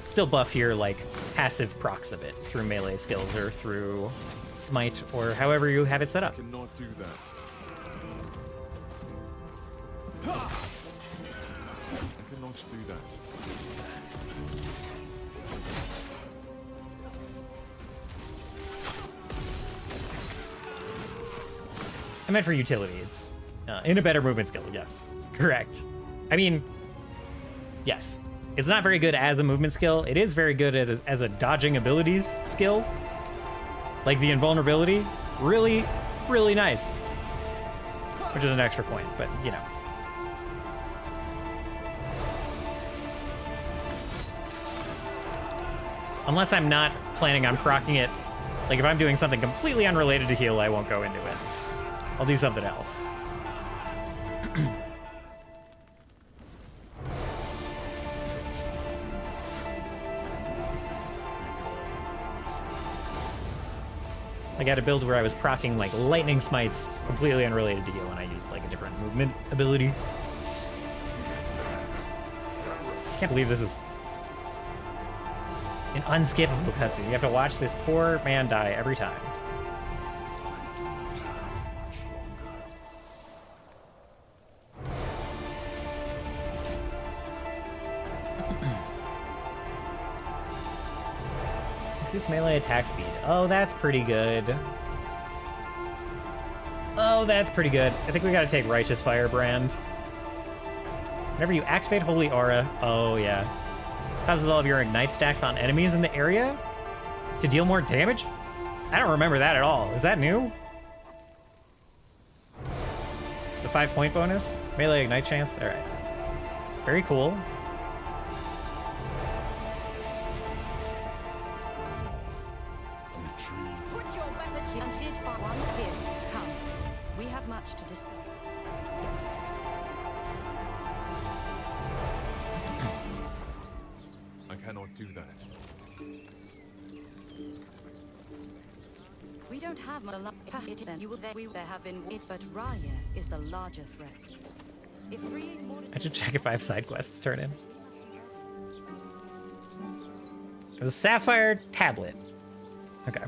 still buff your like passive procs of it through melee skills or through smite or however you have it set up. I cannot do that. I cannot do that. I meant for utility. In a better movement skill, yes. Correct. I mean, yes. It's not very good as a movement skill. It is very good as a dodging abilities skill. Like the invulnerability. Really, really nice. Which is an extra point, but you know. Unless I'm not planning on proccing it. Like if I'm doing something completely unrelated to heal, I won't go into it. I'll do something else. I got a build where I was proccing like lightning smites, completely unrelated to heal, and I used like a different movement ability. Can't believe this is an unskippable cutscene. You have to watch this poor man die every time. Increase melee attack speed. Oh, that's pretty good. Oh, that's pretty good. I think we gotta take Righteous Firebrand. Whenever you activate Holy Aura, oh yeah. Causes all of your ignite stacks on enemies in the area to deal more damage? I don't remember that at all. Is that new? The 5-point bonus? Melee ignite chance? Alright. Very cool. Put your weapon here and did for one here. Come. We have much to discuss. I cannot do that. We don't have much luck. Then you will there have been it, but Raya is the larger threat. If I should check if I have side quests to turn in. There's a sapphire tablet. Okay.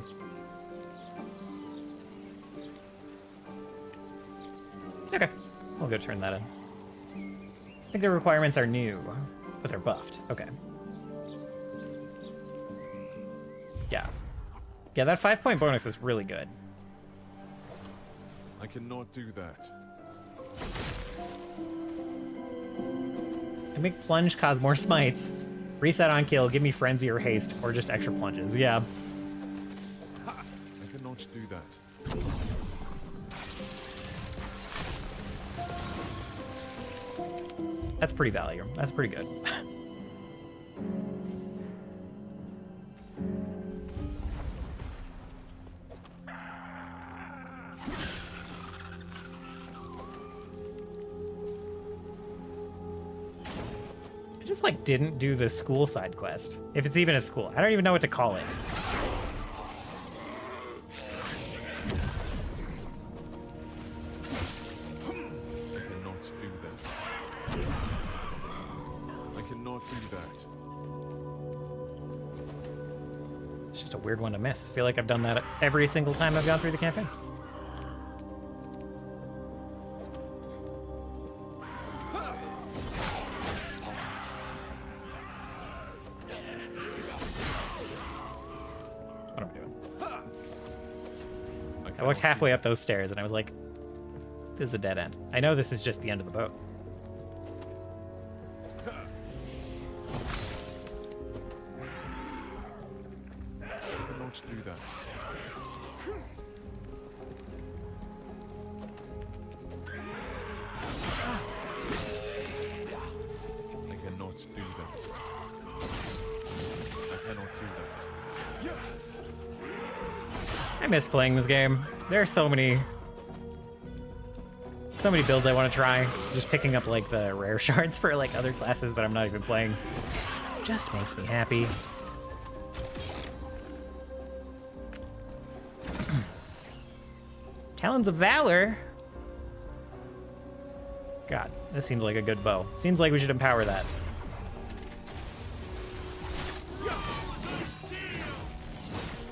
Okay. We'll go turn that in. I think the requirements are new, but they're buffed. Okay. Yeah. Yeah, that 5-point bonus is really good. I cannot do that. I make plunge cause more smites. Reset on kill, give me frenzy or haste, or just extra plunges. Yeah. I cannot do that. That's pretty value. That's pretty good. I just like didn't do the school side quest. If it's even a school. I don't even know what to call it. It's just a weird one to miss. I feel like I've done that every single time I've gone through the campaign. What am I doing? I walked halfway up those stairs and I was like, this is a dead end. I know this is just the end of the boat. Do that. I cannot do that. I cannot do that. I miss playing this game. There are so many builds I want to try. Just picking up like the rare shards for like other classes that I'm not even playing just makes me happy. Talons of Valor? God, this seems like a good bow. Seems like we should empower that.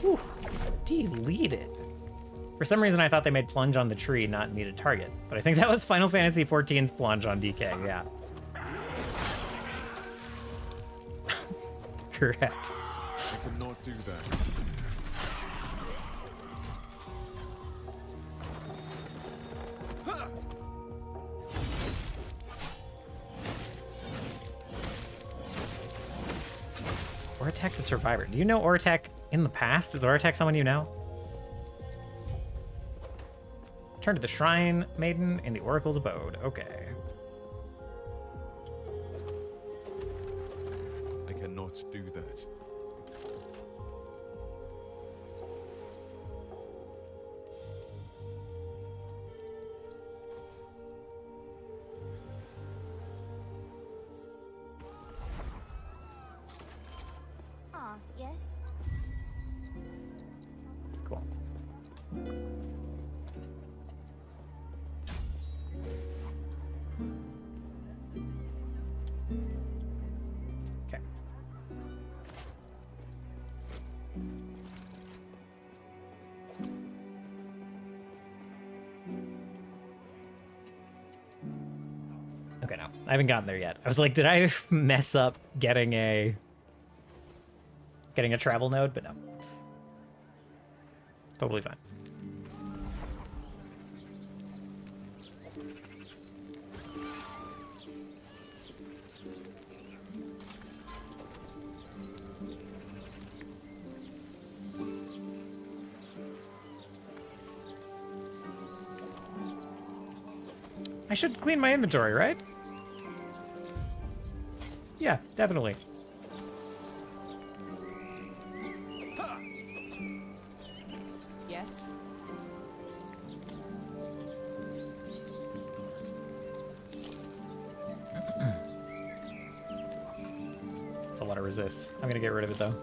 Whew. Deleted. For some reason, I thought they made plunge on the tree not need a target. But I think that was Final Fantasy XIV's plunge on DK, yeah. Correct. I cannot do that. Ortek the Survivor. Do you know Ortek in the past? Is Ortek someone you know? Turn to the Shrine Maiden in the Oracle's Abode. Okay. I cannot do that. Ah, yes. Cool. Okay. Okay, no. I haven't gotten there yet. I was like, did I mess up getting a travel node? But no. Totally fine. I should clean my inventory, right? Yeah, definitely. Yes. It's a lot of resists. I'm gonna get rid of it though.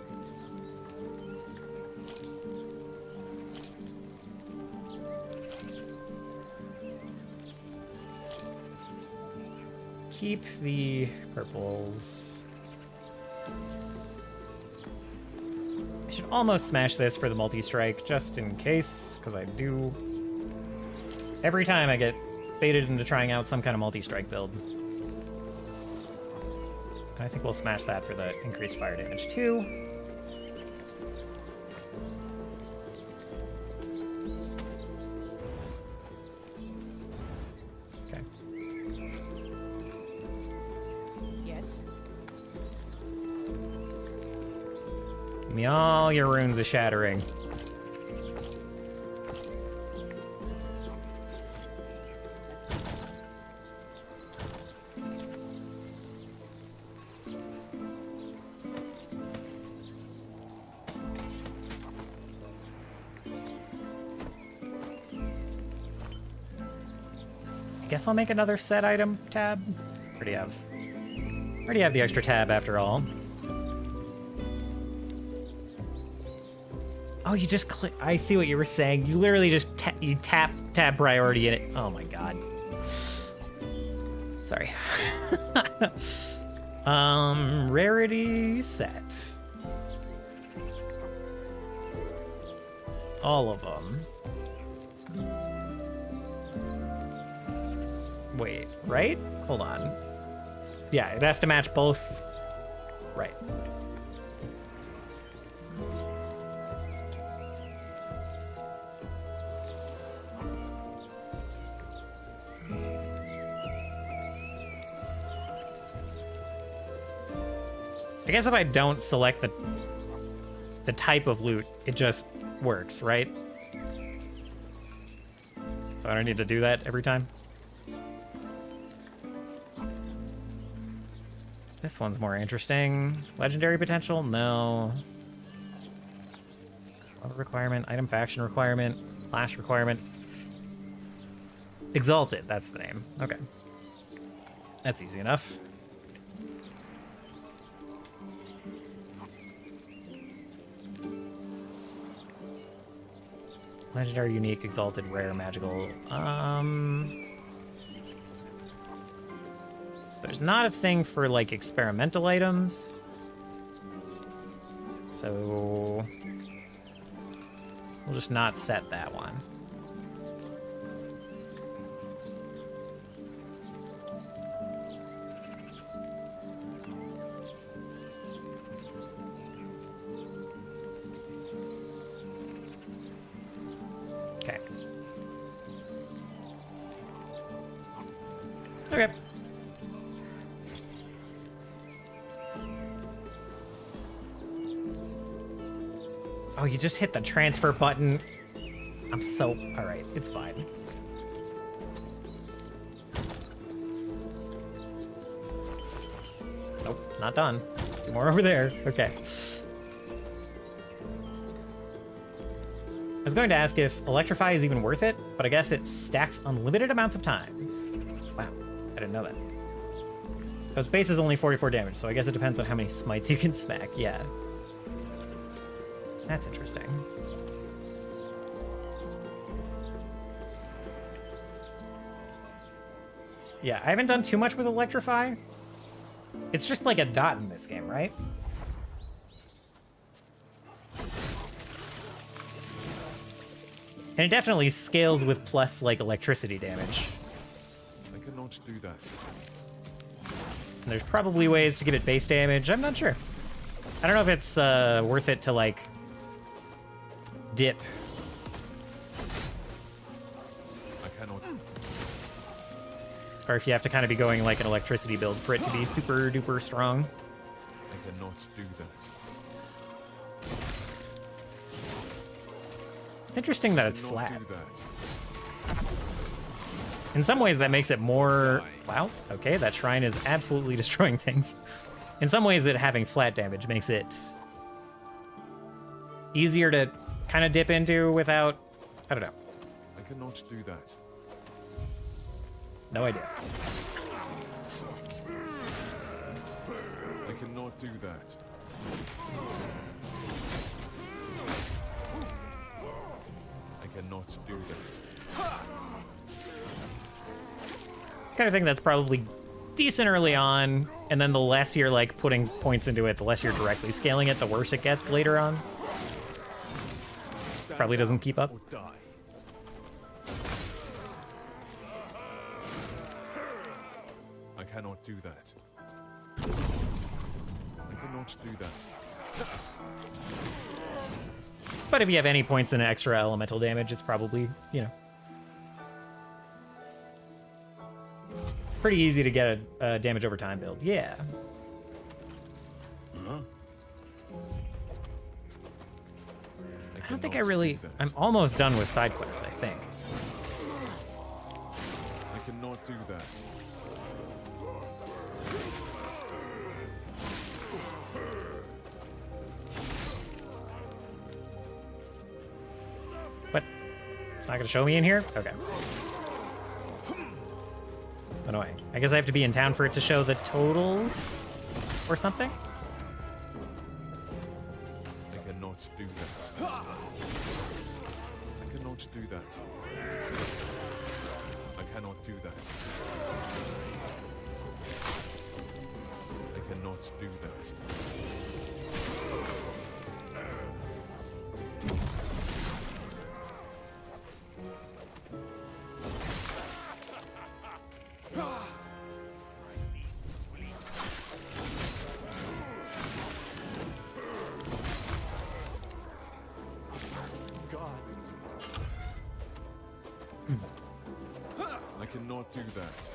Keep the purples. I should almost smash this for the multi-strike, just in case, because I do. Every time I get baited into trying out some kind of multi-strike build. I think we'll smash that for the increased fire damage too. Give me all your runes of shattering. I guess I'll make another set item tab. Already have the extra tab after all. Oh, you just click. I see what you were saying. You literally just you tap tab priority in it. Oh my god. Sorry. Rarity set. All of them. Wait, right? Hold on. Yeah, it has to match both. Right. I guess if I don't select the type of loot, it just works, right? So I don't need to do that every time. This one's more interesting. Legendary potential? No. Level requirement, item faction requirement, flash requirement. Exalted, that's the name. Okay. That's easy enough. Legendary, unique, exalted, rare, magical. So there's not a thing for like experimental items. So we'll just not set that one. Okay. Oh, you just hit the transfer button. I'm so... Alright, it's fine. Nope, not done. 2 more over there. Okay. I was going to ask if Electrify is even worth it, but I guess it stacks unlimited amounts of times. Wow, I didn't know that. So its base is only 44 damage, so I guess it depends on how many smites you can smack. Yeah. That's interesting. Yeah, I haven't done too much with Electrify. It's just like a dot in this game, right? And it definitely scales with plus, like, electricity damage. I cannot do that. And there's probably ways to give it base damage. I'm not sure. I don't know if it's worth it to, like, dip. I cannot. Or if you have to kind of be going, like, an electricity build for it to be super duper strong. I cannot do that. It's interesting that it's flat. Do that. In some ways, that makes it more... Wow, okay, that shrine is absolutely destroying things. In some ways, it having flat damage makes it easier to kind of dip into without... I don't know. I cannot do that. No idea. I cannot do that. I cannot do that. Kind of thing that's probably decent early on, and then the less you're like putting points into it, the less you're directly scaling it, the worse it gets later on. Probably doesn't keep up. I cannot do that. I cannot do that. But if you have any points in extra elemental damage, it's probably, you know. It's pretty easy to get a damage over time build. Yeah. I don't think I really... I'm almost done with side quests, I think. I cannot do that. What? It's not going to show me in here? Okay. Anyway, I guess I have to be in town for it to show the totals or something? I cannot do that. I cannot do that. I cannot do that. I cannot do that. I cannot do that.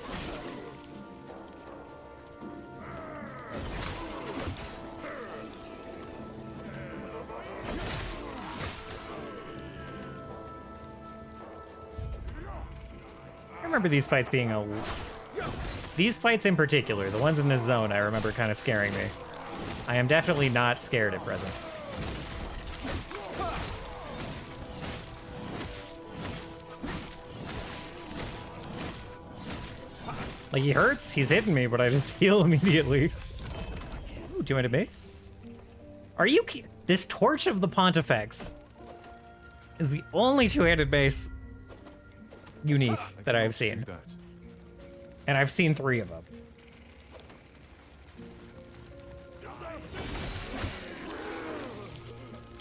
I remember these fights being a... These fights in particular, the ones in this zone, I remember kind of scaring me. I am definitely not scared at present. Like, he hurts, he's hitting me, but I didn't heal immediately. Ooh, 200 base? Are you this Torch of the Pontifex is the only two-handed base unique that I've seen. And I've seen 3 of them.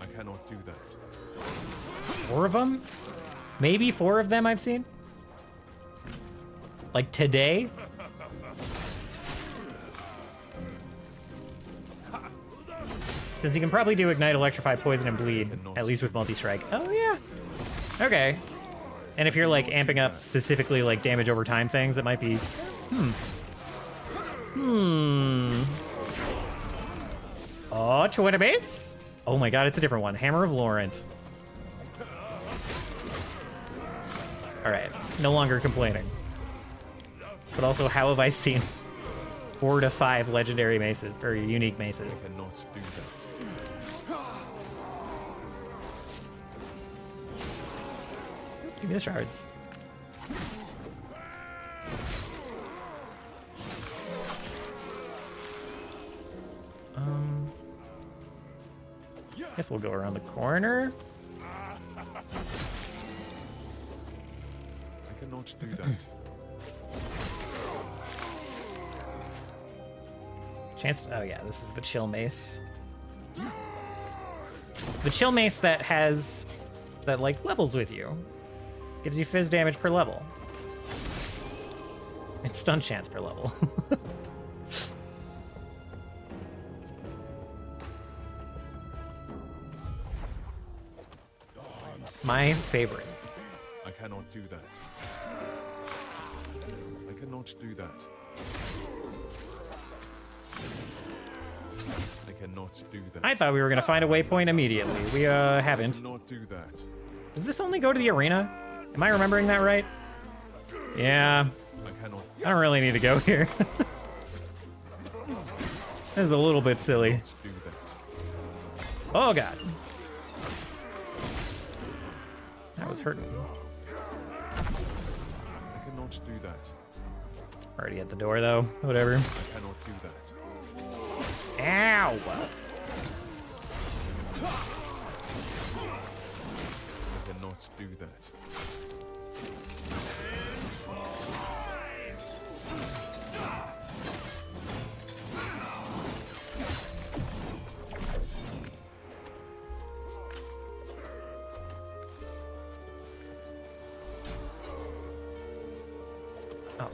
I cannot do that. 4 of them? Maybe 4 of them I've seen? Like today? Since you can probably do Ignite, Electrify, Poison, and Bleed, at least with Multi-Strike. Oh, yeah. Okay. And if you're, like, amping up specifically, like, damage over time things, it might be... Oh, 200 base? Oh my god, it's a different one. Hammer of Laurent. Alright, no longer complaining. But also, how have I seen 4 to 5 legendary maces, or unique maces? I cannot do that. Give me the shards. Guess we'll go around the corner. I cannot do that. Chance to, oh yeah, this is the chill mace. The chill mace that has, that like levels with you. Gives you fizz damage per level. And stun chance per level. My favorite. I cannot do that. I cannot do that. I cannot do that. I thought we were gonna find a waypoint immediately. We haven't. I cannot do that. Does this only go to the arena? Am I remembering that right? Yeah. I cannot. I don't really need to go here. This is a little bit silly. Do that. Oh god. That was hurting. I cannot do that. Already at the door though. Whatever. I cannot do that. Ow! I cannot do that. Oh.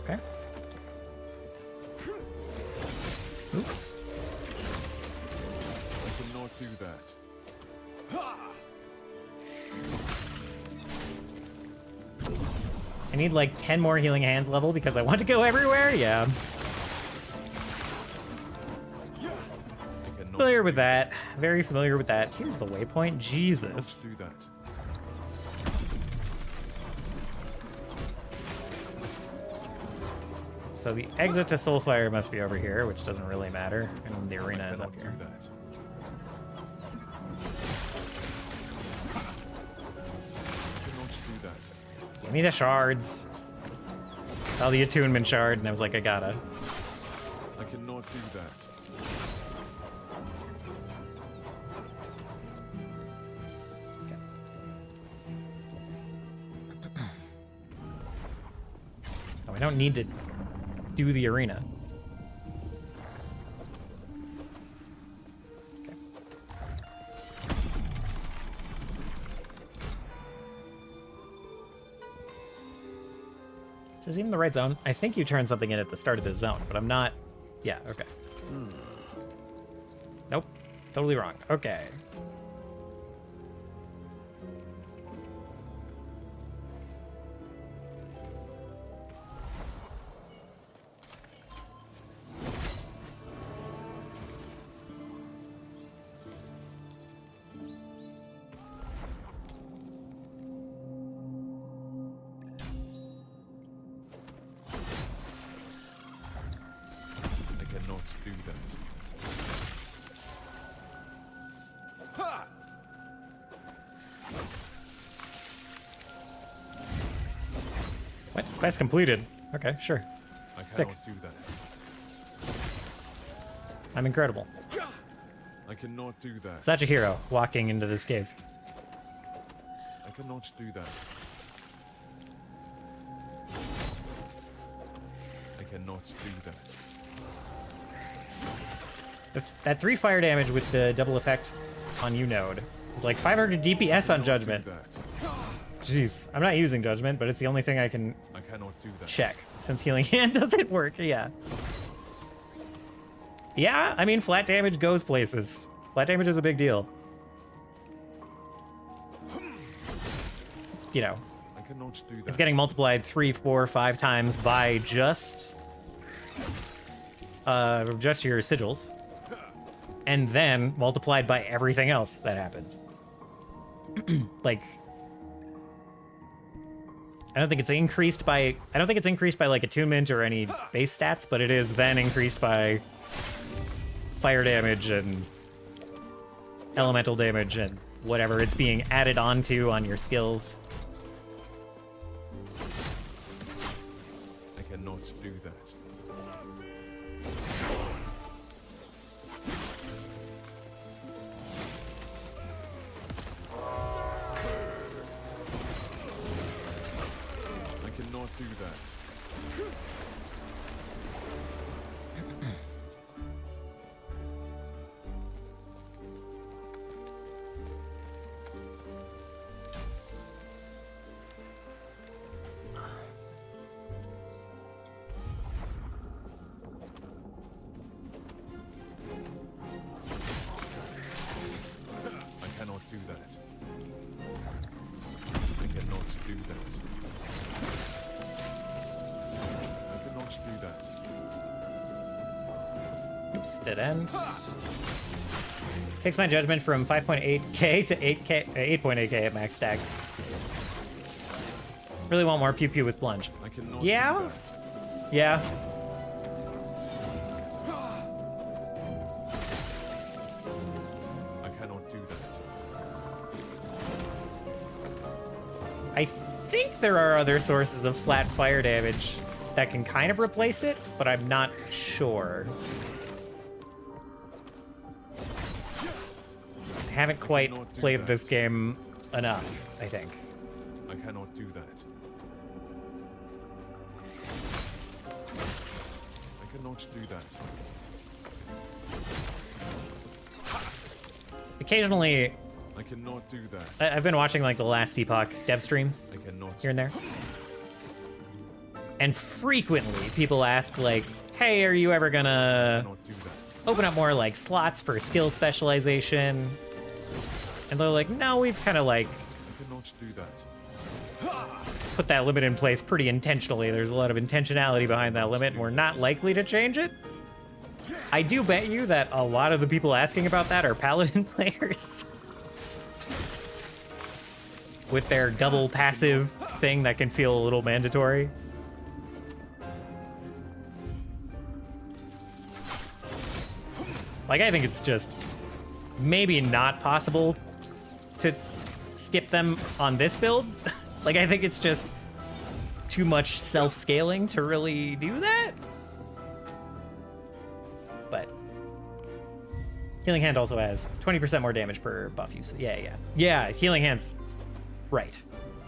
Okay. Oop. I cannot do that. I need like 10 more healing hands level because I want to go everywhere. Yeah. Familiar with that. Very familiar with that. Here's the waypoint. Jesus. Do that. So the exit to Soulfire must be over here, which doesn't really matter. And the arena is up here. Do that. Give me the shards. Saw the attunement shard, and I was like, I gotta. I cannot do that. Oh, I don't need to do the arena. Okay. Is this even the right zone? I think you turned something in at the start of this zone, but I'm not... Yeah, okay. Nope. Totally wrong. Okay. What? Quest completed. Okay, sure. I cannot Sick. do that. I'm incredible. I cannot do that. Such a hero walking into this cave. I cannot do that. I cannot do that. That 3 fire damage with the double effect on you node is like 500 DPS on Judgment. Jeez, I'm not using Judgment, but it's the only thing I cannot do that. check since Healing Hand doesn't work. Yeah. Yeah, I mean, flat damage goes places. Flat damage is a big deal. You know, I cannot do that. it's getting multiplied 3, 4, 5 times by just your sigils. and then multiplied by everything else that happens. Like, I don't think it's increased by like attunement or any base stats, but it is then increased by fire damage and elemental damage and whatever it's being added onto on your skills. I cannot do that. I cannot do that. Oops, dead end. Takes my judgment from 5.8k to 8.8k at max stacks. Really want more pew pew with plunge. Yeah? Yeah. I cannot do that. I think there are other sources of flat fire damage that can kind of replace it, but I'm not sure. I haven't quite played this game enough, I think. I cannot do that. I cannot do that. Occasionally, I cannot do that. I've been watching like the last Epoch dev streams here and there. And frequently people ask like, hey, are you ever gonna open up more like slots for skill specialization? And they're like, no, we've kind of like I cannot do that. put that limit in place pretty intentionally. There's a lot of intentionality behind that limit, and we're not likely to change it. I do bet you that a lot of the people asking about that are Paladin players. With their double passive thing that can feel a little mandatory. Like, I think it's just maybe not possible to skip them on this build. Like, I think it's just too much self-scaling to really do that. But Healing Hand also has 20% more damage per buff use. Yeah, Healing Hand's right.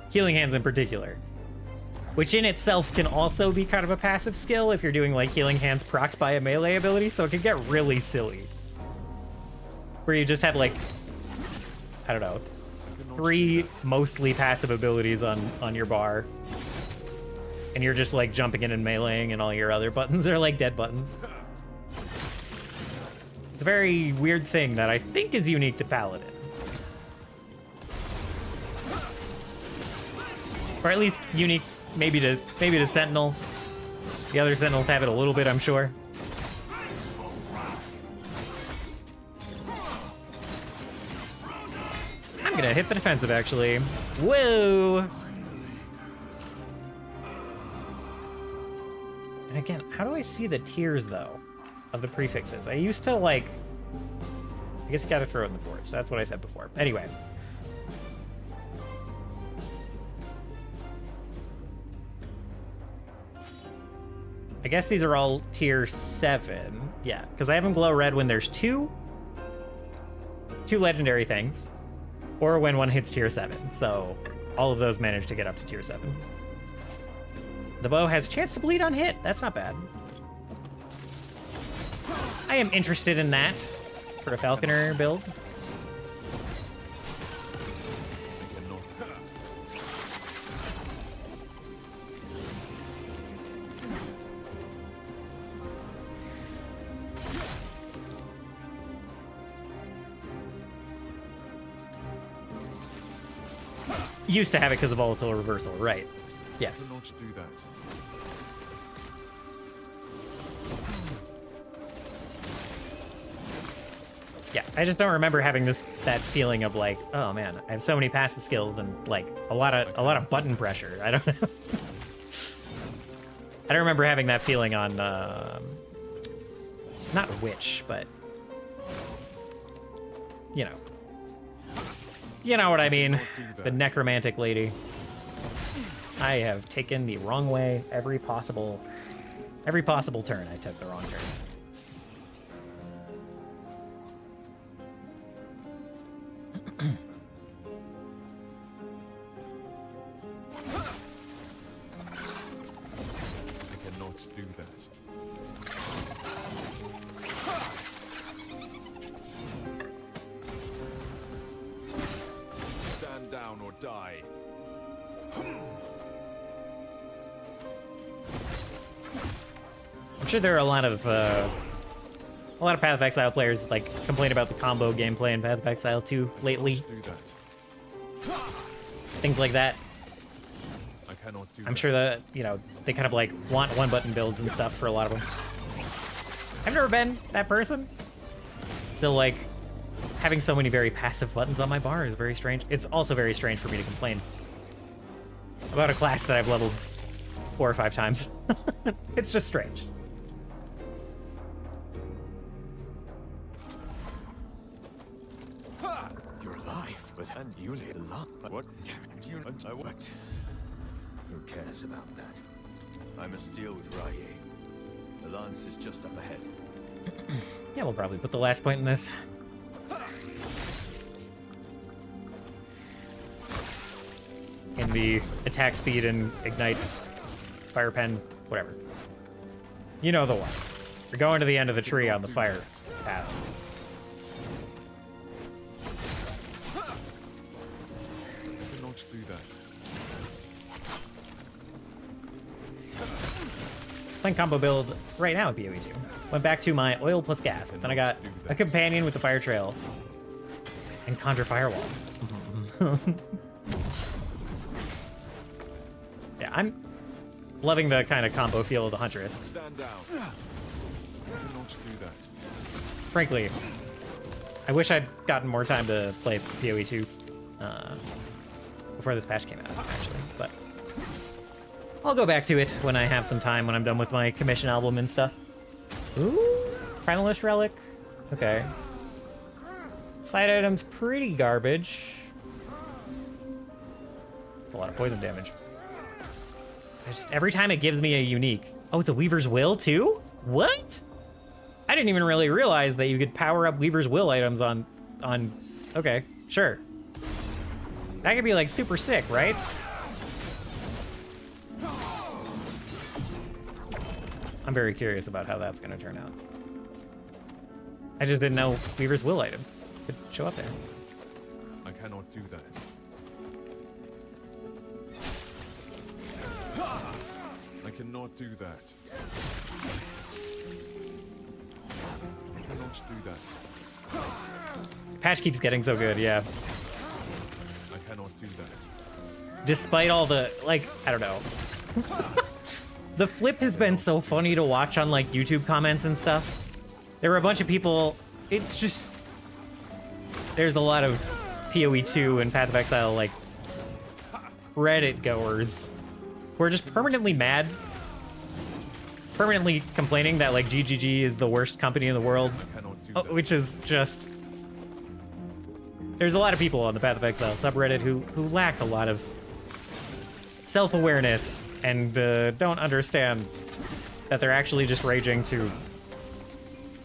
Healing Hands in particular. Which in itself can also be kind of a passive skill if you're doing like Healing Hands procced by a melee ability, so it can get really silly. Where you just have like, I don't know, 3 mostly passive abilities on your bar. And you're just like jumping in and meleeing, and all your other buttons are like dead buttons. It's a very weird thing that I think is unique to Paladin. Or at least unique maybe to Sentinel. The other Sentinels have it a little bit, I'm sure. I'm gonna hit the defensive, actually. Whoa! And again, how do I see the tiers, though, of the prefixes? I used to, like... I guess you gotta throw it in the forge. That's what I said before. Anyway. I guess these are all tier 7. Yeah, because I have them glow red when there's two legendary things, or when one hits tier 7. So all of those manage to get up to tier 7. The bow has chance to bleed on hit. That's not bad. I am interested in that for a Falconer build. Used to have it because of volatile reversal, right? Yes. I cannot do that. I just don't remember having that feeling of like, oh man, I have so many passive skills and like a lot of button pressure. I don't know. I don't remember having that feeling on not Witch, but you know what I mean. The necromantic lady. I have taken the wrong way every possible turn. I took the wrong turn. Do that. Stand down or die. I'm sure there are a lot of Path of Exile players like complain about the combo gameplay in Path of Exile 2 lately. Do that. Things like that. I cannot do I'm sure that, they kind of like want one button builds and stuff for a lot of them. I've never been that person. So like having so many very passive buttons on my bar is very strange. It's also very strange for me to complain about a class that I've leveled 4 or 5 times. It's just strange. You're alive, but and you live long. What? You what? Who cares about that? I must deal with Rye. The lance is just up ahead. Yeah, we'll probably put the last point in this. In the attack speed and ignite fire pen, whatever. You know the one. We're going to the end of the tree on the fire path. Not do that. Playing combo build right now at PoE 2. Went back to my oil plus gas, but then I got a companion with the fire trail and conjure firewall. Yeah, I'm loving the kind of combo feel of the Huntress. Stand down. Not do that. Frankly, I wish I'd gotten more time to play PoE 2 before this patch came out, actually, but I'll go back to it when I have some time, when I'm done with my commission album and stuff. Ooh, Primalist Relic. Okay. Side items, pretty garbage. It's a lot of poison damage. Every time it gives me a unique. Oh, it's a Weaver's Will too? What? I didn't even really realize that you could power up Weaver's Will items on. Okay, sure. That could be like super sick, right? I'm very curious about how that's going to turn out. I just didn't know Weaver's Will items could show up there. I cannot do that. I cannot do that. I cannot do that. Patch keeps getting so good, yeah. I cannot do that. Despite all the, like, I don't know. The flip has been so funny to watch on, like, YouTube comments and stuff. There were a bunch of people, it's just, there's a lot of PoE 2 and Path of Exile, like, Reddit goers who are just permanently mad, permanently complaining that, like, GGG is the worst company in the world, which is just, there's a lot of people on the Path of Exile subreddit who lack a lot of self-awareness and don't understand that they're actually just raging to,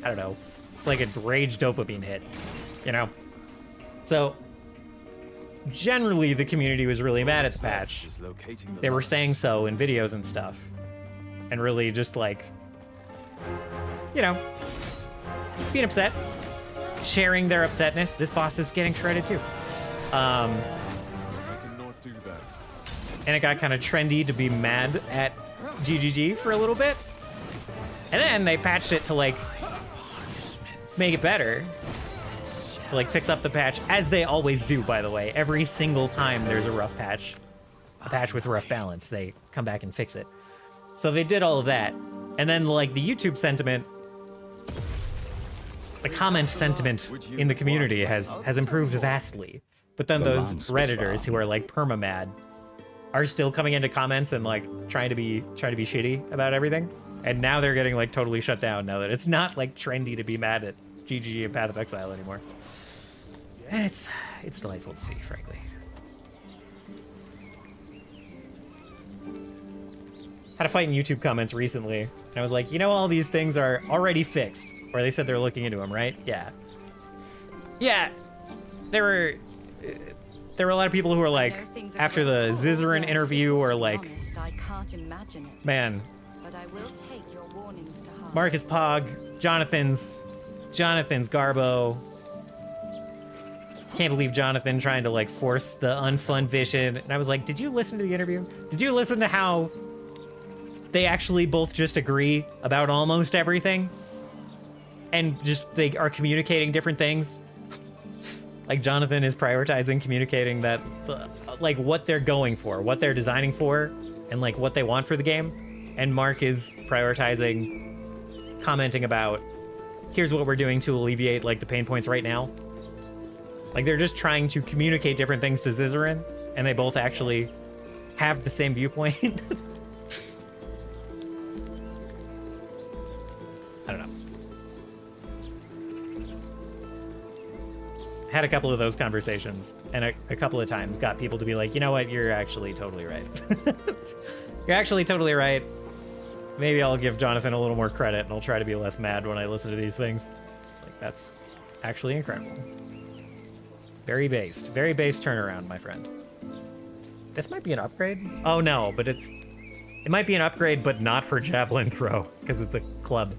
I don't know, it's like a rage dopamine hit, you know? So, generally the community was really mad at the patch. They were saying so in videos and stuff. And really just like, you know, being upset, sharing their upsetness. This boss is getting shredded too. I cannot do that. And it got kind of trendy to be mad at GGG for a little bit. And then they patched it to like make it better. To like fix up the patch, as they always do, by the way. Every single time there's a rough patch, a patch with rough balance, they come back and fix it. So they did all of that. And then like the YouTube sentiment the comment sentiment in the community has improved vastly. But then those Redditors who are like perma-mad are still coming into comments and like trying to be shitty about everything. And now they're getting like totally shut down now that it's not like trendy to be mad at GG and Path of Exile anymore. And it's delightful to see, frankly. Had a fight in YouTube comments recently, and I was like, you know, all these things are already fixed. Or they said they're looking into them, right? Yeah. Yeah. There were a lot of people who were like, after the Zizaran interview, or like, I can't imagine it. Man, But I will take your warnings to heart. Marcus Pog, Jonathan's Garbo. Can't believe Jonathan trying to like force the unfun vision. And I was like, did you listen to the interview? Did you listen to how they actually both just agree about almost everything? And just they are communicating different things? Like Jonathan is prioritizing communicating that like what they're going for, what they're designing for, and like what they want for the game. And Mark is prioritizing commenting about here's what we're doing to alleviate like the pain points right now. Like they're just trying to communicate different things to Zizaran, and they both actually have the same viewpoint. I don't know. Had a couple of those conversations, and a couple of times got people to be like, you know what, you're actually totally right. You're actually totally right. Maybe I'll give Jonathan a little more credit, and I'll try to be less mad when I listen to these things. Like, that's actually incredible. Very based turnaround, my friend. This might be an upgrade. Oh no, but it might be an upgrade, but not for javelin throw, because it's a club.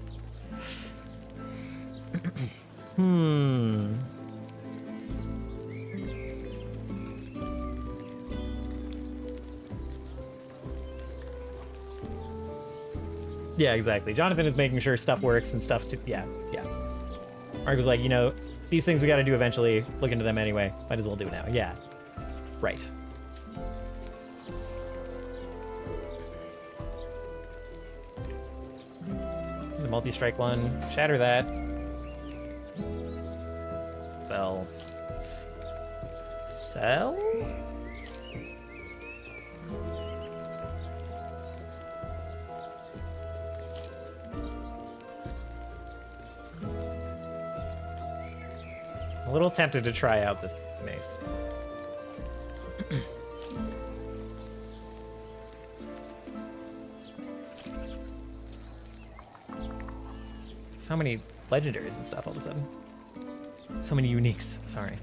Yeah, exactly. Jonathan is making sure stuff works and stuff to, yeah. Mark was like, you know, these things we gotta do eventually. Look into them anyway. Might as well do it now. Yeah. Right. The multi-strike one. Shatter that. Sell. Sell? A little tempted to try out this mace. So many legendaries and stuff all of a sudden. So many uniques, sorry.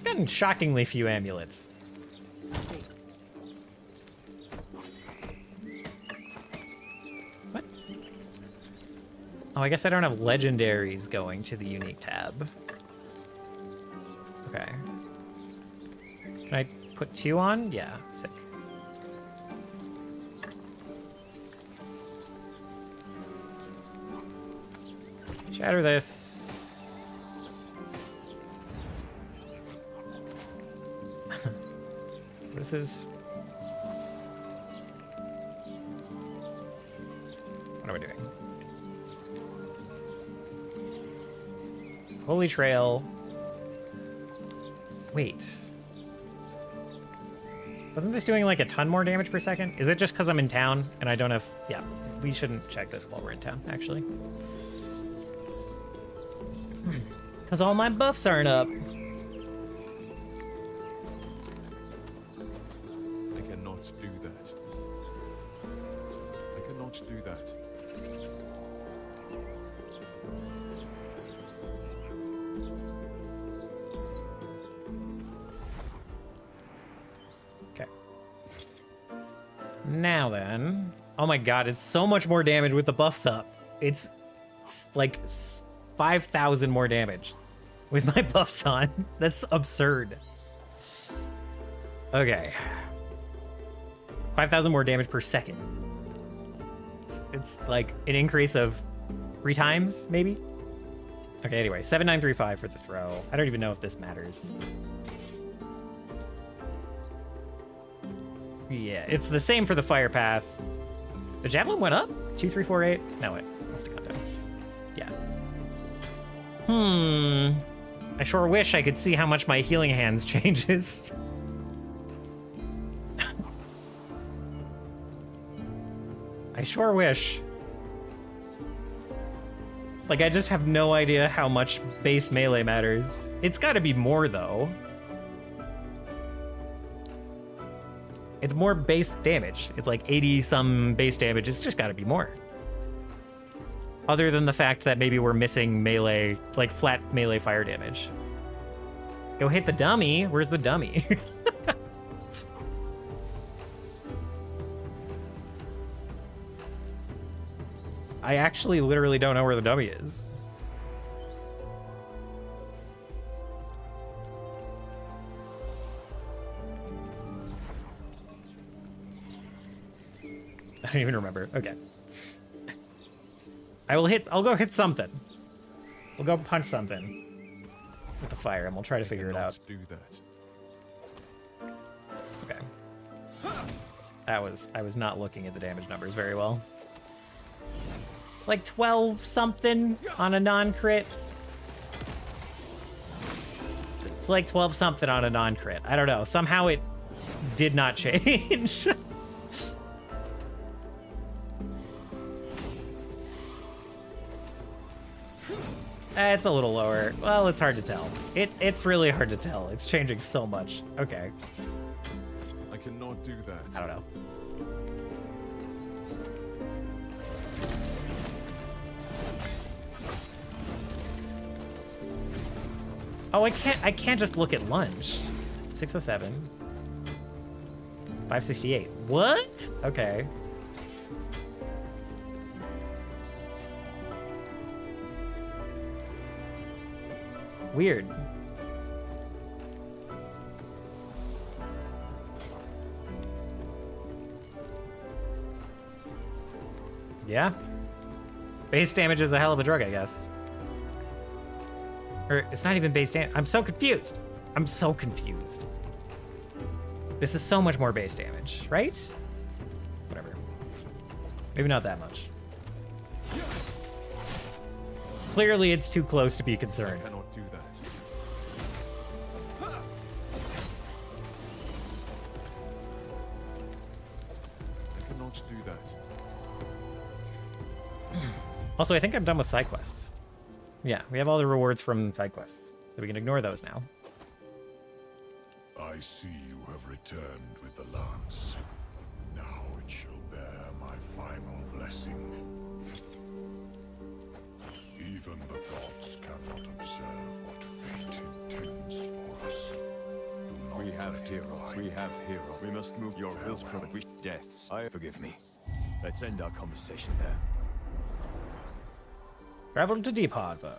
Gotten shockingly few amulets. What? Oh, I guess I don't have legendaries going to the unique tab. Okay. Can I put 2 on? Yeah, sick. Shatter this. So this is... What am I doing? So Holy Trail. Wait. Wasn't this doing like a ton more damage per second? Is it just because I'm in town and I don't have... Yeah, we shouldn't check this while we're in town, actually. Because all my buffs aren't up. I cannot do that. I cannot do that. Okay. Now then. Oh my god, it's so much more damage with the buffs up. It's like 5,000 more damage with my buffs on. That's absurd. Okay. 5,000 more damage per second. It's like an increase of 3 times, maybe? Okay, anyway, 7935 for the throw. I don't even know if this matters. Yeah, it's the same for the fire path. The javelin went up? 2, 3, 4, 8? No, it must have gone down. Yeah. I sure wish I could see how much my healing hands changes. I sure wish. Like, I just have no idea how much base melee matters. It's gotta be more, though. It's more base damage. It's like 80-some base damage. It's just gotta be more. Other than the fact that maybe we're missing melee, like flat melee fire damage. Go hit the dummy. Where's the dummy? I actually literally don't know where the dummy is. I don't even remember. Okay. I'll go hit something. We'll go punch something with the fire and we'll try to figure it out. Do that. Okay. I was not looking at the damage numbers very well. It's like 12 something on a non-crit. It's like 12 something on a non-crit. I don't know. Somehow it did not change. It's a little lower. Well, it's hard to tell. It's really hard to tell. It's changing so much. Okay. I cannot do that. I don't know. Oh, I can't just look at lunge. 607. 568. What? Okay. Weird. Yeah. Base damage is a hell of a drug, I guess. Or it's not even base damage. I'm so confused. I'm so confused. This is so much more base damage, right? Whatever. Maybe not that much. Clearly, it's too close to be concerned. I cannot do that. I cannot do that. Also, I think I'm done with side quests. Yeah, we have all the rewards from side quests, so we can ignore those now. I see you have returned with the lance. Now it shall bear my final blessing. Even the gods cannot observe what fate intends for us. We have heroes. We have heroes. We must move your will from it. We deaths. Forgive me. Let's end our conversation there. Travel to Deep Harbor.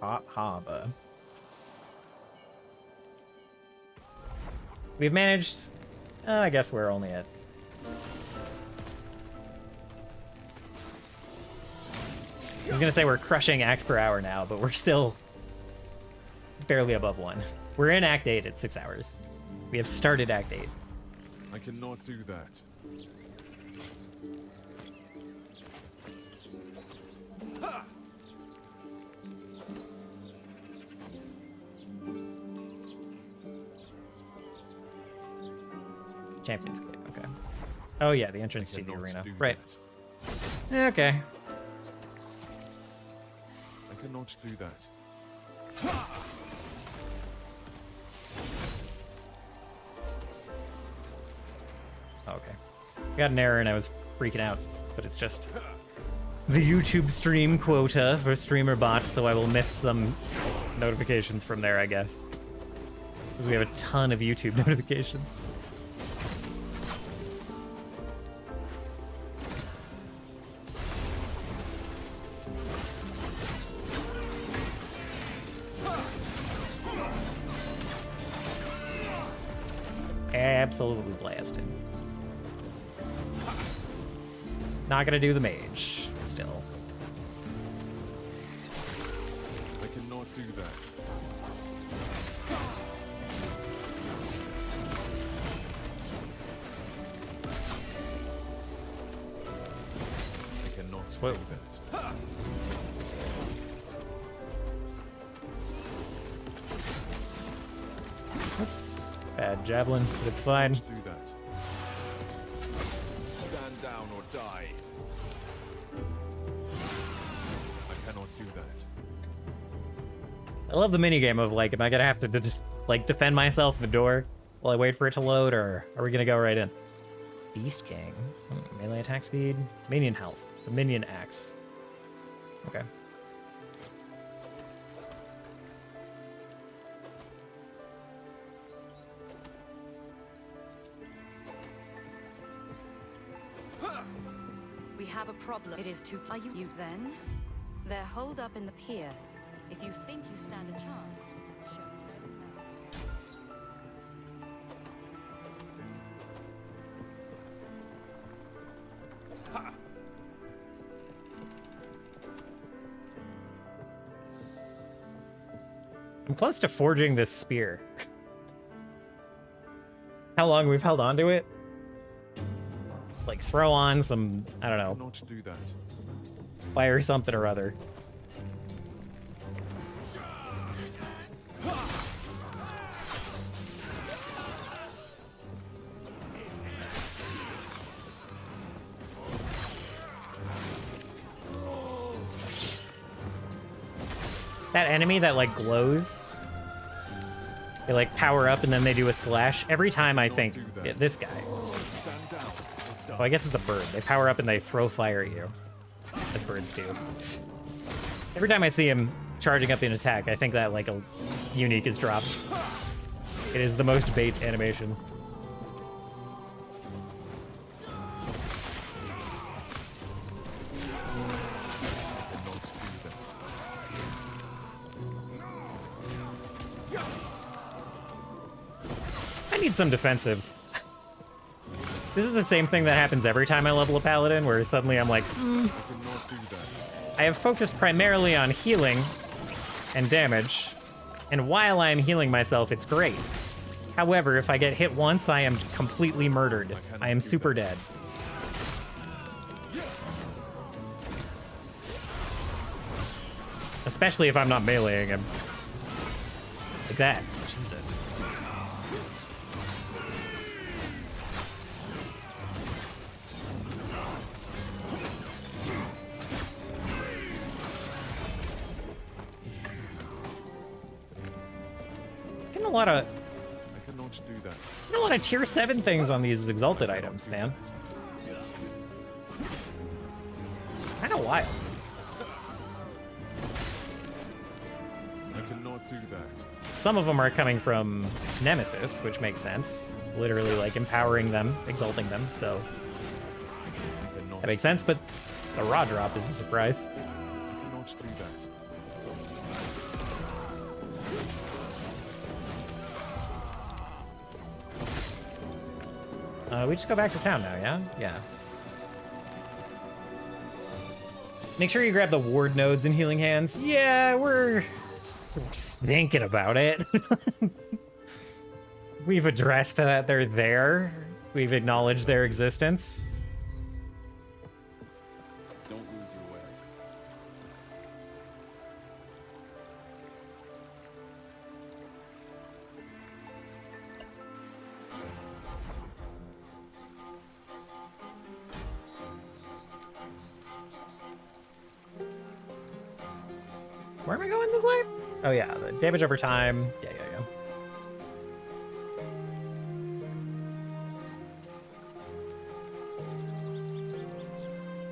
Harbor. We've managed... I guess we're only at... I was gonna say we're crushing axe per hour now, but we're still barely above 1. We're in Act 8 at 6 hours. We have started Act 8. I cannot do that. Champions Gate, okay. Oh yeah, the entrance to the arena. Right. That. Okay. I cannot do that. Okay. I got an error and I was freaking out, but it's just the YouTube stream quota for streamer bots, so I will miss some notifications from there, I guess. Because we have a ton of YouTube notifications. Absolutely blasted. Not gonna do the mage, still. I cannot do that. Whoa. Oops. Bad javelin, but it's fine. Do that. Stand down or die. I cannot do that. I love the minigame of, like, am I gonna have to, like, defend myself in the door while I wait for it to load, or are we gonna go right in? Beast King. Melee attack speed. Minion health. It's a minion axe. Okay. We have a problem. It is too. Are you then? They're holed up in the pier. If you think you stand a chance, show me no mercy. I'm close to forging this spear. How long we've held on to it? Just like throw on some, I don't know, Not do that. fire something or other. That enemy that like glows, they like power up and then they do a slash. Every time I think, yeah, this guy. Oh, I guess it's a bird. They power up and they throw fire at you, as birds do. Every time I see him charging up an attack, I think that like a unique is dropped. It is the most bait animation. I need some defensives. This is the same thing that happens every time I level a paladin, where suddenly I'm like, I have focused primarily on healing and damage, and while I am healing myself, it's great. However, if I get hit once, I am completely murdered. I am super dead. Especially if I'm not meleeing him. Like that. Jesus. Getting a lot of... I cannot do that. Getting a lot of tier 7 things on these exalted items, man. Kinda wild. I cannot do that. Some of them are coming from Nemesis, which makes sense. Literally, like, empowering them, exalting them, so... That makes sense, but the raw drop is a surprise. I cannot do that. We just go back to town now, yeah? Yeah. Make sure you grab the ward nodes and healing hands. Yeah, we're thinking about it. We've addressed that they're there. We've acknowledged their existence. Don't lose your way. Where am I going this way? Oh yeah, the damage over time. Yeah.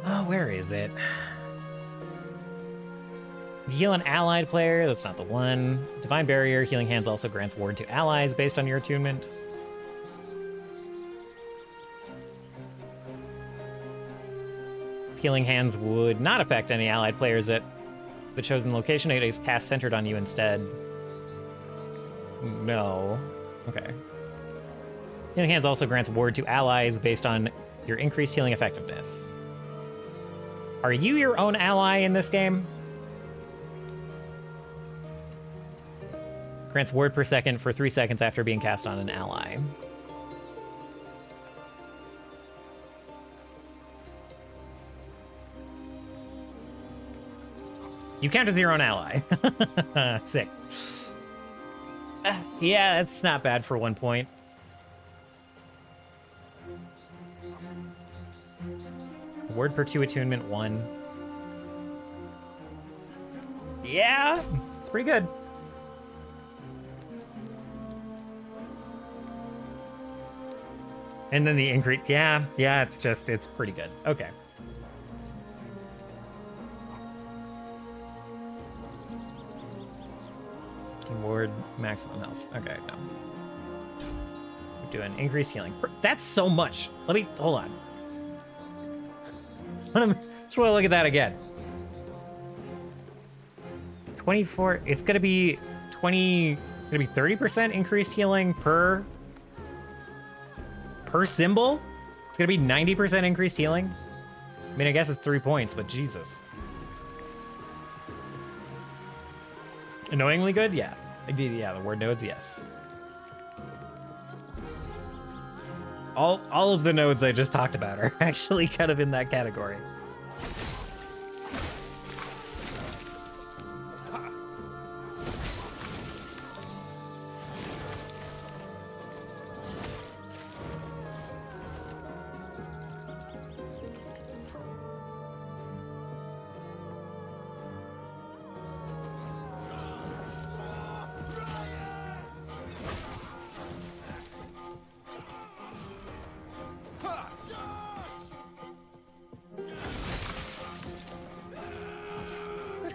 Oh, where is it? Heal an allied player, that's not the one. Divine Barrier, Healing Hands also grants ward to allies based on your attunement. Healing Hands would not affect any allied players at the chosen location. It is cast centered on you instead. No. Okay. Healing Hands also grants ward to allies based on your increased healing effectiveness. Are you your own ally in this game? Grants ward per second for 3 seconds after being cast on an ally. You count as your own ally. Sick. Yeah, that's not bad for 1 point. Word per 2 attunement 1. Yeah, it's pretty good. And then the increase, yeah, it's pretty good. Okay. Ward maximum health. Okay, no. Keep doing increased healing. That's so much. Let me, hold on. Just want to look at that again. 24, it's gonna be 20, it's gonna be 30% increased healing per symbol. It's gonna be 90% increased healing. I mean, I guess it's 3 points, but Jesus. Annoyingly good? Yeah. Yeah, the word nodes, yes. All of the nodes I just talked about are actually kind of in that category.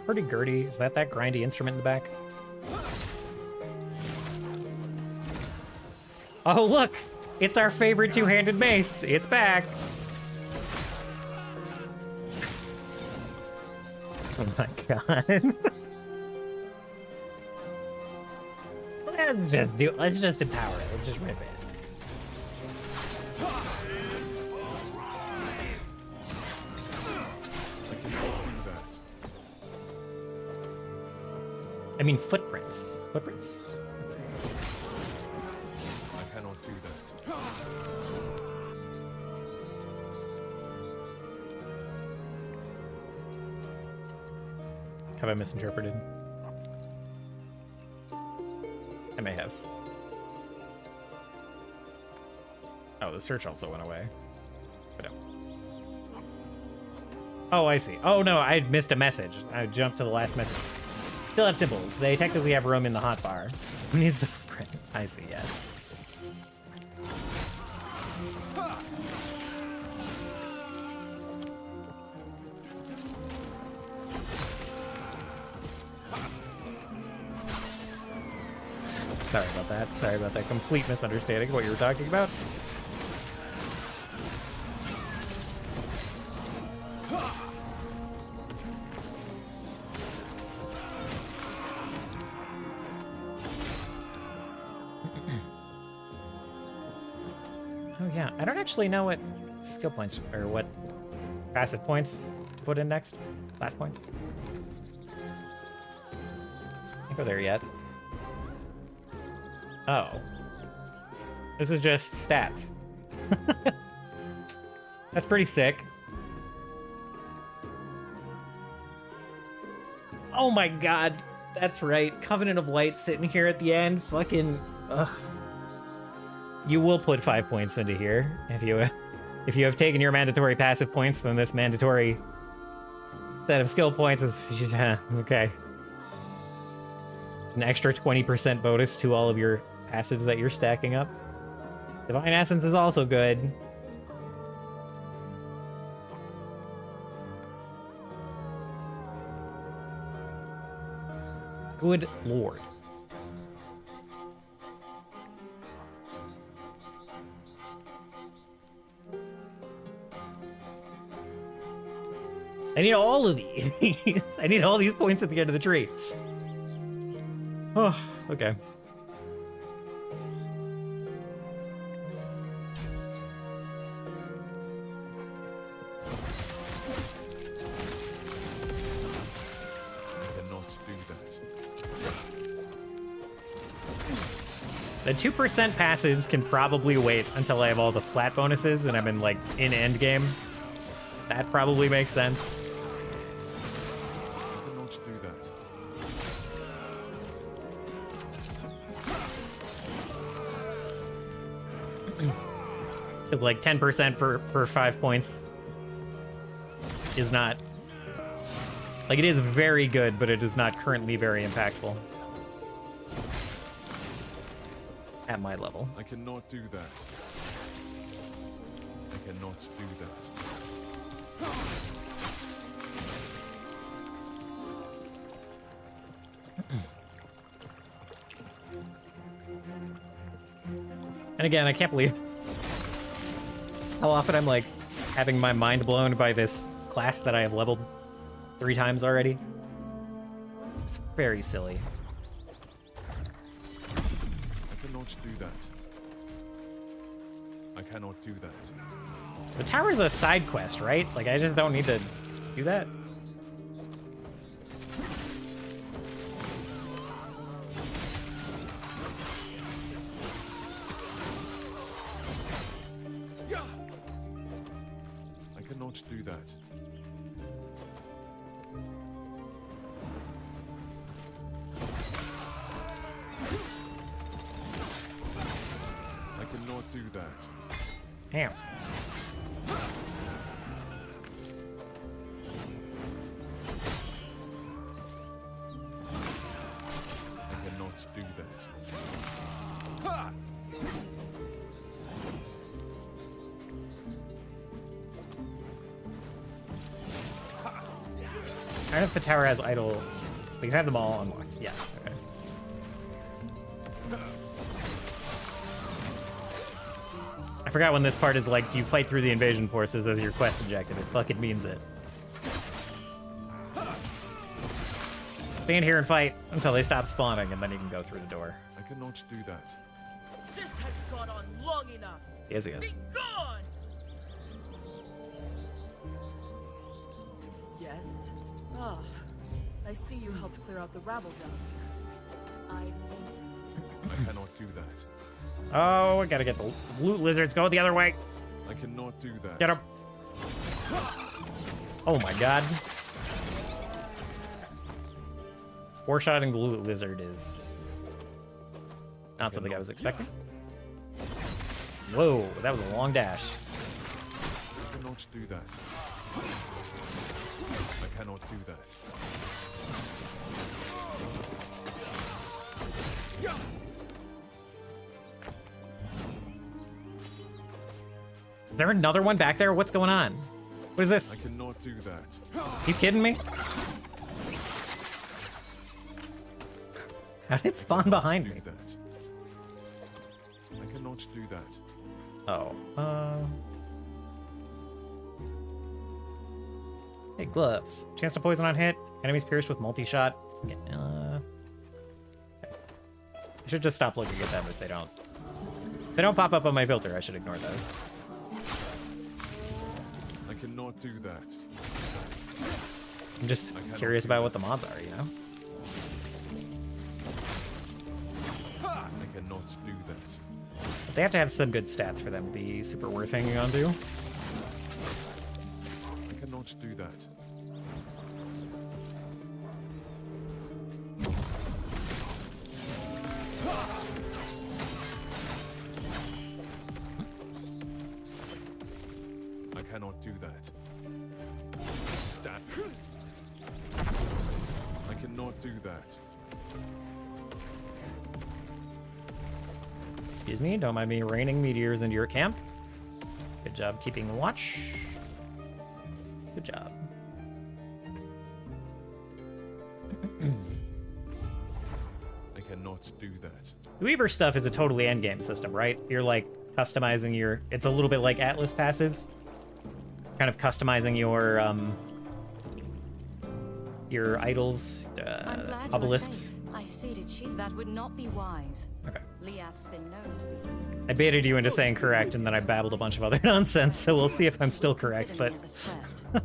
Hurdy-gurdy. Is that grindy instrument in the back? Oh, look! It's our favorite two-handed mace. It's back. Oh my god. Let's just empower it. Let's just rip it. I mean, footprints. Footprints? Let's see. I cannot do that. Have I misinterpreted? I may have. Oh, the search also went away. But no. Oh, I see. Oh, no, I missed a message. I jumped to the last message. Still have symbols. They technically have room in the hotbar. Who needs the footprint? I see, yes. Sorry about that. Sorry about that complete misunderstanding of what you were talking about. Oh yeah, I don't actually know what skill points or what passive points to put in next. Last points. Can't go there yet. Oh. This is just stats. That's pretty sick. Oh my god. That's right. Covenant of Light sitting here at the end. Fucking... Ugh. You will put 5 points into here. If you have taken your mandatory passive points, then this mandatory set of skill points is... okay. It's an extra 20% bonus to all of your passives that you're stacking up. Divine Essence is also good. Good lord. I need all of these. I need all these points at the end of the tree. Oh, okay. The 2% passives can probably wait until I have all the flat bonuses and I'm in end game. That probably makes sense. I cannot do Because like 10% for 5 points is not... Like, it is very good, but it is not currently very impactful. At my level. I cannot do that. I cannot do that. And again, I can't believe how often I'm like having my mind blown by this class that I have leveled 3 times already. It's very silly. I cannot do that. I cannot do that. The tower's a side quest, right? Like, I just don't need to do that. I cannot do that. I cannot do that. Damn. I cannot do that. I don't know if the tower has idle. We have them all unlocked. Yeah. Okay. I forgot when this part is like you fight through the invasion forces as your quest objective. It fucking means it. Stand here and fight until they stop spawning, and then you can go through the door. I cannot do that. This has gone on long enough. Yes, yes. Be gone. Yes. Ah, I see you helped clear out the rabble down here. I thank you. I cannot do that. Oh, I gotta get the loot lizards. Go the other way. I cannot do that. Get him. Oh my god. Four-shotting the loot lizard is not something I was expecting. Whoa, that was a long dash. I cannot do that. I cannot do that. Is there another one back there? What's going on? What is this? I cannot do that. You kidding me? How did it spawn behind me? That. I cannot do that. Oh, Hey, gloves. Chance to poison on hit. Enemies pierced with multi-shot. Okay. I should just stop looking at them if they don't. If they don't pop up on my filter, I should ignore those. I cannot do that. I'm just curious about what the mods are, you know? I cannot do that. But they have to have some good stats for them to be super worth hanging on to. I cannot do that. I cannot do that. Stat. I cannot do that. Excuse me, don't mind me raining meteors into your camp. Good job keeping watch. Good job. I cannot do that. The Weaver stuff is a totally endgame system, right? You're like customizing your... It's a little bit like Atlas passives. Kind of customizing your idols, I'm glad obelisks. you are safe. I see that would not be wise. Okay. Liath's been known to be. I baited you into saying correct, and then I babbled a bunch of other nonsense, so we'll see if I'm still correct, Consider but... me as a threat.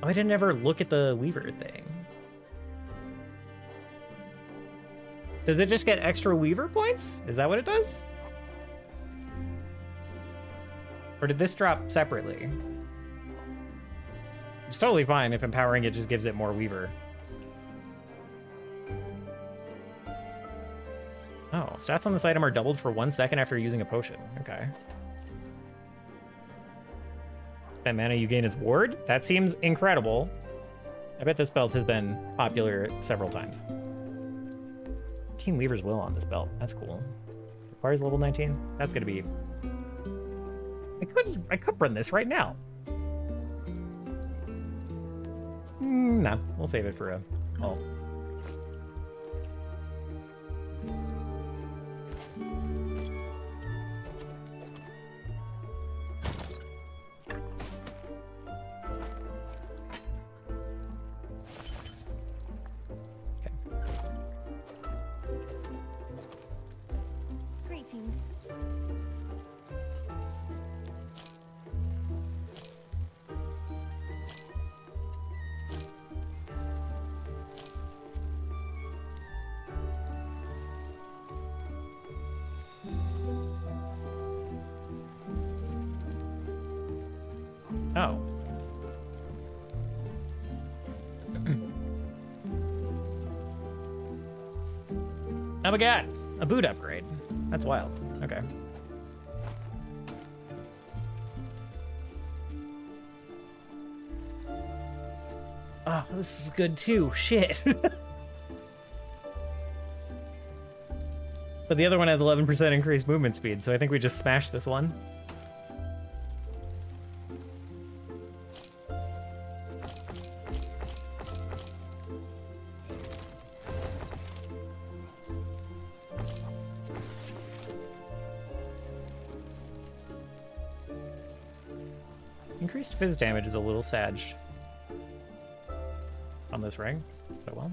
Oh, I didn't ever look at the Weaver thing. Does it just get extra Weaver points? Is that what it does? Or did this drop separately? It's totally fine if empowering it just gives it more Weaver. Oh, stats on this item are doubled for 1 second after using a potion. Okay. That mana you gain as ward? That seems incredible. I bet this belt has been popular several times. Team Weaver's Will on this belt. That's cool. Requires level 19. That's gonna be... I could run this right now. No, we'll save it for a alt. Greetings. Oh. Oh my god, a boot upgrade. That's wild. Okay. Oh, this is good too. Shit. But the other one has 11% increased movement speed, so I think we just smashed this one. Increased fizz damage is a little sad on this ring. Oh well.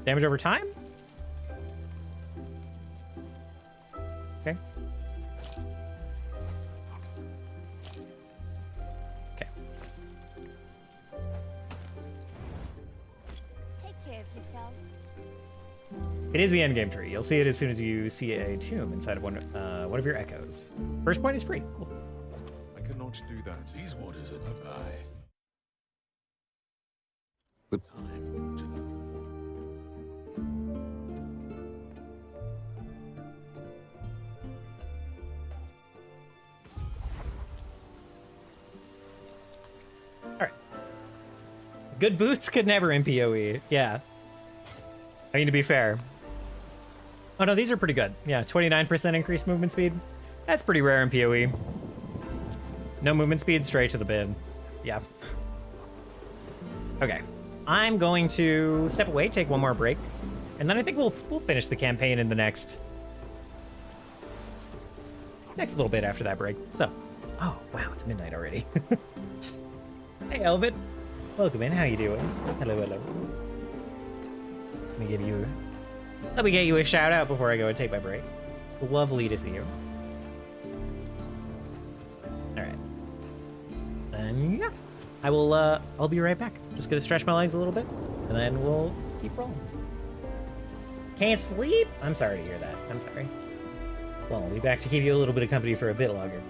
Damage over time? Okay. Okay. Take care of yourself. It is the endgame tree. You'll see it as soon as you see a tomb inside of one of your echoes. First point is free. Cool. I cannot do that. These waters are dry. The Time to... Alright. Good boots could never MPOE. Yeah. I mean, to be fair. Oh no, these are pretty good. Yeah, 29% increased movement speed. That's pretty rare in PoE. No movement speed, straight to the bin. Yeah. Okay. I'm going to step away, take one more break, and then I think we'll finish the campaign in the next little bit after that break. So, oh wow, it's midnight already. Hey, Elvin. Welcome in. How you doing? Hello, hello. Let me get you a shout out before I go and take my break. Lovely to see you. All right. And yeah, I will. I'll be right back. Just gonna stretch my legs a little bit, and then we'll keep rolling. Can't sleep? I'm sorry to hear that. I'm sorry. Well, I'll be back to keep you a little bit of company for a bit longer.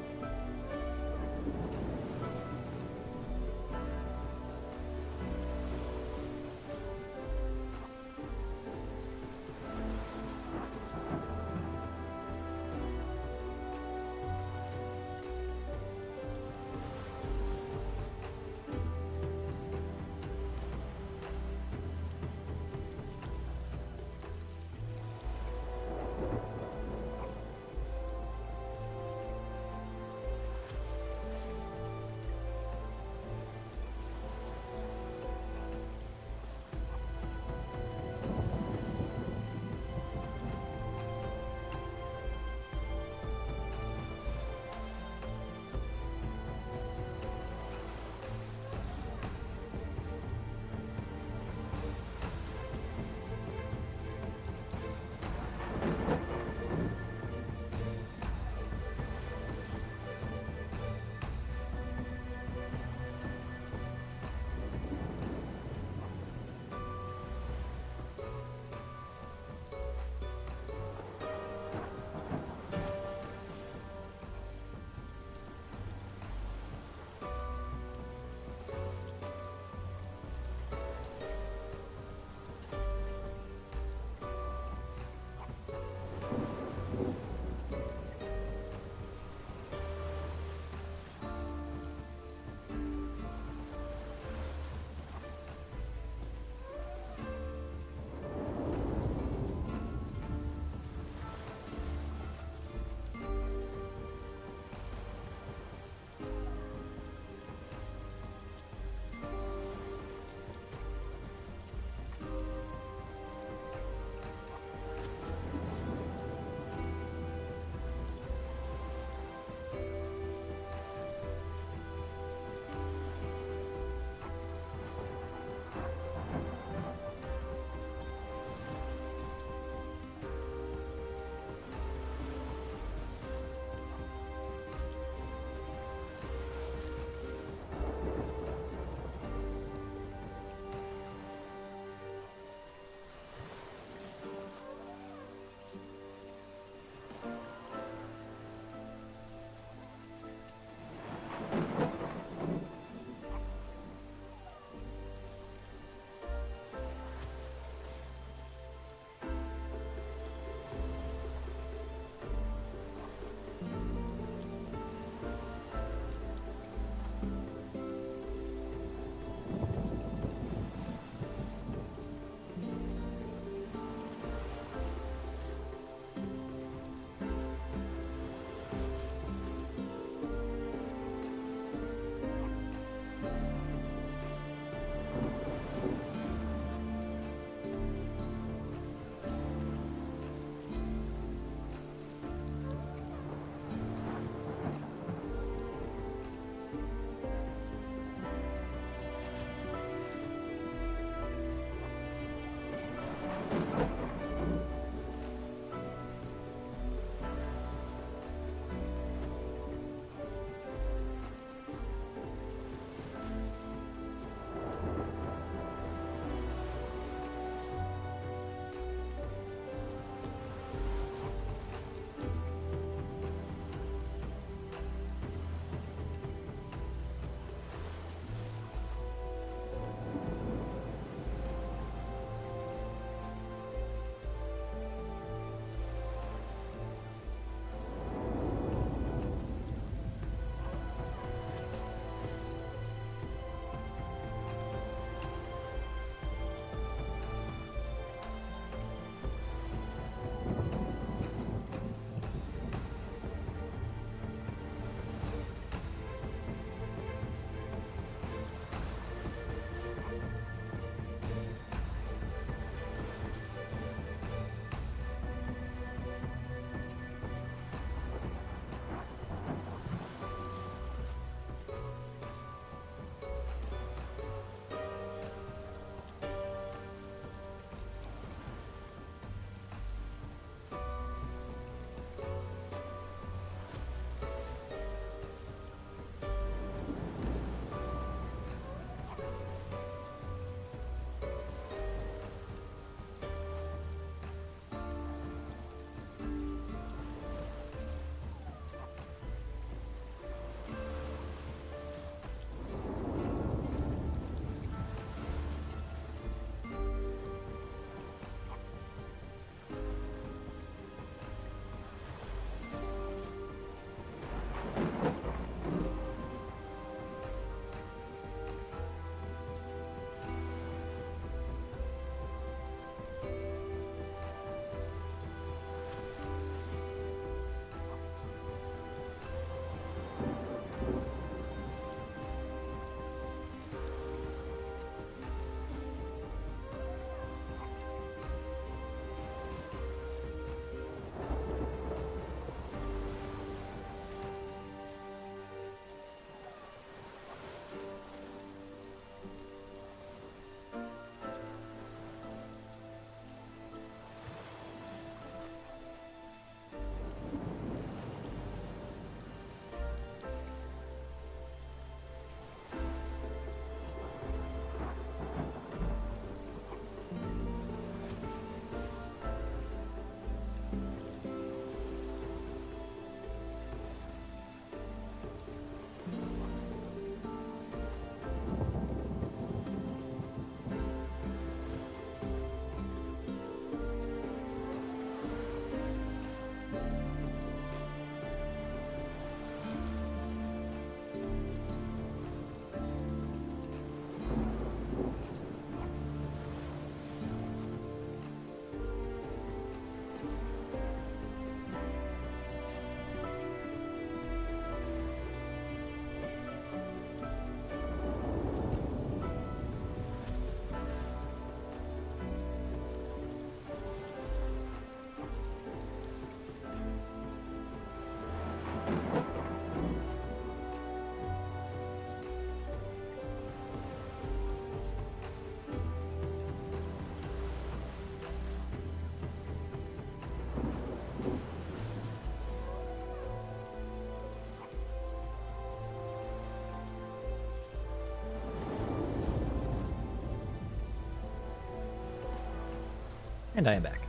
And I am back.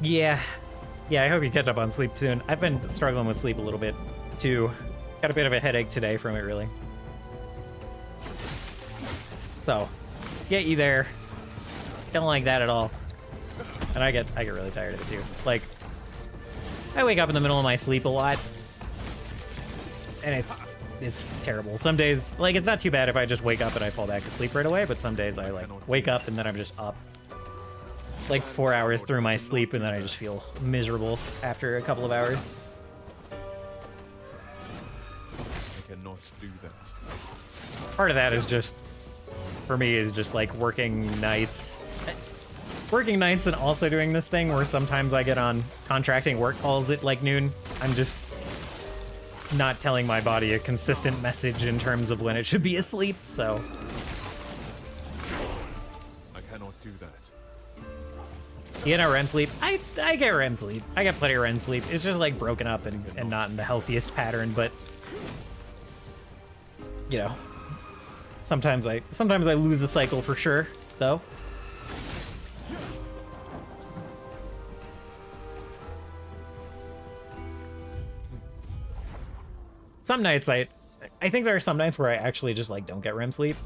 Yeah. Yeah, I hope you catch up on sleep soon. I've been struggling with sleep a little bit, too. Got a bit of a headache today from it, really. So, get you there. Don't like that at all. And I get really tired of it, too. Like, I wake up in the middle of my sleep a lot. And it's terrible. Some days, like, it's not too bad if I just wake up and I fall back to sleep right away, but some days I, like, wake up and then I'm just up, like, 4 hours through my sleep, and then I just feel miserable after a couple of hours. I cannot do that. Part of that is just, for me, is just, like, working nights. Working nights and also doing this thing where sometimes I get on contracting work calls at, like, noon. I'm just not telling my body a consistent message in terms of when it should be asleep, so. I cannot do that. You know, REM sleep? I get REM sleep. I get plenty of REM sleep. It's just like broken up and not in the healthiest pattern, but you know, sometimes I lose a cycle for sure, though. Some nights I think there are some nights where I actually just like don't get REM sleep.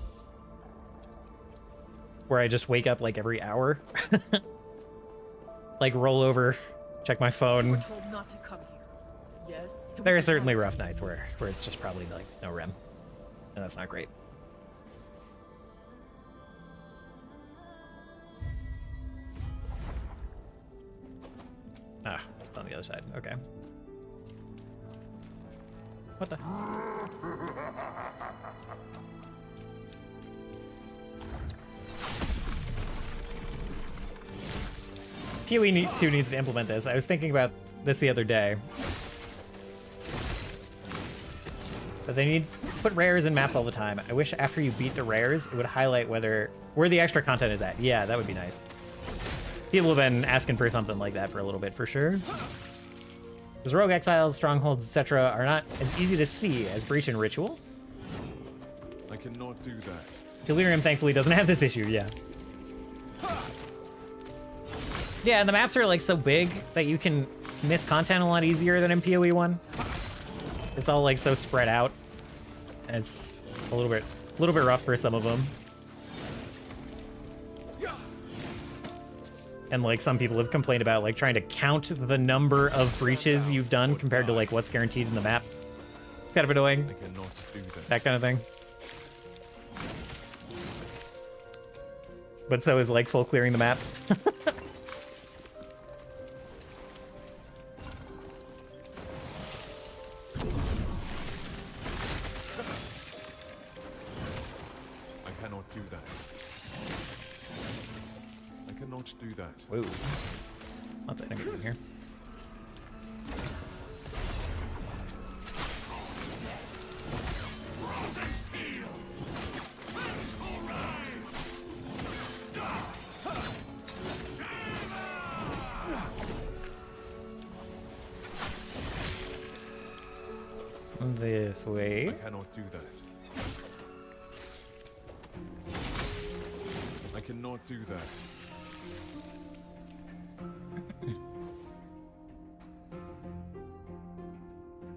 Where I just wake up like every hour. Like roll over, check my phone. Told not to come here. Yes. There are certainly rough nights where it's just probably like no REM. And that's not great. Ah, it's on the other side. Okay. What the? PoE 2 needs to implement this. I was thinking about this the other day. But they need to put rares in maps all the time. I wish after you beat the rares, it would highlight where the extra content is at. Yeah, that would be nice. People have been asking for something like that for a little bit, for sure. Because rogue exiles, strongholds, etc. are not as easy to see as Breach and Ritual. I cannot do that. Delirium thankfully doesn't have this issue, yeah. Yeah, and the maps are like so big that you can miss content a lot easier than in PoE 1. It's all like so spread out. And it's a little bit rough for some of them. And like some people have complained about like trying to count the number of breaches you've done compared to like what's guaranteed in the map. It's kind of annoying. I cannot do that kind of thing. But so is like full clearing the map. I cannot do that. I cannot do that. Whoa. Lots of enemies in here. This way. I cannot do that. I cannot do that.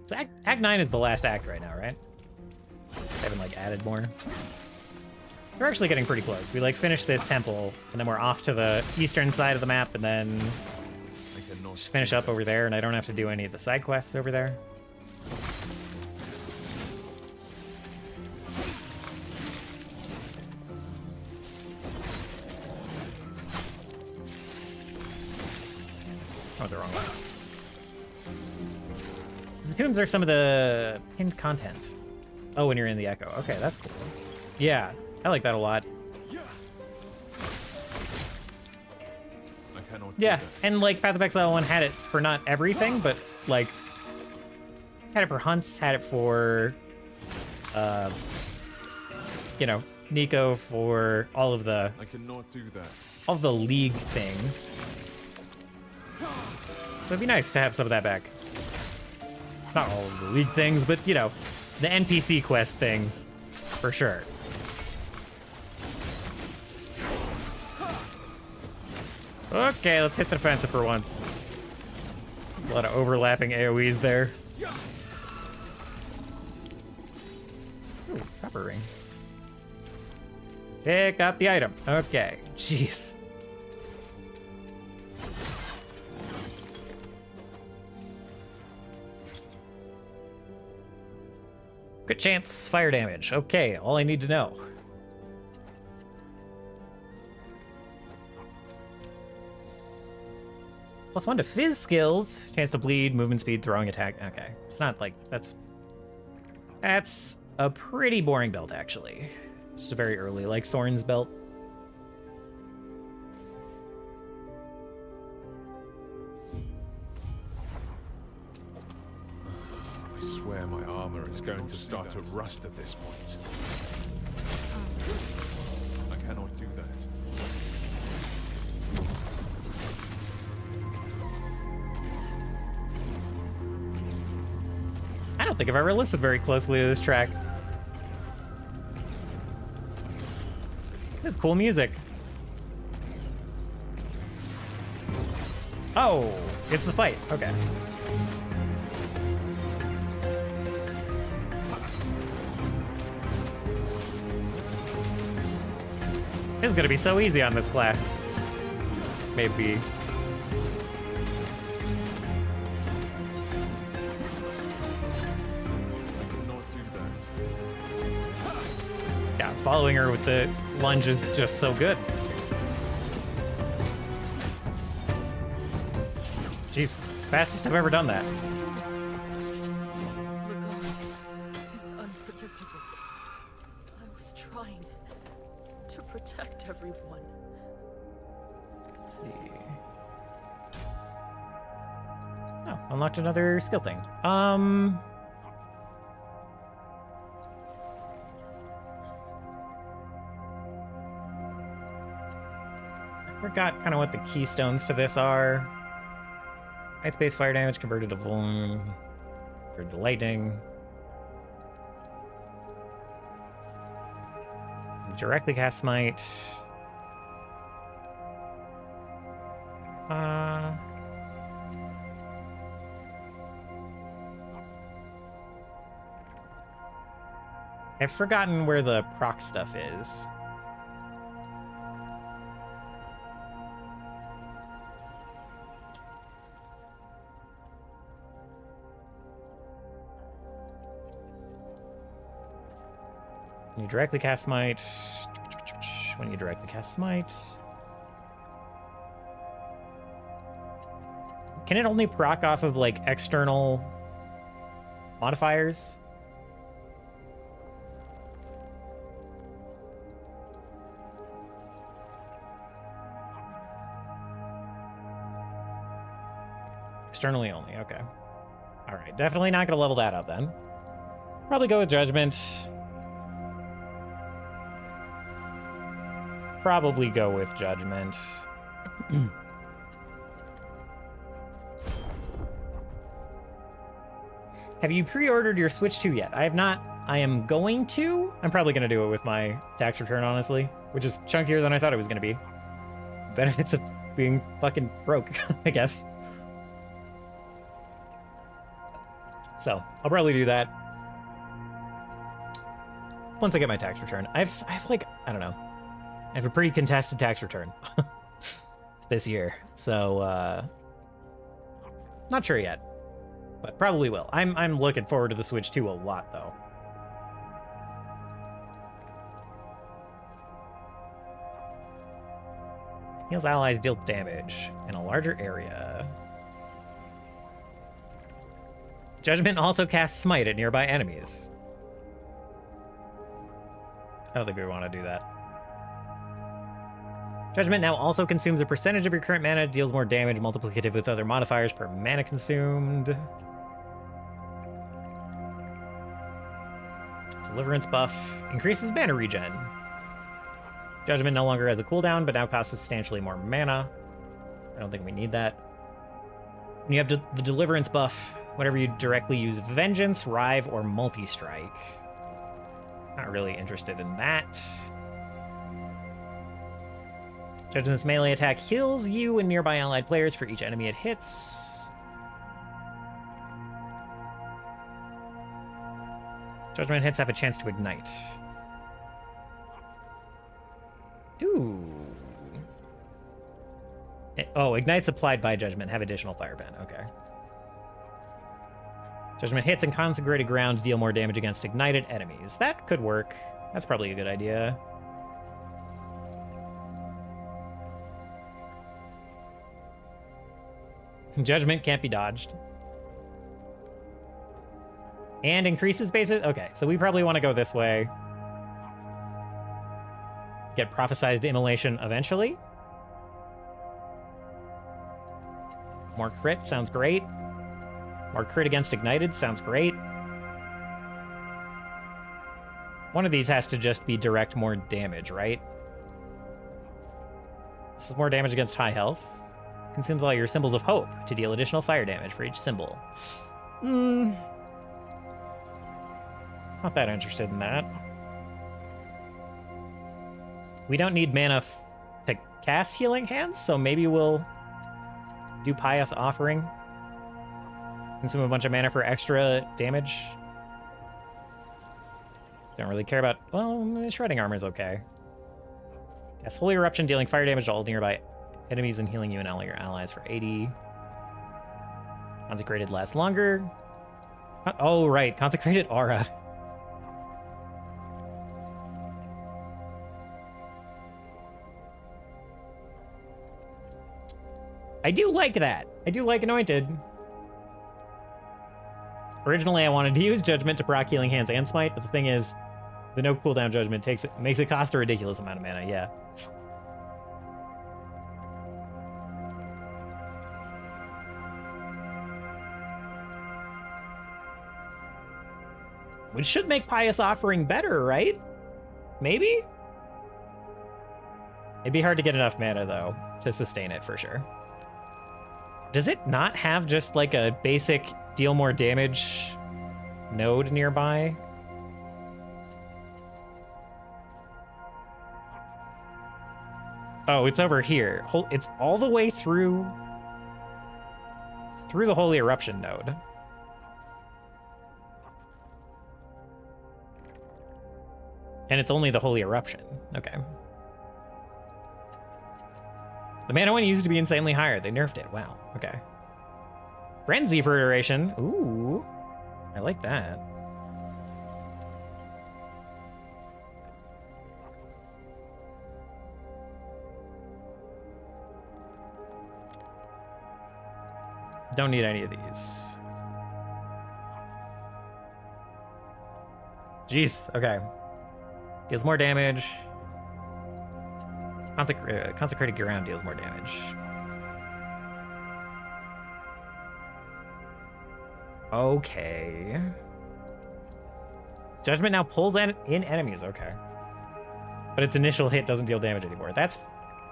So Act 9 is the last act right now, right? They haven't like added more. We're actually getting pretty close. We like finished this temple, and then we're off to the eastern side of the map, and then just finish up over there, and I don't have to do any of the side quests over there. Oh, the wrong one. The tombs are some of the pinned content. Oh, when you're in the Echo. Okay, that's cool. Yeah, I like that a lot. I cannot Yeah, and like Path of Exile 1 had it for not everything, but like had it for hunts, had it for you know, Nico, for all of the I cannot do that. All of the league things. So it'd be nice to have some of that back. Not all of the league things, but you know, the NPC quest things, for sure. Okay, let's hit the defensive for once. There's a lot of overlapping AoEs there. Ooh, copper ring. Pick up the item. Okay, jeez. Good chance, fire damage. Okay, all I need to know. +1 to fizz skills. Chance to bleed, movement speed, throwing attack. Okay, it's not like that's a pretty boring belt actually. Just a very early like Thorn's belt. I swear my armor is going to start to rust at this point. I cannot do that. I don't think I've ever listened very closely to this track. This is cool music. Oh, it's the fight. Okay. This is gonna be so easy on this class. Maybe. Yeah, following her with the lunge is just so good. Jeez, fastest I've ever done that. The god is unpredictable. I was trying to protect everyone. Let's see. Oh, unlocked another skill thing. Forgot kind of what the keystones to this are. Light space fire damage converted to volume, converted to lightning. Directly cast smite. I've forgotten where the proc stuff is. When you directly cast smite. When you directly cast smite. Can it only proc off of like external modifiers? Externally only, okay. Alright, definitely not gonna level that up then. Probably go with Judgment. Probably go with Judgment. Have you pre-ordered your Switch 2 yet? I have not. I am going to. I'm probably going to do it with my tax return, honestly, which is chunkier than I thought it was going to be. Benefits of being fucking broke, I guess. So, I'll probably do that once I get my tax return. I have like, I don't know. I have a pretty contested tax return this year, so not sure yet, but probably will. I'm looking forward to the Switch 2 a lot, though. Heals allies deal damage in a larger area. Judgment also casts smite at nearby enemies. I don't think we want to do that. Judgment now also consumes a percentage of your current mana, deals more damage multiplicative with other modifiers per mana consumed. Deliverance buff increases mana regen. Judgment no longer has a cooldown, but now costs substantially more mana. I don't think we need that. When you have the Deliverance buff, whenever you directly use Vengeance, Rive, or Multi-Strike. Not really interested in that. Judgment's melee attack heals you and nearby allied players for each enemy it hits. Judgment hits have a chance to ignite. Ooh. Oh, ignites applied by Judgment have additional fire pen. Okay. Judgment hits and consecrated ground deal more damage against ignited enemies. That could work. That's probably a good idea. Judgment can't be dodged. And increases bases? Okay, so we probably want to go this way. Get prophesized immolation eventually. More crit sounds great. More crit against ignited sounds great. One of these has to just be direct more damage, right? This is more damage against high health. Consumes all your symbols of hope to deal additional fire damage for each symbol. Not that interested in that. We don't need mana to cast Healing Hands, so maybe we'll do Pious Offering. Consume a bunch of mana for extra damage. Don't really care about... Well, Shredding Armor's okay. Yes, Holy Eruption, dealing fire damage to all nearby enemies and healing you and all your allies for 80. Consecrated lasts longer. Oh, right. Consecrated Aura. I do like that. I do like Anointed. Originally, I wanted to use Judgment to proc Healing Hands and Smite, but the thing is, the no cooldown Judgment makes it cost a ridiculous amount of mana, yeah. Which should make Pious Offering better, right? Maybe? It'd be hard to get enough mana, though, to sustain it for sure. Does it not have just like a basic deal more damage node nearby? Oh, it's over here. It's all the way through the Holy Eruption node. And it's only the Holy Eruption. Okay. The mana one used to be insanely higher. They nerfed it. Wow. Okay. Frenzy for iteration. Ooh. I like that. Don't need any of these. Jeez. Okay. Deals more damage. Consecrated ground deals more damage. Okay. Judgment now pulls in enemies. Okay. But its initial hit doesn't deal damage anymore. That's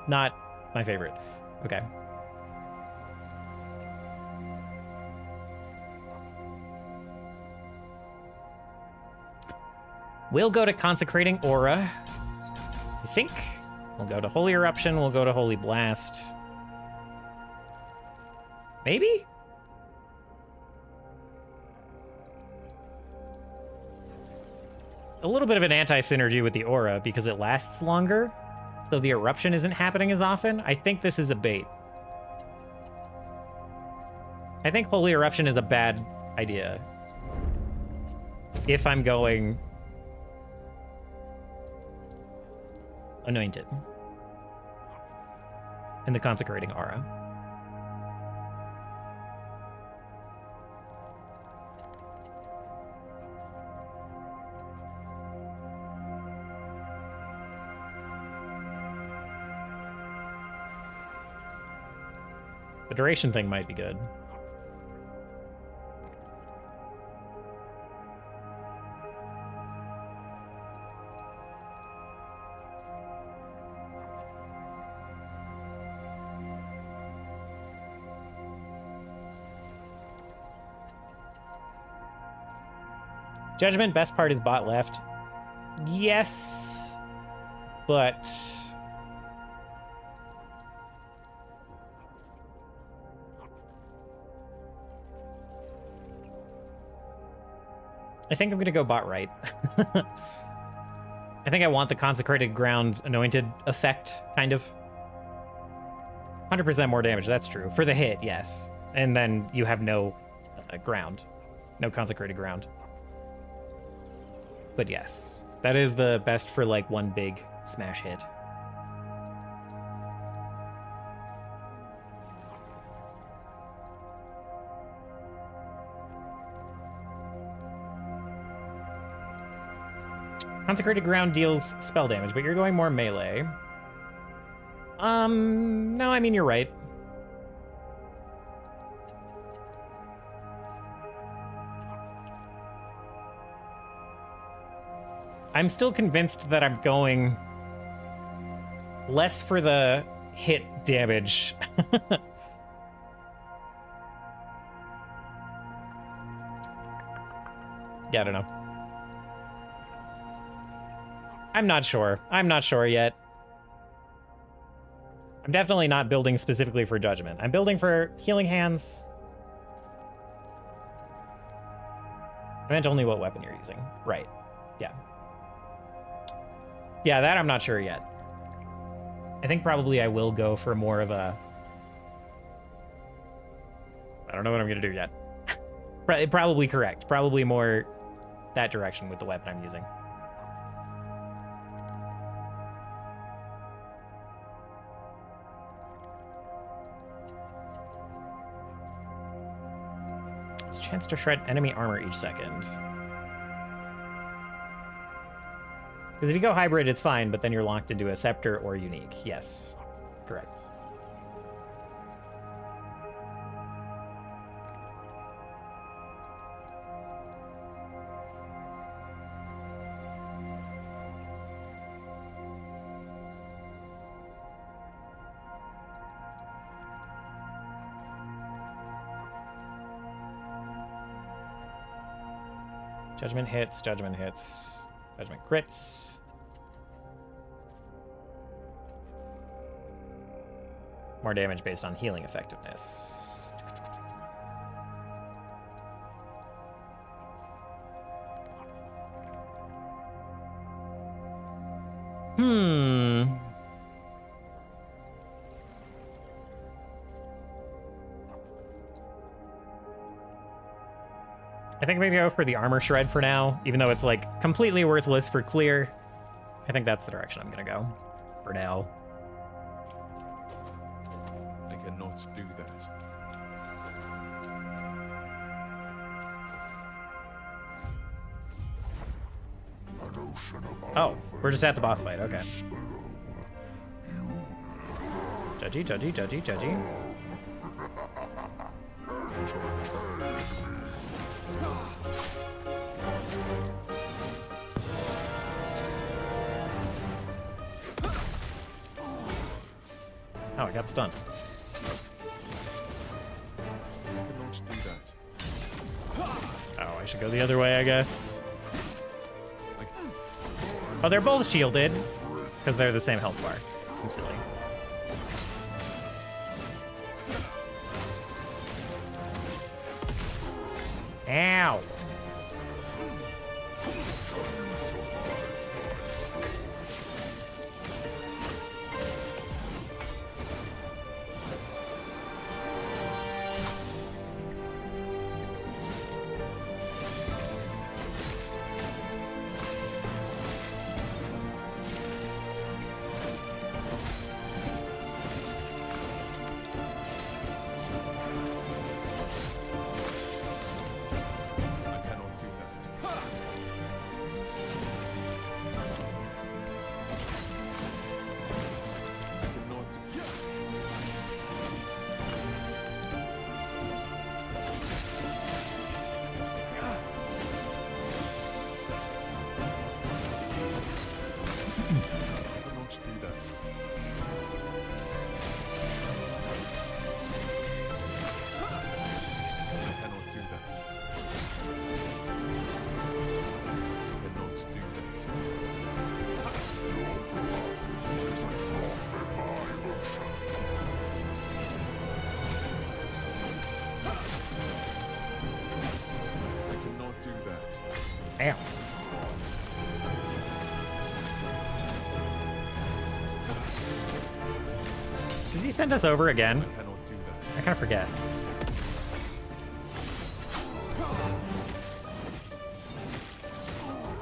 not my favorite. Okay. We'll go to Consecrating Aura, I think. We'll go to Holy Eruption. We'll go to Holy Blast. Maybe? A little bit of an anti-synergy with the Aura because it lasts longer. So the Eruption isn't happening as often. I think this is a bait. I think Holy Eruption is a bad idea. If I'm going... Anointed. In the Consecrating Aura. The duration thing might be good. Judgment, best part is bot left. Yes, but I think I'm gonna go bot right. I think I want the Consecrated Ground Anointed effect, kind of. 100% more damage, that's true. For the hit, yes. And then you have no ground. No Consecrated Ground. But yes, that is the best for like one big smash hit. Consecrated Ground deals spell damage, but you're going more melee. No, I mean, you're right. I'm still convinced that I'm going less for the hit damage. Yeah, I don't know. I'm not sure. I'm not sure yet. I'm definitely not building specifically for Judgment. I'm building for Healing Hands. I meant only what weapon you're using. Right. Yeah. Yeah, that I'm not sure yet. I think probably I will go for more of a... I don't know what I'm going to do yet. Probably correct. Probably more that direction with the weapon I'm using. It's a chance to shred enemy armor each second. Because if you go hybrid, it's fine, but then you're locked into a scepter or unique. Yes, correct. Judgment hits, judgment hits, judgment crits. More damage based on healing effectiveness. I think I'm gonna go for the armor shred for now, even though it's like completely worthless for clear. I think that's the direction I'm gonna go for now. I cannot do that. Oh, we're just at the boss fight. Okay. Judgy, judgy, judgy, judgy. Oh, I got stunned. I cannot do that. Oh, I should go the other way, I guess. Oh, they're both shielded because they're the same health bar. I'm silly. Ow. Does he send us over again? I cannot do that. I kind of forget.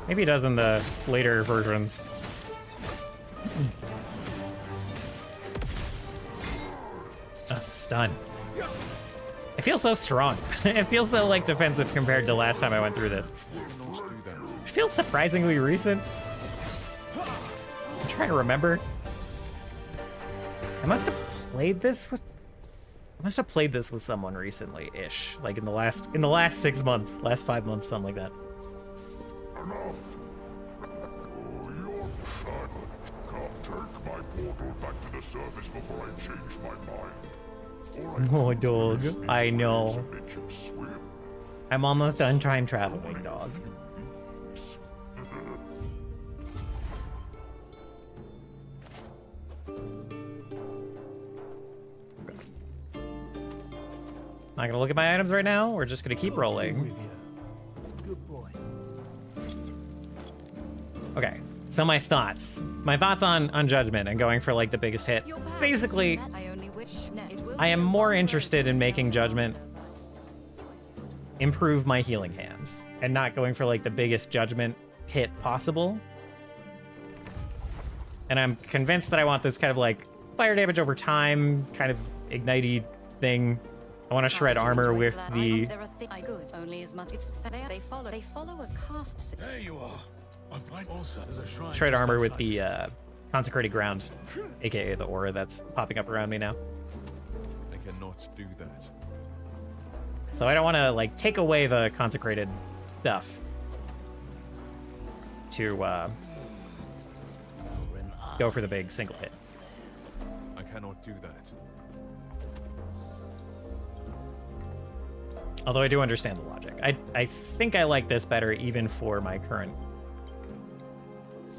Maybe he does in the later versions. Stun. I feel so strong. It feels so like defensive compared to last time I went through this. It feels surprisingly recent. I'm trying to remember. I must have played this with someone recently-ish, like in the last 6 months, last 5 months, something like that. Enough. Your son can't take my portal back to the surface before I change my mind. Oh, dog. I know. I'm almost done time traveling, dog. Not gonna look at my items right now. We're just gonna keep rolling. Good boy. Okay. So my thoughts on Judgment and going for like the biggest hit. Basically, I am more interested in making Judgment improve my healing hands and not going for like the biggest Judgment hit possible. And I'm convinced that I want this kind of like fire damage over time, kind of ignitey thing. I want to shred armor with the... They follow a caste. There you are. Shred armor with the consecrated ground, aka the aura that's popping up around me now. I cannot do that. So I don't want to like take away the consecrated stuff to go for the big single hit. I cannot do that. Although I do understand the logic. I think I like this better even for my current...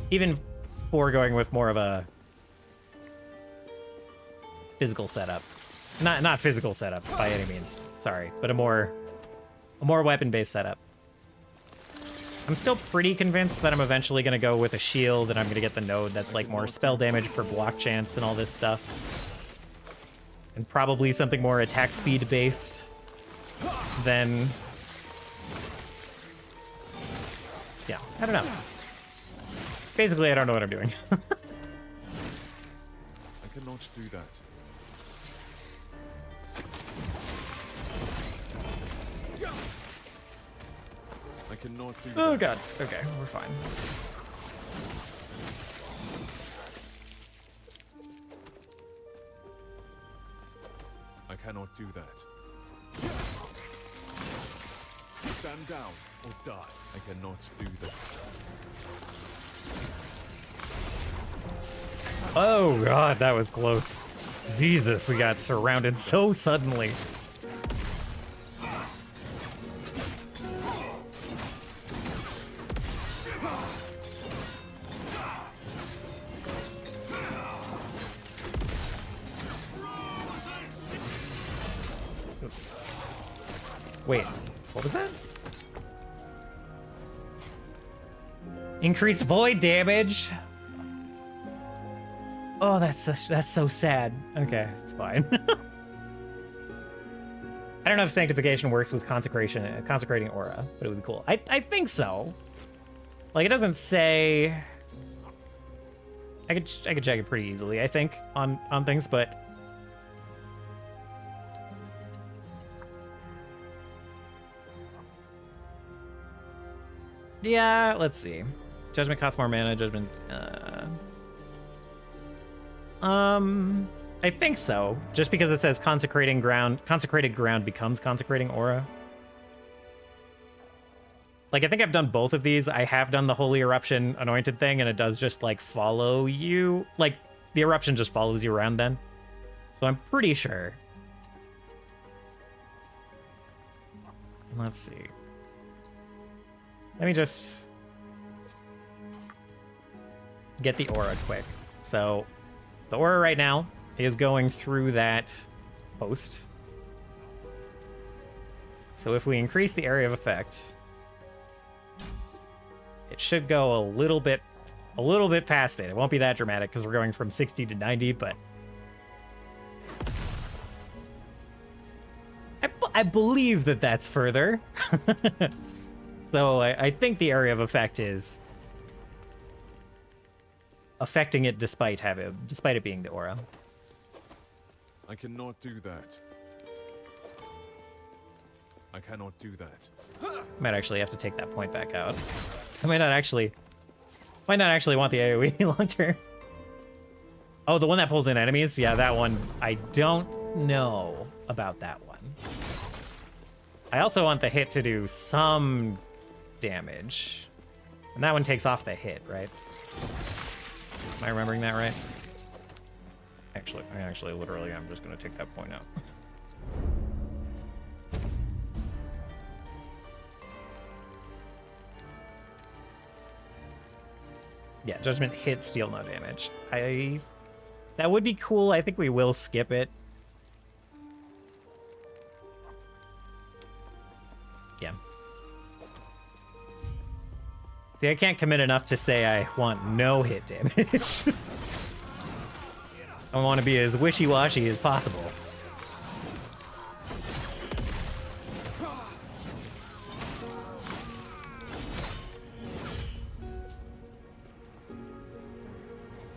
Even for going with more of a physical setup. Not physical setup by any means, sorry, but a more weapon-based setup. I'm still pretty convinced that I'm eventually going to go with a shield and I'm going to get the node that's like more spell damage per block chance and all this stuff. And probably something more attack speed based than... Yeah, I don't know. Basically, I don't know what I'm doing. I cannot do that. I cannot do that. Oh god. Okay, we're fine. I cannot do that. Stand down or die. I cannot do that. Oh god, that was close. Jesus, we got surrounded so suddenly. Wait, what was that? Increased void damage. Oh, that's so sad. Okay, it's fine. I don't know if sanctification works with consecrating aura, but it would be cool. I think so. Like, it doesn't say. I could check it pretty easily, I think, on things, but yeah, let's see. Judgment costs more mana, judgment I think so. Just because it says consecrated ground becomes consecrating aura. Like, I think I've done both of these. I have done the Holy Eruption Anointed thing, and it does just, like, follow you. Like, the eruption just follows you around then. So I'm pretty sure. Let's see. Let me just get the aura quick. So the aura right now is going through that post. So if we increase the area of effect, it should go a little bit past it. It won't be that dramatic because we're going from 60 to 90, but I believe that that's further. So I think the area of effect is affecting it despite it being the aura. I cannot do that. I cannot do that. Might actually have to take that point back out. I might not actually want the AoE long term. Oh, the one that pulls in enemies? Yeah, that one. I don't know about that one. I also want the hit to do some damage. And that one takes off the hit, right? Am I remembering that right? Actually, literally, I'm just going to take that point out. Yeah, judgment hits, deal no damage. That would be cool. I think we will skip it. Yeah. See, I can't commit enough to say I want no hit damage. I want to be as wishy-washy as possible.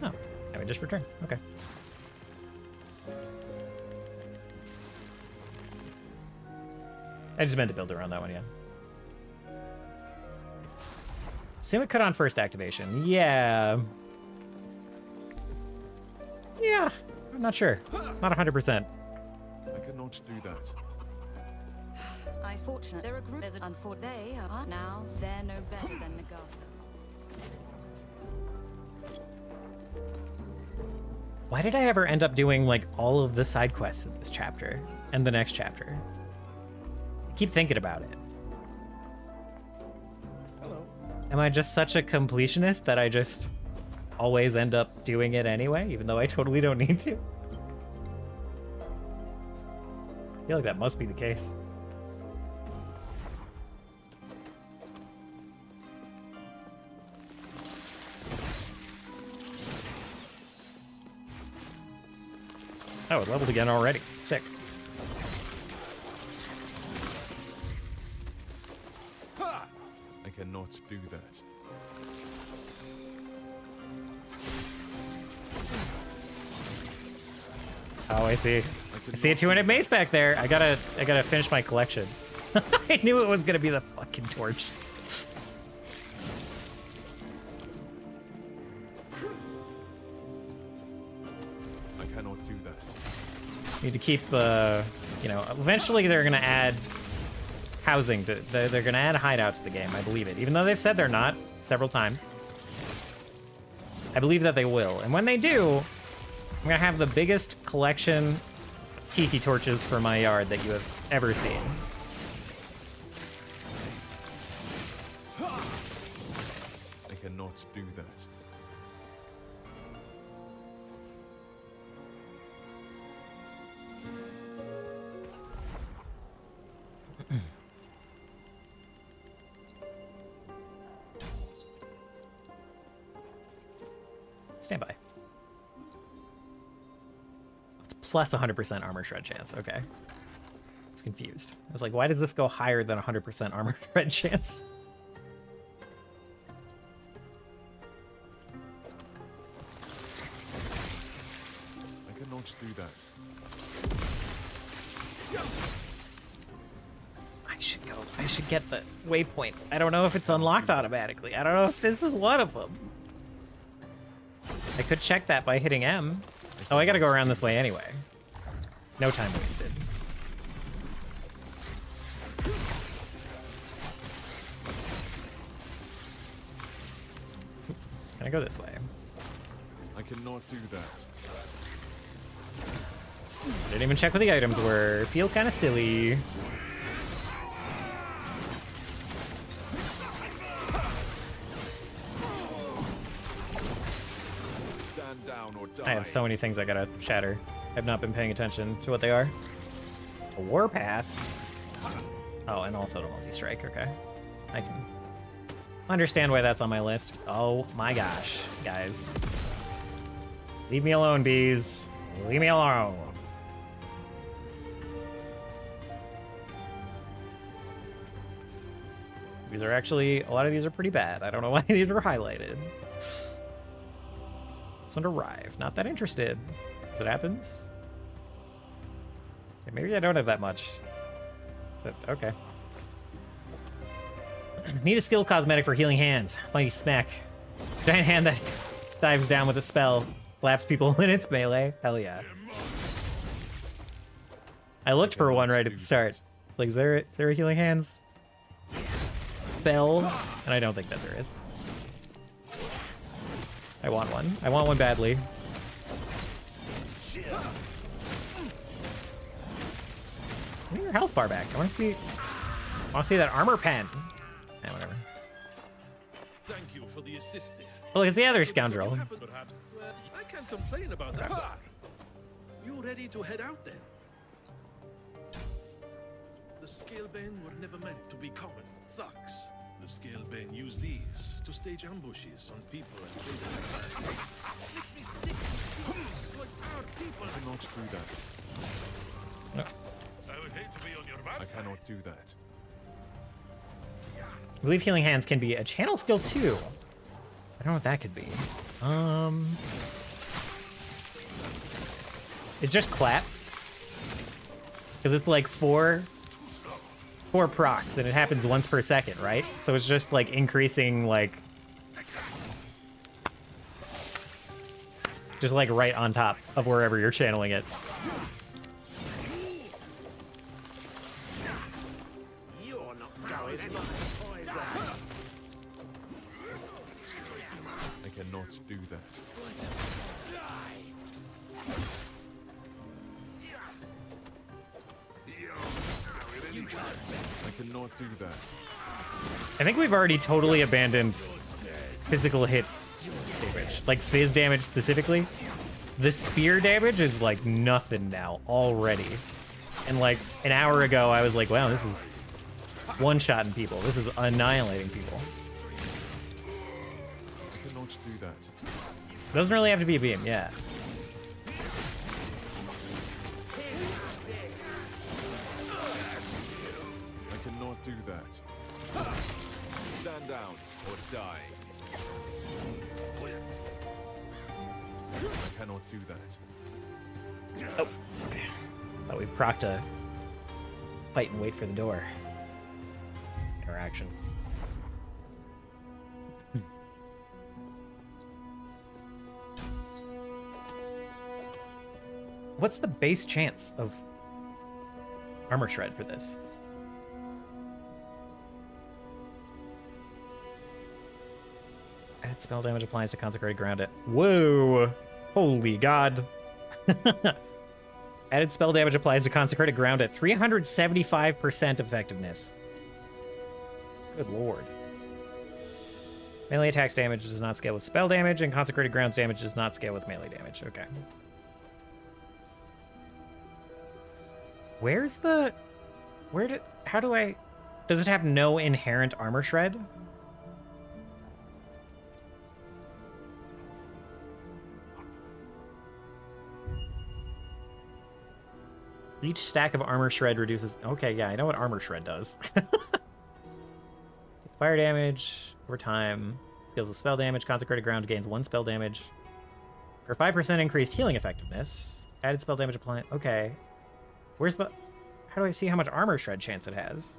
Oh, I would just return. Okay. I just meant to build around that one, yeah. Assume it cut on first activation. Yeah. Yeah, I'm not sure. Not 100%. I cannot do that. I fortunate. There are groups. There's an unfor. They are now. They're no better than Nagasa. Why did I ever end up doing like all of the side quests in this chapter and the next chapter? I keep thinking about it. Hello. Am I just such a completionist that I just always end up doing it anyway, even though I totally don't need to? I feel like that must be the case. Oh, it leveled again already. Sick. I cannot do that. Oh, I see. I see a 200 mace back there. I gotta finish my collection. I knew it was gonna be the fucking torch. I cannot do that. Need to keep, you know, eventually they're gonna add housing. They're gonna add a hideout to the game. I believe it. Even though they've said they're not several times. I believe that they will. And when they do, I'm gonna have the biggest collection of tiki torches for my yard that you have ever seen. I cannot do that. Stand by. It's plus 100% armor shred chance. Okay. I was confused. I was like, why does this go higher than 100% armor shred chance? I cannot do that. I should get the waypoint. I don't know if it's unlocked automatically. I don't know if this is one of them. I could check that by hitting M. Oh, I gotta go around this way anyway. No time wasted. Can I go this way? I cannot do that. Didn't even check what the items were. Feel kind of silly. Stand down or die. I have so many things I gotta shatter. I've not been paying attention to what they are. A warpath. Oh, and also the multi-strike. Okay. I can understand why that's on my list. Oh my gosh, guys. Leave me alone, bees. Leave me alone. These are actually, a lot of these are pretty bad. I don't know why these were highlighted. This one arrived. Not that interested. As it happens. Okay, maybe I don't have that much. But, okay. Need a skill cosmetic for healing hands. Mighty smack. Giant hand that dives down with a spell. Slaps people in its melee. Hell yeah. I looked for one right at the start. It's like, is there a healing hands spell? And I don't think that there is. I want one. I want one badly. Give me your health bar back. I want to see that armor pen. Yeah, whatever. Thank you for the assist there. Oh, look, it's the other scoundrel. I can't complain about that. You ready to head out then? The Scalebane were never meant to be common thugs. The Scalebane use these to stage ambushes on people and traders. Makes me sick to see like our people. I cannot do that. No. I would hate to be on your bad I side. cannot do that. I believe healing hands can be a channel skill too. I don't know what that could be. It just claps. Because it's like four procs, and it happens once per second, right? So it's just like increasing, like, just like right on top of wherever you're channeling it. You're not going in my poison. I cannot do that. I cannot do that. I think we've already totally abandoned physical hit damage. Like fizz damage specifically. The spear damage is like nothing now already. And like an hour ago I was like, wow, this is one-shotting people. This is annihilating people. I cannot do that. Doesn't really have to be a beam, yeah. I cannot do that. Stand down or die. I cannot do that. Oh, okay. Thought we procced a fight and wait for the door. Interaction. What's the base chance of armor shred for this? Add spell damage applies to consecrated ground at... Whoa! Holy god. Added spell damage applies to consecrated ground at 375% effectiveness. Good lord. Melee attacks damage does not scale with spell damage, and consecrated grounds damage does not scale with melee damage. Okay. Where's the... How do I... Does it have no inherent armor shred? Each stack of armor shred reduces... Okay, yeah, I know what armor shred does. Fire damage over time. Scales with spell damage. Consecrated ground gains 1 spell damage. For 5% increased healing effectiveness. Added spell damage applied... Okay. Where's the... How do I see how much armor shred chance it has?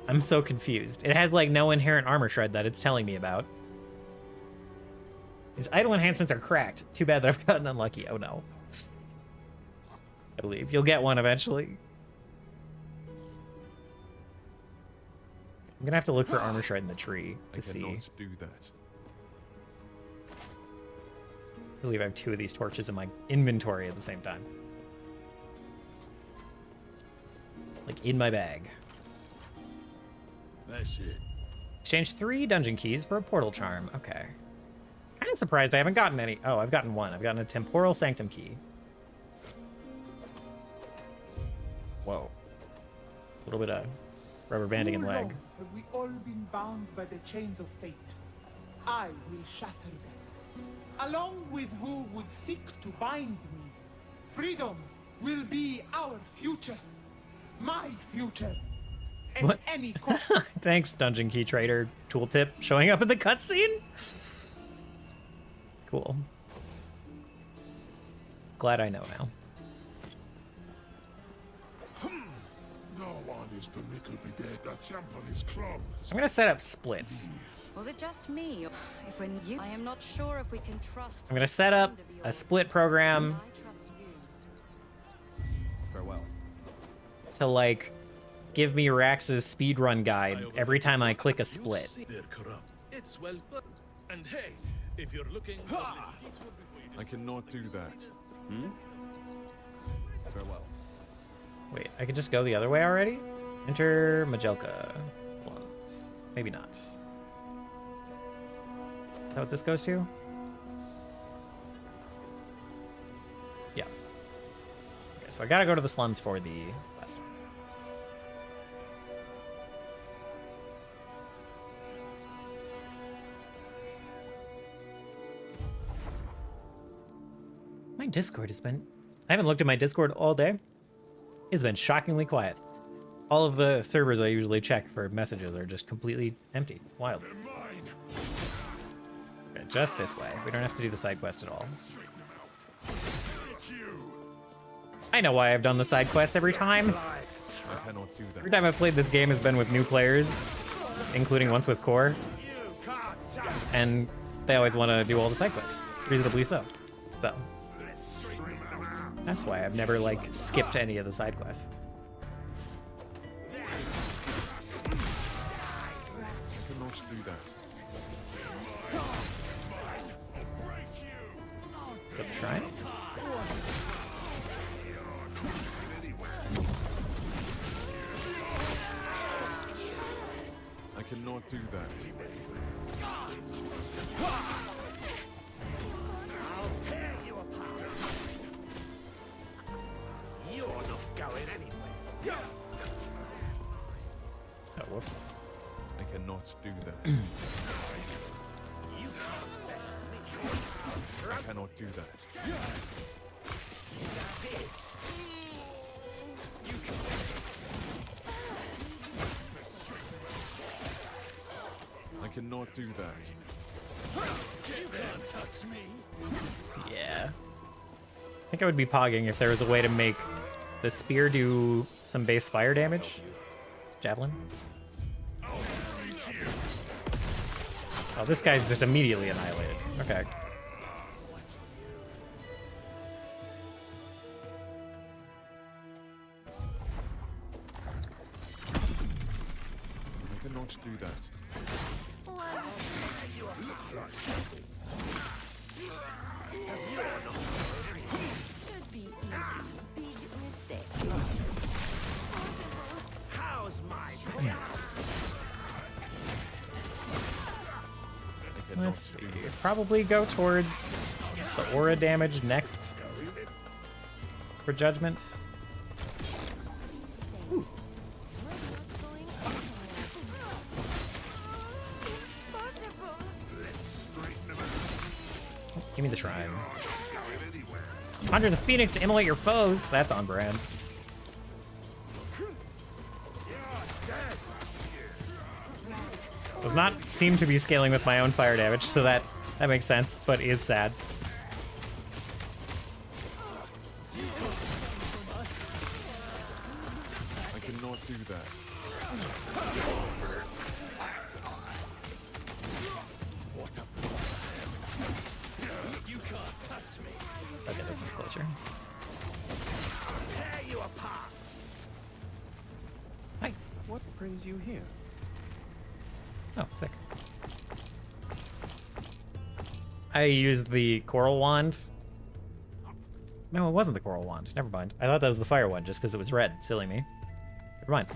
I'm so confused. It has, like, no inherent armor shred that it's telling me about. These idle enhancements are cracked. Too bad that I've gotten unlucky. Oh, no. I believe. You'll get one eventually. I'm gonna have to look for armor shred in the tree to see. I cannot do that. I believe I have 2 of these torches in my inventory at the same time. Like, in my bag. That's it. Exchange 3 dungeon keys for a portal charm. Okay. Kind of surprised I haven't gotten any. Oh, I've gotten one. I've gotten a temporal sanctum key. Whoa. A little bit of rubber banding in leg. Have we all been bound by the chains of fate? I will shatter them, along with who would seek to bind me. Freedom will be our future. My future. At What? any cost. Thanks, Dungeon Key Trader tooltip showing up in the cutscene. Cool. Glad I know now. No one is permitted to get the temple is closed. I'm gonna set up splits. Was it just me? If when you, I am not sure if we can trust. I'm gonna set up a split program Farewell. to like give me Rax's speedrun guide every time I click a split. They're corrupt. It's well put. And hey, if you're looking for a little detour before you I cannot do that. Farewell. Wait, I could just go the other way already? Enter Majelka. Plums. Maybe not. Is that what this goes to? Yeah. Okay, so I gotta go to the slums for the last one. My Discord has been... I haven't looked at my Discord all day. It's been shockingly quiet. All of the servers I usually check for messages are just completely empty. Wild. Okay, just this way. We don't have to do the side quest at all. I know why I've done the side quest every time. I cannot do that. Every time I've played this game has been with new players, including once with Core. And they always want to do all the side quests. Reasonably so. So that's why I've never, like, skipped any of the side quests. I cannot do that. Is that the shrine? I cannot do that. I'll tear you apart. You're not going anywhere. Oh, whoops. I cannot do that. You can't best me. I cannot do that. I cannot do that. You can't touch me. Yeah. I think I would be pogging if there was a way to make the spear do some base fire damage. Javelin. Oh, this guy's just immediately annihilated. Okay. I cannot do that. Should be easy. Big mistake. How's my Let's see. Probably go towards the aura damage next for judgment. Ooh. Give me the shrine. Conjure the phoenix to immolate your foes. That's on brand. Does not seem to be scaling with my own fire damage, so that makes sense, but is sad. I cannot do that. What up? You can't touch me. Okay, this one's closer. Tear you apart. Hi. What brings you here? Oh, sick. I used the coral wand. No, it wasn't the coral wand. Never mind. I thought that was the fire one just because it was red. Silly me. Never mind.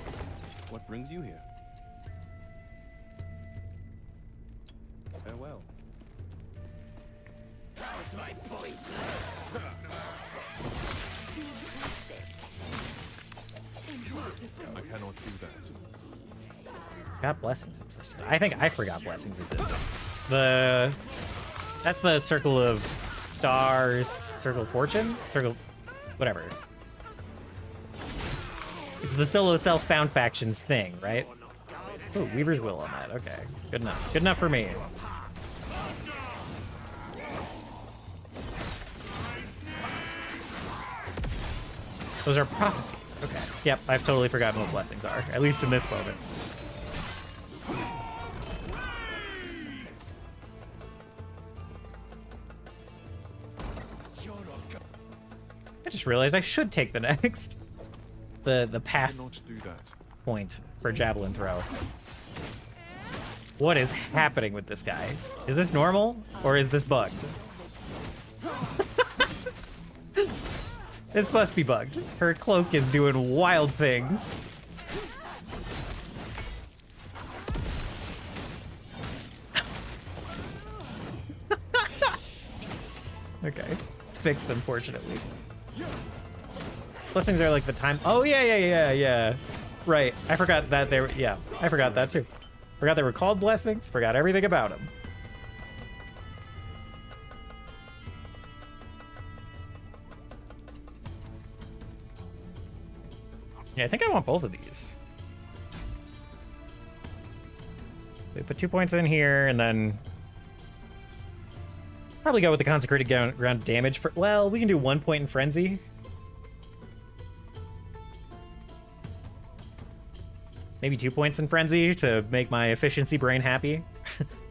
What brings you here? Farewell. How's my poison? I cannot do that. Forgot blessings existed. I think I forgot blessings existed. That's the circle of stars, circle of fortune, circle, whatever. It's the solo self-found factions thing, right? Oh, Weaver's Will on that. Okay, good enough. Good enough for me. Those are prophecies. Okay. Yep, I've totally forgotten what blessings are, at least in this moment. I just realized I should take the next. The path point for javelin throw. What is happening with this guy? Is this normal or is this bugged? This must be bugged. Her cloak is doing wild things. Okay, it's fixed, unfortunately. Blessings are like the time. Oh yeah. Right, I forgot that they were. Yeah, I forgot that too. Forgot they were called blessings. Forgot everything about them. Yeah, I think I want both of these. We put 2 points in here, and then probably go with the consecrated ground damage for. Well, we can do 1 point in frenzy. Maybe 2 points in frenzy to make my efficiency brain happy.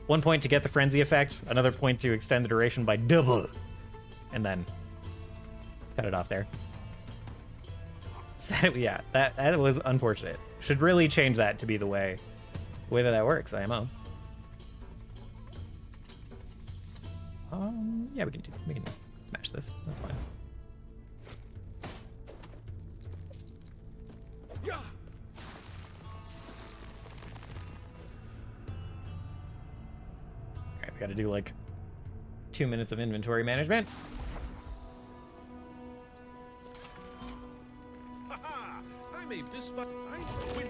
1 point to get the frenzy effect. Another point to extend the duration by double, and then cut it off there. So, yeah, that was unfortunate. Should really change that to be the way that works. IMO. Yeah, we can smash this. That's fine. Yeah. Alright, we gotta do like 2 minutes of inventory management. I may this, but I win.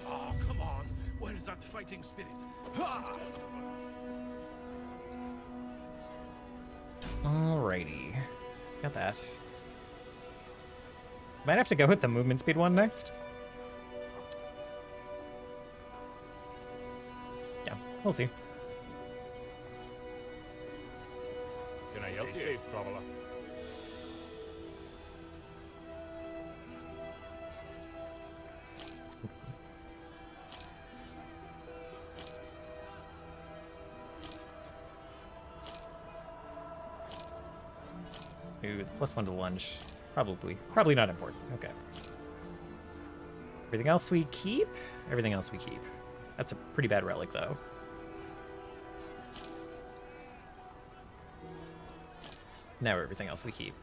Oh, come on. Where is that fighting spirit? Alrighty. So we got that. Might have to go with the movement speed one next. Yeah, we'll see. Can I help you? Safe, traveler. Ooh, +1 to lunge. Probably not important. Okay. Everything else we keep? Everything else we keep. That's a pretty bad relic, though. Now everything else we keep.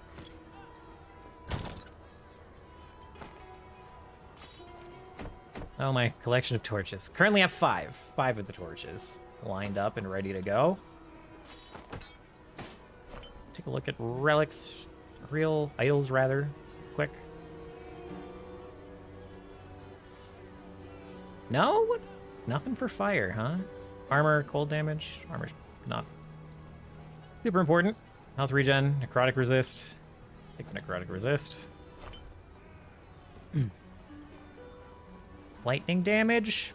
Oh, my collection of torches. Currently have 5. 5 of the torches lined up and ready to go. Take a look at relics, real idols rather, quick. No? What? Nothing for fire, huh? Armor, cold damage. Armor's not super important. Health regen, necrotic resist. Take the necrotic resist. Lightning damage.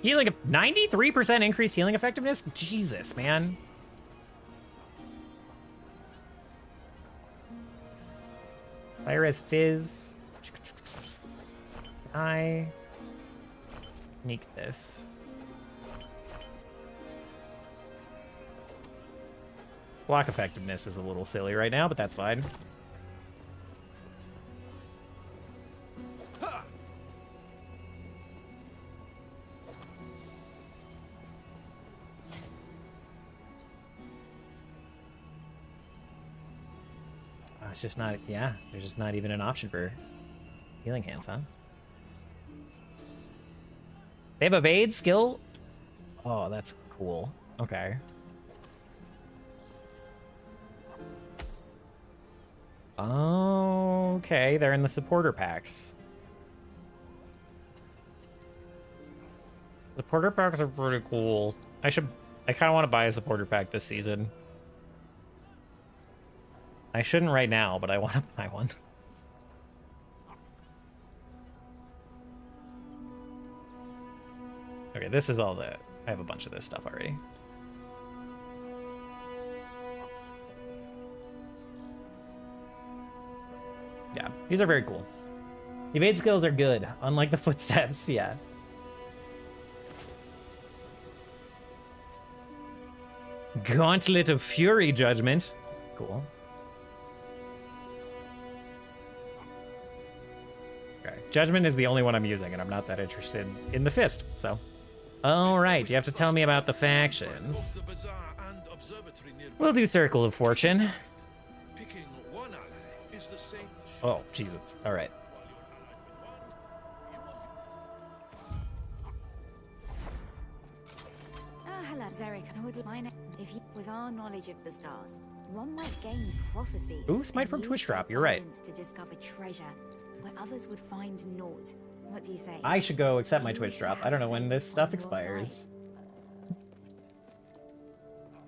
Healing, 93% increased healing effectiveness? Jesus, man. Fire as fizz. I sneak this. Block effectiveness is a little silly right now, but that's fine. It's just not, yeah, there's just not even an option for healing hands, huh? They have evade skill? Oh, that's cool. Okay. Okay, they're in the supporter packs. Supporter packs are pretty cool. I kind of want to buy a supporter pack this season. I shouldn't right now, but I want to buy one. Okay, this is all the... I have a bunch of this stuff already. Yeah, these are very cool. Evade skills are good, unlike the footsteps, yeah. Gauntlet of Fury Judgment. Cool. Okay, Judgment is the only one I'm using, and I'm not that interested in the fist, so. Alright, you have to tell me about the factions. We'll do Circle of Fortune. Oh, Jesus. Alright. Hello, Zarek. I would mind if you, with our knowledge of the stars, one might gain prophecies. Ooh, Smite from Twitch Drop. You're right. To discover treasure where others would find naught. What do you say? I should go accept my Twitch Drop. I don't know when this stuff expires.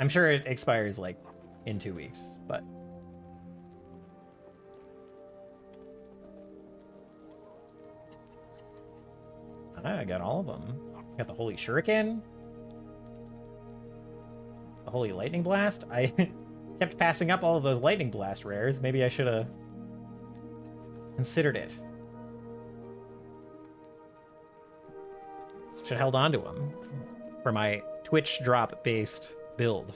I'm sure it expires, like, in 2 weeks, but... I got all of them. Got the Holy Shuriken. The Holy Lightning Blast. I kept passing up all of those Lightning Blast rares. Maybe I should have considered it. Should have held on to them for my Twitch drop based build.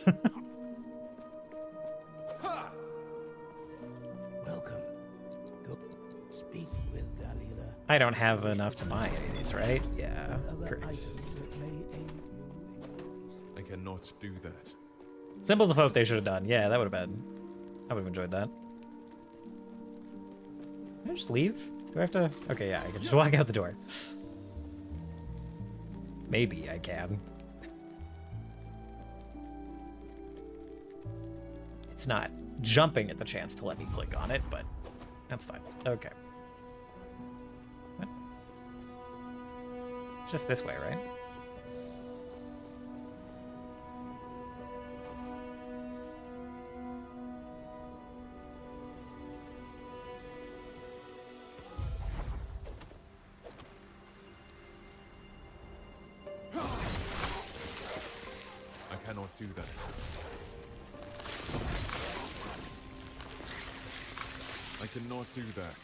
Welcome. Go speak with Dalila. I don't have enough to buy any of these, right? Yeah. Correct. I cannot do that. Symbols of Hope they should have done. Yeah, that would have been... I would have enjoyed that. Can I just leave? Do I have to... Okay, yeah, I can just walk out the door. Maybe I can. It's not jumping at the chance to let me click on it, but that's fine. Okay. What? It's just this way, right? I cannot do that. I cannot do that.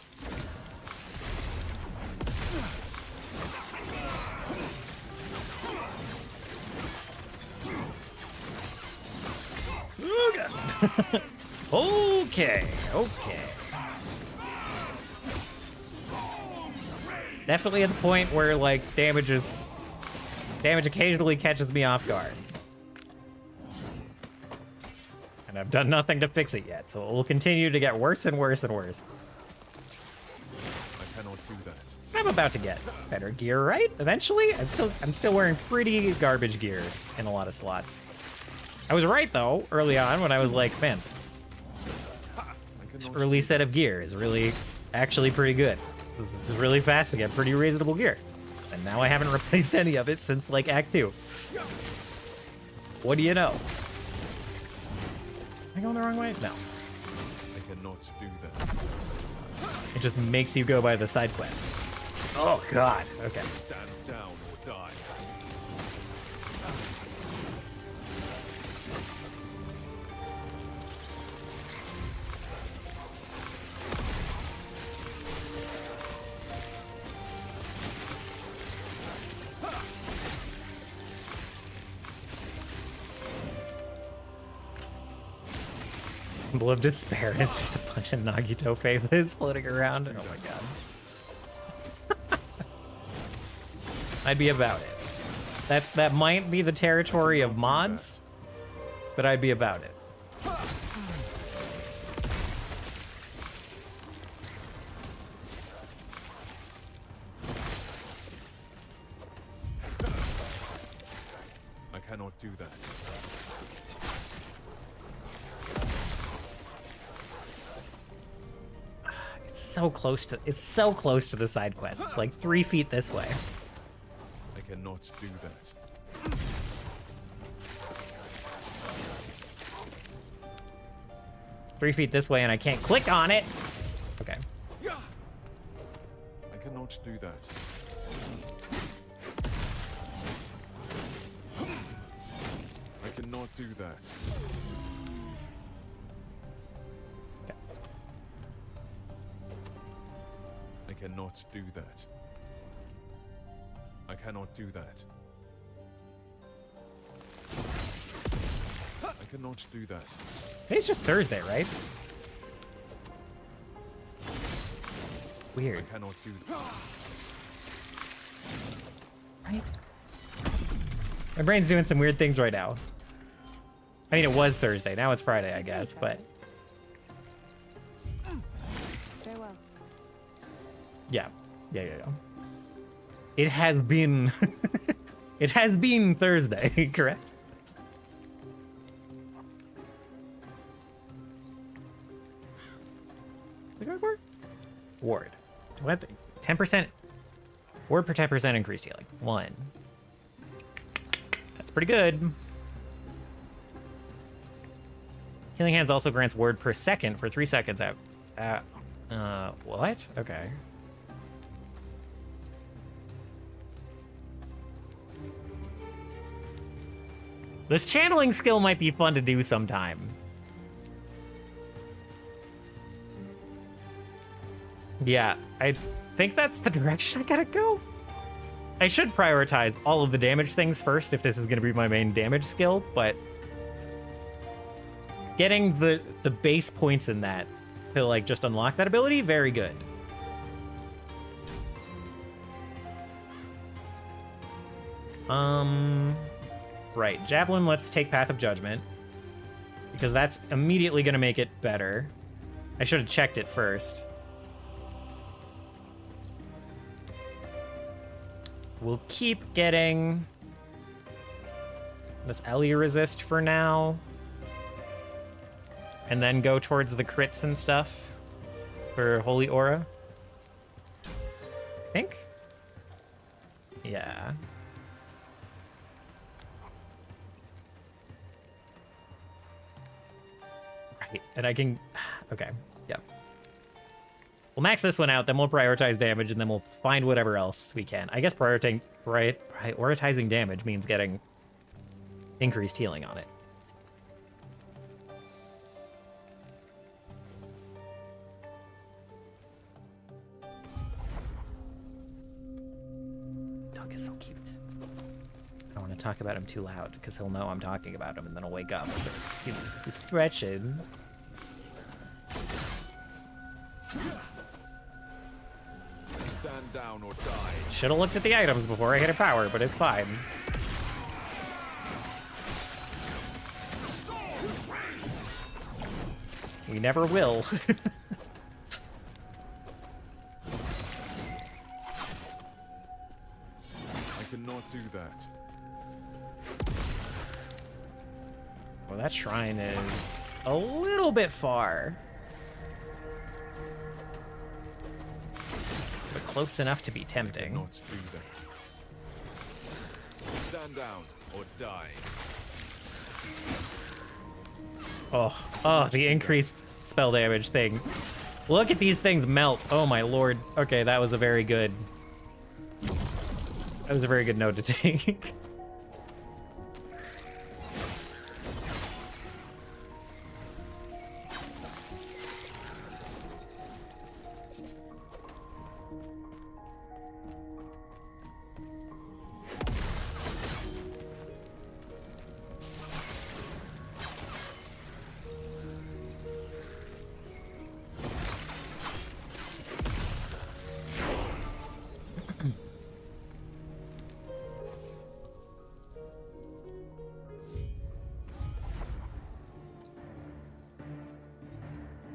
Okay, okay. Definitely at the point where, like, damage occasionally catches me off guard. And I've done nothing to fix it yet, so it will continue to get worse and worse and worse. I cannot do that. I'm about to get better gear, right? Eventually? I'm still wearing pretty garbage gear in a lot of slots. I was right, though, early on when I was like, man, this early set of gear is really actually pretty good. This is really fast to get pretty reasonable gear. And now I haven't replaced any of it since, like, Act 2. What do you know? Am I going the wrong way? No. I cannot do that. It just makes you go by the side quest. Oh, God. Okay. Stand down or die. Symbol of Despair. It's just a bunch of Nagito faces floating around. Oh my god. I'd be about it. That might be the territory of mods, but I'd be about it. I cannot do that. It's so close to the side quest. It's like 3 feet this way. I cannot do that. 3 feet this way and I can't click on it. Okay. I cannot do that. I cannot do that. Okay. I cannot do that. I cannot do that. I cannot do that. Today's just Thursday, right? Weird. I cannot do that. Right? My brain's doing some weird things right now. I mean, it was Thursday. Now it's Friday, I guess, but... Farewell. Yeah. Yeah. It has been... it has been Thursday, correct? What's it going for? Ward. What? 10%? Ward per 10% increased healing. 1. That's pretty good. Healing Hands also grants ward per second for 3 seconds out. What? Okay. This channeling skill might be fun to do sometime. Yeah, I think that's the direction I gotta go. I should prioritize all of the damage things first if this is gonna be my main damage skill, but getting the base points in that to like just unlock that ability, very good. Right, Javelin, let's take Path of Judgment because that's immediately gonna make it better. I should have checked it first. We'll keep getting this Ellie resist for now. And then go towards the crits and stuff for Holy Aura. I think? Yeah. Right, and I can... Okay, yeah. We'll max this one out, then we'll prioritize damage, and then we'll find whatever else we can. I guess prioritizing damage means getting increased healing on it. Dog is so cute. I don't want to talk about him too loud, because he'll know I'm talking about him, and then he'll wake up. He's just stretching. Stand down or die. Should have looked at the items before I hit a power, but it's fine. We never will. I cannot do that. Well, that shrine is a little bit far. But close enough to be tempting. I cannot do that. Stand down or die. Oh, the increased spell damage thing. Look at these things melt. Oh my lord. Okay, that was a very good... That was a very good note to take.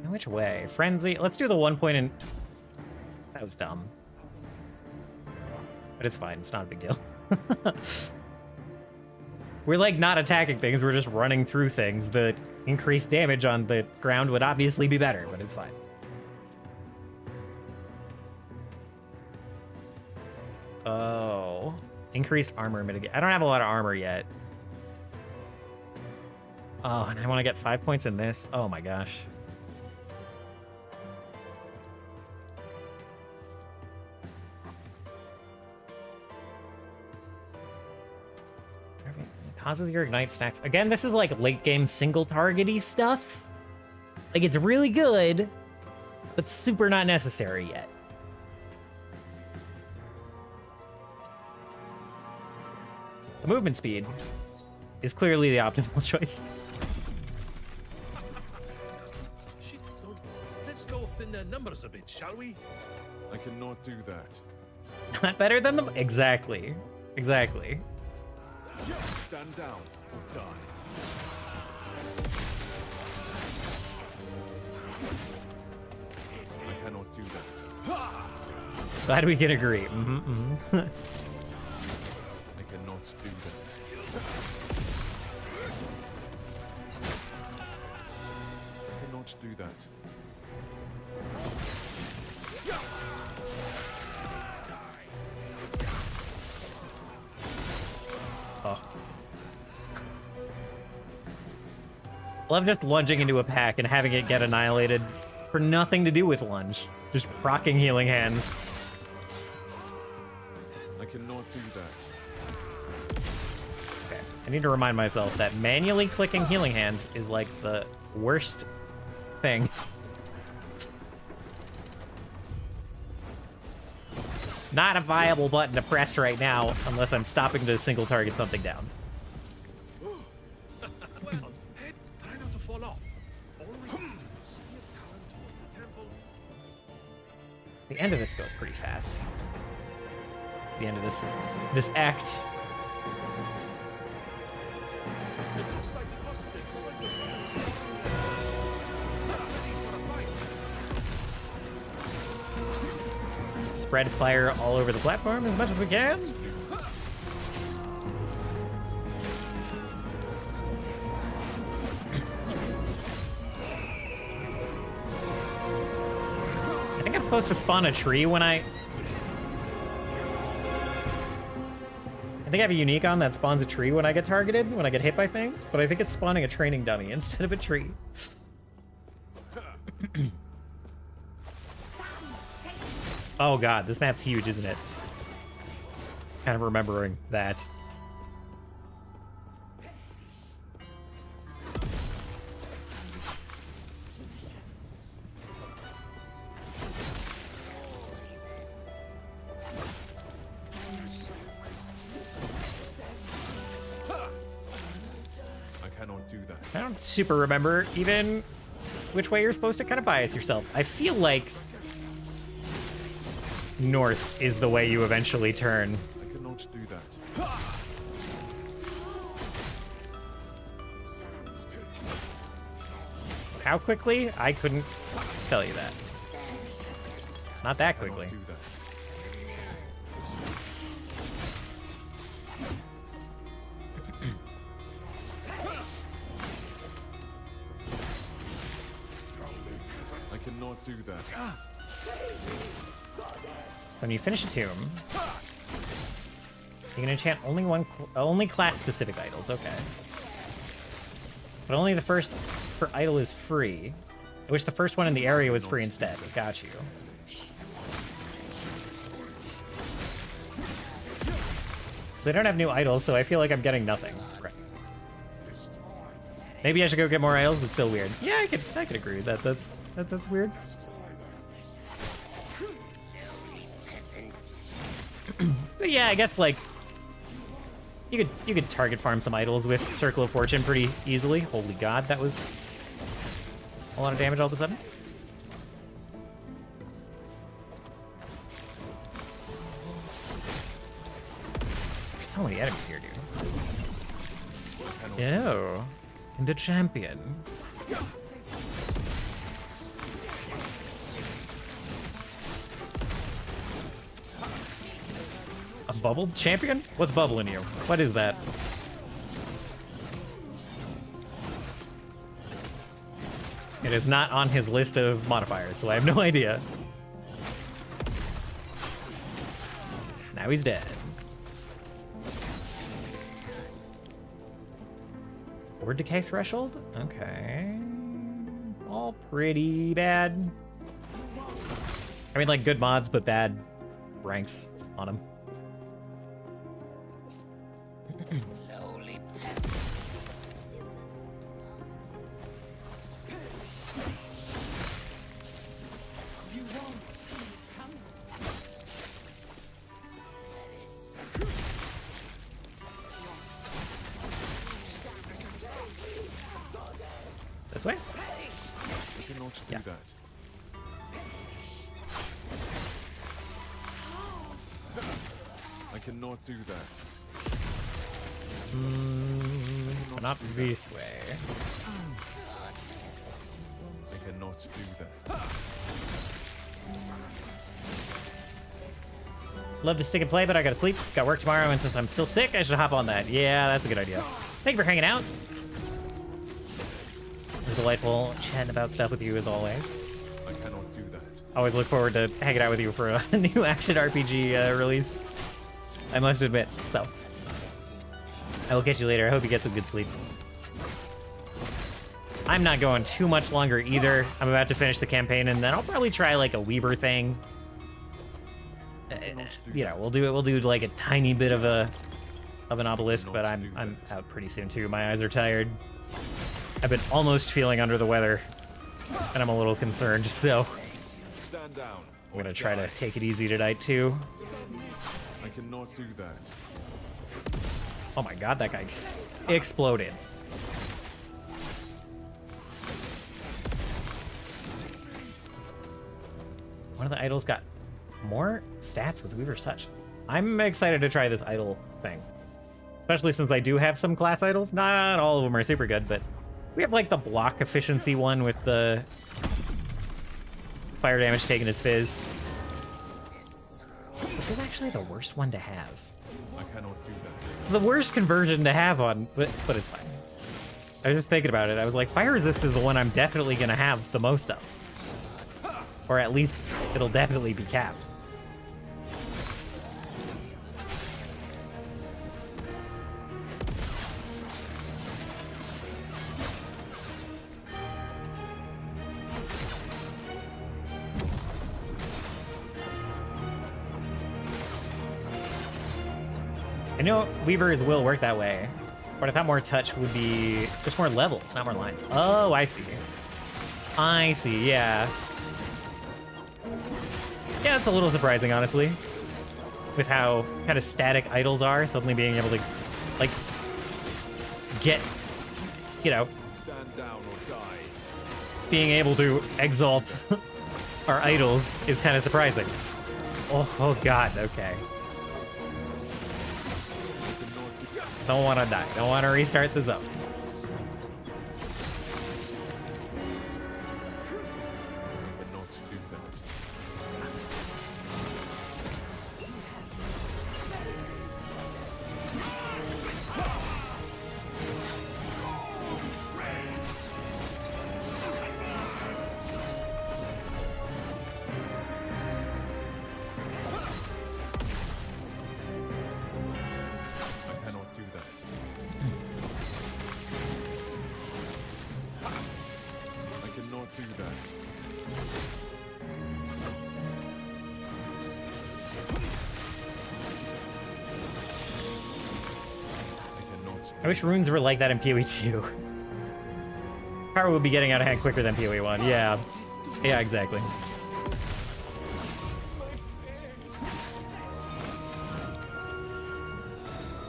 Which way? Frenzy? Let's do the 1 point in... That was dumb. But it's fine. It's not a big deal. We're like not attacking things. We're just running through things. The increased damage on the ground would obviously be better, but it's fine. Oh. Increased armor mitigate. I don't have a lot of armor yet. Oh, and I want to get 5 points in this. Oh my gosh. Causes your ignite stacks. Again, this is like late game single targety stuff. Like it's really good, but super not necessary yet. The movement speed is clearly the optimal choice. Shit, let's go thin their numbers a bit, shall we? I cannot do that. Not better than them? Exactly. Exactly. Stand down or die. I cannot do that. Glad we can agree. I cannot do that. I cannot do that. Oh. Love just lunging into a pack and having it get annihilated for nothing to do with lunge. Just proccing healing hands. I cannot do that. Okay. I need to remind myself that manually clicking healing hands is like the worst thing. Not a viable button to press right now unless I'm stopping to single target something down. Try not to fall off. Steer down towards the temple. The end of this goes pretty fast. The end of this act. It looks like the hostages ready for a fight. Spread fire all over the platform as much as we can. I think I'm supposed to spawn a tree when I think I have a unique on that spawns a tree when I get targeted, when I get hit by things, but I think it's spawning a training dummy instead of a tree. Oh god, this map's huge, isn't it? Kind of remembering that. I cannot do that. I don't super remember even which way you're supposed to kind of bias yourself. I feel like north is the way you eventually turn. I cannot do that. How quickly? I couldn't tell you that. Not that quickly. I cannot do that. I cannot do that. So when you finish a tomb, you can enchant only class-specific idols. Okay, but only the first idol is free. I wish the first one in the area was free instead. Got you. So they don't have new idols, so I feel like I'm getting nothing. Right. Maybe I should go get more idols, but still weird. Yeah, I could agree with that. That's weird. But yeah, I guess like you could target farm some idols with Circle of Fortune pretty easily. Holy god, that was a lot of damage all of a sudden. There's so many enemies here, dude. Yo, and a champion. A bubble champion? What's bubbling you? What is that? It is not on his list of modifiers, so I have no idea. Now he's dead. Or decay threshold? Okay. All pretty bad. I mean, like, good mods, but bad ranks on them. Lowly peasant. This way? I cannot do Yeah. that. I cannot do that. But not this way. I cannot do that. Love to stick and play, but I gotta sleep. Got work tomorrow, and since I'm still sick, I should hop on that. Yeah, that's a good idea. Thank you for hanging out. It was delightful chatting about stuff with you as always. I cannot do that. Always look forward to hanging out with you for a new action RPG release. I must admit. So, I will catch you later. I hope you get some good sleep. I'm not going too much longer either. I'm about to finish the campaign, and then I'll probably try like a Weaver thing. You know, we'll do like a tiny bit of an obelisk, but I'm out pretty soon too. My eyes are tired. I've been almost feeling under the weather, and I'm a little concerned. So Stand down. I'm gonna try to take it easy tonight too. I cannot do that. Oh my god, that guy exploded. One of the idols got more stats with Weaver's Touch. I'm excited to try this idol thing. Especially since I do have some class idols. Not all of them are super good, but we have like the block efficiency one with the fire damage taken as fizz. This is actually the worst one to have. I cannot do that. The worst conversion to have on, but it's fine. I was just thinking about it. I was like, fire resist is the one I'm definitely gonna have the most of. Or at least it'll definitely be capped. I know Weaver's will work that way, but I thought more touch would be just more levels, not more lines. Oh, I see. I see, yeah. Yeah, it's a little surprising, honestly, with how kind of static idols are, suddenly being able to, like, get, you know, Stand down or die. being able to exalt our idols is kind of surprising. Oh god, okay. Don't want to die. Don't want to restart the zone. I wish runes were like that in PoE 2. Power would be getting out of hand quicker than PoE 1. Yeah. Yeah, exactly.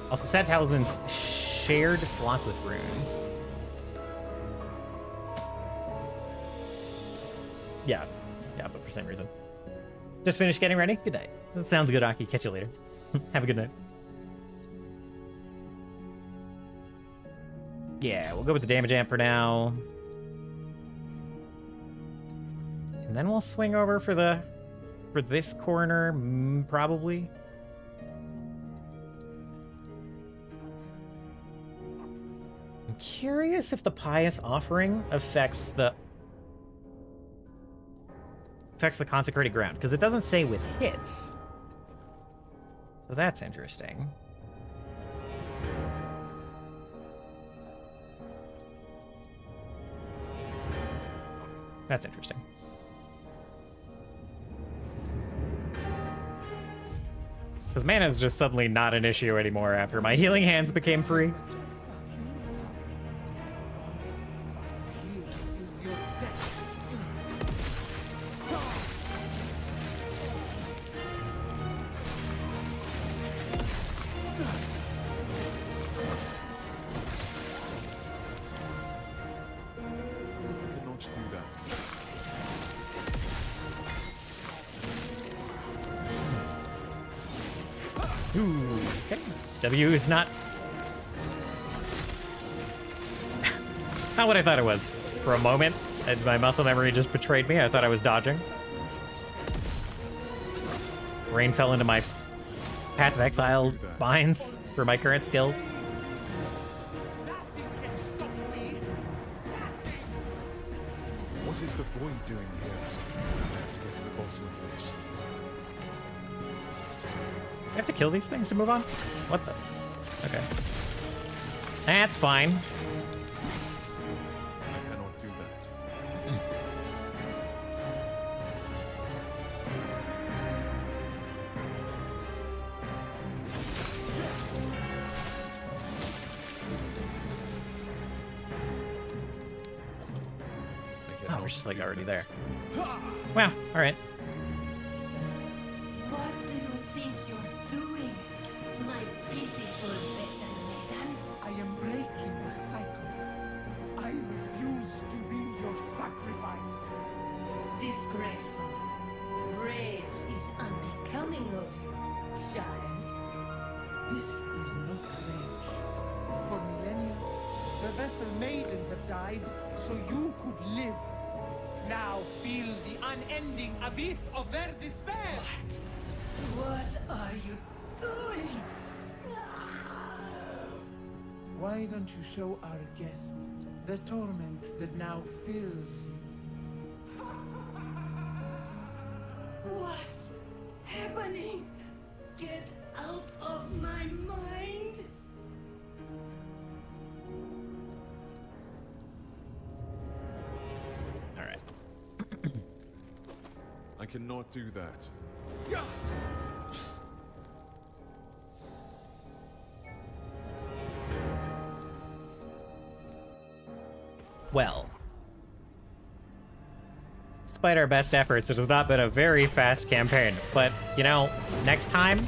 Also, sad talismans shared slots with runes. Yeah. Yeah, but for some reason. Just finished getting ready? Good night. That sounds good, Aki. Catch you later. Have a good night. Yeah, we'll go with the damage amp for now. And then we'll swing over for this corner, probably. I'm curious if the pious offering affects the consecrated ground, because it doesn't say with hits. So that's interesting. That's interesting. Because mana is just suddenly not an issue anymore after my healing hands became free. Ooh, okay. W is not what I thought it was. For a moment, my muscle memory just betrayed me. I thought I was dodging. Rain fell into my Path of Exile binds for my current skills. What is the void doing here? I have to get to the bottom of this. I have to kill these things to move on? What the? Okay. That's fine. I cannot do that. Oh, we're just like already there. Wow, alright. What do you think you're doing, my beautiful vessel maiden? I am breaking the cycle. I refuse to be your sacrifice. Disgraceful. Rage is unbecoming of you, child. This is not rage. For millennia, the vessel maidens have died so you could live. Now feel the unending abyss of their despair. What are you doing? Why don't you show our guest the torment that now fills you? What's happening? Get out of my mind! Alright. I cannot do that. Well. Despite our best efforts, it has not been a very fast campaign. But, you know, next time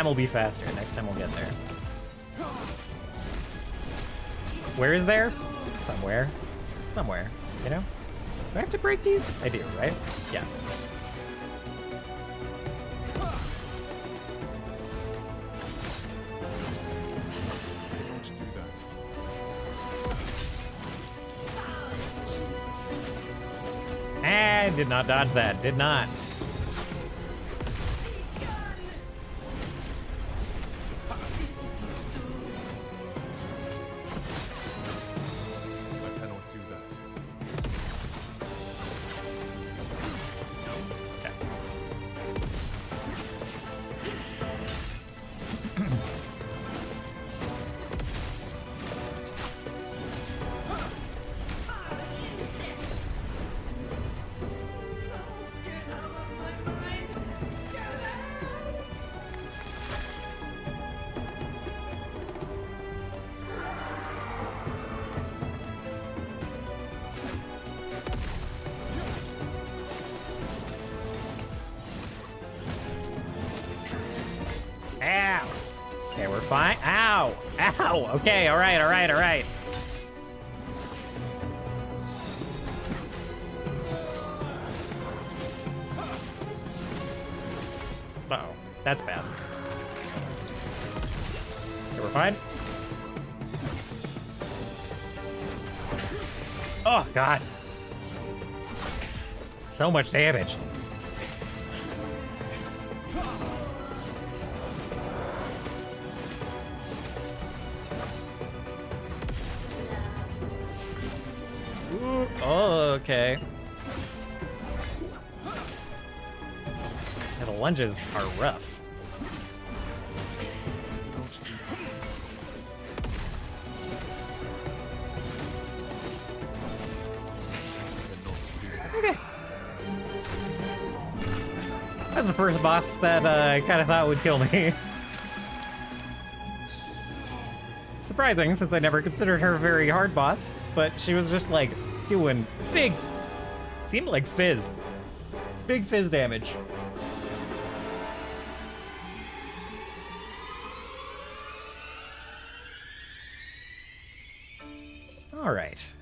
will be faster. Next time we'll get there. Where is there? Somewhere. Somewhere, you know? Do I have to break these? I do, right? Yeah. I did not dodge that. Did not. I cannot do that. Okay. Ow! Okay, we're fine. Ow! Ow! Okay, alright, alright, alright. Uh-oh. That's bad. Okay, we're fine. Oh, God. So much damage. Ooh, oh, okay. Yeah, the lunges are rough. Okay. That's the first boss that I kind of thought would kill me. Surprising, since I never considered her a very hard boss, but she was just like doing big, seemed like fizz. Big fizz damage. All right.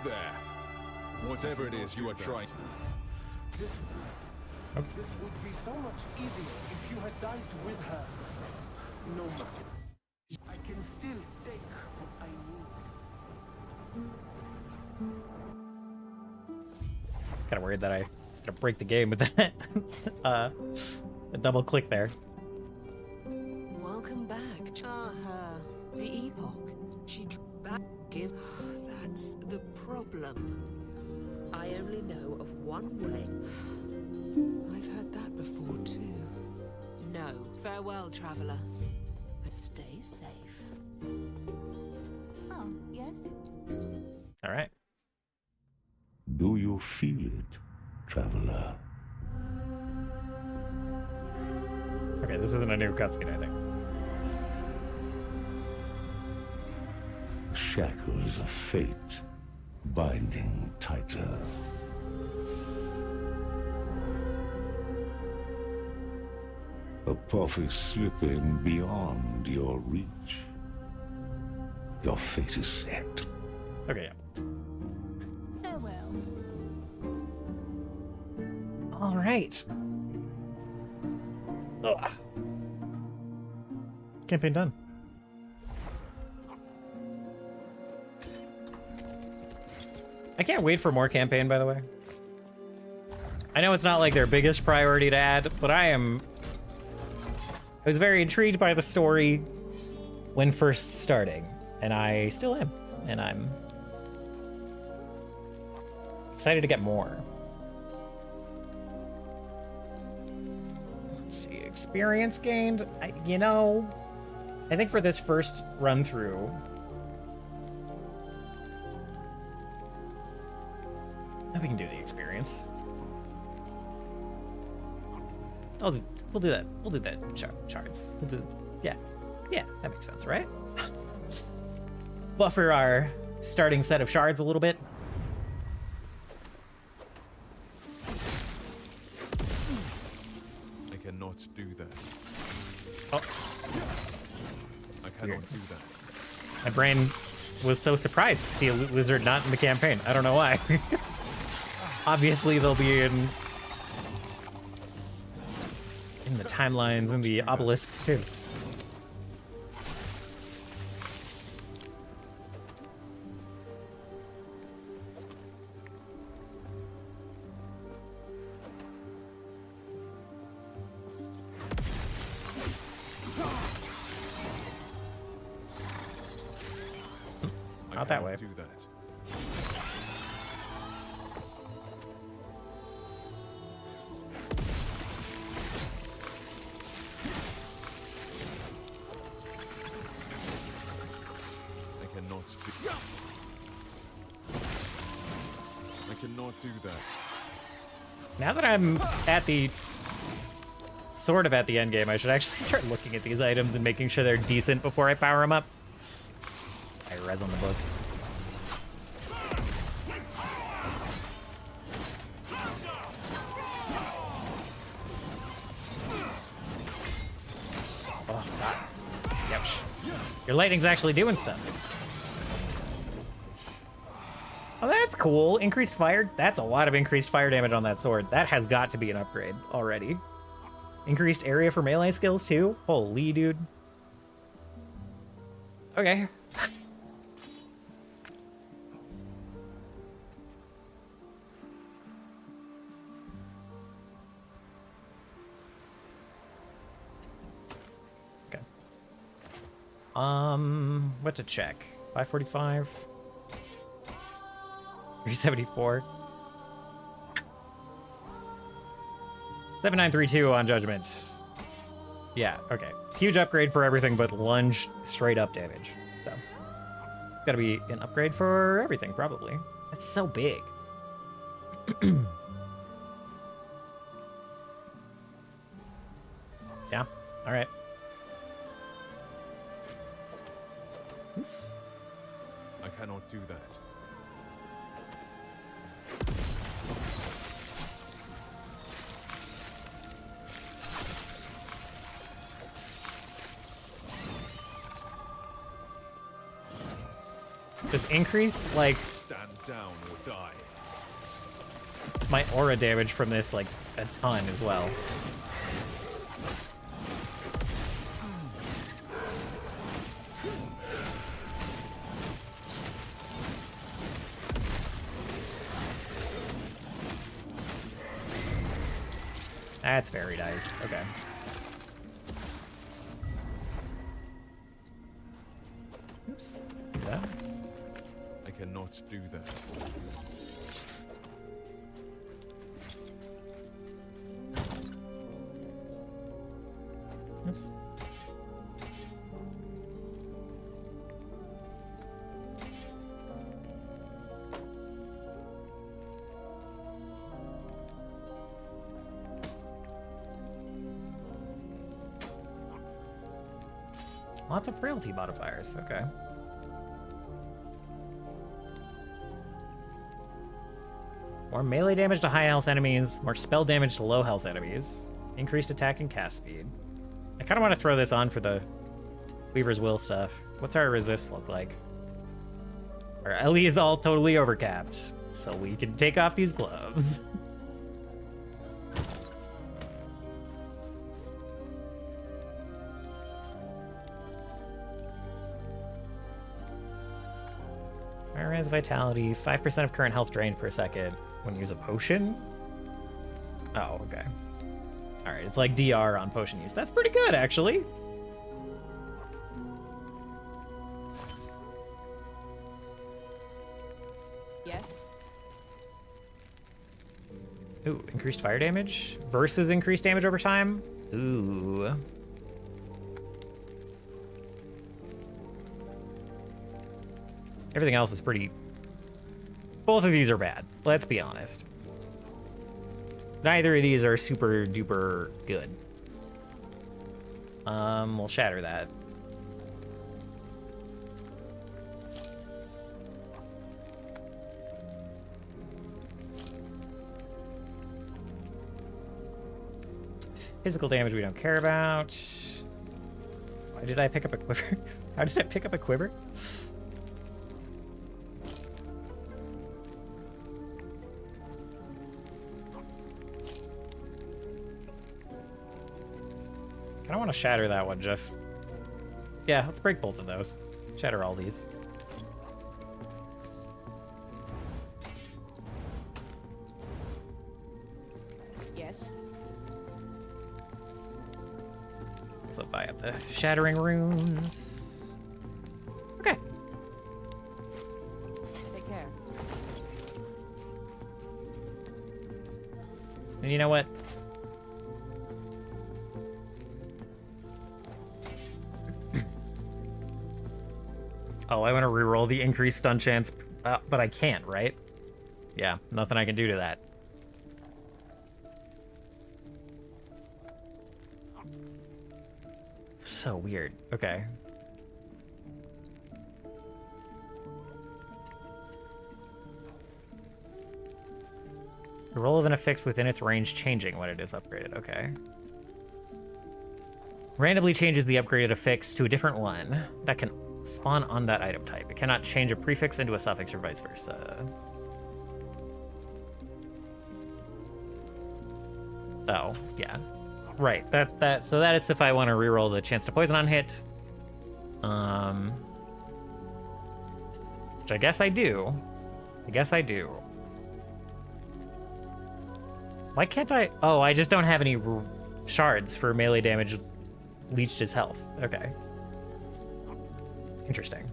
there. Whatever it is you are trying. This would be so much easier if you had died with her. No matter. I can still take what I need. Kind of worried that I was gonna break the game with that. A double click there. Welcome back. The Epoch. She back give. That's the problem. I only know of one way. I've heard that before too. No. Farewell, traveler. Stay safe. Oh, yes? All right. Do you feel it, traveler? Okay, this isn't a new cutscene, I think. The shackles of fate binding tighter. A puff is slipping beyond your reach. Your fate is set. Okay, yeah. Farewell. All right. Ugh. Campaign done. I can't wait for more campaign, by the way. I know it's not like their biggest priority to add, but I was very intrigued by the story when first starting, and I still am, and I'm excited to get more. Let's see, experience gained. I think for this first run through, we can do the experience. We'll do that. We'll do that. Shards. Yeah, that makes sense, right? Buffer our starting set of shards a little bit. I cannot do that. Oh. I cannot do that. My brain was so surprised to see a loot lizard not in the campaign. I don't know why. Obviously, they'll be in the timelines and the obelisks too. Not that way. Do that. I cannot do that. Now that I'm at the sort of at the end game, I should actually start looking at these items and making sure they're decent before I power them up. I res on the book. Oh, God. Yep. Your lightning's actually doing stuff. Oh, that's cool. Increased fire. That's a lot of increased fire damage on that sword. That has got to be an upgrade already. Increased area for melee skills, too? Holy, dude. Okay. Okay. What to check? 545? 374. 7932 on judgment. Yeah, okay. Huge upgrade for everything but lunge straight up damage. So it's gotta be an upgrade for everything, probably. That's so big. Yeah, alright. Oops. I cannot do that. It's increased, like, Stand down or die. my aura damage from this, like, a ton as well. That's very nice. Okay. Oops. Yeah. I cannot do that. Oops. Lots of frailty modifiers, okay. More melee damage to high health enemies, more spell damage to low health enemies, increased attack and cast speed. I kind of want to throw this on for the Weaver's Will stuff. What's our resist look like? Our LE is all totally overcapped, so we can take off these gloves. Fire Res Vitality, 5% of current health drained per second when you use a potion? Oh, okay. Alright, it's like DR on potion use. That's pretty good, actually. Yes. Ooh, increased fire damage versus increased damage over time? Ooh. Everything else is pretty... Both of these are bad, let's be honest. Neither of these are super duper good. We'll shatter that. Physical damage we don't care about. Why did I pick up a quiver? How did I pick up a quiver? I don't want to shatter that one, just... Yeah, let's break both of those. Shatter all these. Yes. So buy up the shattering runes. Okay. Take care. And you know what? Oh, I want to reroll the increased stun chance, but I can't, right? Yeah, nothing I can do to that. So weird. Okay. The roll of an affix within its range changing when it is upgraded. Okay. Randomly changes the upgraded affix to a different one that can spawn on that item type. It cannot change a prefix into a suffix or vice versa. Oh, yeah. Right. So that's if I want to reroll the chance to poison on hit. Which I guess I do. Why can't I? Oh, I just don't have any shards for melee damage leached his health. Okay. Interesting.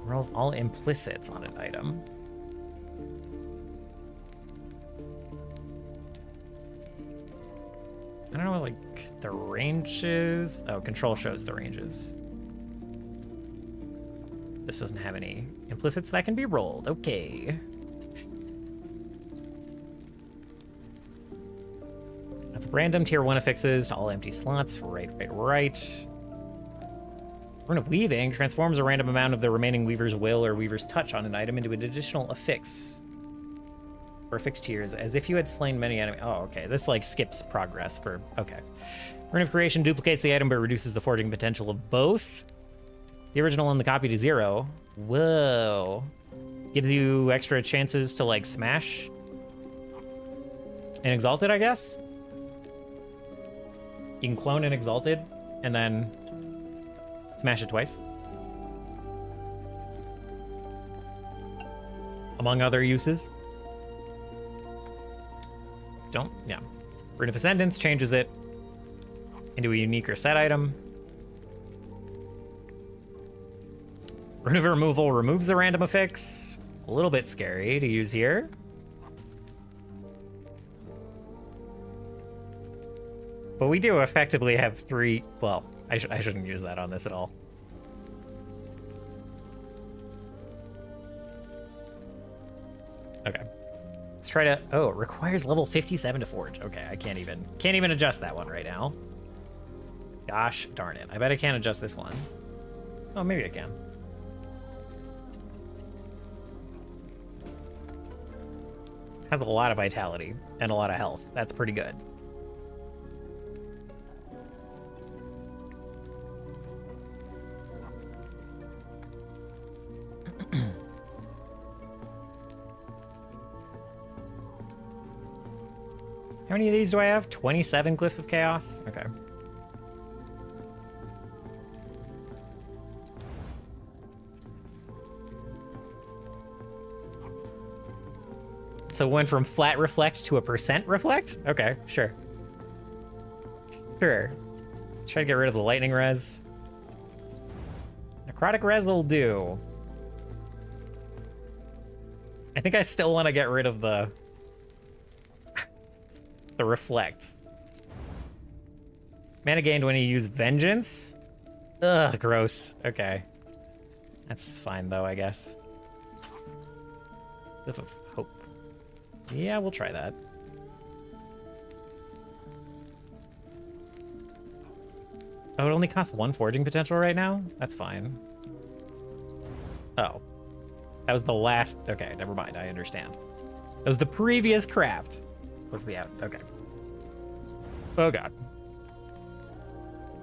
Rolls all implicits on an item. I don't know what, like, the range is. Oh, control shows the ranges. This doesn't have any implicits that can be rolled. Okay. That's random tier 1 affixes to all empty slots. Right. Rune of Weaving transforms a random amount of the remaining Weaver's Will or Weaver's Touch on an item into an additional affix or fixed tears, as if you had slain many enemies. Oh, okay. This, like, skips progress for... Okay. Rune of Creation duplicates the item, but reduces the forging potential of both the original and the copy to 0. Whoa. Gives you extra chances to, like, smash an Exalted, I guess? You can clone an Exalted, and then smash it twice. Among other uses. Yeah. Rune of Ascendance changes it into a unique or set item. Rune of Removal removes the random affix. A little bit scary to use here. But we do effectively have 3... Well, I shouldn't use that on this at all. Okay. Let's try to... Oh, it requires level 57 to forge. Okay, I can't even adjust that one right now. Gosh darn it. I bet I can't adjust this one. Oh, maybe I can. Has a lot of vitality and a lot of health. That's pretty good. How many of these do I have? 27 Glyphs of Chaos? Okay. So went from flat reflect to a % reflect? Okay, sure. Sure. Try to get rid of the lightning res. Necrotic res will do. I think I still want to get rid of the reflect. Mana gained when you use vengeance? Ugh, gross. Okay. That's fine though, I guess. Glyph of Hope. Yeah, we'll try that. Oh, it only costs 1 forging potential right now? That's fine. Oh. That was the last... Okay, never mind. I understand. That was the previous craft. Was the out. Okay. Oh, God.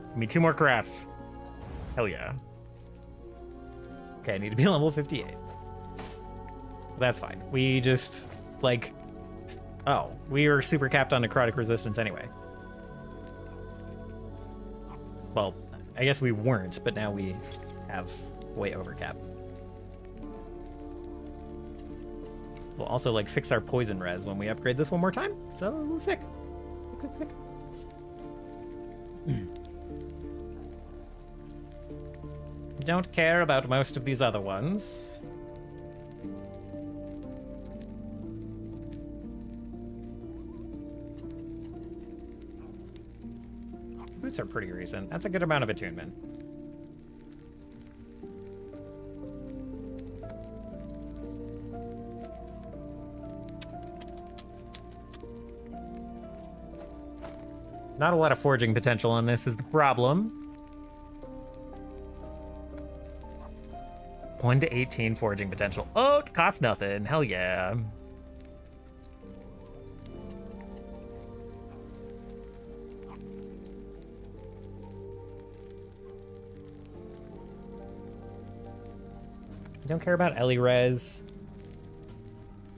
Give me 2 more crafts. Hell yeah. Okay, I need to be level 58. That's fine. We just... Like, oh, we were super capped on necrotic resistance anyway. Well, I guess we weren't, but now we have way over cap. We'll also, like, fix our poison res when we upgrade this one more time. So, sick. Sick. Don't care about most of these other ones. Boots are pretty recent. That's a good amount of attunement. Not a lot of forging potential on this is the problem. 1 to 18 forging potential. Oh, it costs nothing. Hell yeah. I don't care about Ellie res.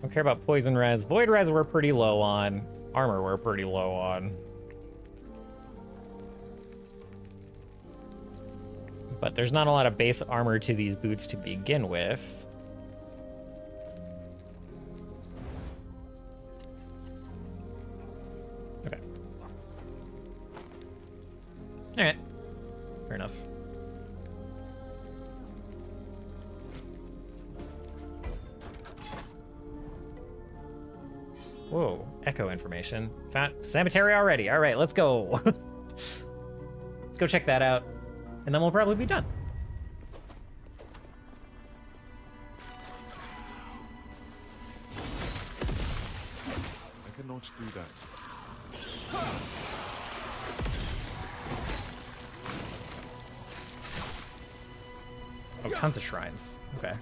Don't care about poison res. Void res we're pretty low on. Armor we're pretty low on. But there's not a lot of base armor to these boots to begin with. Okay. Alright. Fair enough. Whoa, echo information. Found cemetery already. All right, let's go. Let's go check that out, and then we'll probably be done. I cannot do that. Oh, tons of shrines. Okay.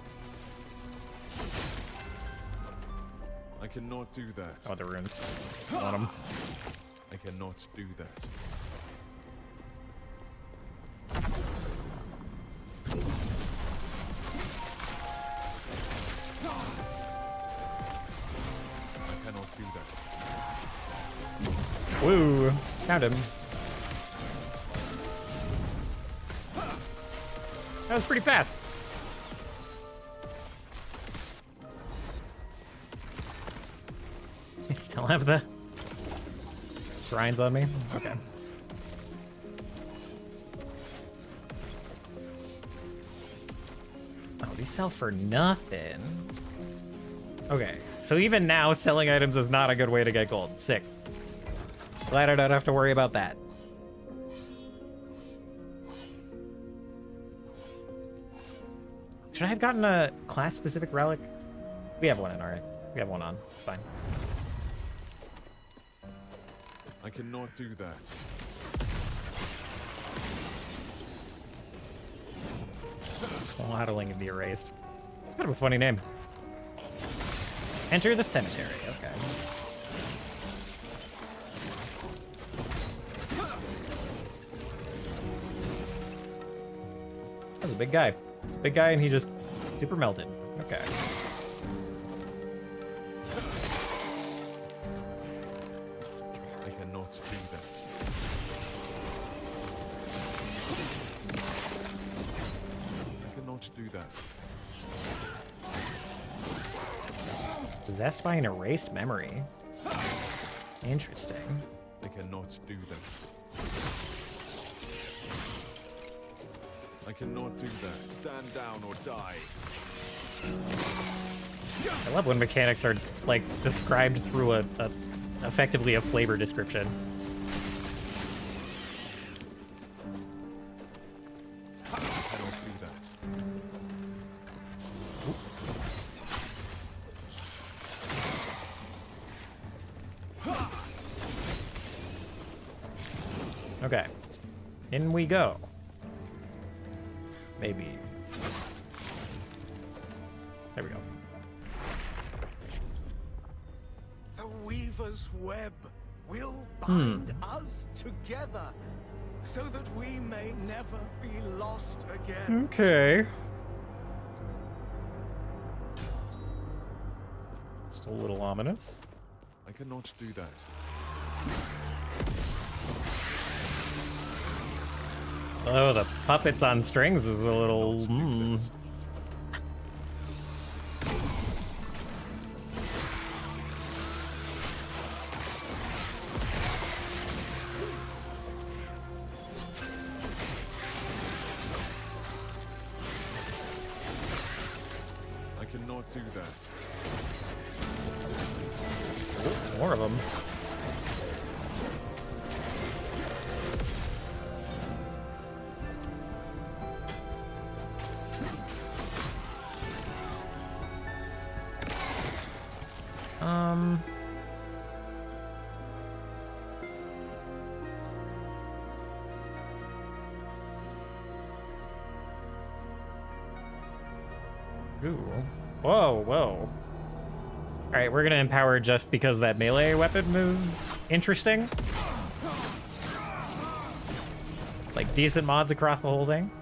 I cannot do that. Oh, the runes. I want them. I cannot do that. I cannot do that. Woo! Found him. That was pretty fast. I still have the grinds on me? Okay. Oh, these sell for nothing. Okay, so even now, selling items is not a good way to get gold. Sick. Glad I don't have to worry about that. Should I have gotten a class-specific relic? We have one in, alright. We have one on. It's fine. I cannot do that. Swaddling of the Erased. Kind of a funny name. Enter the cemetery. Okay. That's a big guy. Big guy, and he just super melted. Okay. I cannot do that. I cannot do that. Possessed by an erased memory. Interesting. I cannot do that. I cannot do that. Stand down or die. I love when mechanics are like described through a effectively a flavor description. I cannot do that. Okay. In we go. Maybe. There we go. The Weaver's web will bind us together so that we may never be lost again. Okay. Just a little ominous. I cannot do that. Oh, the puppets on strings is a little. I cannot do that. Oh, more of them. Ooh. Whoa, whoa. Alright, we're gonna empower just because that melee weapon is interesting. Like, decent mods across the whole thing.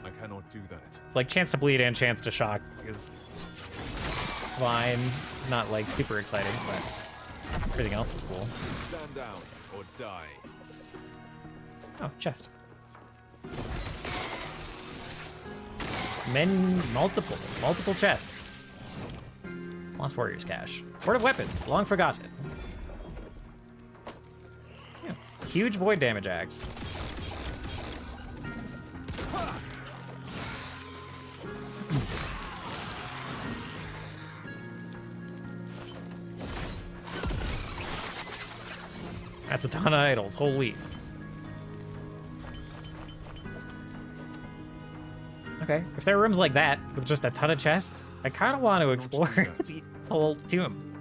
I cannot do that. It's like chance to bleed and chance to shock is fine. Not like super exciting, but everything else is cool. Stand down or die. Oh, chest. Multiple chests. Lost Warriors cache. Horde of weapons, long forgotten. Yeah. Huge void damage axe. That's a ton of idols, holy. Okay, if there are rooms like that with just a ton of chests, I kind of want to explore the whole tomb.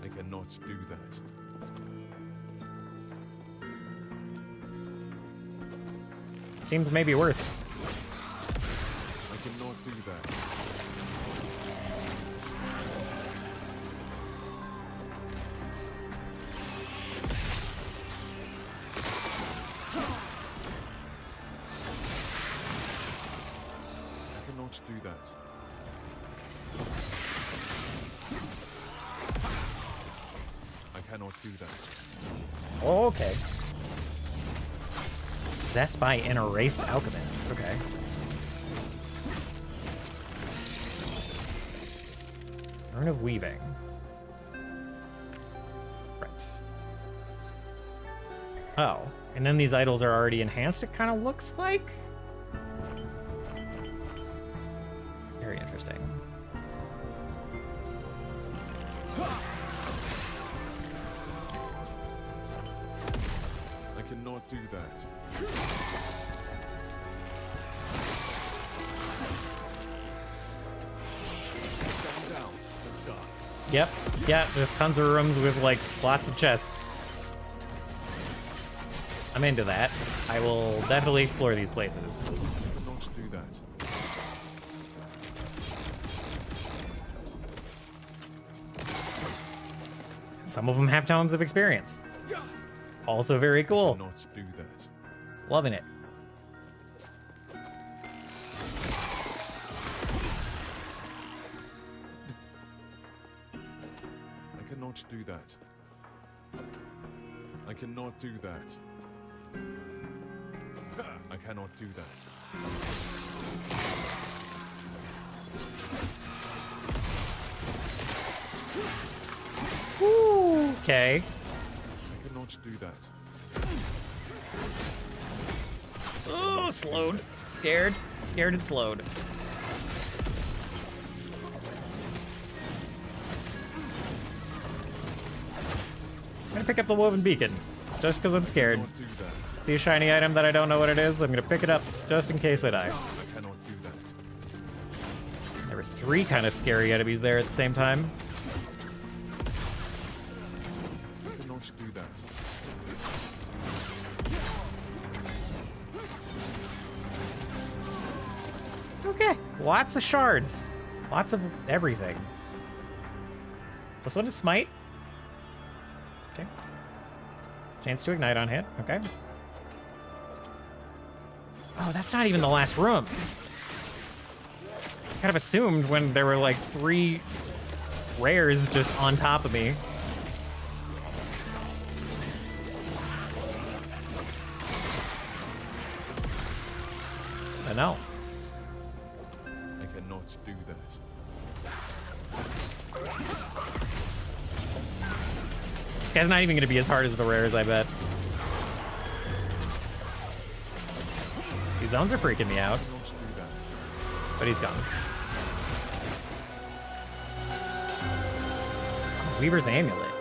I cannot do that. Seems maybe worth. I cannot do that. cannot do that. I cannot do that. Okay. Possessed by an erased alchemist. Okay. Urn of Weaving. Right. Oh, and then these idols are already enhanced, it kind of looks like? Very interesting. I cannot do that. Stand down and die. Yep. Yeah, there's tons of rooms with, like, lots of chests. I'm into that. I will definitely explore these places. I cannot do that. Some of them have tomes of experience. Also very cool. I cannot do that. Loving it. I cannot do that. I cannot do that. I cannot do that. Okay. I cannot do that. Oh, slowed. Scared. Scared and slowed. I'm gonna pick up the woven beacon, just because I'm scared. I cannot do that. See a shiny item that I don't know what it is, I'm gonna pick it up just in case I die. I cannot do that. There were 3 kind of scary enemies there at the same time. I cannot do that. Okay, lots of shards. Lots of everything. Plus 1 to smite. Okay. Chance to ignite on hit. Okay. Oh, that's not even the last room. Kind of assumed when there were like 3 rares just on top of me. I know. I cannot do that. This guy's not even going to be as hard as the rares, I bet. These zones are freaking me out. I cannot do that. But he's gone. Weaver's Amulet.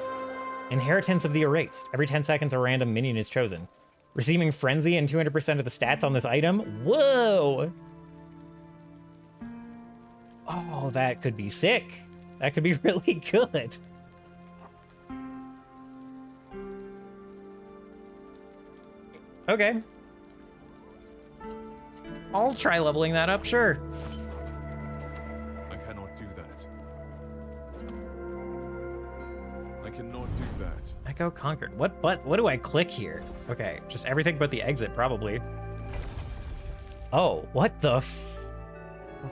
Inheritance of the Erased. Every 10 seconds, a random minion is chosen. Receiving Frenzy and 200% of the stats on this item? Whoa! Oh, that could be sick. That could be really good. Okay. I'll try leveling that up, sure. I cannot do that. I cannot do that. Echo Conquered. What do I click here? Okay, just everything but the exit, probably. Oh, what the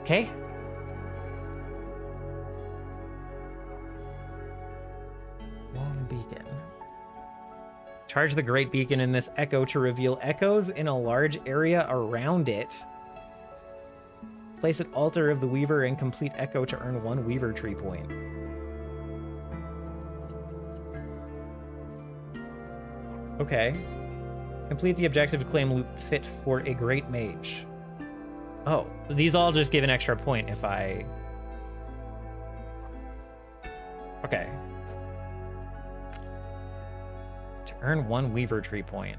Okay. Long beacon. Charge the Great Beacon in this echo to reveal echoes in a large area around it. Place at Altar of the Weaver and complete echo to earn 1 Weaver Tree point. Okay. Complete the objective to claim loot fit for a Great Mage. Oh, these all just give an extra point if I... Okay. To earn 1 Weaver Tree point.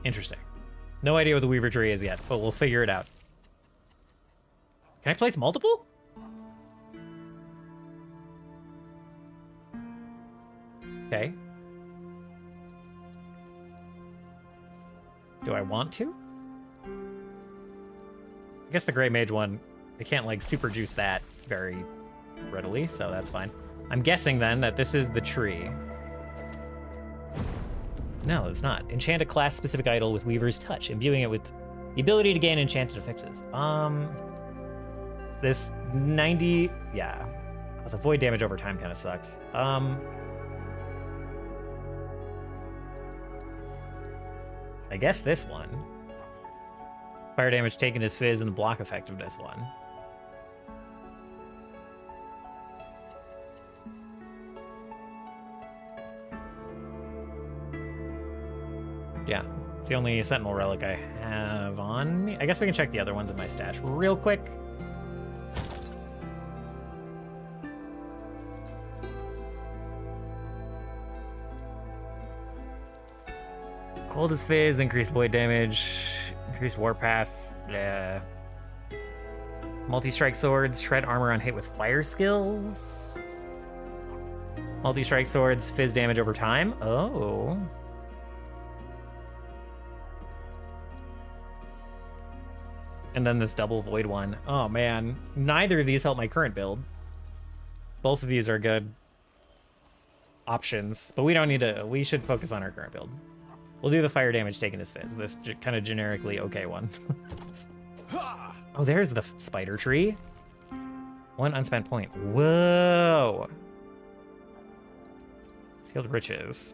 Interesting. No idea what the Weaver Tree is yet, but we'll figure it out. Can I place multiple? Okay. Do I want to? I guess the Grey Mage one, I can't like super juice that very readily, so that's fine. I'm guessing then that this is the tree. No, it's not. Enchant a class-specific idol with Weaver's Touch, imbuing it with the ability to gain enchanted affixes. This 90, yeah. The void damage over time kind of sucks. I guess this one. Fire damage taken as fizz and the block effectiveness one. Yeah, it's the only Sentinel relic I have on me. I guess we can check the other ones in my stash real quick. Cold as Fizz, increased void damage, increased warpath, yeah. Multi-strike swords, shred armor on hit with fire skills. Multi-strike swords, fizz damage over time. Oh. And then this double void one. Oh man, neither of these help my current build. Both of these are good options, but we don't need to, we should focus on our current build. We'll do the fire damage taken as fizz, this kind of generically okay one. Oh, there's the spider tree. 1 unspent point. Whoa. Sealed riches.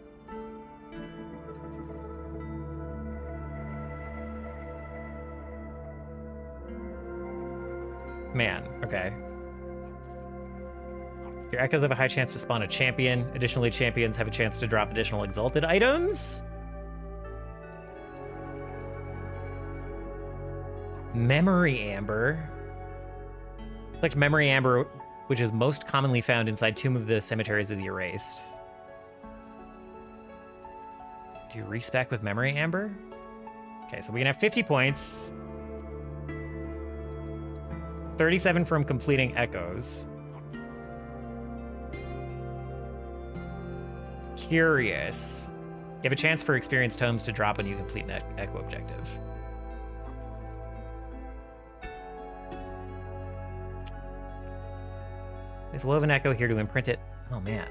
Man, okay. Your echoes have a high chance to spawn a champion. Additionally, champions have a chance to drop additional exalted items. Memory Amber. Collect Memory Amber, which is most commonly found inside Tomb of the Cemeteries of the Erased. Do you respec with Memory Amber? Okay, so we can have 50 points. 37 from completing echoes. Curious. You have a chance for experienced tomes to drop when you complete an echo objective. There's woven echo here to imprint it. Oh man.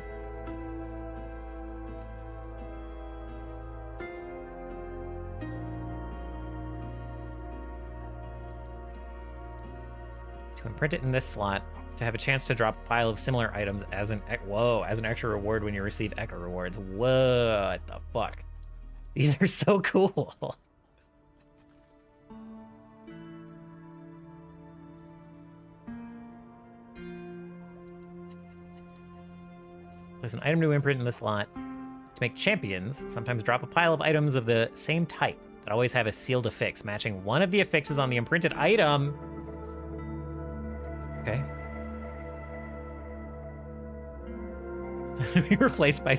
To imprint it in this slot, to have a chance to drop a pile of similar items as an as an extra reward when you receive echo rewards. What the fuck? These are so cool. There's an item to imprint in this slot. To make champions, sometimes drop a pile of items of the same type that always have a sealed affix, matching one of the affixes on the imprinted item. Okay. We replaced by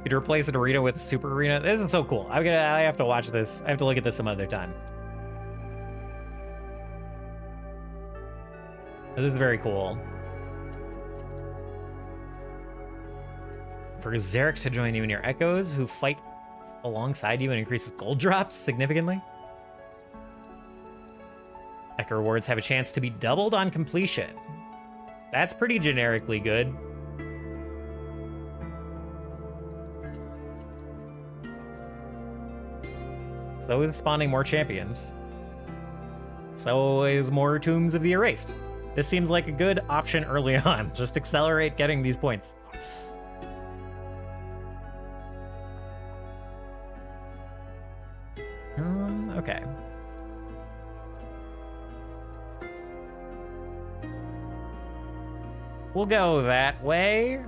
you'd replace an arena with a super arena. This isn't so cool. I have to watch this. I have to look at this some other time. This is very cool. For Zarek to join you in your echoes, who fight alongside you and increases gold drops significantly. Echo rewards have a chance to be doubled on completion. That's pretty generically good. So is spawning more champions. So is more Tombs of the Erased. This seems like a good option early on. Just accelerate getting these points. Okay. We'll go that way.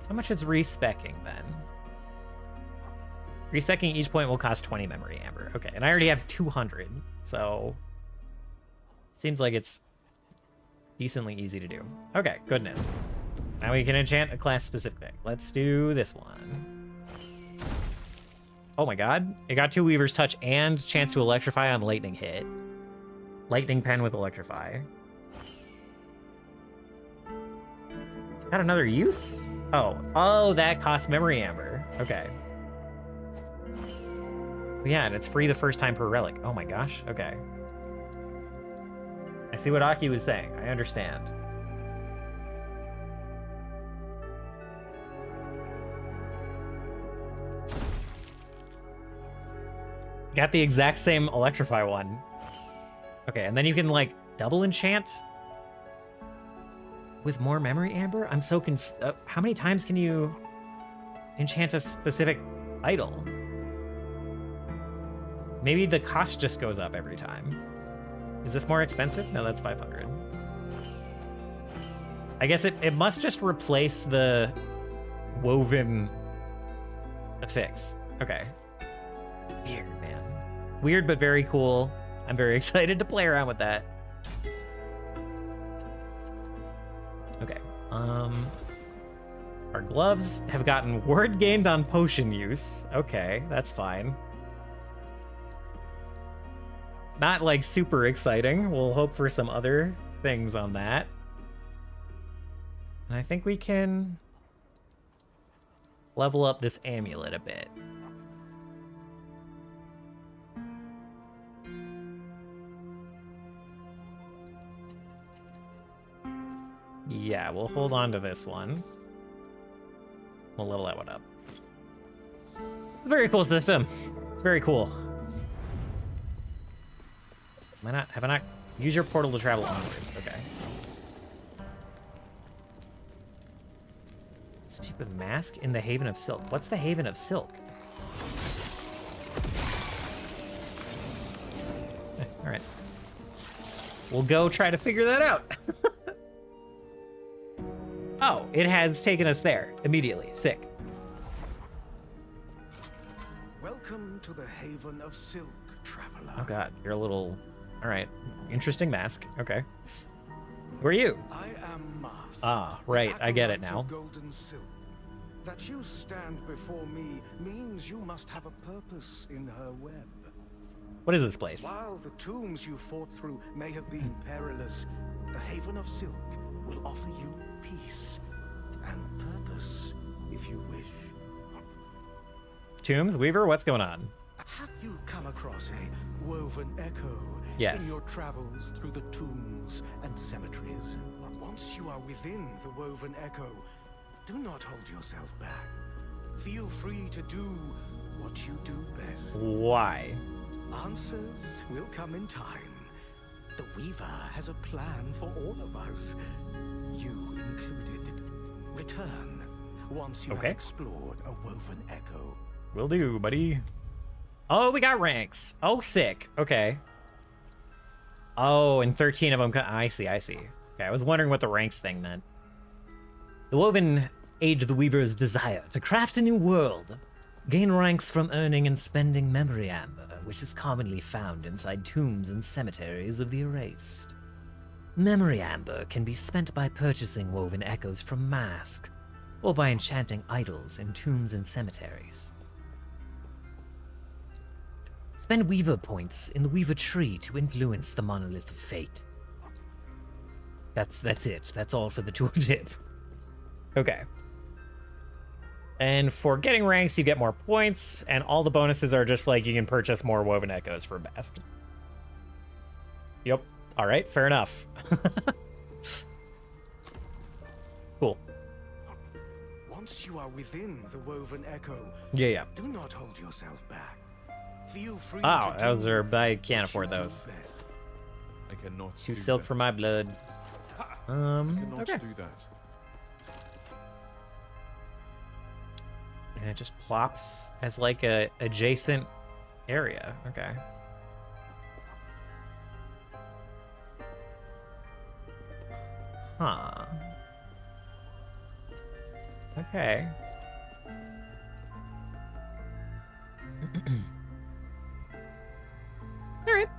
How much is respecking then? Respecking each point will cost 20 memory amber. Okay, and I already have 200, so seems like it's decently easy to do. Okay, goodness. Now we can enchant a class-specific thing. Let's do this one. Oh my god. It got 2 Weaver's Touch and chance to electrify on lightning hit. Lightning pen with electrify. Got another use? Oh, that costs memory amber. Okay. Yeah, and it's free the first time per relic. Oh my gosh. Okay. see what Aki was saying. I understand. Got the exact same electrify one. Okay, and then you can like double enchant with more memory amber? I'm so how many times can you enchant a specific idol? Maybe the cost just goes up every time. Is this more expensive? No, that's 500. I guess it must just replace the woven affix. Okay. Weird, man. Weird, but very cool. I'm very excited to play around with that. Okay. Our gloves have gotten word gained on potion use. Okay, that's fine. Not like super exciting. We'll hope for some other things on that. And I think we can level up this amulet a bit. Yeah, we'll hold on to this one. We'll level that one up. It's a very cool system. It's very cool. Have I not? Use your portal to travel onwards. Okay. Speak with Mask in the Haven of Silk. What's the Haven of Silk? All right. We'll go try to figure that out. Oh, it has taken us there immediately. Sick. Welcome to the Haven of Silk, traveler. Oh god, you're a little... Alright. Interesting mask. Okay. Who are you? I am Mask. Ah, right. I get it now. Golden silk. That you stand before me means you must have a purpose in her web. What is this place? While the tombs you fought through may have been perilous, the Haven of Silk will offer you peace and purpose if you wish. Tombs? Weaver? What's going on? Have you come across a woven echo Yes. in your travels through the tombs and cemeteries? Once you are within the woven echo, do not hold yourself back. Feel free to do what you do best. Why? Answers will come in time. The Weaver has a plan for all of us, you included. Return once you have explored a woven echo. Will do, buddy. Oh, we got ranks. Oh, sick. Okay. Oh, and 13 of them. I see. Okay, I was wondering what the ranks thing meant. The woven aid the Weaver's desire to craft a new world. Gain ranks from earning and spending memory amber, which is commonly found inside tombs and cemeteries of the erased. Memory amber can be spent by purchasing woven echoes from Mask, or by enchanting idols in tombs and cemeteries. Spend Weaver points in the Weaver tree to influence the Monolith of Fate. That's it. That's all for the tooltip. Okay. And for getting ranks, you get more points, and all the bonuses are just like you can purchase more woven echoes for Mask. Yep. All right, fair enough. Cool. Once you are within the woven echo, Yeah. do not hold yourself back. Feel free Oh, to those do are... I can't afford those. I cannot Too do silk that. for my blood. I cannot Okay. do that. And it just plops as like a adjacent area. Okay. Huh. Okay. All right.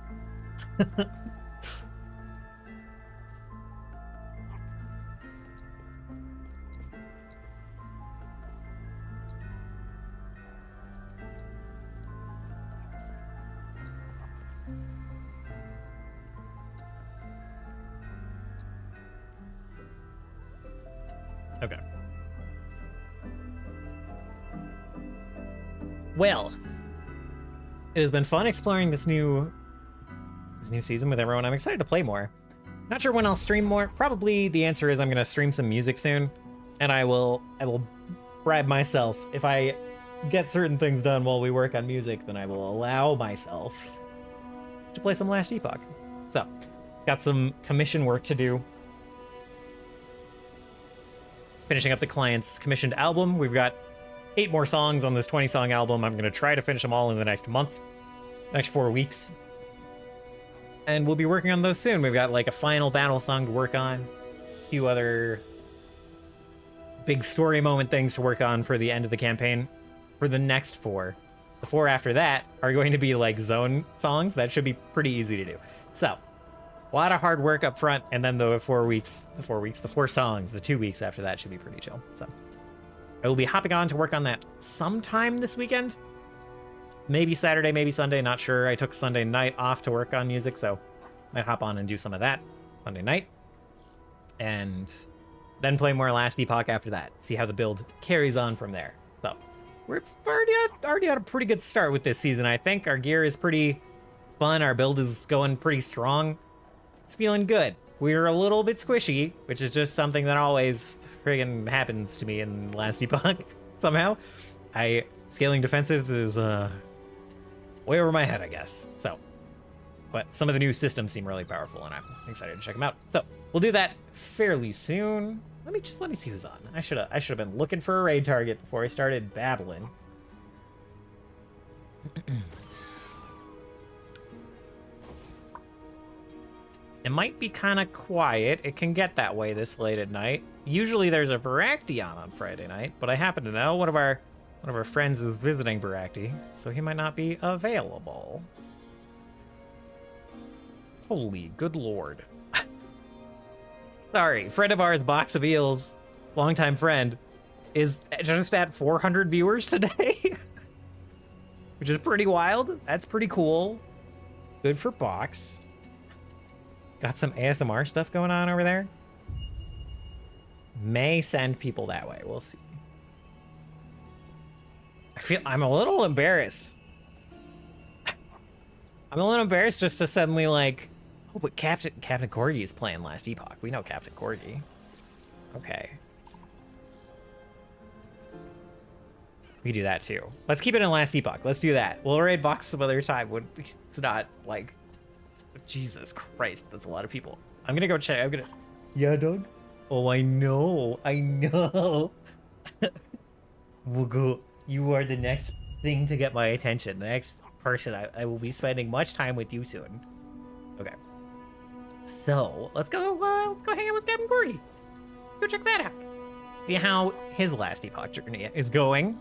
Okay. Well, it has been fun exploring this new season with everyone. I'm excited to play more. Not sure when I'll stream more. Probably the answer is I'm gonna stream some music soon, and I will bribe myself. If I get certain things done while we work on music, then I will allow myself to play some Last Epoch. So, got some commission work to do. Finishing up the client's commissioned album. We've got 8 more songs on this 20-song album. I'm gonna try to finish them all in the next month, next 4 weeks. And we'll be working on those soon. We've got like a final battle song to work on, a few other big story moment things to work on for the end of the campaign. For the next 4, the 4 after that are going to be like zone songs. That should be pretty easy to do. So, a lot of hard work up front, and then the 4 songs, the 2 weeks after that should be pretty chill. So, I will be hopping on to work on that sometime this weekend. Maybe Saturday, maybe Sunday, not sure. I took Sunday night off to work on music, so might hop on and do some of that Sunday night. And then play more Last Epoch after that. See how the build carries on from there. So, we're already had a pretty good start with this season, I think. Our gear is pretty fun. Our build is going pretty strong. It's feeling good. We're a little bit squishy, which is just something that always friggin' happens to me in Last Epoch somehow. Scaling defensive is way over my head, I guess. So, but some of the new systems seem really powerful, and I'm excited to check them out. So, we'll do that fairly soon. Let me see who's on. I should have been looking for a raid target before I started babbling. It might be kind of quiet. It can get that way this late at night. Usually there's a Varakti on Friday night, but I happen to know one of our friends is visiting Varakti, so he might not be available. Holy good lord. Sorry, friend of ours, Box of Eels, longtime friend, is just at 400 viewers today. Which is pretty wild. That's pretty cool. Good for Box. Got some ASMR stuff going on over there. May send people that way. We'll see. I'm a little embarrassed. I'm a little embarrassed just to suddenly like, oh, but Captain Corgi is playing Last Epoch. We know Captain Corgi. Okay. We do that too. Let's keep it in Last Epoch. Let's do that. We'll raid Box some other time when it's not like, Jesus Christ, that's a lot of people. I'm gonna go check. Yeah, dog. Oh, I know. We'll go. You are the next thing to get my attention. The next person I will be spending much time with you soon. Okay. So let's go hang out with Captain Corgi. Go check that out. See how his Last Epoch journey is going.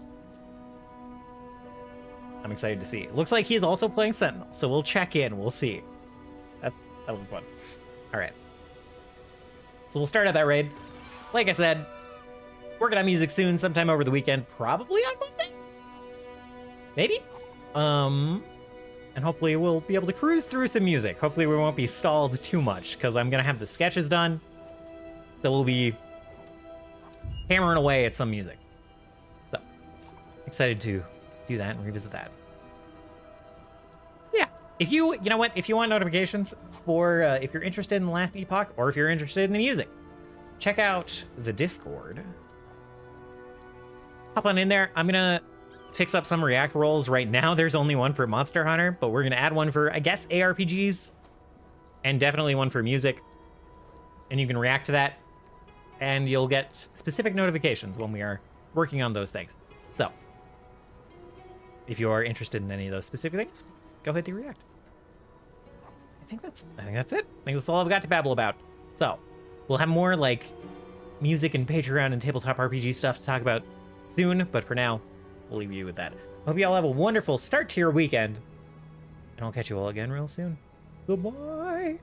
I'm excited to see. It looks like he's also playing Sentinel, so we'll check in. We'll see. That'll be fun. All right. So we'll start out that raid. Like I said, working on music soon, sometime over the weekend, probably on Monday. Maybe. And hopefully we'll be able to cruise through some music. Hopefully we won't be stalled too much, because I'm gonna have the sketches done. So we'll be hammering away at some music. So excited to do that and revisit that. Yeah. If you know what, if you want notifications for if you're interested in the Last Epoch, or if you're interested in the music, check out the Discord. Hop on in there. I'm gonna fix up some React roles right now. There's only one for Monster Hunter, but we're gonna add one for, I guess, ARPGs, and definitely one for music. And you can react to that, and you'll get specific notifications when we are working on those things. So, if you are interested in any of those specific things, go hit the react. I think that's it. I think that's all I've got to babble about. So, we'll have more like music and Patreon and tabletop RPG stuff to talk about soon, but for now, we'll leave you with that. Hope you all have a wonderful start to your weekend, and I'll catch you all again real soon. Goodbye.